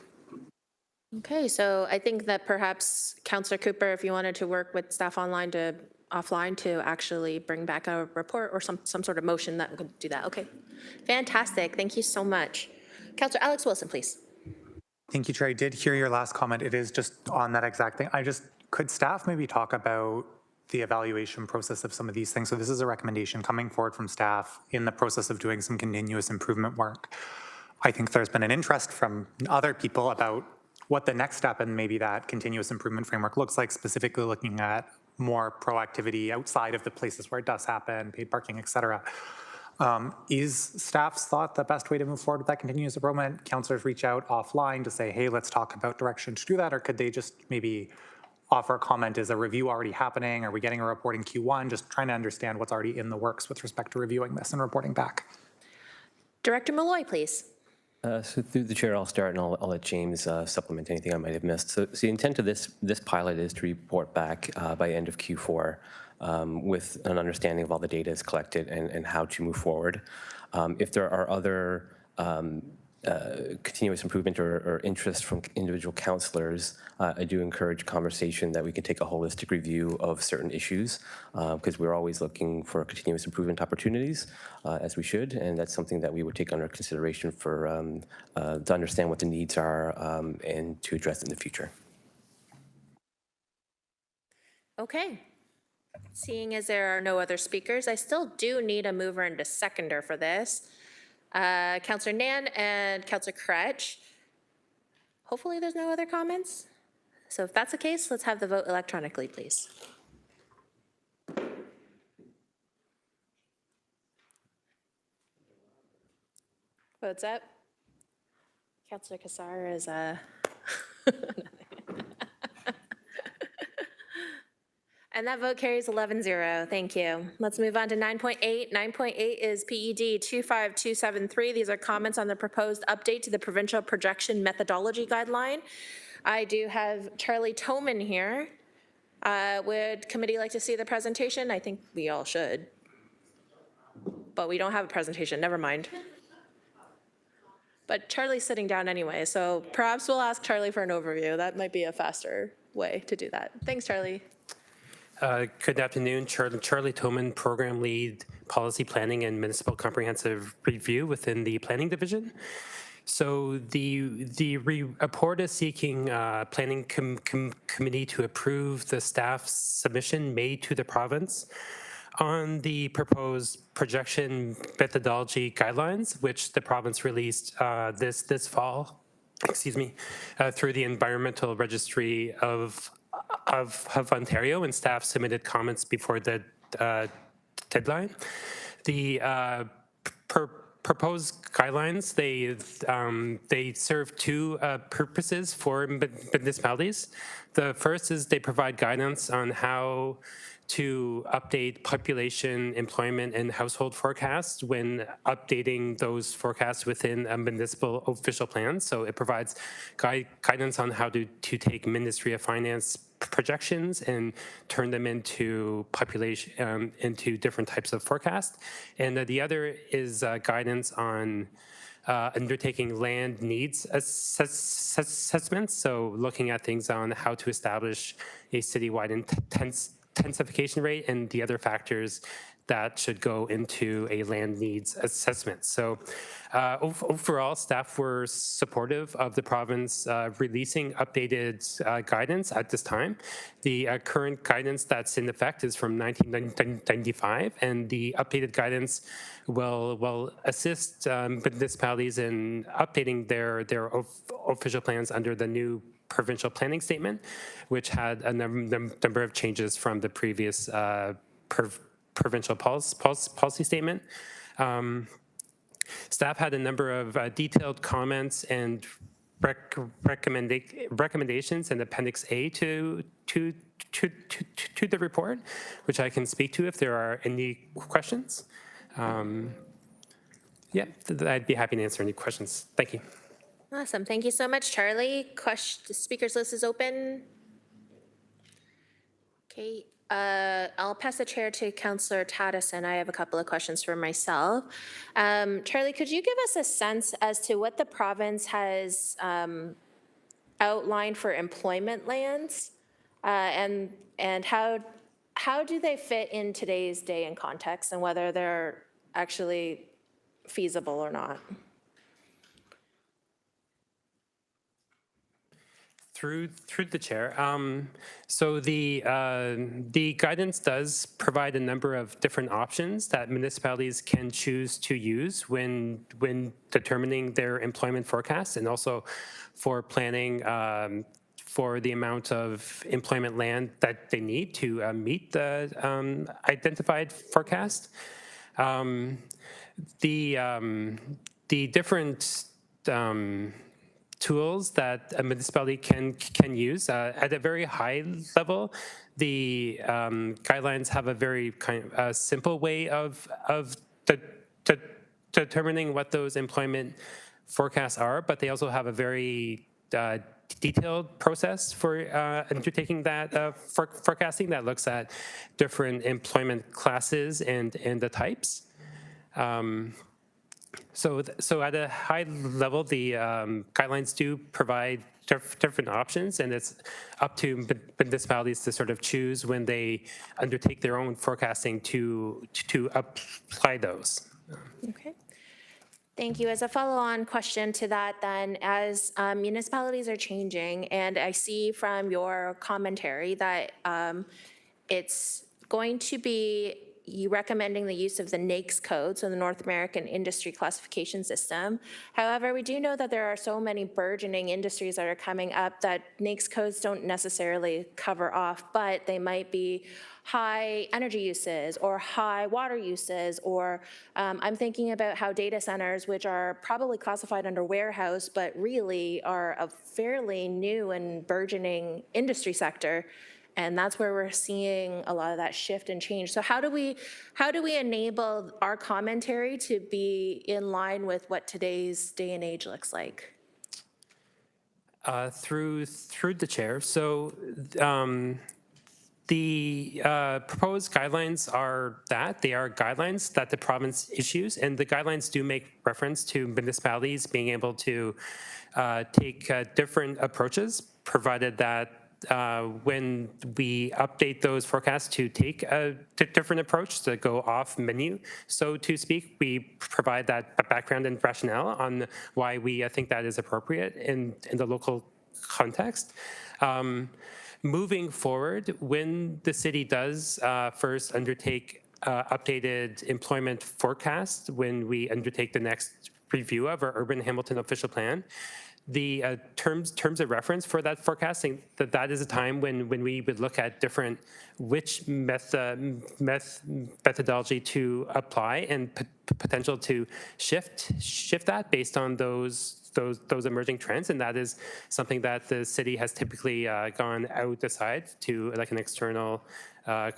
Okay, so I think that perhaps Councillor Cooper, if you wanted to work with staff offline to actually bring back a report or some sort of motion that could do that. Okay, fantastic. Thank you so much. Councillor Alex Wilson, please. Thank you, Chair. I did hear your last comment. It is just on that exact thing. Could staff maybe talk about the evaluation process of some of these things? So this is a recommendation coming forward from staff in the process of doing some continuous improvement work. I think there's been an interest from other people about what the next step in maybe that continuous improvement framework looks like, specifically looking at more proactivity outside of the places where it does happen, paid parking, et cetera. Is staff's thought the best way to move forward with that continuous improvement? Councillors reach out offline to say, hey, let's talk about direction to do that, or could they just maybe offer a comment? Is a review already happening? Are we getting a report in Q1? Just trying to understand what's already in the works with respect to reviewing this and reporting back. Director Malloy, please. So through the chair, I'll start and I'll let James supplement anything I might have missed. So the intent of this pilot is to report back by end of Q4 with an understanding of all the data is collected and how to move forward. If there are other continuous improvement or interest from individual councillors, I do encourage conversation that we can take a holistic review of certain issues because we're always looking for continuous improvement opportunities as we should, and that's something that we would take under consideration for to understand what the needs are and to address in the future. Okay. Seeing as there are no other speakers, I still do need a mover and a seconder for this. Councillor Nan and Councillor Kretsch. Hopefully there's no other comments. So if that's the case, let's have the vote electronically, please. Votes up. Councillor Cassar is and that vote carries 11-0. Thank you. Let's move on to 9.8. 9.8 is PED 25273. These are comments on the proposed update to the provincial projection methodology guideline. I do have Charlie Toman here. Would committee like to see the presentation? I think we all should. But we don't have a presentation, never mind. But Charlie's sitting down anyway, so perhaps we'll ask Charlie for an overview. That might be a faster way to do that. Thanks, Charlie. Good afternoon, Charlie Toman, Program Lead, Policy Planning and Municipal Comprehensive Review within the Planning Division. So the report is seeking Planning Committee to approve the staff's submission made to the province on the proposed projection methodology guidelines, which the province released this fall, through the Environmental Registry of Ontario, and staff submitted comments before the deadline. The proposed guidelines, they serve two purposes for municipalities. The first is they provide guidance on how to update population, employment, and household forecasts when updating those forecasts within a municipal official plan. So it provides guidance on how to take Ministry of Finance projections and turn them into population, into different types of forecasts. And the other is guidance on undertaking land needs assessments. So looking at things on how to establish a citywide intensification rate and the other factors that should go into a land needs assessment. So overall, staff were supportive of the province releasing updated guidance at this time. The current guidance that's in effect is from 1995, and the updated guidance will assist municipalities in updating their official plans under the new provincial planning statement, which had a number of changes from the previous provincial policy statement. Staff had a number of detailed comments and recommendations in Appendix A to the report, which I can speak to if there are any questions. Yeah, I'd be happy to answer any questions. Thank you. Awesome. Thank you so much, Charlie. Speakers list is open. Okay. I'll pass the chair to Councillor Taddison. I have a couple of questions for myself. Charlie, could you give us a sense as to what the province has outlined for employment lands, and how do they fit in today's day and context, and whether they're actually feasible or not? Through the chair. So the guidance does provide a number of different options that municipalities can choose to use when determining their employment forecasts, and also for planning for the amount of employment land that they need to meet the identified forecast. The different tools that a municipality can use at a very high level. The guidelines have a very kind of simple way of determining what those employment forecasts are, but they also have a very detailed process for undertaking that forecasting that looks at different employment classes and the types. So at a high level, the guidelines do provide different options, and it's up to municipalities to sort of choose when they undertake their own forecasting to apply those. Okay. Thank you. As a follow-on question to that then, as municipalities are changing, and I see from your commentary that it's going to be you recommending the use of the NAICS code, so the North American Industry Classification System. However, we do know that there are so many burgeoning industries that are coming up that NAICS codes don't necessarily cover off, but they might be high energy uses or high water uses, or I'm thinking about how data centers, which are probably classified under warehouse, but really are a fairly new and burgeoning industry sector. And that's where we're seeing a lot of that shift and change. So how do we enable our commentary to be in line with what today's day and age looks like? Through the chair. So the proposed guidelines are that they are guidelines that the province issues, and the guidelines do make reference to municipalities being able to take different approaches, provided that when we update those forecasts to take a different approach, to go off menu, so to speak, we provide that background and rationale on why we think that is appropriate in the local context. Moving forward, when the city does first undertake updated employment forecast, when we undertake the next review of our Urban Hamilton official plan, the terms of reference for that forecasting, that is a time when we would look at different which methodology to apply and potential to shift that based on those emerging trends, and that is something that the city has typically gone outside to like an external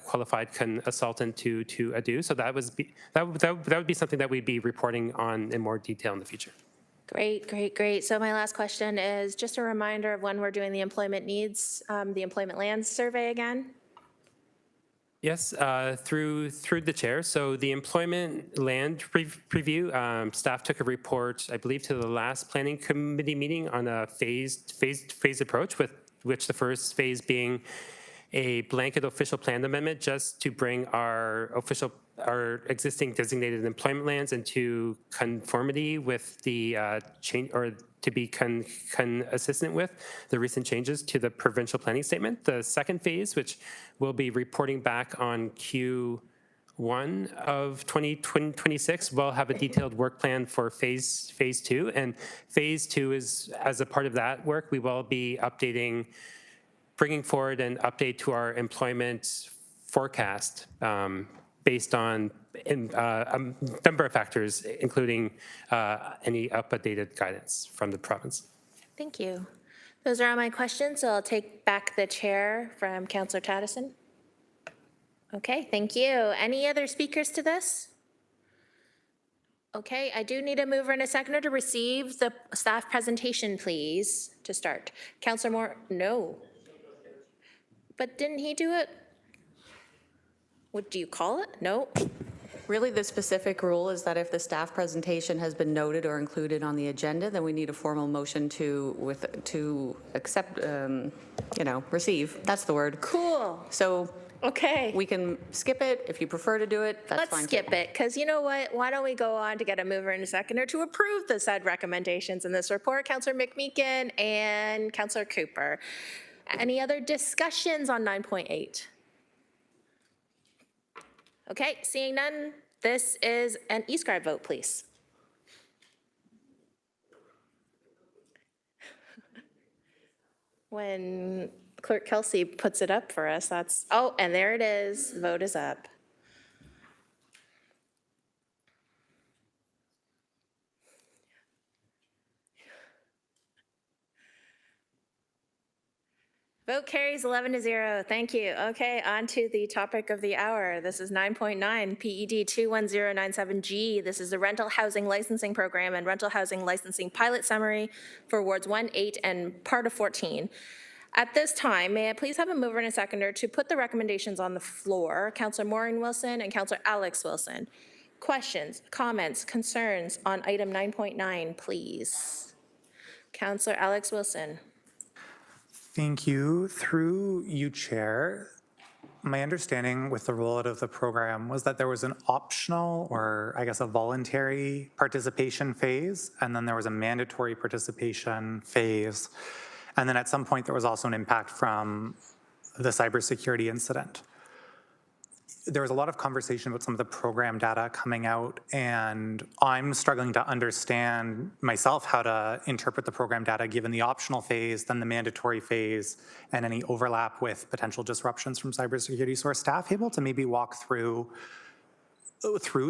qualified consultant to do. So that would be something that we'd be reporting on in more detail in the future. Great. So my last question is just a reminder of when we're doing the employment needs, the employment lands survey again. Yes, through the chair. So the employment land review, staff took a report, I believe, to the last planning committee meeting on a phased approach, with which the first phase being a blanket official plan amendment just to bring our official our existing designated employment lands into conformity with the change, or to be consistent with the recent changes to the provincial planning statement. The second phase, which will be reporting back on Q1 of 2026, will have a detailed work plan for phase 2. And phase 2 is, as a part of that work, we will be bringing forward an update to our employment forecast based on a number of factors, including any updated guidance from the province. Thank you. Those are all my questions, so I'll take back the chair from Councillor Tattison. Okay, thank you. Any other speakers to this? Okay, I do need a mover and a seconder to receive the staff presentation, please, to start. Councillor Moore, no. But didn't he do it? What do you call it? No. Really, the specific rule is that if the staff presentation has been noted or included on the agenda, then we need a formal motion to accept, receive. That's the word. Cool. So okay, we can skip it if you prefer to do it. That's fine. Let's skip it, because you know what? Why don't we go on to get a mover and a seconder to approve the said recommendations in this report? Councillor McMeekin and Councillor Cooper. Any other discussions on 9.8? Okay, seeing none, this is an e-scribe vote, please. When Clerk Kelsey puts it up for us, that's, oh, and there it is, vote is up. Vote carries 11-0. Thank you. Okay, on to the topic of the hour. This is 9.9, PED 21097G. This is the Rental Housing Licensing Program and Rental Housing Licensing Pilot Summary for Wards 1, 8, and part of 14. At this time, may I please have a mover and a seconder to put the recommendations on the floor? Councillor Maureen Wilson and Councillor Alex Wilson. Questions, comments, concerns on item 9.9, please. Councillor Alex Wilson. Thank you. Through you, Chair, my understanding with the rollout of the program was that there was an optional, or I guess a voluntary participation phase, and then there was a mandatory participation phase. And then at some point there was also an impact from the cybersecurity incident. There was a lot of conversation about some of the program data coming out, and I'm struggling to understand myself how to interpret the program data given the optional phase, then the mandatory phase, and any overlap with potential disruptions from cybersecurity. So are staff able to maybe walk through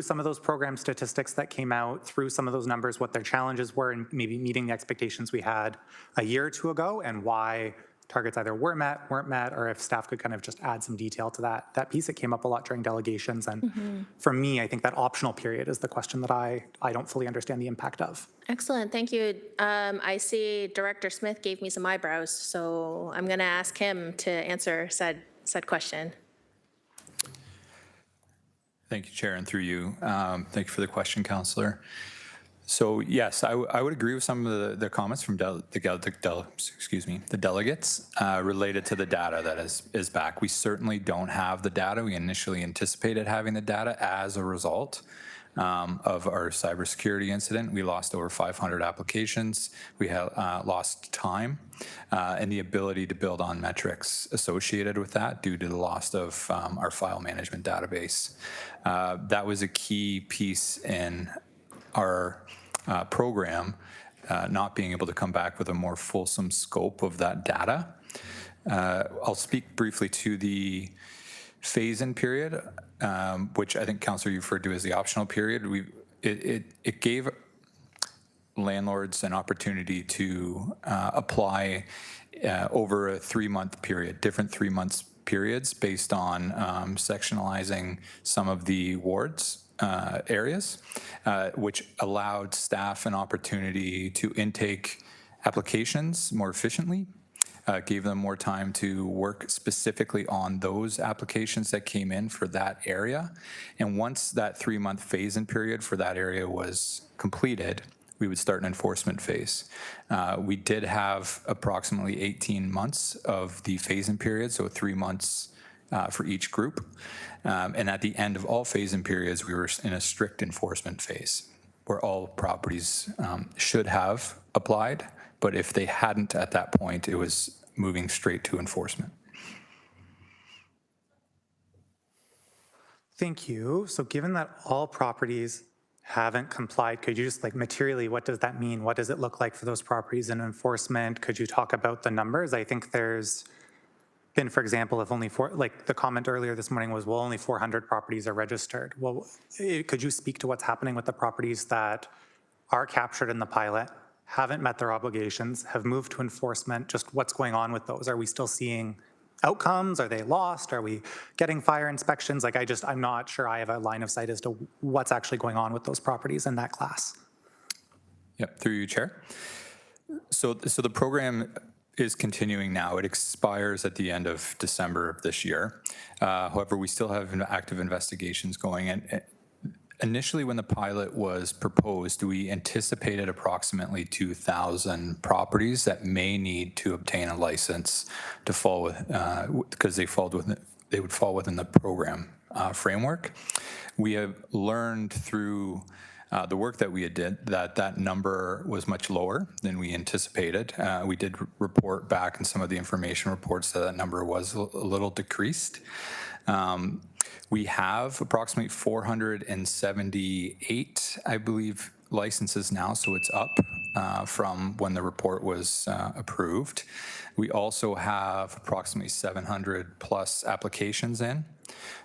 some of those program statistics that came out, through some of those numbers, what their challenges were, and maybe meeting the expectations we had a year or two ago, and why targets either weren't met, or if staff could kind of just add some detail to that piece. It came up a lot during delegations, and for me, I think that optional period is the question that I don't fully understand the impact of. Excellent, thank you. I see Director Smith gave me some eyebrows, so I'm going to ask him to answer said question. Thank you, Chair, and through you. Thank you for the question, Councillor. So yes, I would agree with some of the comments from the delegates related to the data that is back. We certainly don't have the data. We initially anticipated having the data as a result of our cybersecurity incident. We lost over 500 applications. We have lost time and the ability to build on metrics associated with that due to the loss of our file management database. That was a key piece in our program, not being able to come back with a more fulsome scope of that data. I'll speak briefly to the phase-in period, which I think, Councillor, you referred to as the optional period. It gave landlords an opportunity to apply over a 3-month period, different 3 months periods based on sectionalizing some of the wards areas, which allowed staff an opportunity to intake applications more efficiently, gave them more time to work specifically on those applications that came in for that area. And once that 3-month phase-in period for that area was completed, we would start an enforcement phase. We did have approximately 18 months of the phase-in period, so 3 months for each group. And at the end of all phase-in periods, we were in a strict enforcement phase where all properties should have applied, but if they hadn't at that point, it was moving straight to enforcement. Thank you. So given that all properties haven't complied, could you just like materially, what does that mean? What does it look like for those properties in enforcement? Could you talk about the numbers? I think there's been, for example, if only like the comment earlier this morning was, well, only 400 properties are registered. Well, could you speak to what's happening with the properties that are captured in the pilot, haven't met their obligations, have moved to enforcement? Just what's going on with those? Are we still seeing outcomes? Are they lost? Are we getting fire inspections? Like I'm not sure I have a line of sight as to what's actually going on with those properties in that class. Yep, through you, Chair. So the program is continuing now. It expires at the end of December of this year. However, we still have active investigations going. And initially, when the pilot was proposed, we anticipated approximately 2,000 properties that may need to obtain a license to fall with, because they would fall within the program framework. We have learned through the work that we did that number was much lower than we anticipated. We did report back in some of the information reports that number was a little decreased. We have approximately 478, I believe, licenses now, so it's up from when the report was approved. We also have approximately 700 plus applications in.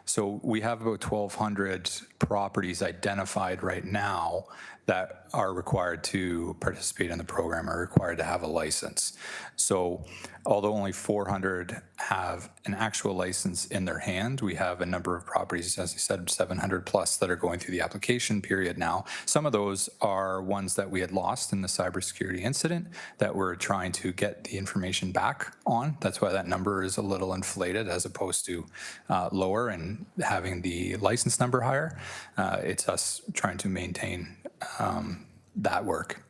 So we have about 1,200 properties identified right now that are required to participate in the program, are required to have a license. So although only 400 have an actual license in their hand, we have a number of properties, as I said, 700 plus that are going through the application period now. Some of those are ones that we had lost in the cybersecurity incident that we're trying to get the information back on. That's why that number is a little inflated as opposed to lower and having the license number higher. It's us trying to maintain that work.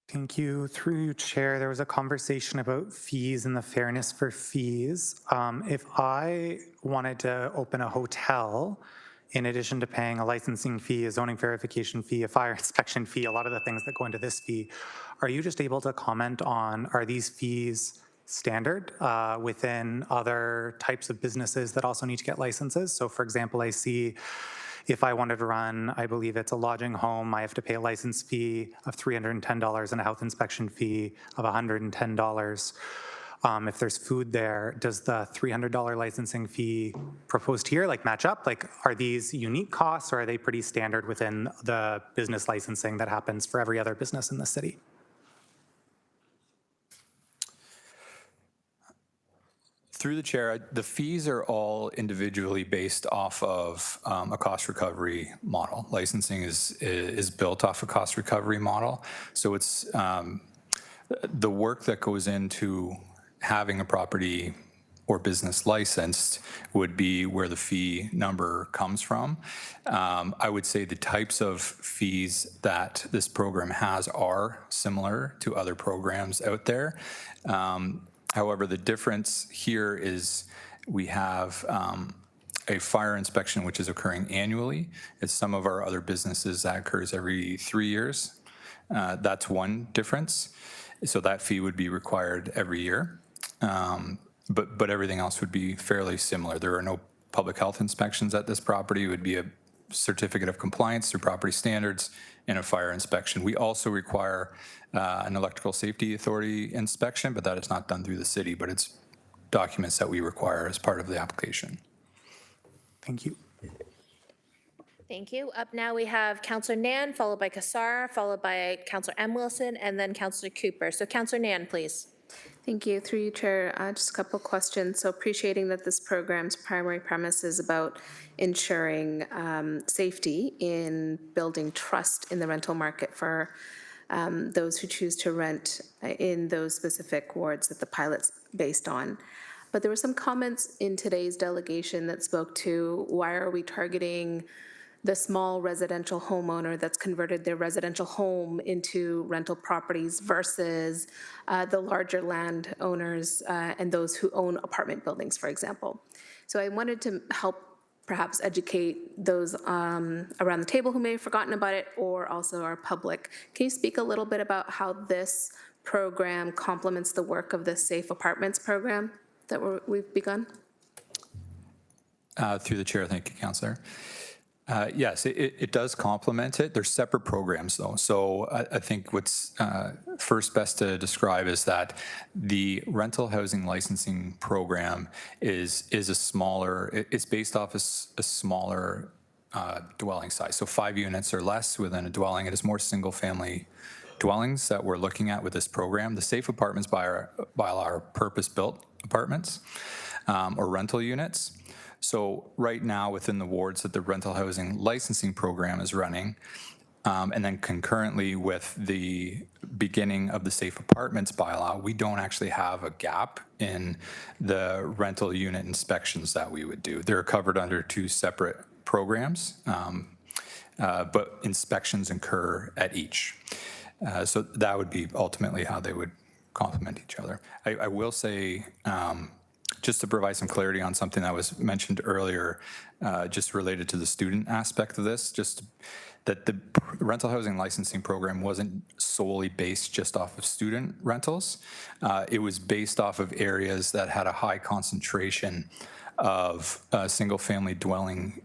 Thank you. Through you, Chair, there was a conversation about fees and the fairness for fees. If I wanted to open a hotel, in addition to paying a licensing fee, a zoning verification fee, a fire inspection fee, a lot of the things that go into this fee, are you just able to comment on, are these fees standard within other types of businesses that also need to get licenses? So for example, I see if I wanted to run, I believe it's a lodging home, I have to pay a license fee of $310 and a health inspection fee of $110. If there's food there, does the $300 licensing fee proposed here like match up? Like, are these unique costs or are they pretty standard within the business licensing that happens for every other business in the city? Through the chair, the fees are all individually based off of a cost recovery model. Licensing is built off a cost recovery model. So it's the work that goes into having a property or business licensed would be where the fee number comes from. I would say the types of fees that this program has are similar to other programs out there. However, the difference here is we have a fire inspection which is occurring annually. It's some of our other businesses that occurs every 3 years. That's one difference. So that fee would be required every year. But everything else would be fairly similar. There are no public health inspections at this property. It would be a certificate of compliance through property standards and a fire inspection. We also require an electrical safety authority inspection, but that is not done through the city, but it's documents that we require as part of the application. Thank you. Thank you. Up now we have Councillor Nan, followed by Kassar, followed by Councillor M. Wilson, and then Councillor Cooper. So Councillor Nan, please. Thank you. Through you, Chair, just a couple questions. So appreciating that this program's primary premise is about ensuring safety in building trust in the rental market for those who choose to rent in those specific wards that the pilot's based on. But there were some comments in today's delegation that spoke to why are we targeting the small residential homeowner that's converted their residential home into rental properties versus the larger landowners and those who own apartment buildings, for example. So I wanted to help perhaps educate those around the table who may have forgotten about it, or also our public. Can you speak a little bit about how this program complements the work of the Safe Apartments program that we've begun? Through the chair, thank you, Councillor. Yes, it does complement it. They're separate programs, though. So I think what's first best to describe is that the rental housing licensing program is a smaller, it's based off a smaller dwelling size. So 5 units or less within a dwelling. It is more single-family dwellings that we're looking at with this program. The Safe Apartments bylaw are purpose-built apartments or rental units. So right now within the wards that the rental housing licensing program is running, and then concurrently with the beginning of the Safe Apartments bylaw, we don't actually have a gap in the rental unit inspections that we would do. They're covered under 2 separate programs, but inspections occur at each. So that would be ultimately how they would complement each other. I will say, just to provide some clarity on something that was mentioned earlier, just related to the student aspect of this, just that the rental housing licensing program wasn't solely based just off of student rentals. It was based off of areas that had a high concentration of single-family dwelling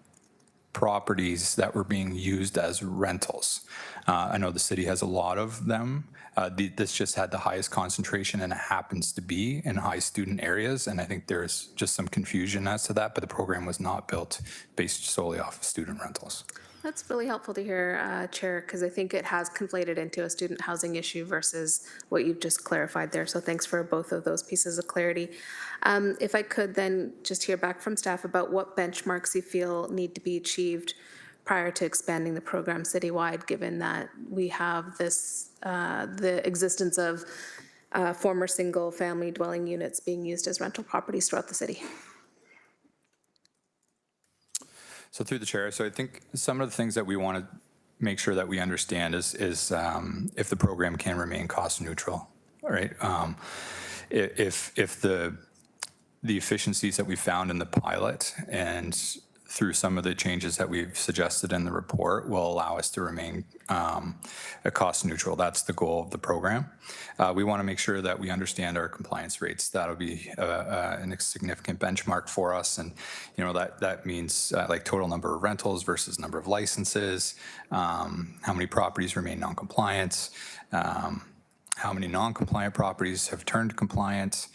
properties that were being used as rentals. I know the city has a lot of them. This just had the highest concentration, and it happens to be in high student areas. And I think there's just some confusion as to that, but the program was not built based solely off of student rentals. That's really helpful to hear, Chair, because I think it has conflated into a student housing issue versus what you've just clarified there. So thanks for both of those pieces of clarity. If I could then just hear back from staff about what benchmarks you feel need to be achieved prior to expanding the program citywide, given that we have this, the existence of former single-family dwelling units being used as rental properties throughout the city. So through the chair, so I think some of the things that we want to make sure that we understand is if the program can remain cost neutral, right? If the efficiencies that we found in the pilot and through some of the changes that we've suggested in the report will allow us to remain cost neutral. That's the goal of the program. We want to make sure that we understand our compliance rates. That'll be a significant benchmark for us. And, you know, that means like total number of rentals versus number of licenses, how many properties remain non-compliant, how many non-compliant properties have turned compliant.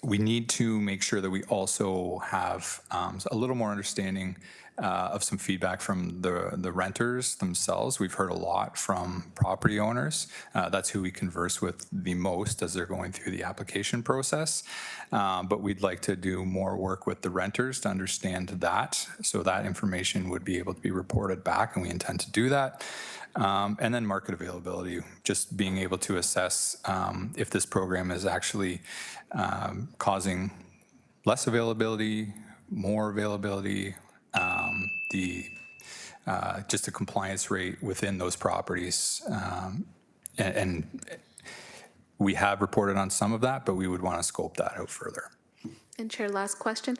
We need to make sure that we also have a little more understanding of some feedback from the renters themselves. We've heard a lot from property owners. That's who we converse with the most as they're going through the application process. But we'd like to do more work with the renters to understand that, so that information would be able to be reported back, and we intend to do that. And then market availability, just being able to assess if this program is actually causing less availability, more availability, just a compliance rate within those properties. And we have reported on some of that, but we would want to scope that out further. And Chair, last question.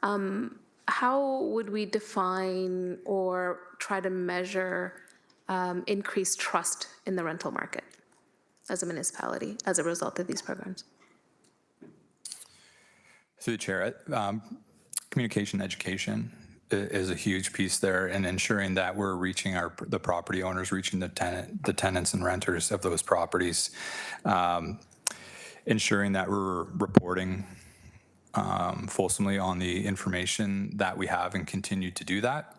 How would we define or try to measure increased trust in the rental market as a municipality as a result of these programs? Through the chair, communication education is a huge piece there, and ensuring that we're reaching the property owners, reaching the tenants and renters of those properties, ensuring that we're reporting fulsomely on the information that we have and continue to do that,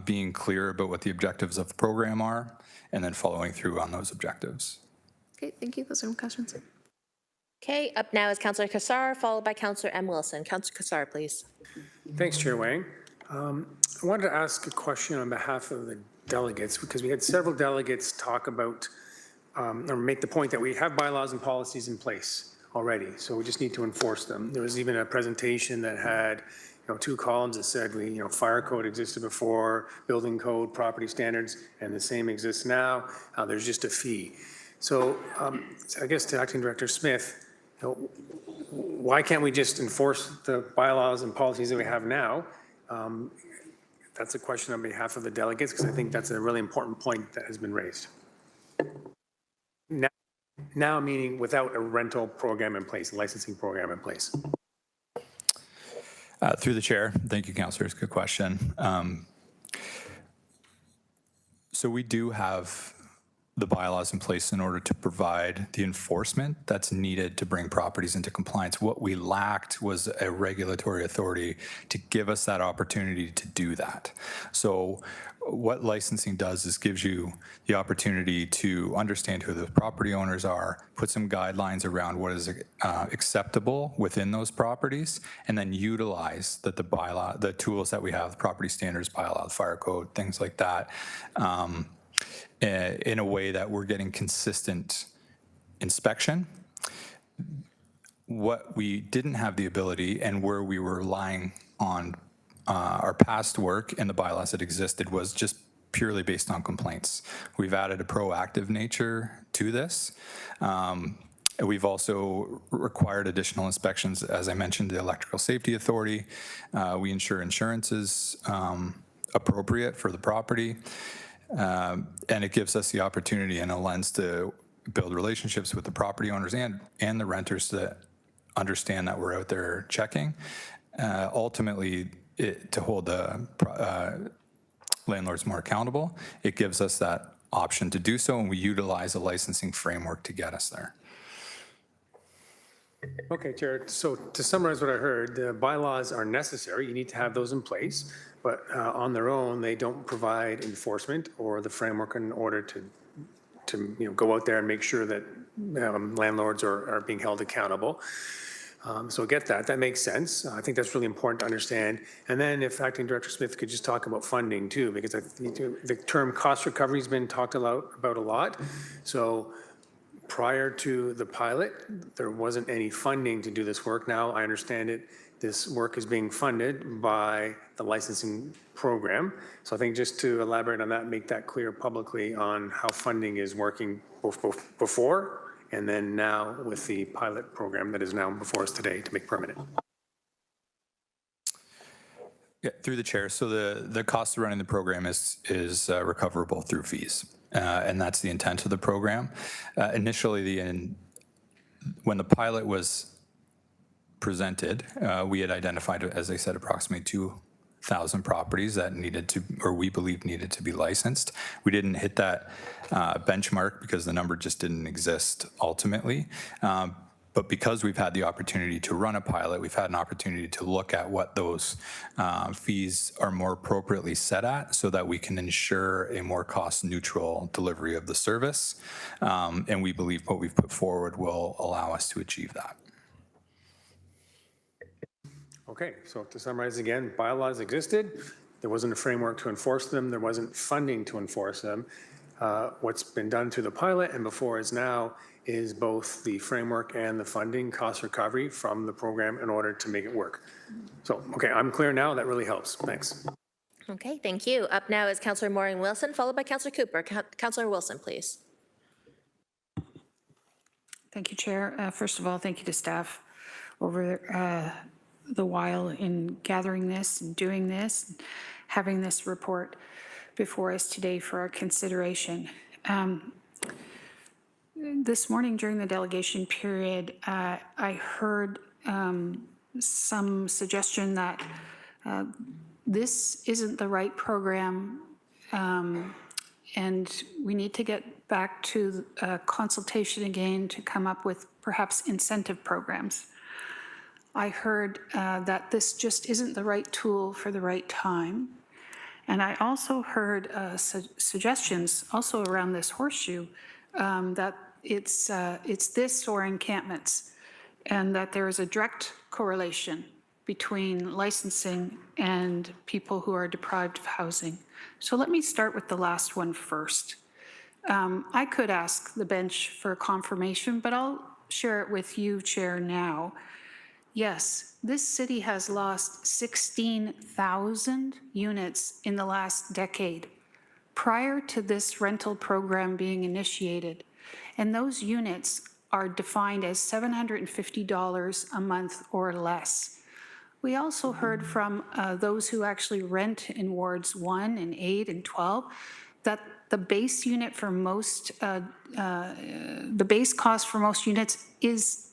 being clear about what the objectives of the program are, and then following through on those objectives. Okay, thank you. Those are my questions. Okay, up now is Councillor Kassar, followed by Councillor M. Wilson. Councillor Kassar, please. Thanks, Chair Wang. I wanted to ask a question on behalf of the delegates, because we had several delegates talk about or make the point that we have bylaws and policies in place already, so we just need to enforce them. There was even a presentation that had, 2 columns that said, fire code existed before, building code, property standards, and the same exists now. There's just a fee. So I guess to Acting Director Smith, why can't we just enforce the bylaws and policies that we have now? That's a question on behalf of the delegates, because I think that's a really important point that has been raised. Now meaning without a rental program in place, a licensing program in place. Through the chair, thank you, councilors. Good question. So we do have the bylaws in place in order to provide the enforcement that's needed to bring properties into compliance. What we lacked was a regulatory authority to give us that opportunity to do that. So what licensing does is gives you the opportunity to understand who the property owners are, put some guidelines around what is acceptable within those properties, and then utilize the bylaw, the tools that we have, the property standards bylaw, the fire code, things like that, in a way that we're getting consistent inspection. What we didn't have the ability, and where we were relying on our past work and the bylaws that existed, was just purely based on complaints. We've added a proactive nature to this. We've also required additional inspections. As I mentioned, the Electrical Safety Authority. We ensure insurance is appropriate for the property. And it gives us the opportunity and a lens to build relationships with the property owners and the renters to understand that we're out there checking. Ultimately, to hold the landlords more accountable, it gives us that option to do so, and we utilize a licensing framework to get us there. Okay, Chair. So to summarize what I heard, the bylaws are necessary. You need to have those in place, but on their own, they don't provide enforcement or the framework in order to go out there and make sure that landlords are being held accountable. So I get that. That makes sense. I think that's really important to understand. And then if Acting Director Smith could just talk about funding too, because I think the term cost recovery has been talked about a lot. So prior to the pilot, there wasn't any funding to do this work. Now I understand it. This work is being funded by the licensing program. So I think just to elaborate on that, make that clear publicly on how funding is working before and then now with the pilot program that is now before us today to make permanent. Yeah, through the chair. So the cost of running the program is recoverable through fees, and that's the intent of the program. Initially, when the pilot was presented, we had identified, as I said, approximately 2,000 properties that needed to, or we believe needed to be licensed. We didn't hit that benchmark because the number just didn't exist ultimately. But because we've had the opportunity to run a pilot, we've had an opportunity to look at what those fees are more appropriately set at so that we can ensure a more cost-neutral delivery of the service. And we believe what we've put forward will allow us to achieve that. Okay, so to summarize again, bylaws existed. There wasn't a framework to enforce them. There wasn't funding to enforce them. What's been done through the pilot and before is now is both the framework and the funding cost recovery from the program in order to make it work. So, okay, I'm clear now. That really helps. Thanks. Okay, thank you. Up now is Councillor Maureen Wilson, followed by Councillor Cooper. Councillor Wilson, please. Thank you, Chair. First of all, thank you to staff over the while in gathering this and doing this, and having this report before us today for our consideration. This morning during the delegation period, I heard some suggestion that this isn't the right program and we need to get back to consultation again to come up with perhaps incentive programs. I heard that this just isn't the right tool for the right time. And I also heard suggestions also around this horseshoe that it's this or encampments, and that there is a direct correlation between licensing and people who are deprived of housing. So let me start with the last one first. I could ask the bench for confirmation, but share it with you, Chair, now. Yes, this city has lost 16,000 units in the last decade prior to this rental program being initiated. And those units are defined as $750 a month or less. We also heard from those who actually rent in wards 1 and 8 and 12 that the base unit for most, the base cost for most units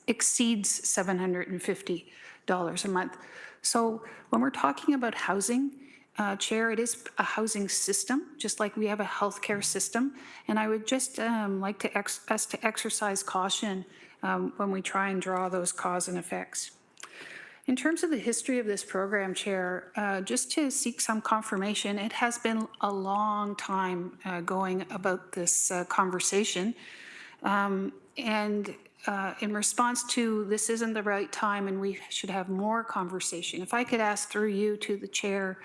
exceeds $750 a month. So when we're talking about housing, Chair, it is a housing system, just like we have a healthcare system. And I would just like us to exercise caution when we try and draw those cause and effects. In terms of the history of this program, Chair, just to seek some confirmation, it has been a long time going about this conversation. In response to this isn't the right time and we should have more conversation, if I could ask through you to the Chair,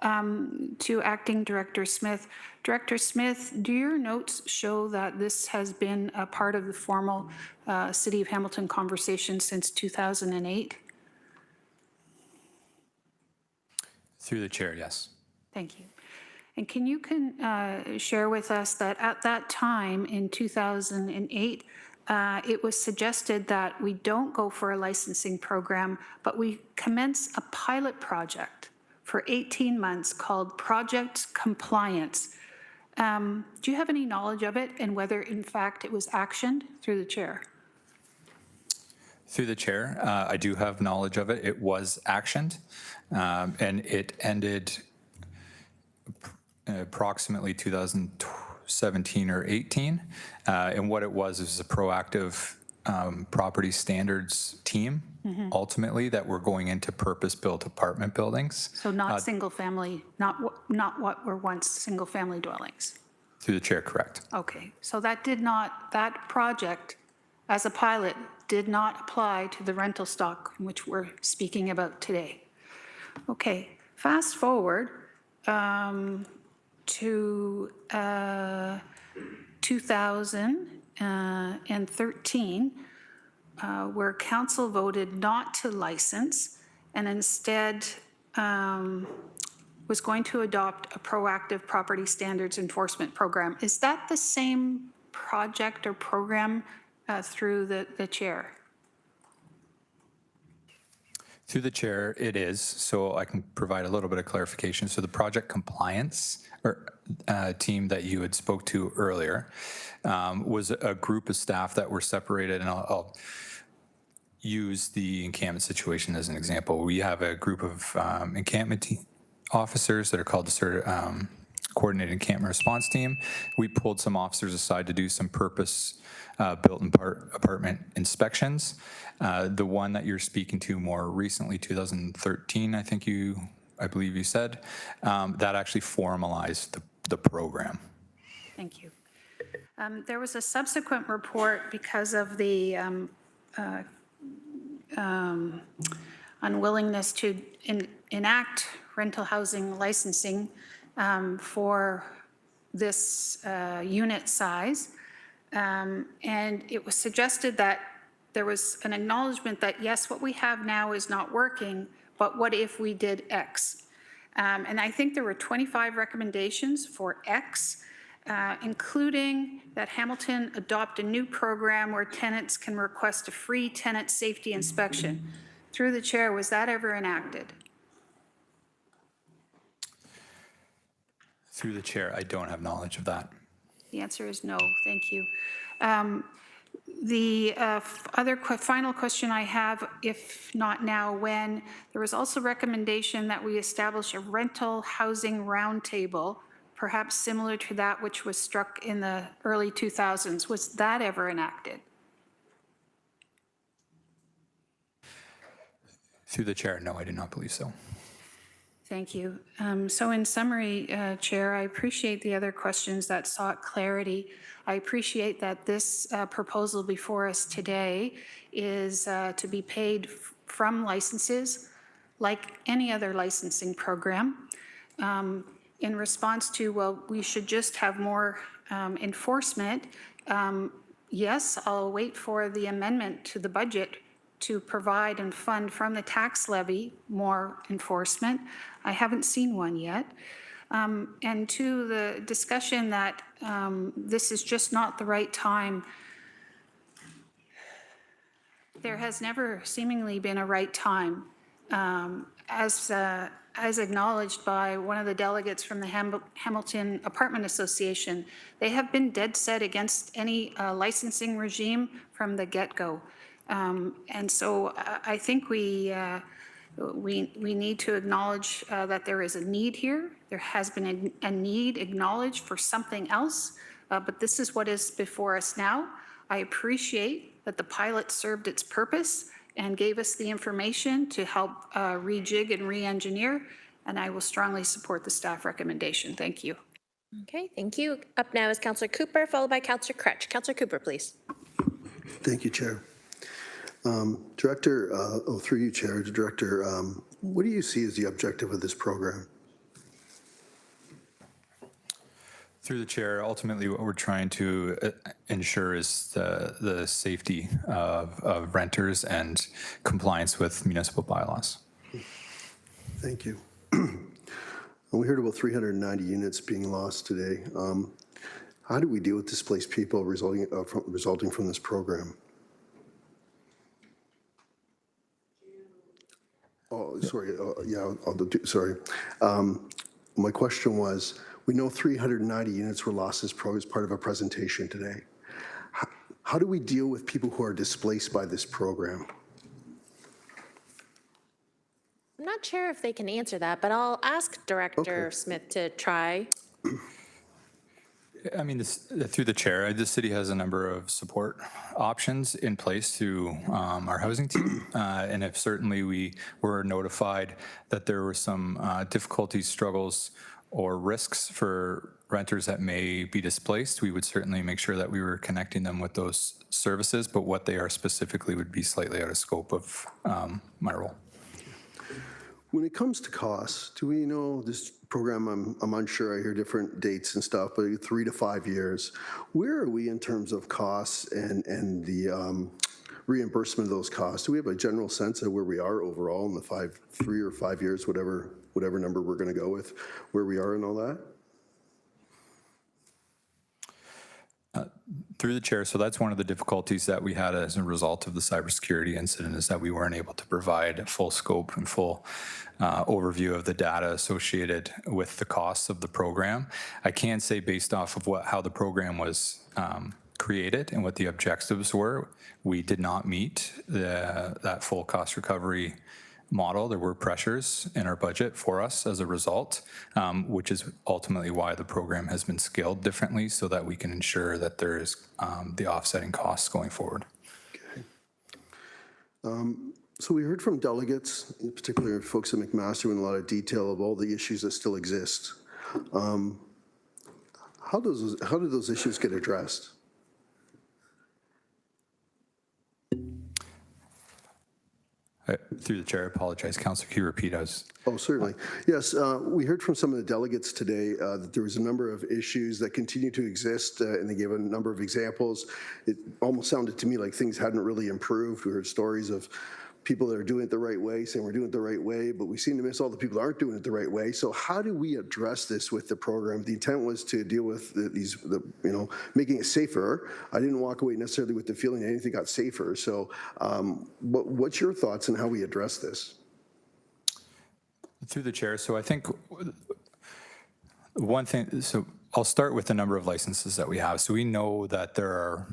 to Acting Director Smith. Director Smith, do your notes show that this has been a part of the formal City of Hamilton conversation since 2008? Through the chair, yes. Thank you. And can you share with us that at that time in 2008, it was suggested that we don't go for a licensing program, but we commence a pilot project for 18 months called Project Compliance. Do you have any knowledge of it and whether in fact it was actioned? Through the chair. Through the chair, I do have knowledge of it. It was actioned, and it ended approximately 2017 or 18. And what it was a proactive property standards team, ultimately, that were going into purpose-built apartment buildings. So not single family, not what were once single family dwellings. Through the chair, correct. Okay, so that project as a pilot did not apply to the rental stock which we're speaking about today. Okay, fast forward to 2013, where council voted not to license and instead was going to adopt a proactive property standards enforcement program. Is that the same project or program through the chair? Through the chair, it is. So I can provide a little bit of clarification. So the project compliance team that you had spoke to earlier was a group of staff that were separated, and I'll use the encampment situation as an example. We have a group of encampment officers that are called the Coordinated Encampment Response Team. We pulled some officers aside to do some purpose-built apartment inspections. The one that you're speaking to more recently, 2013, I believe you said, that actually formalized the program. Thank you. There was a subsequent report because of the unwillingness to enact rental housing licensing for this unit size. And it was suggested that there was an acknowledgement that, yes, what we have now is not working, but what if we did X? And I think there were 25 recommendations for X, including that Hamilton adopt a new program where tenants can request a free tenant safety inspection. Through the chair, was that ever enacted? Through the chair, I don't have knowledge of that. The answer is no. Thank you. The final question I have, if not now, when, there was also recommendation that we establish a rental housing roundtable, perhaps similar to that which was struck in the early 2000s. Was that ever enacted? Through the chair, no, I do not believe so. Thank you. So in summary, Chair, I appreciate the other questions that sought clarity. I appreciate that this proposal before us today is to be paid from licenses like any other licensing program. In response to, well, we should just have more enforcement, yes, I'll wait for the amendment to the budget to provide and fund from the tax levy more enforcement. I haven't seen one yet. And to the discussion that this is just not the right time, there has never seemingly been a right time. As acknowledged by one of the delegates from the Hamilton Apartment Association, they have been dead set against any licensing regime from the get-go. And so I think we need to acknowledge that there is a need here. There has been a need acknowledged for something else, but this is what is before us now. I appreciate that the pilot served its purpose and gave us the information to help rejig and re-engineer, and I will strongly support the staff recommendation. Thank you. Okay, thank you. Up now is Councillor Cooper, followed by Councillor Crutch. Councillor Cooper, please. Thank you, Chair. Director, through you, Chair, Director, what do you see as the objective of this program? Through the chair, ultimately what we're trying to ensure is the safety of renters and compliance with municipal bylaws. Thank you. We heard about 390 units being lost today. How do we deal with displaced people resulting from this program? Oh, sorry. Yeah, sorry. My question was, we know 390 units were lost as part of a presentation today. How do we deal with people who are displaced by this program? I'm not sure if they can answer that, but I'll ask Director Smith to try. I mean, through the chair, the city has a number of support options in place through our housing team. And if certainly we were notified that there were some difficulties, struggles, or risks for renters that may be displaced, we would certainly make sure that we were connecting them with those services, but what they are specifically would be slightly out of scope of my role. When it comes to costs, do we know this program, I'm unsure, I hear different dates and stuff, but 3 to 5 years. Where are we in terms of costs and the reimbursement of those costs? Do we have a general sense of where we are overall in the 3 or 5 years, whatever number we're going to go with, where we are and all that? Through the chair, so that's one of the difficulties that we had as a result of the cybersecurity incident, is that we weren't able to provide full scope and full overview of the data associated with the costs of the program. I can say, based off of how the program was created and what the objectives were, we did not meet that full cost recovery model. There were pressures in our budget for us as a result, which is ultimately why the program has been scaled differently, so that we can ensure that there is the offsetting costs going forward. Okay. So we heard from delegates, in particular folks at McMaster, in a lot of detail of all the issues that still exist. How do those issues get addressed? Through the chair, I apologize. Councillor, can you repeat us? Oh, certainly. Yes, we heard from some of the delegates today that there was a number of issues that continue to exist, and they gave a number of examples. It almost sounded to me like things hadn't really improved. We heard stories of people that are doing it the right way, saying we're doing it the right way, but we seem to miss all the people that aren't doing it the right way. So how do we address this with the program? The intent was to deal with making it safer. I didn't walk away necessarily with the feeling that anything got safer. So what's your thoughts on how we address this? Through the chair, so I think one thing, so I'll start with the number of licenses that we have. So we know that there are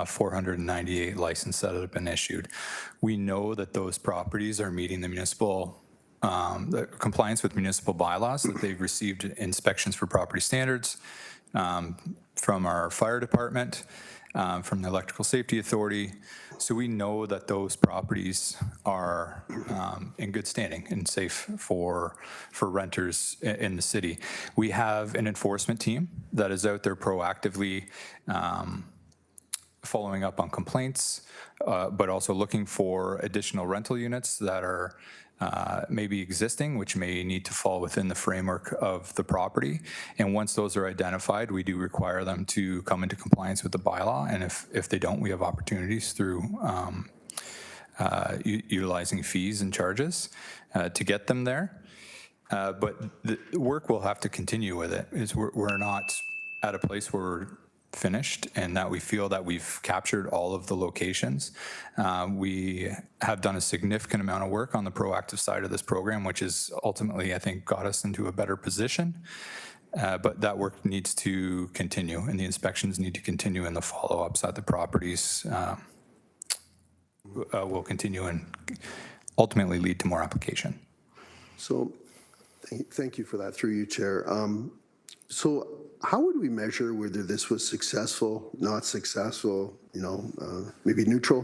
498 licenses that have been issued. We know that those properties are meeting the municipal the compliance with municipal bylaws, that they've received inspections for property standards from our fire department, from the Electrical Safety Authority. So we know that those properties are in good standing and safe for renters in the city. We have an enforcement team that is out there proactively following up on complaints, but also looking for additional rental units that are maybe existing, which may need to fall within the framework of the property. And once those are identified, we do require them to come into compliance with the bylaw. And if they don't, we have opportunities through utilizing fees and charges to get them there. But the work will have to continue with it. We're not at a place where we're finished and that we feel that we've captured all of the locations. We have done a significant amount of work on the proactive side of this program, which is ultimately, I think, got us into a better position. But that work needs to continue, and the inspections need to continue, and the follow-ups at the properties will continue and ultimately lead to more application. So thank you for that, through you, Chair. So how would we measure whether this was successful, not successful, maybe neutral?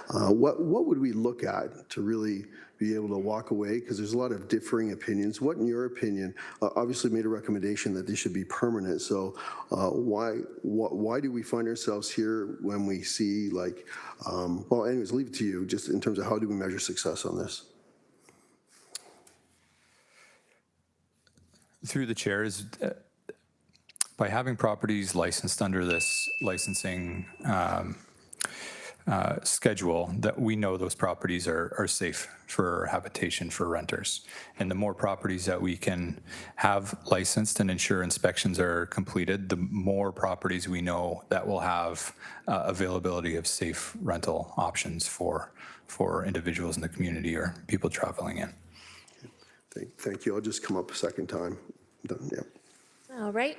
What would we look at to really be able to walk away? Because there's a lot of differing opinions. What, in your opinion, obviously made a recommendation that they should be permanent. So why do we find ourselves here when we see well, anyways, leave it to you, just in terms of how do we measure success on this? Through the chairs, by having properties licensed under this licensing schedule, that we know those properties are safe for habitation for renters. And the more properties that we can have licensed and ensure inspections are completed, the more properties we know that will have availability of safe rental options for individuals in the community or people traveling in. Thank you. I'll just come up a second time. Done. Yeah. All right.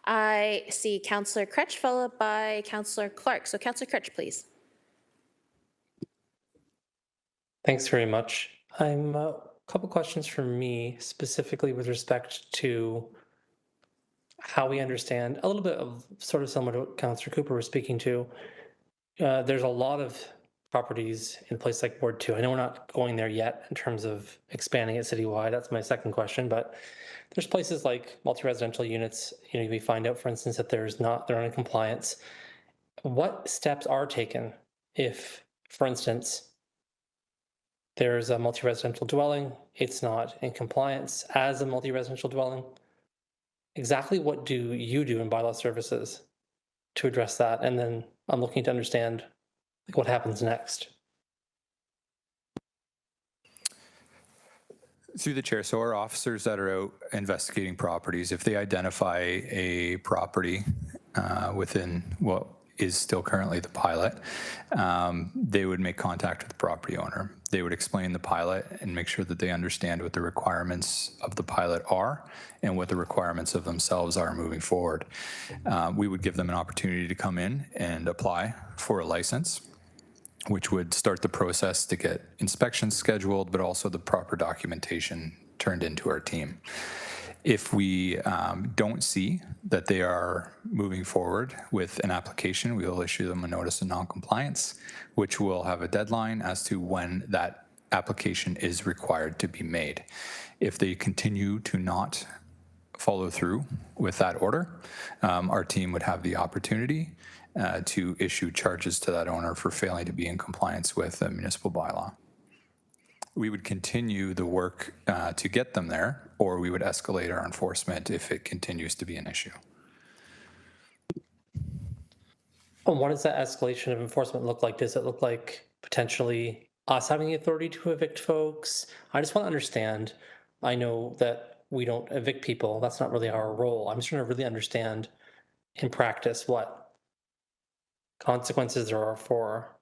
I see Councillor Cretch followed by Councillor Clark. So Councillor Cretch, please. Thanks very much. A couple questions from me, specifically with respect to how we understand a little bit of sort of similar to what Councillor Cooper was speaking to. There's a lot of properties in places like Ward 2. I know we're not going there yet in terms of expanding it citywide. That's my second question, but there's places like multi-residential units, we find out, for instance, that they're not in compliance. What steps are taken if, for instance, there's a multi-residential dwelling, it's not in compliance as a multi-residential dwelling? Exactly what do you do in bylaw services to address that? And then I'm looking to understand what happens next. Through the chair, so our officers that are out investigating properties, if they identify a property within what is still currently the pilot, they would make contact with the property owner. They would explain the pilot and make sure that they understand what the requirements of the pilot are and what the requirements of themselves are moving forward. We would give them an opportunity to come in and apply for a license, which would start the process to get inspections scheduled, but also the proper documentation turned into our team. If we don't see that they are moving forward with an application, we will issue them a notice of noncompliance, which will have a deadline as to when that application is required to be made. If they continue to not follow through with that order, our team would have the opportunity to issue charges to that owner for failing to be in compliance with the municipal bylaw. We would continue the work to get them there, or we would escalate our enforcement if it continues to be an issue. And what does that escalation of enforcement look like? Does it look like potentially us having the authority to evict folks? I just want to understand. I know that we don't evict people. That's not really our role. I'm just trying to really understand in practice what consequences there are for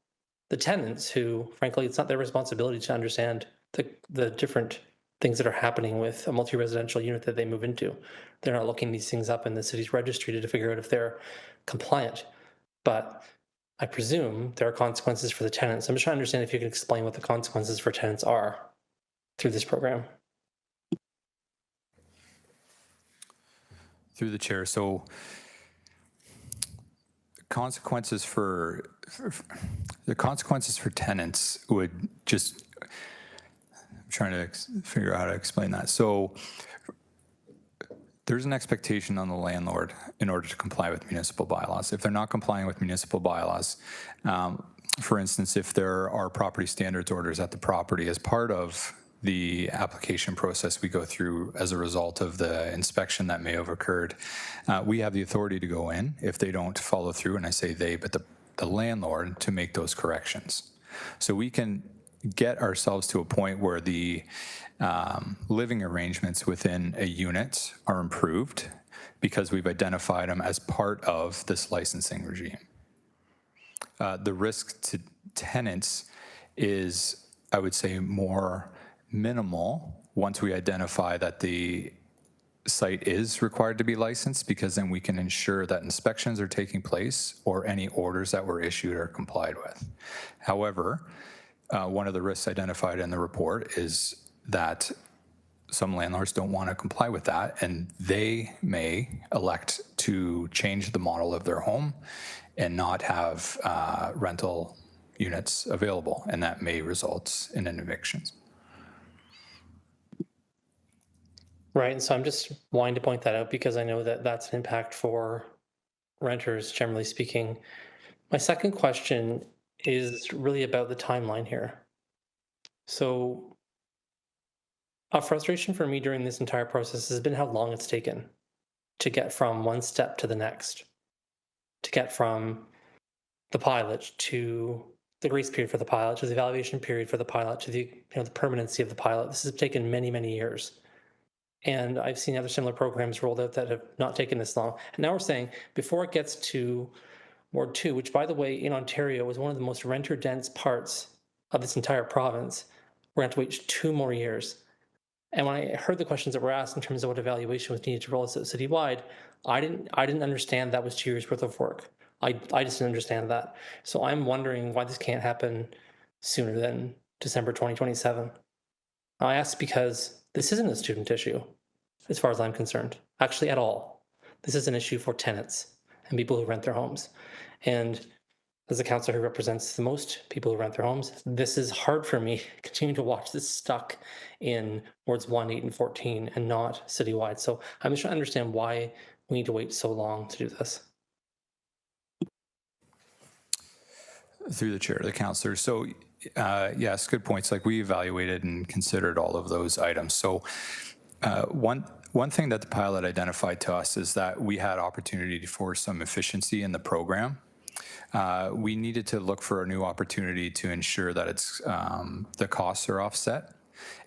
the tenants who, frankly, it's not their responsibility to understand the different things that are happening with a multi-residential unit that they move into. They're not looking these things up in the city's registry to figure out if they're compliant. But I presume there are consequences for the tenants. I'm just trying to understand if you can explain what the consequences for tenants are through this program. Through the chair, so consequences for tenants would just, I'm trying to figure out how to explain that. So there's an expectation on the landlord in order to comply with municipal bylaws. If they're not complying with municipal bylaws, for instance, if there are property standards orders at the property as part of the application process we go through as a result of the inspection that may have occurred, we have the authority to go in if they don't follow through, and I say they, but the landlord, to make those corrections. So we can get ourselves to a point where the living arrangements within a unit are improved because we've identified them as part of this licensing regime. The risk to tenants is, I would say, more minimal once we identify that the site is required to be licensed, because then we can ensure that inspections are taking place or any orders that were issued are complied with. However, one of the risks identified in the report is that some landlords don't want to comply with that, and they may elect to change the model of their home and not have rental units available, and that may result in an evictions. Right, and so I'm just wanting to point that out because I know that that's an impact for renters, generally speaking. My second question is really about the timeline here. So a frustration for me during this entire process has been how long it's taken to get from one step to the next, to get from the pilot to the grace period for the pilot, to the evaluation period for the pilot, to the the permanency of the pilot. This has taken many, many years. And I've seen other similar programs rolled out that have not taken this long. And now we're saying before it gets to Ward 2, which, by the way, in Ontario is one of the most renter-dense parts of this entire province, we're going to have to wait 2 more years. And when I heard the questions that were asked in terms of what evaluation was needed to roll this out citywide, I didn't understand that was 2 years worth of work. I just didn't understand that. So I'm wondering why this can't happen sooner than December 2027. I ask because this isn't a student issue, as far as I'm concerned, actually at all. This is an issue for tenants and people who rent their homes. And as a councillor who represents the most people who rent their homes, this is hard for me continuing to watch this stuck in wards 1, 8, and 14 and not citywide. So I'm just trying to understand why we need to wait so long to do this. Through the chair to the councillor. So yes, good points. Like, we evaluated and considered all of those items. So one thing that the pilot identified to us is that we had opportunity for some efficiency in the program. We needed to look for a new opportunity to ensure that it's the costs are offset.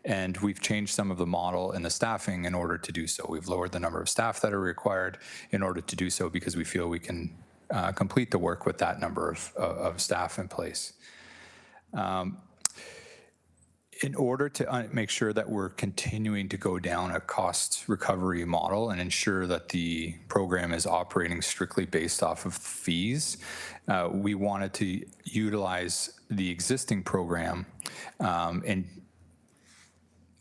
And we've changed some of the model and the staffing in order to do so. We've lowered the number of staff that are required in order to do so, because we feel we can complete the work with that number of staff in place. In order to make sure that we're continuing to go down a cost recovery model and ensure that the program is operating strictly based off of fees, we wanted to utilize the existing program and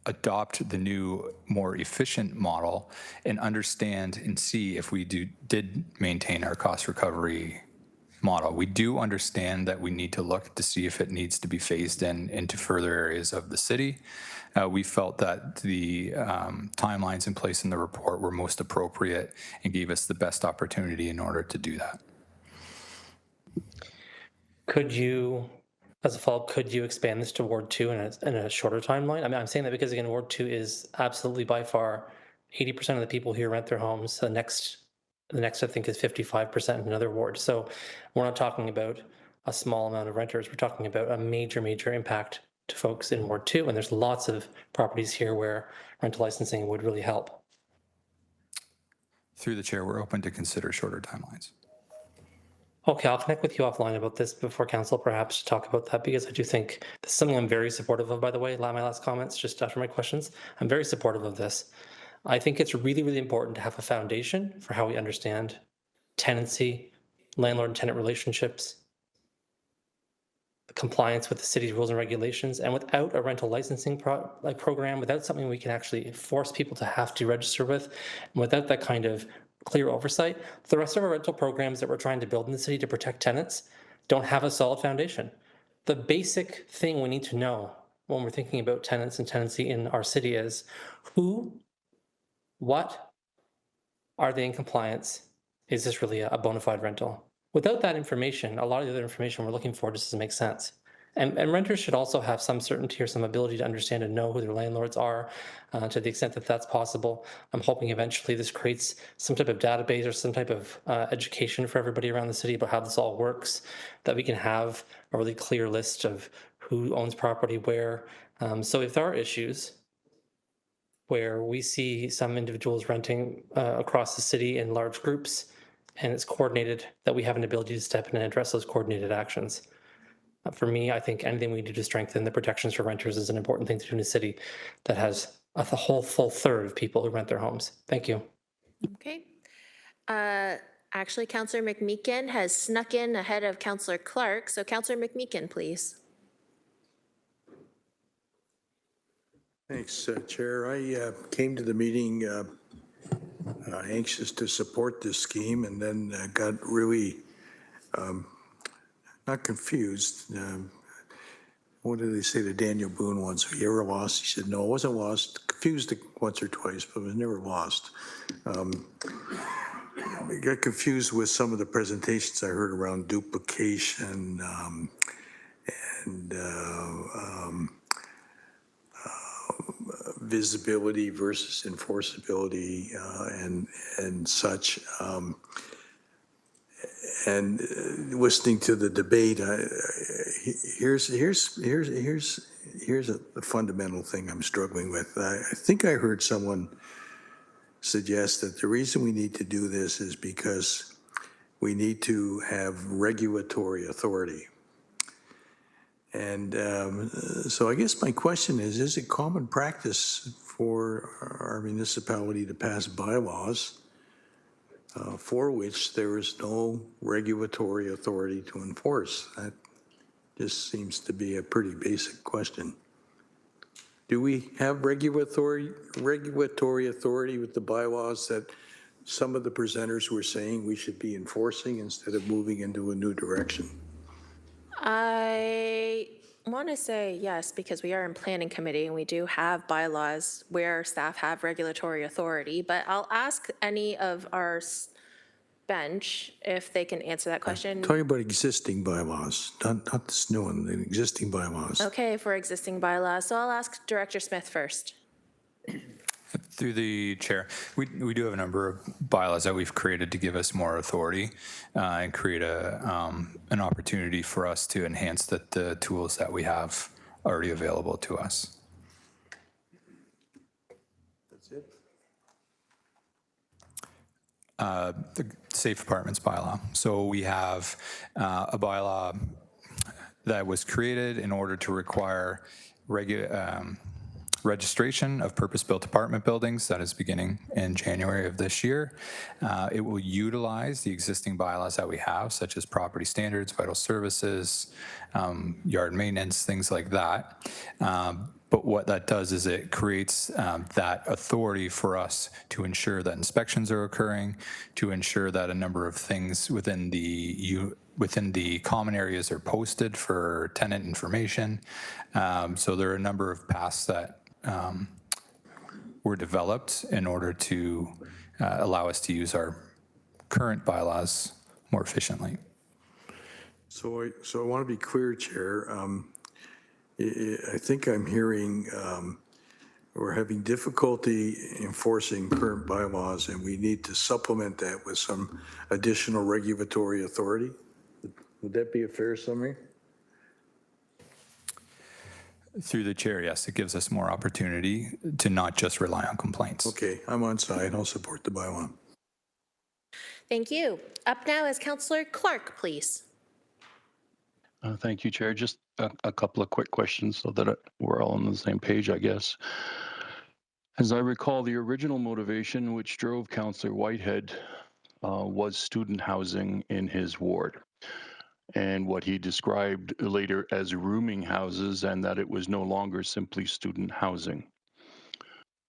adopt the new, more efficient model and understand and see if we did maintain our cost recovery model. We do understand that we need to look to see if it needs to be phased into further areas of the city. We felt that the timelines in place in the report were most appropriate and gave us the best opportunity in order to do that. Could you, as a follow-up, could you expand this to Ward 2 in a shorter timeline? I mean, I'm saying that because, again, Ward 2 is absolutely by far 80% of the people here rent their homes. The next, I think, is 55% in another ward. So we're not talking about a small amount of renters. We're talking about a major, major impact to folks in Ward 2. And there's lots of properties here where rental licensing would really help. Through the chair, we're open to consider shorter timelines. Okay, I'll connect with you offline about this before council, perhaps, to talk about that, because I do think this is something I'm very supportive of, by the way. My last comments, just after my questions, I'm very supportive of this. I think it's really, really important to have a foundation for how we understand tenancy, landlord and tenant relationships, compliance with the city's rules and regulations. And without a rental licensing program, without something we can actually force people to have to register with, and without that kind of clear oversight, the rest of our rental programs that we're trying to build in the city to protect tenants don't have a solid foundation. The basic thing we need to know when we're thinking about tenants and tenancy in our city is who, what, are they in compliance? Is this really a bona fide rental? Without that information, a lot of the other information we're looking for just doesn't make sense. And renters should also have some certainty or some ability to understand and know who their landlords are to the extent that that's possible. I'm hoping eventually this creates some type of database or some type of education for everybody around the city about how this all works, that we can have a really clear list of who owns property where. So if there are issues where we see some individuals renting across the city in large groups and it's coordinated, that we have an ability to step in and address those coordinated actions. For me, I think anything we do to strengthen the protections for renters is an important thing to do in a city that has a whole full third of people who rent their homes. Thank you. Okay. Actually, Councillor McMeekin has snuck in ahead of Councillor Clark. So Councillor McMeekin, please. Thanks, Chair. I came to the meeting anxious to support this scheme and then got really not confused. What did they say to Daniel Boone once? Were you ever lost? He said, no, I wasn't lost. Confused once or twice, but was never lost. I got confused with some of the presentations I heard around duplication and visibility versus enforceability and such. And listening to the debate, here's a fundamental thing I'm struggling with. I think I heard someone suggest that the reason we need to do this is because we need to have regulatory authority. And so I guess my question is it common practice for our municipality to pass bylaws for which there is no regulatory authority to enforce? That just seems to be a pretty basic question. Do we have regulatory authority with the bylaws that some of the presenters were saying we should be enforcing instead of moving into a new direction? I want to say yes, because we are in planning committee and we do have bylaws where staff have regulatory authority, but I'll ask any of our bench if they can answer that question. Talking about existing bylaws, not this new one, the existing bylaws. Okay, for existing bylaws. So I'll ask Director Smith first. Through the chair, we do have a number of bylaws that we've created to give us more authority and create an opportunity for us to enhance the tools that we have already available to us. That's it? The Safe Apartments bylaw. So we have a bylaw that was created in order to require registration of purpose-built apartment buildings. That is beginning in January of this year. It will utilize the existing bylaws that we have, such as property standards, vital services, yard maintenance, things like that. But what that does is it creates that authority for us to ensure that inspections are occurring, to ensure that a number of things within the common areas are posted for tenant information. So there are a number of paths that were developed in order to allow us to use our current bylaws more efficiently. So I want to be clear, Chair. I think I'm hearing we're having difficulty enforcing current bylaws, and we need to supplement that with some additional regulatory authority. Would that be a fair summary? Through the chair, yes, it gives us more opportunity to not just rely on complaints. Okay, I'm on side. I'll support the bylaw. Thank you. Up now is Councillor Clark, please. Thank you, Chair. Just a couple of quick questions so that we're all on the same page, I guess. As I recall, the original motivation which drove Councillor Whitehead was student housing in his ward, and what he described later as rooming houses, and that it was no longer simply student housing.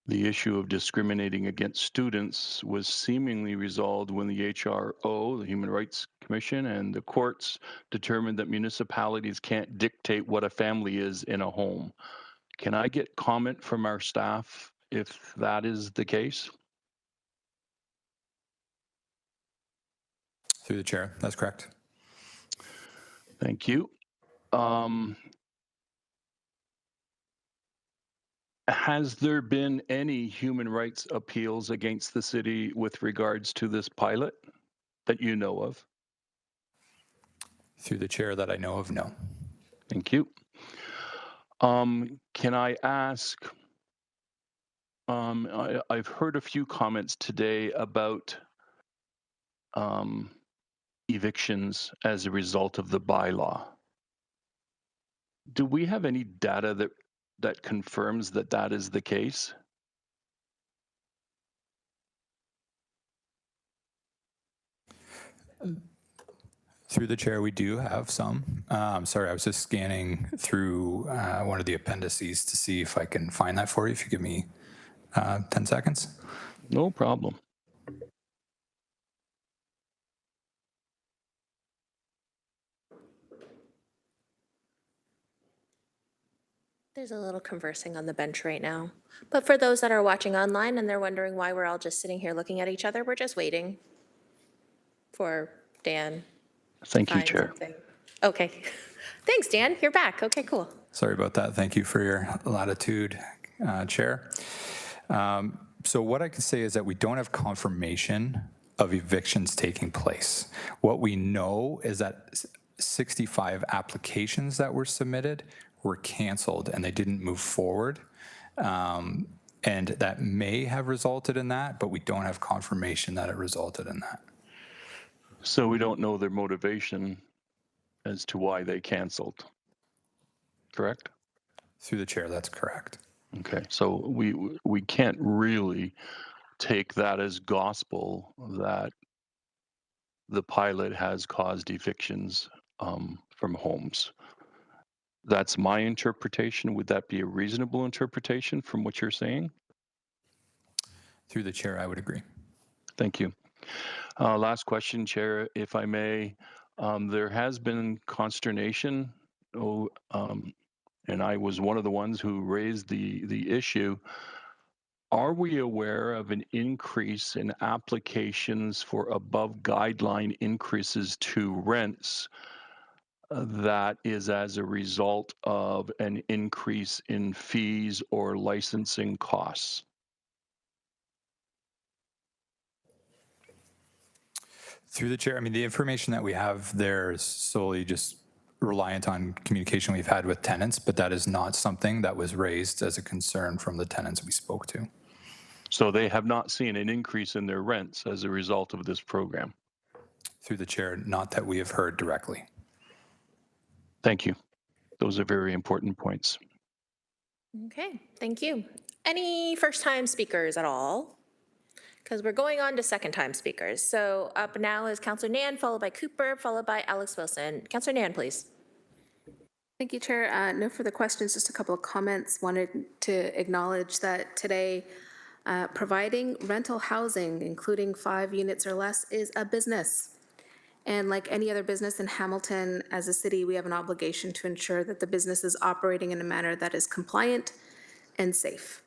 The issue of discriminating against students was seemingly resolved when the HRO, the Human Rights Commission, and the courts determined that municipalities can't dictate what a family is in a home. Can I get comment from our staff if that is the case? Through the chair, that's correct. Thank you. Has there been any human rights appeals against the city with regards to this pilot that you know of? Through the chair that I know of, no. Thank you. Can I ask, I've heard a few comments today about evictions as a result of the bylaw. Do we have any data that confirms that that is the case? Through the chair, we do have some. Sorry, I was just scanning through one of the appendices to see if I can find that for you, if you give me 10 seconds. No problem. There's a little conversing on the bench right now. But for those that are watching online and they're wondering why we're all just sitting here looking at each other, we're just waiting for Dan. Thank you, find Chair. something. Okay. Thanks, Dan. You're back. Okay, cool. Sorry about that. Thank you for your latitude, Chair. So what I can say is that we don't have confirmation of evictions taking place. What we know is that 65 applications that were submitted were canceled and they didn't move forward. And that may have resulted in that, but we don't have confirmation that it resulted in that. So we don't know their motivation as to why they canceled, correct? Through the chair, that's correct. Okay, so we can't really take that as gospel that the pilot has caused evictions from homes. That's my interpretation. Would that be a reasonable interpretation from what you're saying? Through the chair, I would agree. Thank you. Last question, Chair, if I may. There has been consternation, and I was one of the ones who raised the issue. Are we aware of an increase in applications for above guideline increases to rents that is as a result of an increase in fees or licensing costs? Through the chair, I mean, the information that we have there is solely just reliant on communication we've had with tenants, but that is not something that was raised as a concern from the tenants we spoke to. So they have not seen an increase in their rents as a result of this program? Through the chair, not that we have heard directly. Thank you. Those are very important points. Okay, thank you. Any first-time speakers at all? Because we're going on to second-time speakers. So up now is Councillor Nan, followed by Cooper, followed by Alex Wilson. Councillor Nan, please. Thank you, Chair. No further questions, just a couple of comments. Wanted to acknowledge that today, providing rental housing, including 5 units or less, is a business. And like any other business in Hamilton, as a city, we have an obligation to ensure that the business is operating in a manner that is compliant and safe.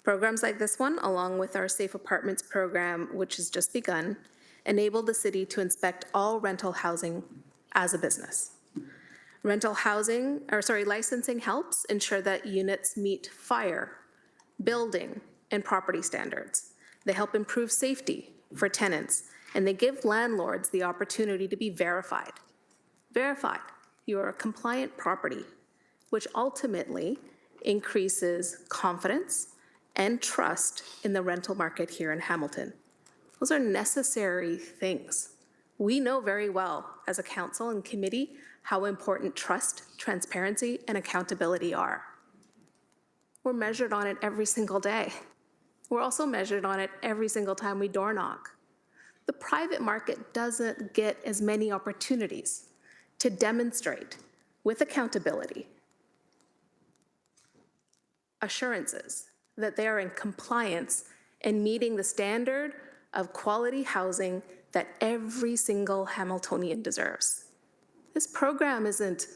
Programs like this one, along with our Safe Apartments program, which has just begun, enable the city to inspect all rental housing as a business. Licensing helps ensure that units meet fire, building, and property standards. They help improve safety for tenants, and they give landlords the opportunity to be verified. Verified, you are a compliant property, which ultimately increases confidence and trust in the rental market here in Hamilton. Those are necessary things. We know very well as a council and committee how important trust, transparency, and accountability are. We're measured on it every single day. We're also measured on it every single time we door knock. The private market doesn't get as many opportunities to demonstrate with accountability assurances that they are in compliance and meeting the standard of quality housing that every single Hamiltonian deserves. This program isn't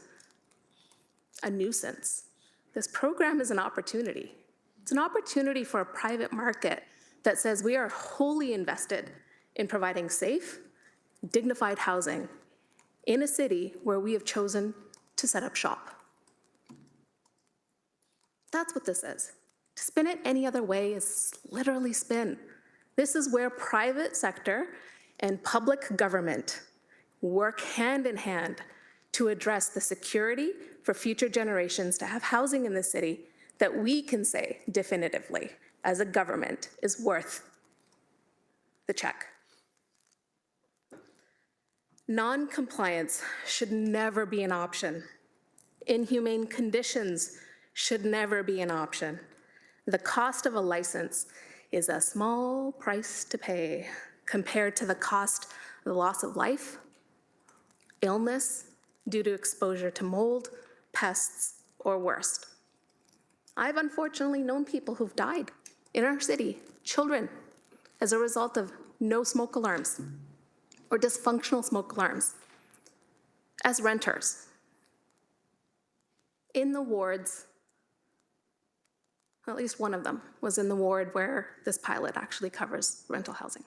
a nuisance. This program is an opportunity. It's an opportunity for a private market that says we are wholly invested in providing safe, dignified housing in a city where we have chosen to set up shop. That's what this is. To spin it any other way is literally spin. This is where private sector and public government work hand in hand to address the security for future generations to have housing in the city that we can say definitively as a government is worth the check. Non-compliance should never be an option. Inhumane conditions should never be an option. The cost of a license is a small price to pay compared to the cost of the loss of life, illness due to exposure to mold, pests, or worse. I've unfortunately known people who've died in our city, children, as a result of no smoke alarms or dysfunctional smoke alarms as renters in the wards. At least one of them was in the ward where this pilot actually covers rental housing.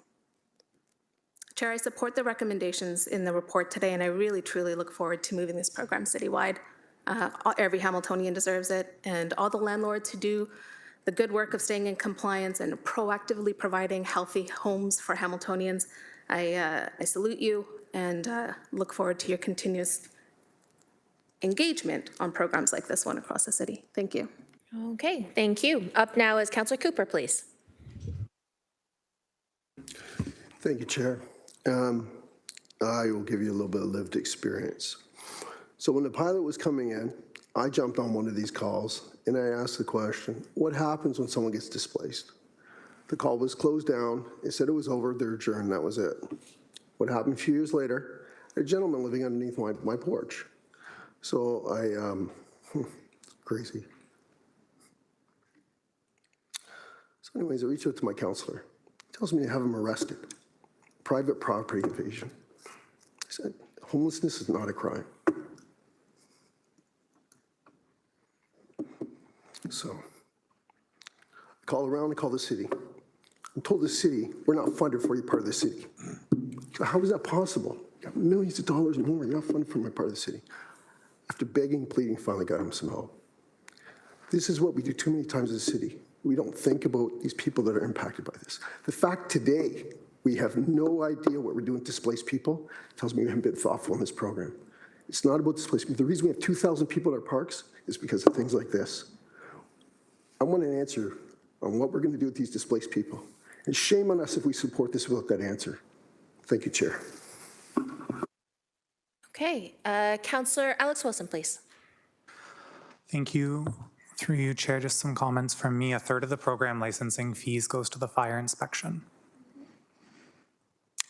Chair, I support the recommendations in the report today, and I really, truly look forward to moving this program citywide. Every Hamiltonian deserves it, and all the landlords who do the good work of staying in compliance and proactively providing healthy homes for Hamiltonians, I salute you and look forward to your continuous engagement on programs like this one across the city. Thank you. Okay, thank you. Up now is Councillor Cooper, please. Thank you, Chair. I will give you a little bit of lived experience. So when the pilot was coming in, I jumped on one of these calls and I asked the question, what happens when someone gets displaced? The call was closed down. It said it was over, they're adjourned, that was it. What happened a few years later, a gentleman living underneath my porch. So crazy. So anyways, I reached out to my counselor. He tells me to have him arrested. Private property invasion. I said, homelessness is not a crime. So I call around, I call the city. I'm told the city, we're not funded for you part of the city. How is that possible? You got millions of dollars more, you're not funded for my part of the city. After begging, pleading, finally got him some help. This is what we do too many times as a city. We don't think about these people that are impacted by this. The fact today, we have no idea what we're doing to displaced people tells me we haven't been thoughtful in this program. It's not about displaced people. The reason we have 2,000 people in our parks is because of things like this. I want an answer on what we're going to do with these displaced people. And shame on us if we support this without that answer. Thank you, Chair. Okay, Councillor Alex Wilson, please. Thank you. Through you, Chair, just some comments from me. A third of the program licensing fees goes to the fire inspection.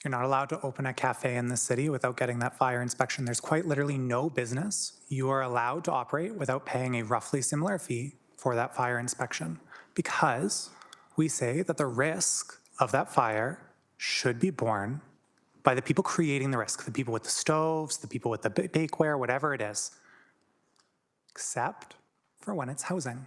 You're not allowed to open a cafe in the city without getting that fire inspection. There's quite literally no business you are allowed to operate without paying a roughly similar fee for that fire inspection, because we say that the risk of that fire should be borne by the people creating the risk, the people with the stoves, the people with the bakeware, whatever it is, except for when it's housing.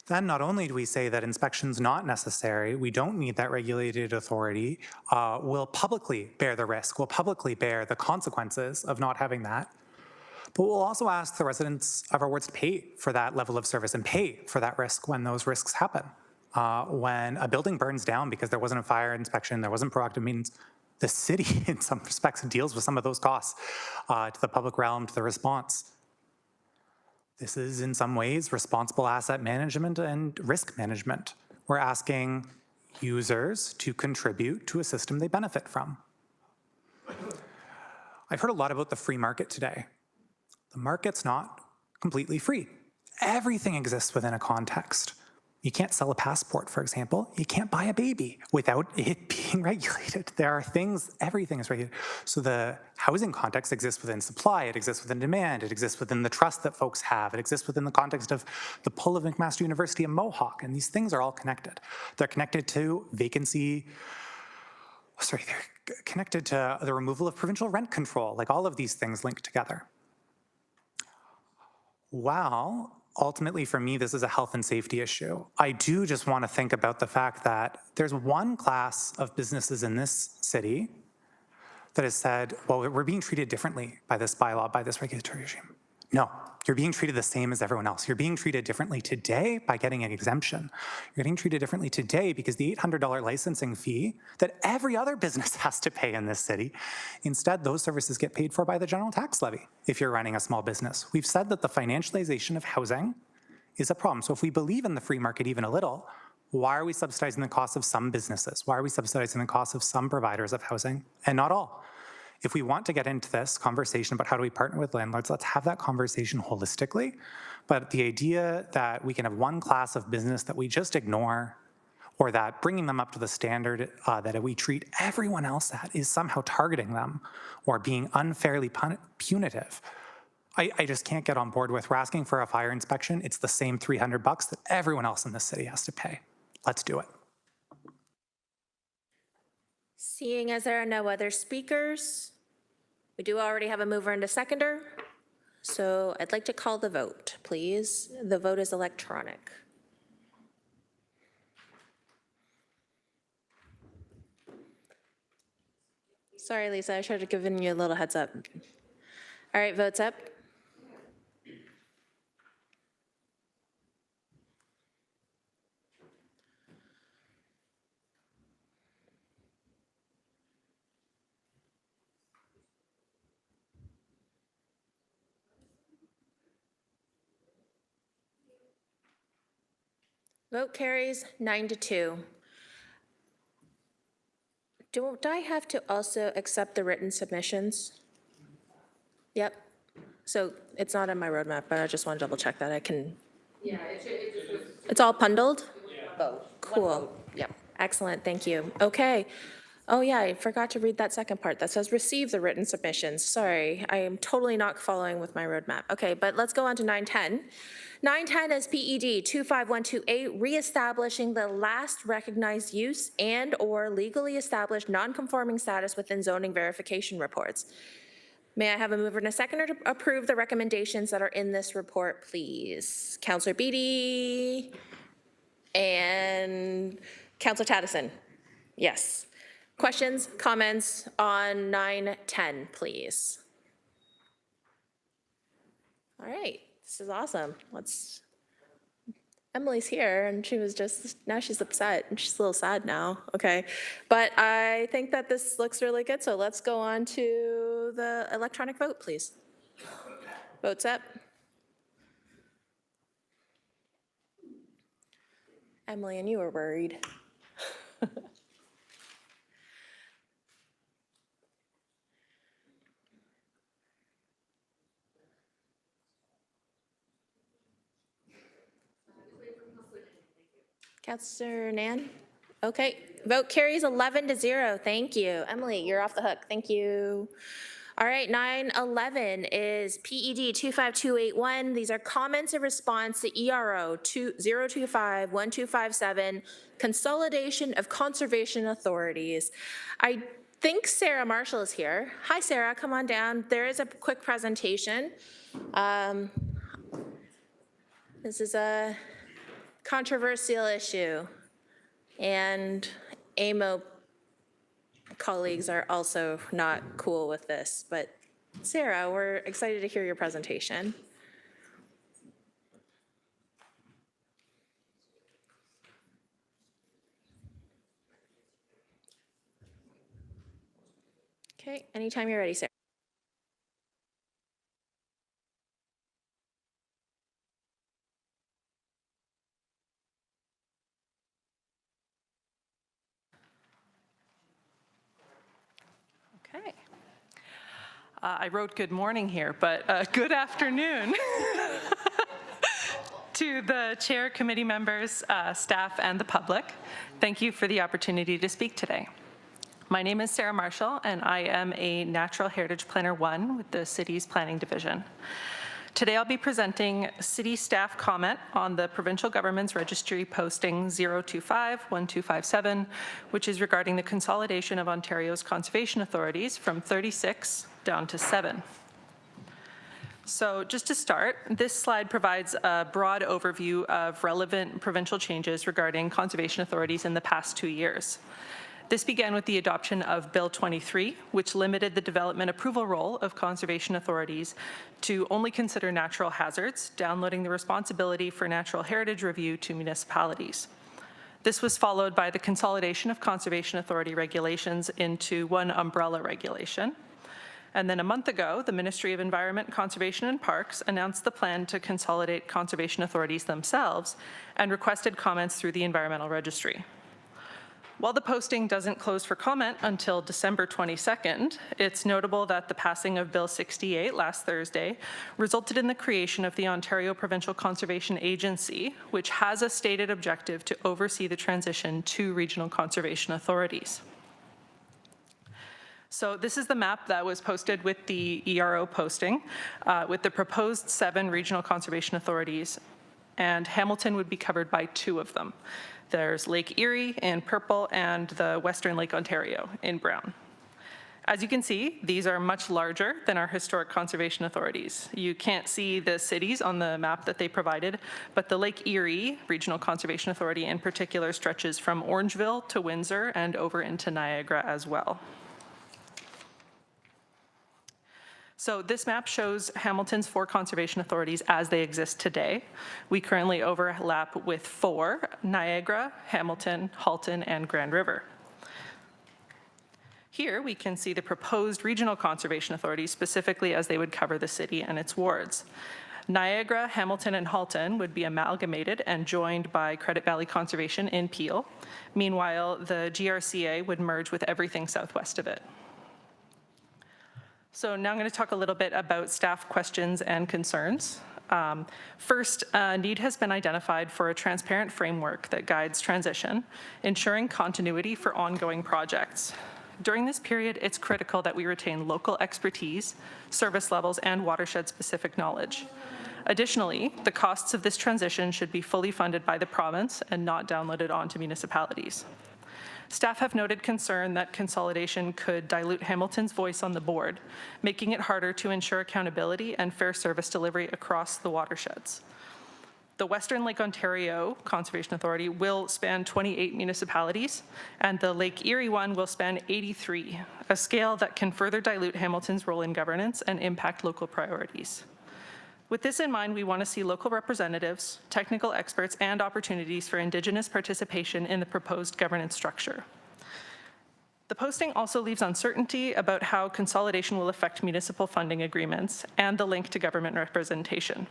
Then not only do we say that inspection's not necessary, we don't need that regulated authority, will publicly bear the risk, will publicly bear the consequences of not having that, but we'll also ask the residents of our wards to pay for that level of service and pay for that risk when those risks happen. When a building burns down because there wasn't a fire inspection, there wasn't proactive maintenance, the city in some respects deals with some of those costs to the public realm, to the response. This is in some ways responsible asset management and risk management. We're asking users to contribute to a system they benefit from. I've heard a lot about the free market today. The market's not completely free. Everything exists within a context. You can't sell a passport, for example. You can't buy a baby without it being regulated. There are things, everything is regulated. So the housing context exists within supply, it exists within demand, it exists within the trust that folks have, it exists within the context of the pull of McMaster University and Mohawk, and these things are all connected. They're connected to vacancy, they're connected to the removal of provincial rent control, like all of these things link together. Wow. Ultimately, for me, this is a health and safety issue. I do just want to think about the fact that there's one class of businesses in this city that has said, well, we're being treated differently by this bylaw, by this regulatory regime. No, you're being treated the same as everyone else. You're being treated differently today by getting an exemption. You're getting treated differently today because the $800 licensing fee that every other business has to pay in this city, instead those services get paid for by the general tax levy if you're running a small business. We've said that the financialization of housing is a problem. So if we believe in the free market even a little, why are we subsidizing the cost of some businesses? Why are we subsidizing the cost of some providers of housing and not all? If we want to get into this conversation about how do we partner with landlords, let's have that conversation holistically. But the idea that we can have one class of business that we just ignore, or that bringing them up to the standard that we treat everyone else at is somehow targeting them or being unfairly punitive, I just can't get on board with. We're asking for a fire inspection. It's the same $300 that everyone else in this city has to pay. Let's do it. Seeing as there are no other speakers, we do already have a mover and a seconder, so I'd like to call the vote, please. The vote is electronic. Sorry, Lisa, I should have given you a little heads up. All right, votes up. Vote carries 9-2. Do I have to also accept the written submissions? Yep. So it's not on my roadmap, but I just want to double check that I can. Yeah, it's all bundled? Vote. Cool. Yep. Excellent, thank you. Okay. Oh yeah, I forgot to read that second part that says receive the written submissions. Sorry, I am totally not following with my roadmap. Okay, but let's go on to 9-10. 9-10 is PED 25128, reestablishing the last recognized use and or legally established non-conforming status within zoning verification reports. May I have a mover and a seconder to approve the recommendations that are in this report, please? Councillor Beattie and Councillor Taddison. Yes. Questions, comments on 9-10, please? All right, this is awesome. Emily's here and she was just, now she's upset and she's a little sad now. Okay, but I think that this looks really good. So let's go on to the electronic vote, please. Votes up. Emily, and you were worried. Councillor Nan? Okay, vote carries 11-0. Thank you. Emily, you're off the hook. Thank you. All right, 9-11 is PED 25281. These are comments in response to ERO 025-1257, consolidation of conservation authorities. I think Sarah Marshall is here. Hi, Sarah, come on down. There is a quick presentation. This is a controversial issue, and AMO colleagues are also not cool with this, but Sarah, we're excited to hear your presentation. Okay, anytime you're ready, Sarah. Okay. I wrote good morning here, but good afternoon to the chair, committee members, staff, and the public. Thank you for the opportunity to speak today. My name is Sarah Marshall, and I am a Natural Heritage Planner 1 with the city's Planning Division. Today I'll be presenting city staff comment on the provincial government's registry posting 025-1257, which is regarding the consolidation of Ontario's conservation authorities from 36 down to 7. So just to start, this slide provides a broad overview of relevant provincial changes regarding conservation authorities in the past 2 years. This began with the adoption of Bill 23, which limited the development approval role of conservation authorities to only consider natural hazards, downloading the responsibility for natural heritage review to municipalities. This was followed by the consolidation of conservation authority regulations into one umbrella regulation. And then a month ago, the Ministry of Environment, Conservation and Parks announced the plan to consolidate conservation authorities themselves and requested comments through the Environmental Registry. While the posting doesn't close for comment until December 22nd, it's notable that the passing of Bill 68 last Thursday resulted in the creation of the Ontario Provincial Conservation Agency, which has a stated objective to oversee the transition to regional conservation authorities. So this is the map that was posted with the ERO posting, with the proposed 7 regional conservation authorities, and Hamilton would be covered by 2 of them. There's Lake Erie in purple and the Western Lake Ontario in brown. As you can see, these are much larger than our historic conservation authorities. You can't see the cities on the map that they provided, but the Lake Erie Regional Conservation Authority in particular stretches from Orangeville to Windsor and over into Niagara as well. So this map shows Hamilton's 4 conservation authorities as they exist today. We currently overlap with 4, Niagara, Hamilton, Halton, and Grand River. Here we can see the proposed regional conservation authorities specifically as they would cover the city and its wards. Niagara, Hamilton, and Halton would be amalgamated and joined by Credit Valley Conservation in Peel. Meanwhile, the GRCA would merge with everything southwest of it. So now I'm going to talk a little bit about staff questions and concerns. First, a need has been identified for a transparent framework that guides transition, ensuring continuity for ongoing projects. During this period, it's critical that we retain local expertise, service levels, and watershed-specific knowledge. Additionally, the costs of this transition should be fully funded by the province and not downloaded onto municipalities. Staff have noted concern that consolidation could dilute Hamilton's voice on the board, making it harder to ensure accountability and fair service delivery across the watersheds. The Western Lake Ontario Conservation Authority will span 28 municipalities, and the Lake Erie one will span 83, a scale that can further dilute Hamilton's role in governance and impact local priorities. With this in mind, we want to see local representatives, technical experts, and opportunities for Indigenous participation in the proposed governance structure. The posting also leaves uncertainty about how consolidation will affect municipal funding agreements and the link to government representation.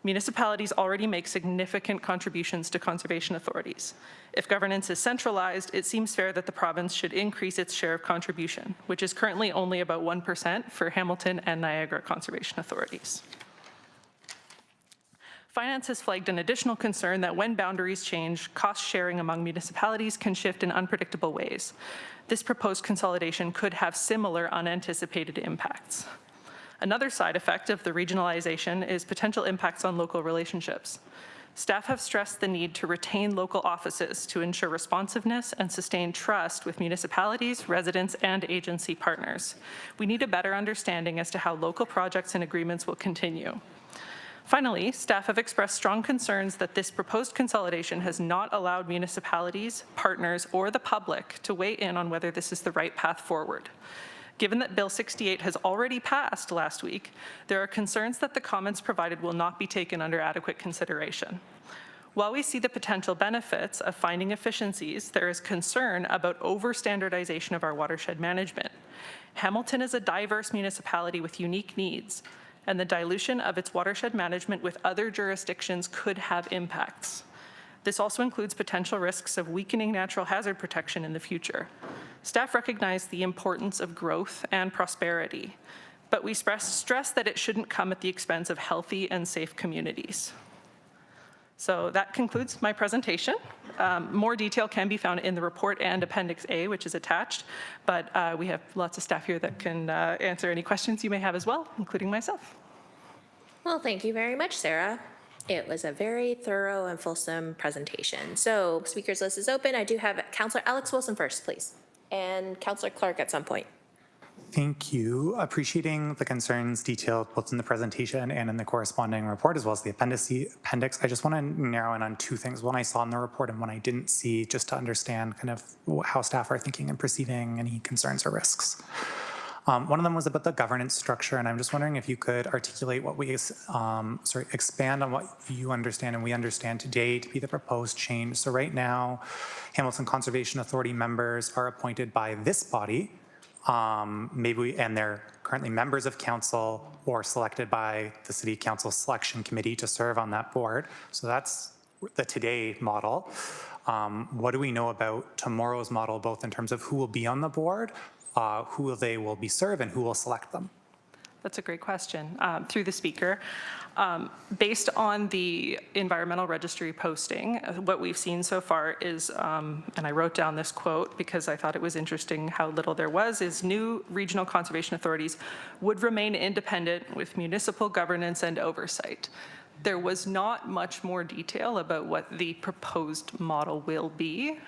Municipalities already make significant contributions to conservation authorities. If governance is centralized, it seems fair that the province should increase its share of contribution, which is currently only about 1% for Hamilton and Niagara conservation authorities. Finance has flagged an additional concern that when boundaries change, cost sharing among municipalities can shift in unpredictable ways. This proposed consolidation could have similar unanticipated impacts. Another side effect of the regionalization is potential impacts on local relationships. Staff have stressed the need to retain local offices to ensure responsiveness and sustain trust with municipalities, residents, and agency partners. We need a better understanding as to how local projects and agreements will continue. Finally, staff have expressed strong concerns that this proposed consolidation has not allowed municipalities, partners, or the public to weigh in on whether this is the right path forward. Given that Bill 68 has already passed last week, there are concerns that the comments provided will not be taken under adequate consideration. While we see the potential benefits of finding efficiencies, there is concern about over-standardization of our watershed management. Hamilton is a diverse municipality with unique needs, and the dilution of its watershed management with other jurisdictions could have impacts. This also includes potential risks of weakening natural hazard protection in the future. Staff recognize the importance of growth and prosperity, but we stress that it shouldn't come at the expense of healthy and safe communities. So that concludes my presentation. More detail can be found in the report and Appendix A, which is attached, but we have lots of staff here that can answer any questions you may have as well, including myself. Well, thank you very much, Sarah. It was a very thorough and fulsome presentation. So speakers list is open. I do have Councillor Alex Wilson first, please, and Councillor Clark at some point. Thank you. Appreciating the concerns detailed both in the presentation and in the corresponding report, as well as the appendix. I just want to narrow in on two things. One I saw in the report and one I didn't see, just to understand kind of how staff are thinking and perceiving any concerns or risks. One of them was about the governance structure, and I'm just wondering if you could articulate what we, expand on what you understand and we understand today to be the proposed change. So right now, Hamilton Conservation Authority members are appointed by this body, and they're currently members of council or selected by the City Council Selection Committee to serve on that board. So that's the today model. What do we know about tomorrow's model, both in terms of who will be on the board, who they will be served, and who will select them? That's a great question. Through the speaker, based on the environmental registry posting, what we've seen so far is, and I wrote down this quote because I thought it was interesting how little there was, is new regional conservation authorities would remain independent with municipal governance and oversight. There was not much more detail about what the proposed model will be.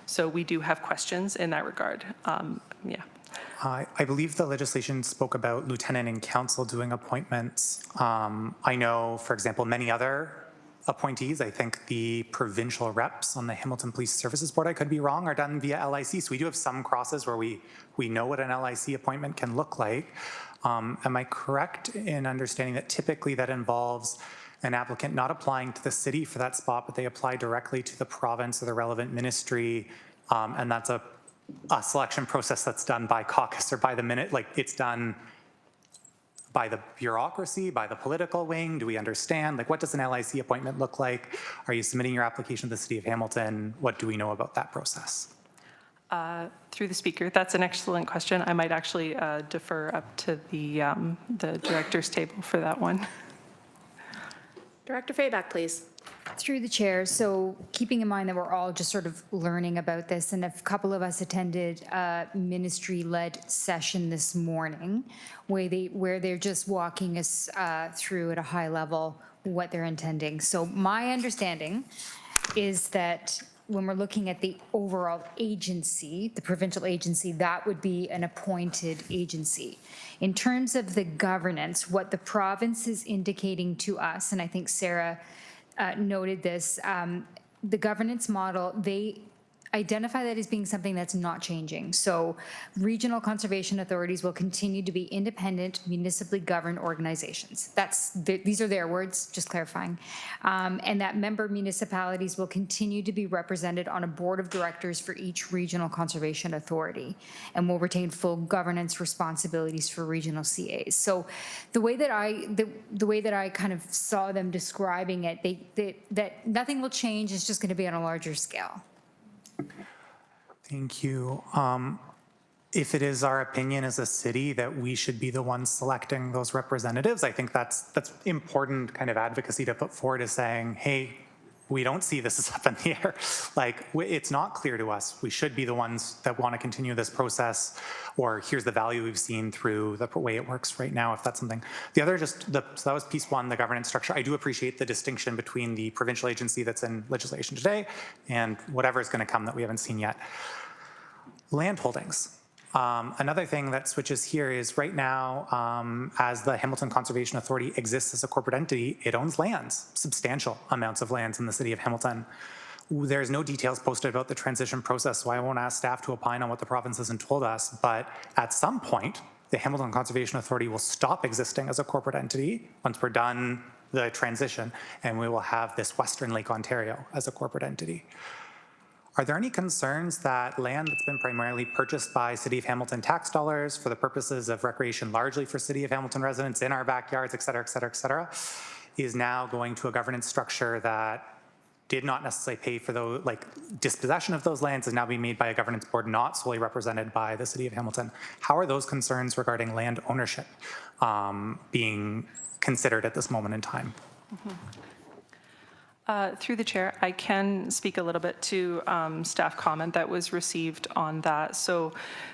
So we do have questions in that regard. Yeah. I believe the legislation spoke about lieutenant and council doing appointments. I know, for example, many other appointees, I think the provincial reps on the Hamilton Police Services Board, I could be wrong, are done via LIC. So we do have some crosses where we know what an LIC appointment can look like. Am I correct in understanding that typically that involves an applicant not applying to the city for that spot, but they apply directly to the province or the relevant ministry, and that's a selection process that's done by caucus or by the minute, like it's done by the bureaucracy, by the political wing? Do we understand? Like, what does an LIC appointment look like? Are you submitting your application to the City of Hamilton? What do we know about that process? Through the speaker, that's an excellent question. I might actually defer up to the director's table for that one. Director Fayback, please. Through the chair, so keeping in mind that we're all just sort of learning about this, and a couple of us attended a ministry-led session this morning where they're just walking us through at a high level what they're intending. So my understanding is that when we're looking at the overall agency, the provincial agency, that would be an appointed agency. In terms of the governance, what the province is indicating to us, and I think Sarah noted this, the governance model, they identify that as being something that's not changing. So regional conservation authorities will continue to be independent, municipally governed organizations. These are their words, just clarifying. And that member municipalities will continue to be represented on a board of directors for each regional conservation authority and will retain full governance responsibilities for regional CAs. So the way that I kind of saw them describing it, that nothing will change, it's just going to be on a larger scale. Thank you. If it is our opinion as a city that we should be the ones selecting those representatives, I think that's important kind of advocacy to put forward, is saying, hey, we don't see this as up in the air. Like, it's not clear to us. We should be the ones that want to continue this process, or here's the value we've seen through the way it works right now, if that's something. The other, so that was piece one, the governance structure. I do appreciate the distinction between the provincial agency that's in legislation today and whatever is going to come that we haven't seen yet. Land holdings. Another thing that switches here is right now, as the Hamilton Conservation Authority exists as a corporate entity, it owns lands, substantial amounts of lands in the city of Hamilton. There's no details posted about the transition process, so I won't ask staff to opine on what the province hasn't told us, but at some point, the Hamilton Conservation Authority will stop existing as a corporate entity once we're done the transition, and we will have this Western Lake Ontario as a corporate entity. Are there any concerns that land that's been primarily purchased by City of Hamilton tax dollars for the purposes of recreation, largely for City of Hamilton residents in our backyards, et cetera, is now going to a governance structure that did not necessarily pay for those, like dispossession of those lands is now being made by a governance board not solely represented by the City of Hamilton? How are those concerns regarding land ownership being considered at this moment in time? Mm-hmm. Through the chair, I can speak a little bit to staff comment that was received on that. So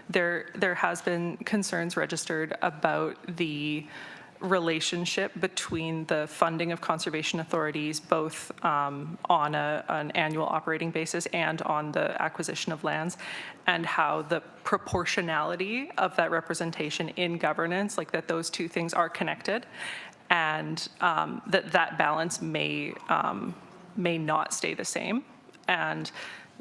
there has been concerns registered about the relationship between the funding of conservation authorities, both on an annual operating basis and on the acquisition of lands, and how the proportionality of that representation in governance, like that those two things are connected, and that balance may not stay the same. And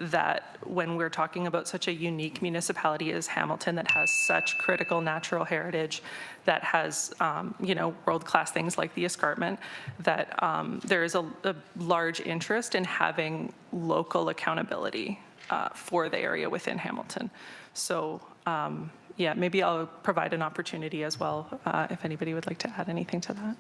that when we're talking about such a unique municipality as Hamilton that has such critical natural heritage, that has, world-class things like the escarpment, that there is a large interest in having local accountability for the area within Hamilton. So, maybe I'll provide an opportunity as well if anybody would like to add anything to that.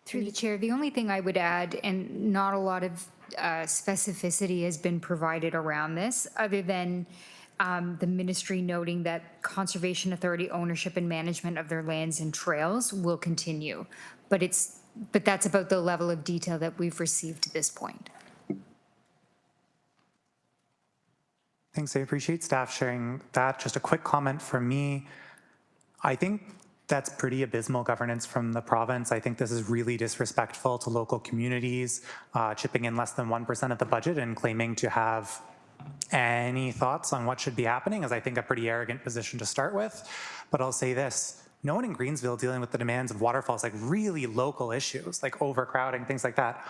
Through the chair, the only thing I would add, and not a lot of specificity has been provided around this, other than the ministry noting that Conservation Authority ownership and management of their lands and trails will continue. But that's about the level of detail that we've received to this point. Thanks, I appreciate staff sharing that. Just a quick comment from me. I think that's pretty abysmal governance from the province. I think this is really disrespectful to local communities, chipping in less than 1% of the budget and claiming to have any thoughts on what should be happening is, I think, a pretty arrogant position to start with. But I'll say this, no one in Greensville dealing with the demands of waterfalls, like really local issues, like overcrowding, things like that,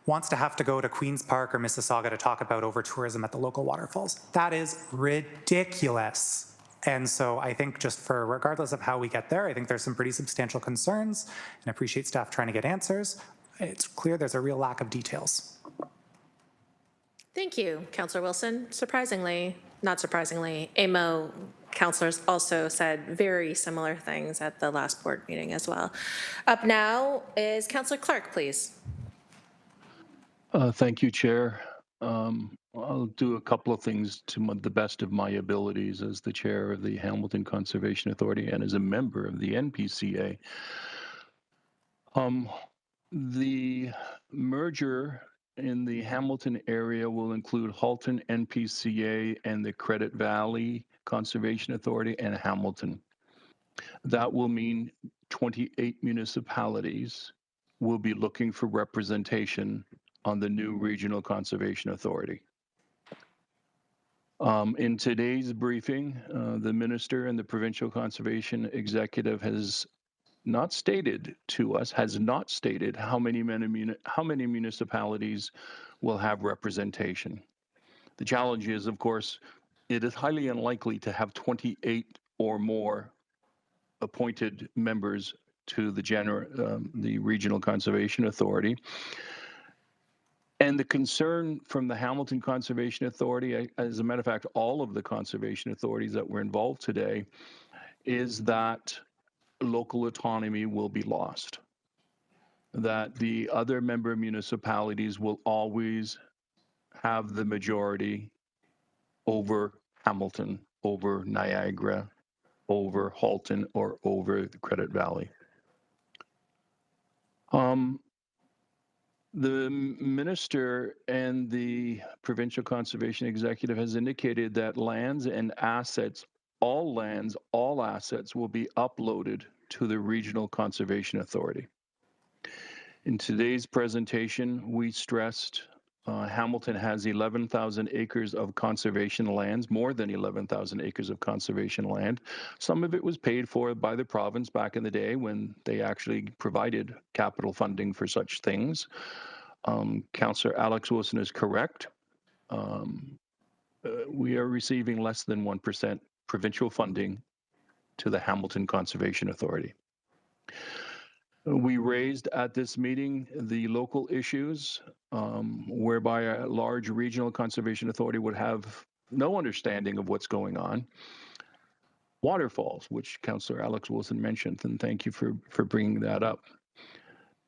wants to have to go to Queen's Park or Mississauga to talk about over-tourism at the local waterfalls. That is ridiculous. And so I think just for, regardless of how we get there, I think there's some pretty substantial concerns and appreciate staff trying to get answers. It's clear there's a real lack of details. Thank you, Councillor Wilson. Not surprisingly, AMO councillors also said very similar things at the last board meeting as well. Up now is Councillor Clark, please. Thank you, Chair. I'll do a couple of things to the best of my abilities as the chair of the Hamilton Conservation Authority and as a member of the NPCA. The merger in the Hamilton area will include Halton NPCA and the Credit Valley Conservation Authority and Hamilton. That will mean 28 municipalities will be looking for representation on the new Regional Conservation Authority. In today's briefing, the minister and the provincial conservation executive has not stated how many municipalities will have representation. The challenge is, of course, it is highly unlikely to have 28 or more appointed members to the Regional Conservation Authority. And the concern from the Hamilton Conservation Authority, as a matter of fact, all of the conservation authorities that were involved today, is that local autonomy will be lost. That the other member municipalities will always have the majority over Hamilton, over Niagara, over Halton, or over the Credit Valley. The minister and the provincial conservation executive has indicated that lands and assets, all lands, all assets will be uploaded to the Regional Conservation Authority. In today's presentation, we stressed Hamilton has 11,000 acres of conservation lands, more than 11,000 acres of conservation land. Some of it was paid for by the province back in the day when they actually provided capital funding for such things. Councillor Alex Wilson is correct. We are receiving less than 1% provincial funding to the Hamilton Conservation Authority. We raised at this meeting the local issues, whereby a large regional conservation authority would have no understanding of what's going on. Waterfalls, which Councillor Alex Wilson mentioned, and thank you for bringing that up.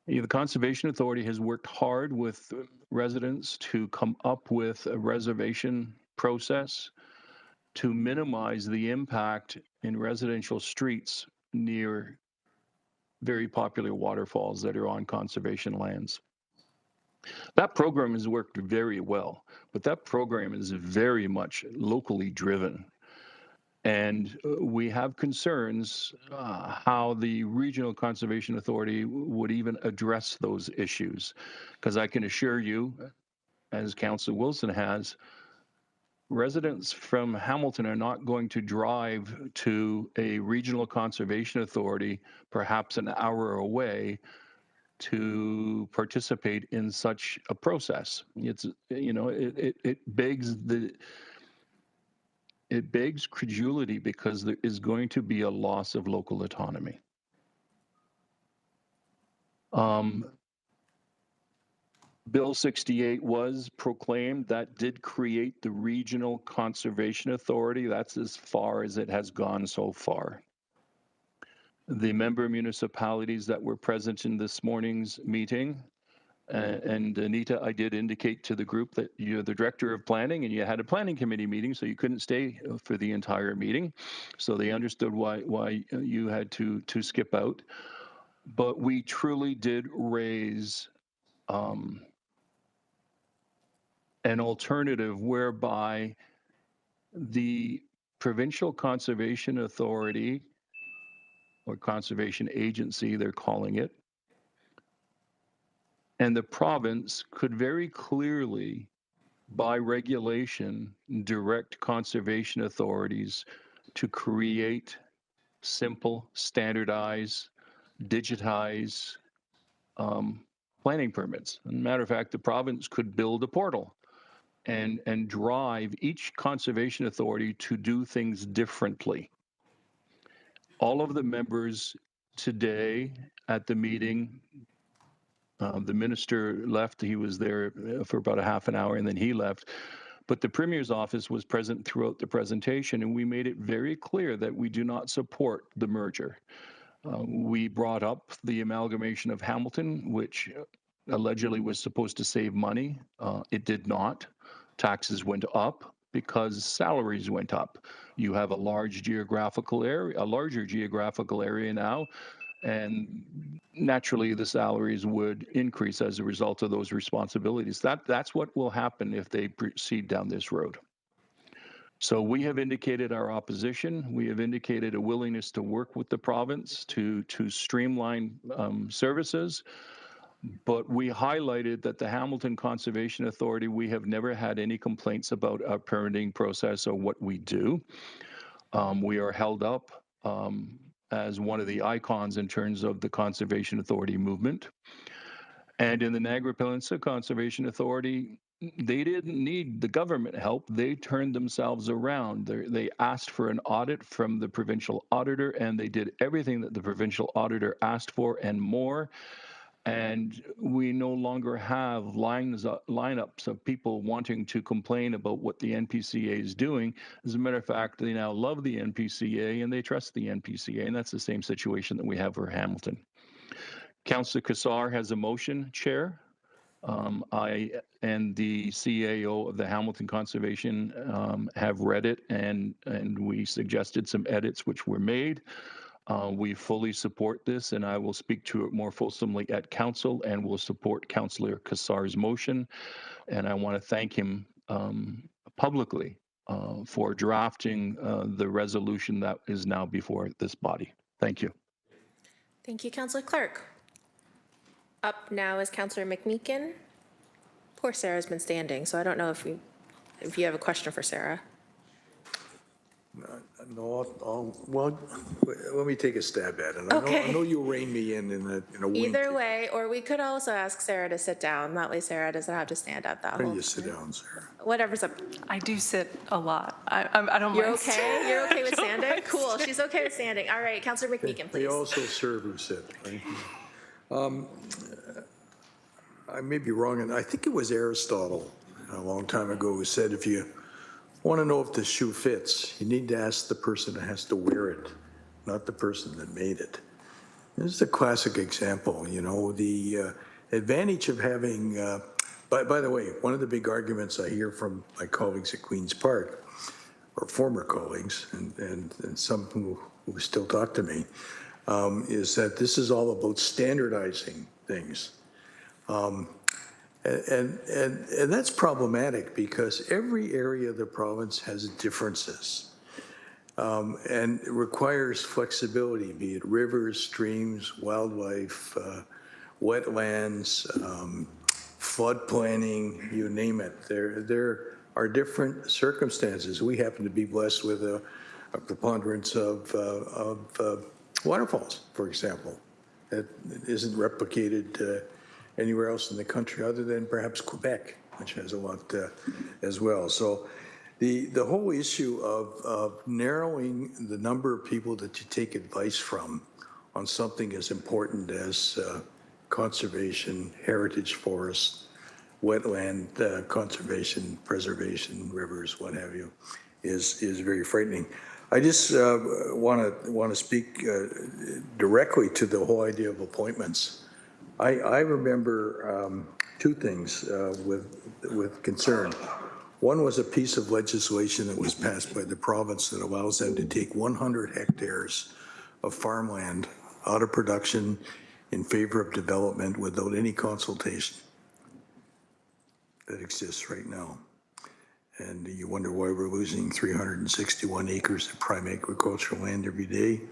The Conservation Authority has worked hard with residents to come up with a reservation process to minimize the impact in residential streets near very popular waterfalls that are on conservation lands. That program has worked very well, but that program is very much locally driven. And we have concerns how the Regional Conservation Authority would even address those issues. Because I can assure you, as Councillor Wilson has, residents from Hamilton are not going to drive to a Regional Conservation Authority, perhaps an hour away, to participate in such a process. It's, you know, it begs credulity because there is going to be a loss of local autonomy. Bill 68 was proclaimed. That did create the Regional Conservation Authority. That's as far as it has gone so far. The member municipalities that were present in this morning's meeting, and Anita, I did indicate to the group that you're the director of planning and you had a planning committee meeting, so you couldn't stay for the entire meeting. So they understood why you had to skip out. But we truly did raise an alternative whereby the Provincial Conservation Authority, or Conservation Agency, they're calling it, and the province could very clearly, by regulation, direct conservation authorities to create simple, standardized, digitize planning permits. As a matter of fact, the province could build a portal and drive each conservation authority to do things differently. All of the members today at the meeting, the minister left, he was there for about a half an hour and then he left. But the Premier's office was present throughout the presentation, and we made it very clear that we do not support the merger. We brought up the amalgamation of Hamilton, which allegedly was supposed to save money. It did not. Taxes went up because salaries went up. You have a larger geographical area now, and naturally the salaries would increase as a result of those responsibilities. That's what will happen if they proceed down this road. So we have indicated our opposition. We have indicated a willingness to work with the province to streamline services. But we highlighted that the Hamilton Conservation Authority, we have never had any complaints about our permitting process or what we do. We are held up as one of the icons in terms of the Conservation Authority movement. And in the Niagara Peninsula Conservation Authority, they didn't need the government help. They turned themselves around. They asked for an audit from the provincial auditor, and they did everything that the provincial auditor asked for and more. And we no longer have lineups of people wanting to complain about what the NPCA is doing. As a matter of fact, they now love the NPCA and they trust the NPCA, and that's the same situation that we have for Hamilton. Councillor Cassar has a motion, Chair. I and the CAO of the Hamilton Conservation have read it, and we suggested some edits which were made. We fully support this, and I will speak to it more fulsomely at council, and will support Councillor Cassar's motion. And I want to thank him publicly for drafting the resolution that is now before this body. Thank you. Thank you, Councillor Clark. Up now is Councillor McMeekin. Poor Sarah's been standing, so I don't know if you have a question for Sarah. No, well, let me take a stab at it. Okay. I know you'll rein me in a wink. Either way, or we could also ask Sarah to sit down. That way Sarah doesn't have to stand up that Why don't whole you sit down, Sarah? Whatever's up. I do sit a lot. I don't You're mind. okay? You're okay with I don't standing? mind Cool. She's okay with standing. All right, Councillor McMeekin, They please. also serve who sit, right? I may be wrong, and I think it was Aristotle a long time ago who said, if you want to know if the shoe fits, you need to ask the person that has to wear it, not the person that made it. This is a classic example, you know, the advantage of having, by the way, one of the big arguments I hear from my colleagues at Queen's Park, or former colleagues, and some who still talk to me, is that this is all about standardizing things. And that's problematic because every area of the province has differences. and it requires flexibility, be it rivers, streams, wildlife, wetlands, flood planning, you name it. There are different circumstances. We happen to be blessed with a preponderance of waterfalls, for example, that isn't replicated anywhere else in the country other than perhaps Quebec, which has a lot as well. So the whole issue of narrowing the number of people that you take advice from on something as important as conservation, heritage forests, wetland conservation, preservation, rivers, what have you, is very frightening. I just want to speak directly to the whole idea of appointments. I remember two things with concern. One was a piece of legislation that was passed by the province that allows them to take 100 hectares of farmland out of production in favor of development without any consultation. That exists right now. And you wonder why we're losing 361 acres of prime agricultural land every day.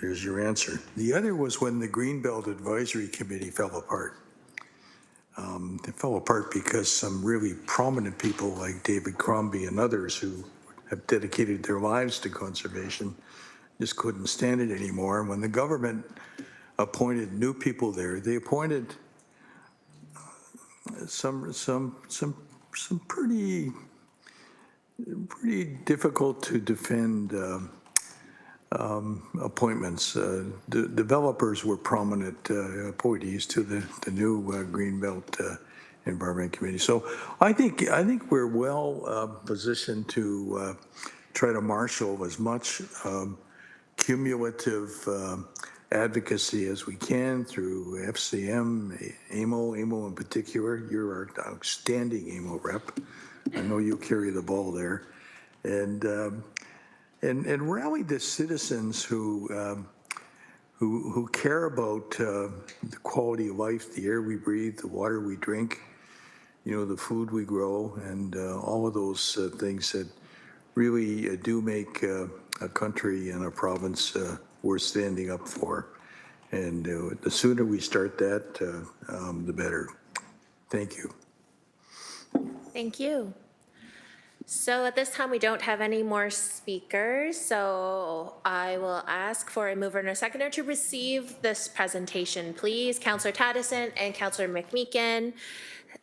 There's your answer. The other was when the Greenbelt Advisory Committee fell apart. It fell apart because some really prominent people like David Crombie and others who have dedicated their lives to conservation just couldn't stand it anymore. And when the government appointed new people there, they appointed some pretty difficult to defend appointments. Developers were prominent appointees to the new Greenbelt Environment Committee. So I think we're well positioned to try to marshal as much cumulative advocacy as we can through FCM, AMO in particular. You're our outstanding AMO rep. I know you carry the ball there. And rally the citizens who care about the quality of life, the air we breathe, the water we drink, the food we grow, and all of those things that really do make a country and a province worth standing up for. And the sooner we start that, the better. Thank you. Thank you. So at this time, we don't have any more speakers, so I will ask for a mover and a seconder to receive this presentation, please. Councillor Taddison and Councillor McMeekin.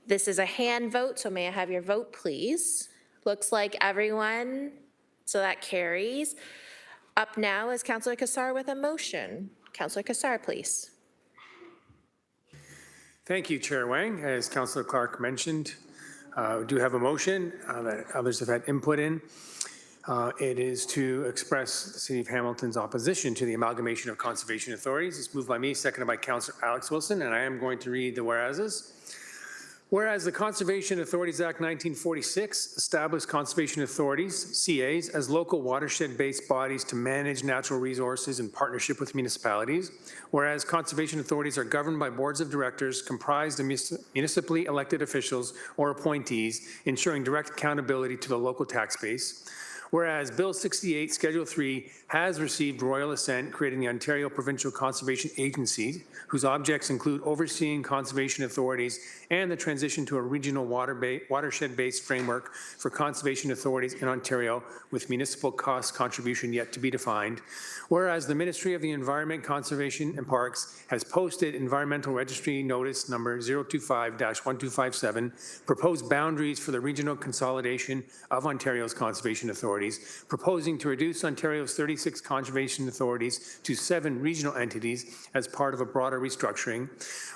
This is a hand vote, so may I have your vote, please? Looks like everyone, so that carries. Up now is Councillor Cassar with a motion. Councillor Cassar, please. Thank you, Chair Wang. As Councillor Clark mentioned, we do have a motion that others have had input in. It is to express the City of Hamilton's opposition to the amalgamation of conservation authorities. It's moved by me, seconded by Councillor Alex Wilson, and I am going to read the whereases. Whereas the Conservation Authorities Act 1946 established conservation authorities, CAs, as local watershed-based bodies to manage natural resources in partnership with municipalities. Whereas conservation authorities are governed by boards of directors comprised of municipally elected officials or appointees, ensuring direct accountability to the local tax base. Whereas Bill 68, Schedule 3, has received royal assent, creating the Ontario Provincial Conservation Agency, whose objects include overseeing conservation authorities and the transition to a regional watershed-based framework for conservation authorities in Ontario with municipal cost contribution yet to be defined. Whereas the Ministry of the Environment, Conservation and Parks has posted Environmental Registry Notice number 025-1257, proposed boundaries for the regional consolidation of Ontario's conservation authorities, proposing to reduce Ontario's 36 conservation authorities to 7 regional entities as part of a broader restructuring.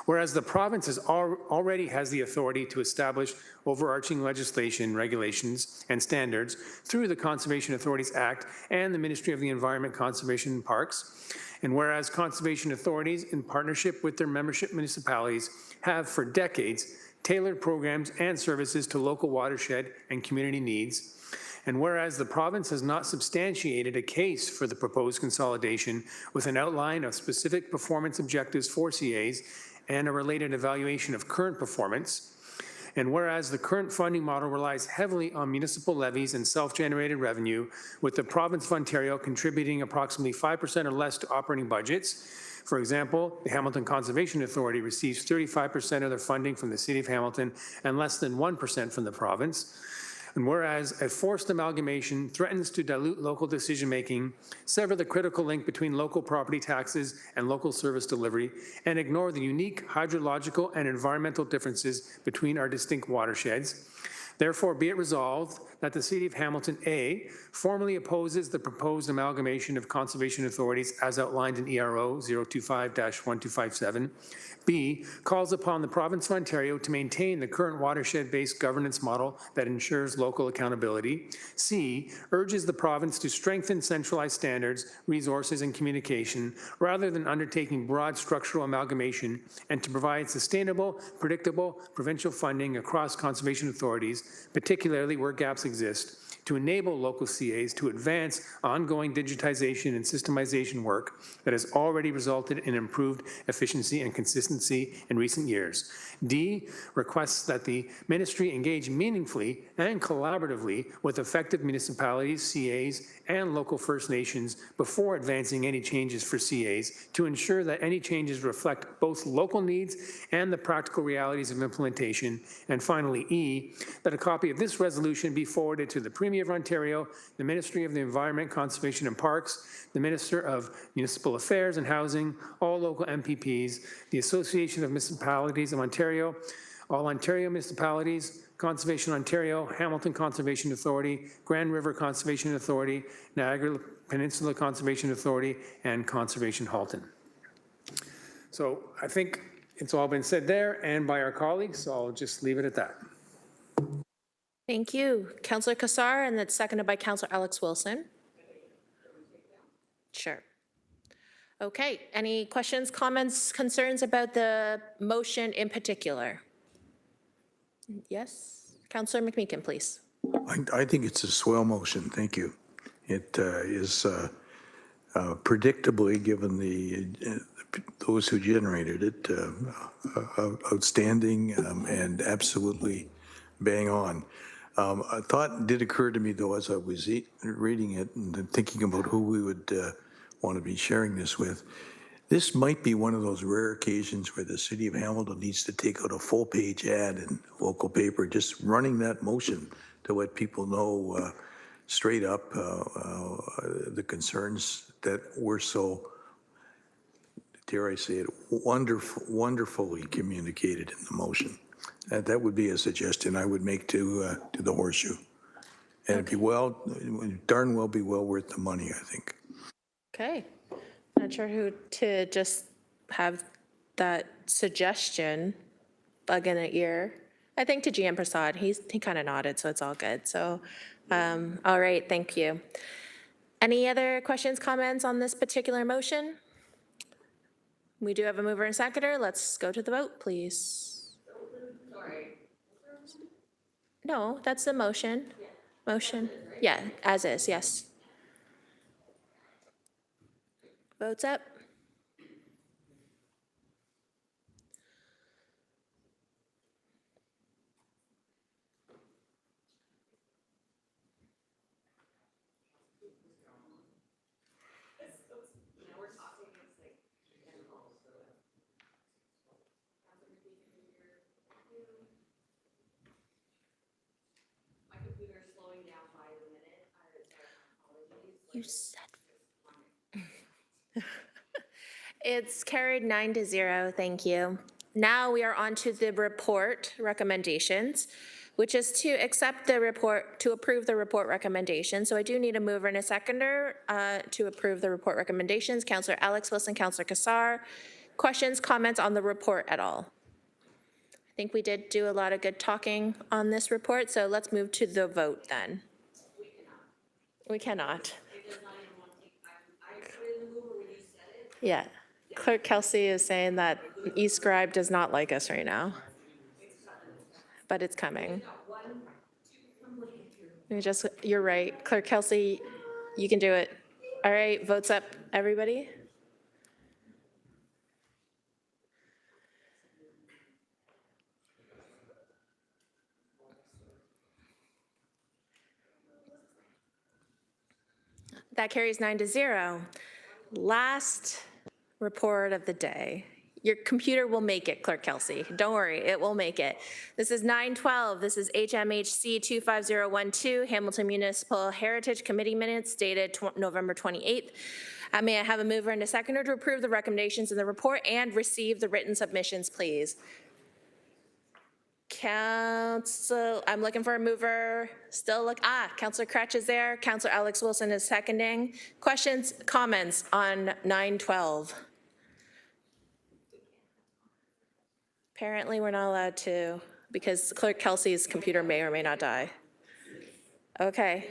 Whereas the province already has the authority to establish overarching legislation, regulations, and standards through the Conservation Authorities Act and the Ministry of the Environment, Conservation and Parks. And whereas conservation authorities, in partnership with their membership municipalities, have for decades tailored programs and services to local watershed and community needs. And whereas the province has not substantiated a case for the proposed consolidation with an outline of specific performance objectives for CAs and a related evaluation of current performance. And whereas the current funding model relies heavily on municipal levies and self-generated revenue, with the province of Ontario contributing approximately 5% or less to operating budgets. For example, the Hamilton Conservation Authority receives 35% of their funding from the City of Hamilton and less than 1% from the province. And whereas a forced amalgamation threatens to dilute local decision-making, sever the critical link between local property taxes and local service delivery, and ignore the unique hydrological and environmental differences between our distinct watersheds, therefore be it resolved that the City of Hamilton, A, formally opposes the proposed amalgamation of conservation authorities as outlined in ERO 025-1257, B, calls upon the Province of Ontario to maintain the current watershed-based governance model that ensures local accountability, C, urges the province to strengthen centralized standards, resources, and communication, rather than undertaking broad structural amalgamation, and to provide sustainable, predictable provincial funding across conservation authorities, particularly where gaps exist, to enable local CAs to advance ongoing digitization and systemization work that has already resulted in improved efficiency and consistency in recent years. D, requests that the ministry engage meaningfully and collaboratively with affected municipalities, CAs, and local First Nations before advancing any changes for CAs to ensure that any changes reflect both local needs and the practical realities of implementation. And finally, E, that a copy of this resolution be forwarded to the Premier of Ontario, the Ministry of the Environment, Conservation and Parks, the Minister of Municipal Affairs and Housing, all local MPPs, the Association of Municipalities of Ontario, all Ontario municipalities, Conservation Ontario, Hamilton Conservation Authority, Grand River Conservation Authority, Niagara Peninsula Conservation Authority, and Conservation Halton. So I think it's all been said there and by our colleagues, so I'll just leave it at that. Thank you. Councillor Cassar, and that's seconded by Councillor Alex Wilson. Sure. Okay, any questions, comments, concerns about the motion in particular? Yes, Councillor McMeekin, please. I think it's a swell motion, thank you. It is predictably, given those who generated it, outstanding and absolutely bang on. A thought did occur to me, though, as I was reading it and thinking about who we would want to be sharing this with. This might be one of those rare occasions where the City of Hamilton needs to take out a full-page ad in local paper, just running that motion to let people know straight up the concerns that were so, dare I say it, wonderfully communicated in the motion. That would be a suggestion I would make to the Horseshoe. And it'd be darn well be well worth the money, I think. Okay, not sure who to just have that suggestion bug in the ear. I think to GM Prasad, he kind of nodded, so it's all good. So, all right, thank you. Any other questions, comments on this particular motion? We do have a mover and seconder. Let's go to the vote, please. No, that's the motion. Motion. Yeah, as is, yes. Votes up. You said. It's carried 9-0, thank you. Now we are on to the report recommendations, which is to accept the report, to approve the report recommendation. So I do need a mover and a seconder to approve the report recommendations. Councillor Alex Wilson, Councillor Cassar. Questions, comments on the report at all? I think we did do a lot of good talking on this report, so let's move to the vote then. We cannot. Yeah. Clerk Kelsey is saying that eScribe does not like us right now. But it's coming. You're right. Clerk Kelsey, you can do it. All right, votes up, everybody. That carries 9-0. Last report of the day. Your computer will make it, Clerk Kelsey. Don't worry, it will make it. This is 9:12. This is HMHC 25012, Hamilton Municipal Heritage Committee minutes dated November 28th. May I have a mover and a seconder to approve the recommendations in the report and receive the written submissions, please? Council, I'm looking for a mover. Councilor Crutch is there. Councilor Alex Wilson is seconding. Questions, comments on 9:12? Apparently, we're not allowed to because Clerk Kelsey's computer may or may not die. Okay.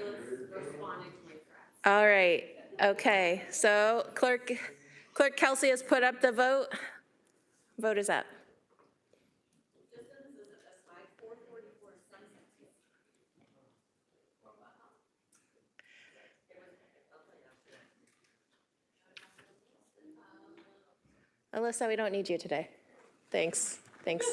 All right. Okay. So Clerk Kelsey has put up the vote. Vote is up. Alyssa, we don't need you today. Thanks. Thanks.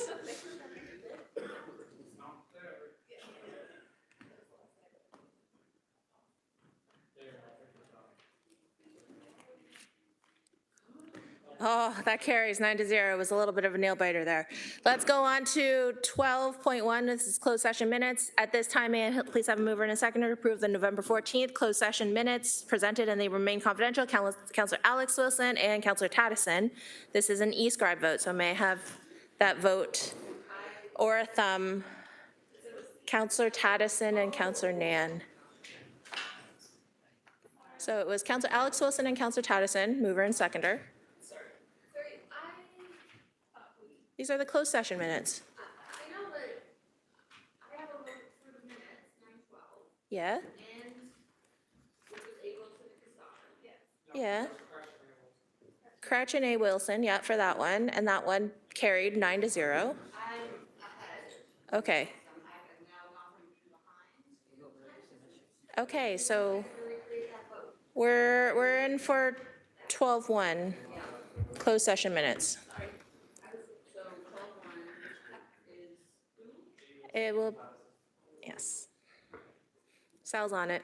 Oh, that carries 9-0. It was a little bit of a nail biter there. Let's go on to 12.1. This is closed session minutes. At this time, may I please have a mover and a seconder to approve the November 14th closed session minutes presented, and they remain confidential. Councilor Alex Wilson and Councilor Tattison. This is an e-scribe vote, so may I have that vote or a thumb? Councilor Tattison and Councilor Nan. So it was Councilor Alex Wilson and Councilor Tattison, mover and seconder. These are the closed session minutes. I know, but I have a vote for the minutes, 9:12. Yeah? And was able to decide. Yeah. Crutch and A. Wilson, yeah, for that one. And that one carried 9-0. Okay. Okay, so we're in for 12-1, closed session minutes. It will, yes. Sal's on it.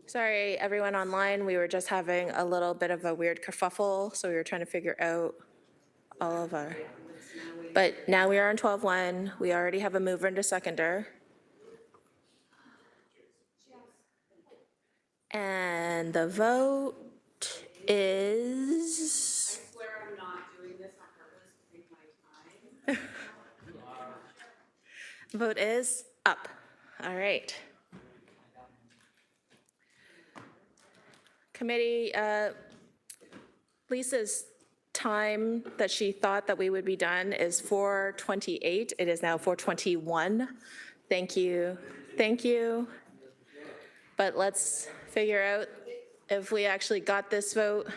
Sorry, everyone online, we were just having a little bit of a weird kerfuffle, so we were trying to figure out all of our, but now we are on 12-1. We already have a mover and a seconder. And the vote is. I swear I'm not doing this on purpose to take my time. Vote is up. All right. Committee, Lisa's time that she thought that we would be done is 4:28. It is now 4:21. Thank you. Thank you. But let's figure out if we actually got this vote.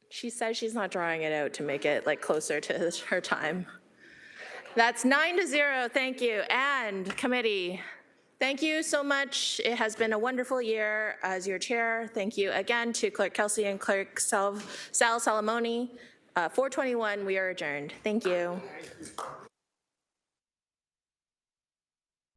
She says she's not drawing it out to make it like closer to her time. That's 9-0, thank you. And committee, thank you so much. It has been a wonderful year as your chair. Thank you again to Clerk Kelsey and Clerk Sal Salamone. 4:21, we are adjourned. Thank you.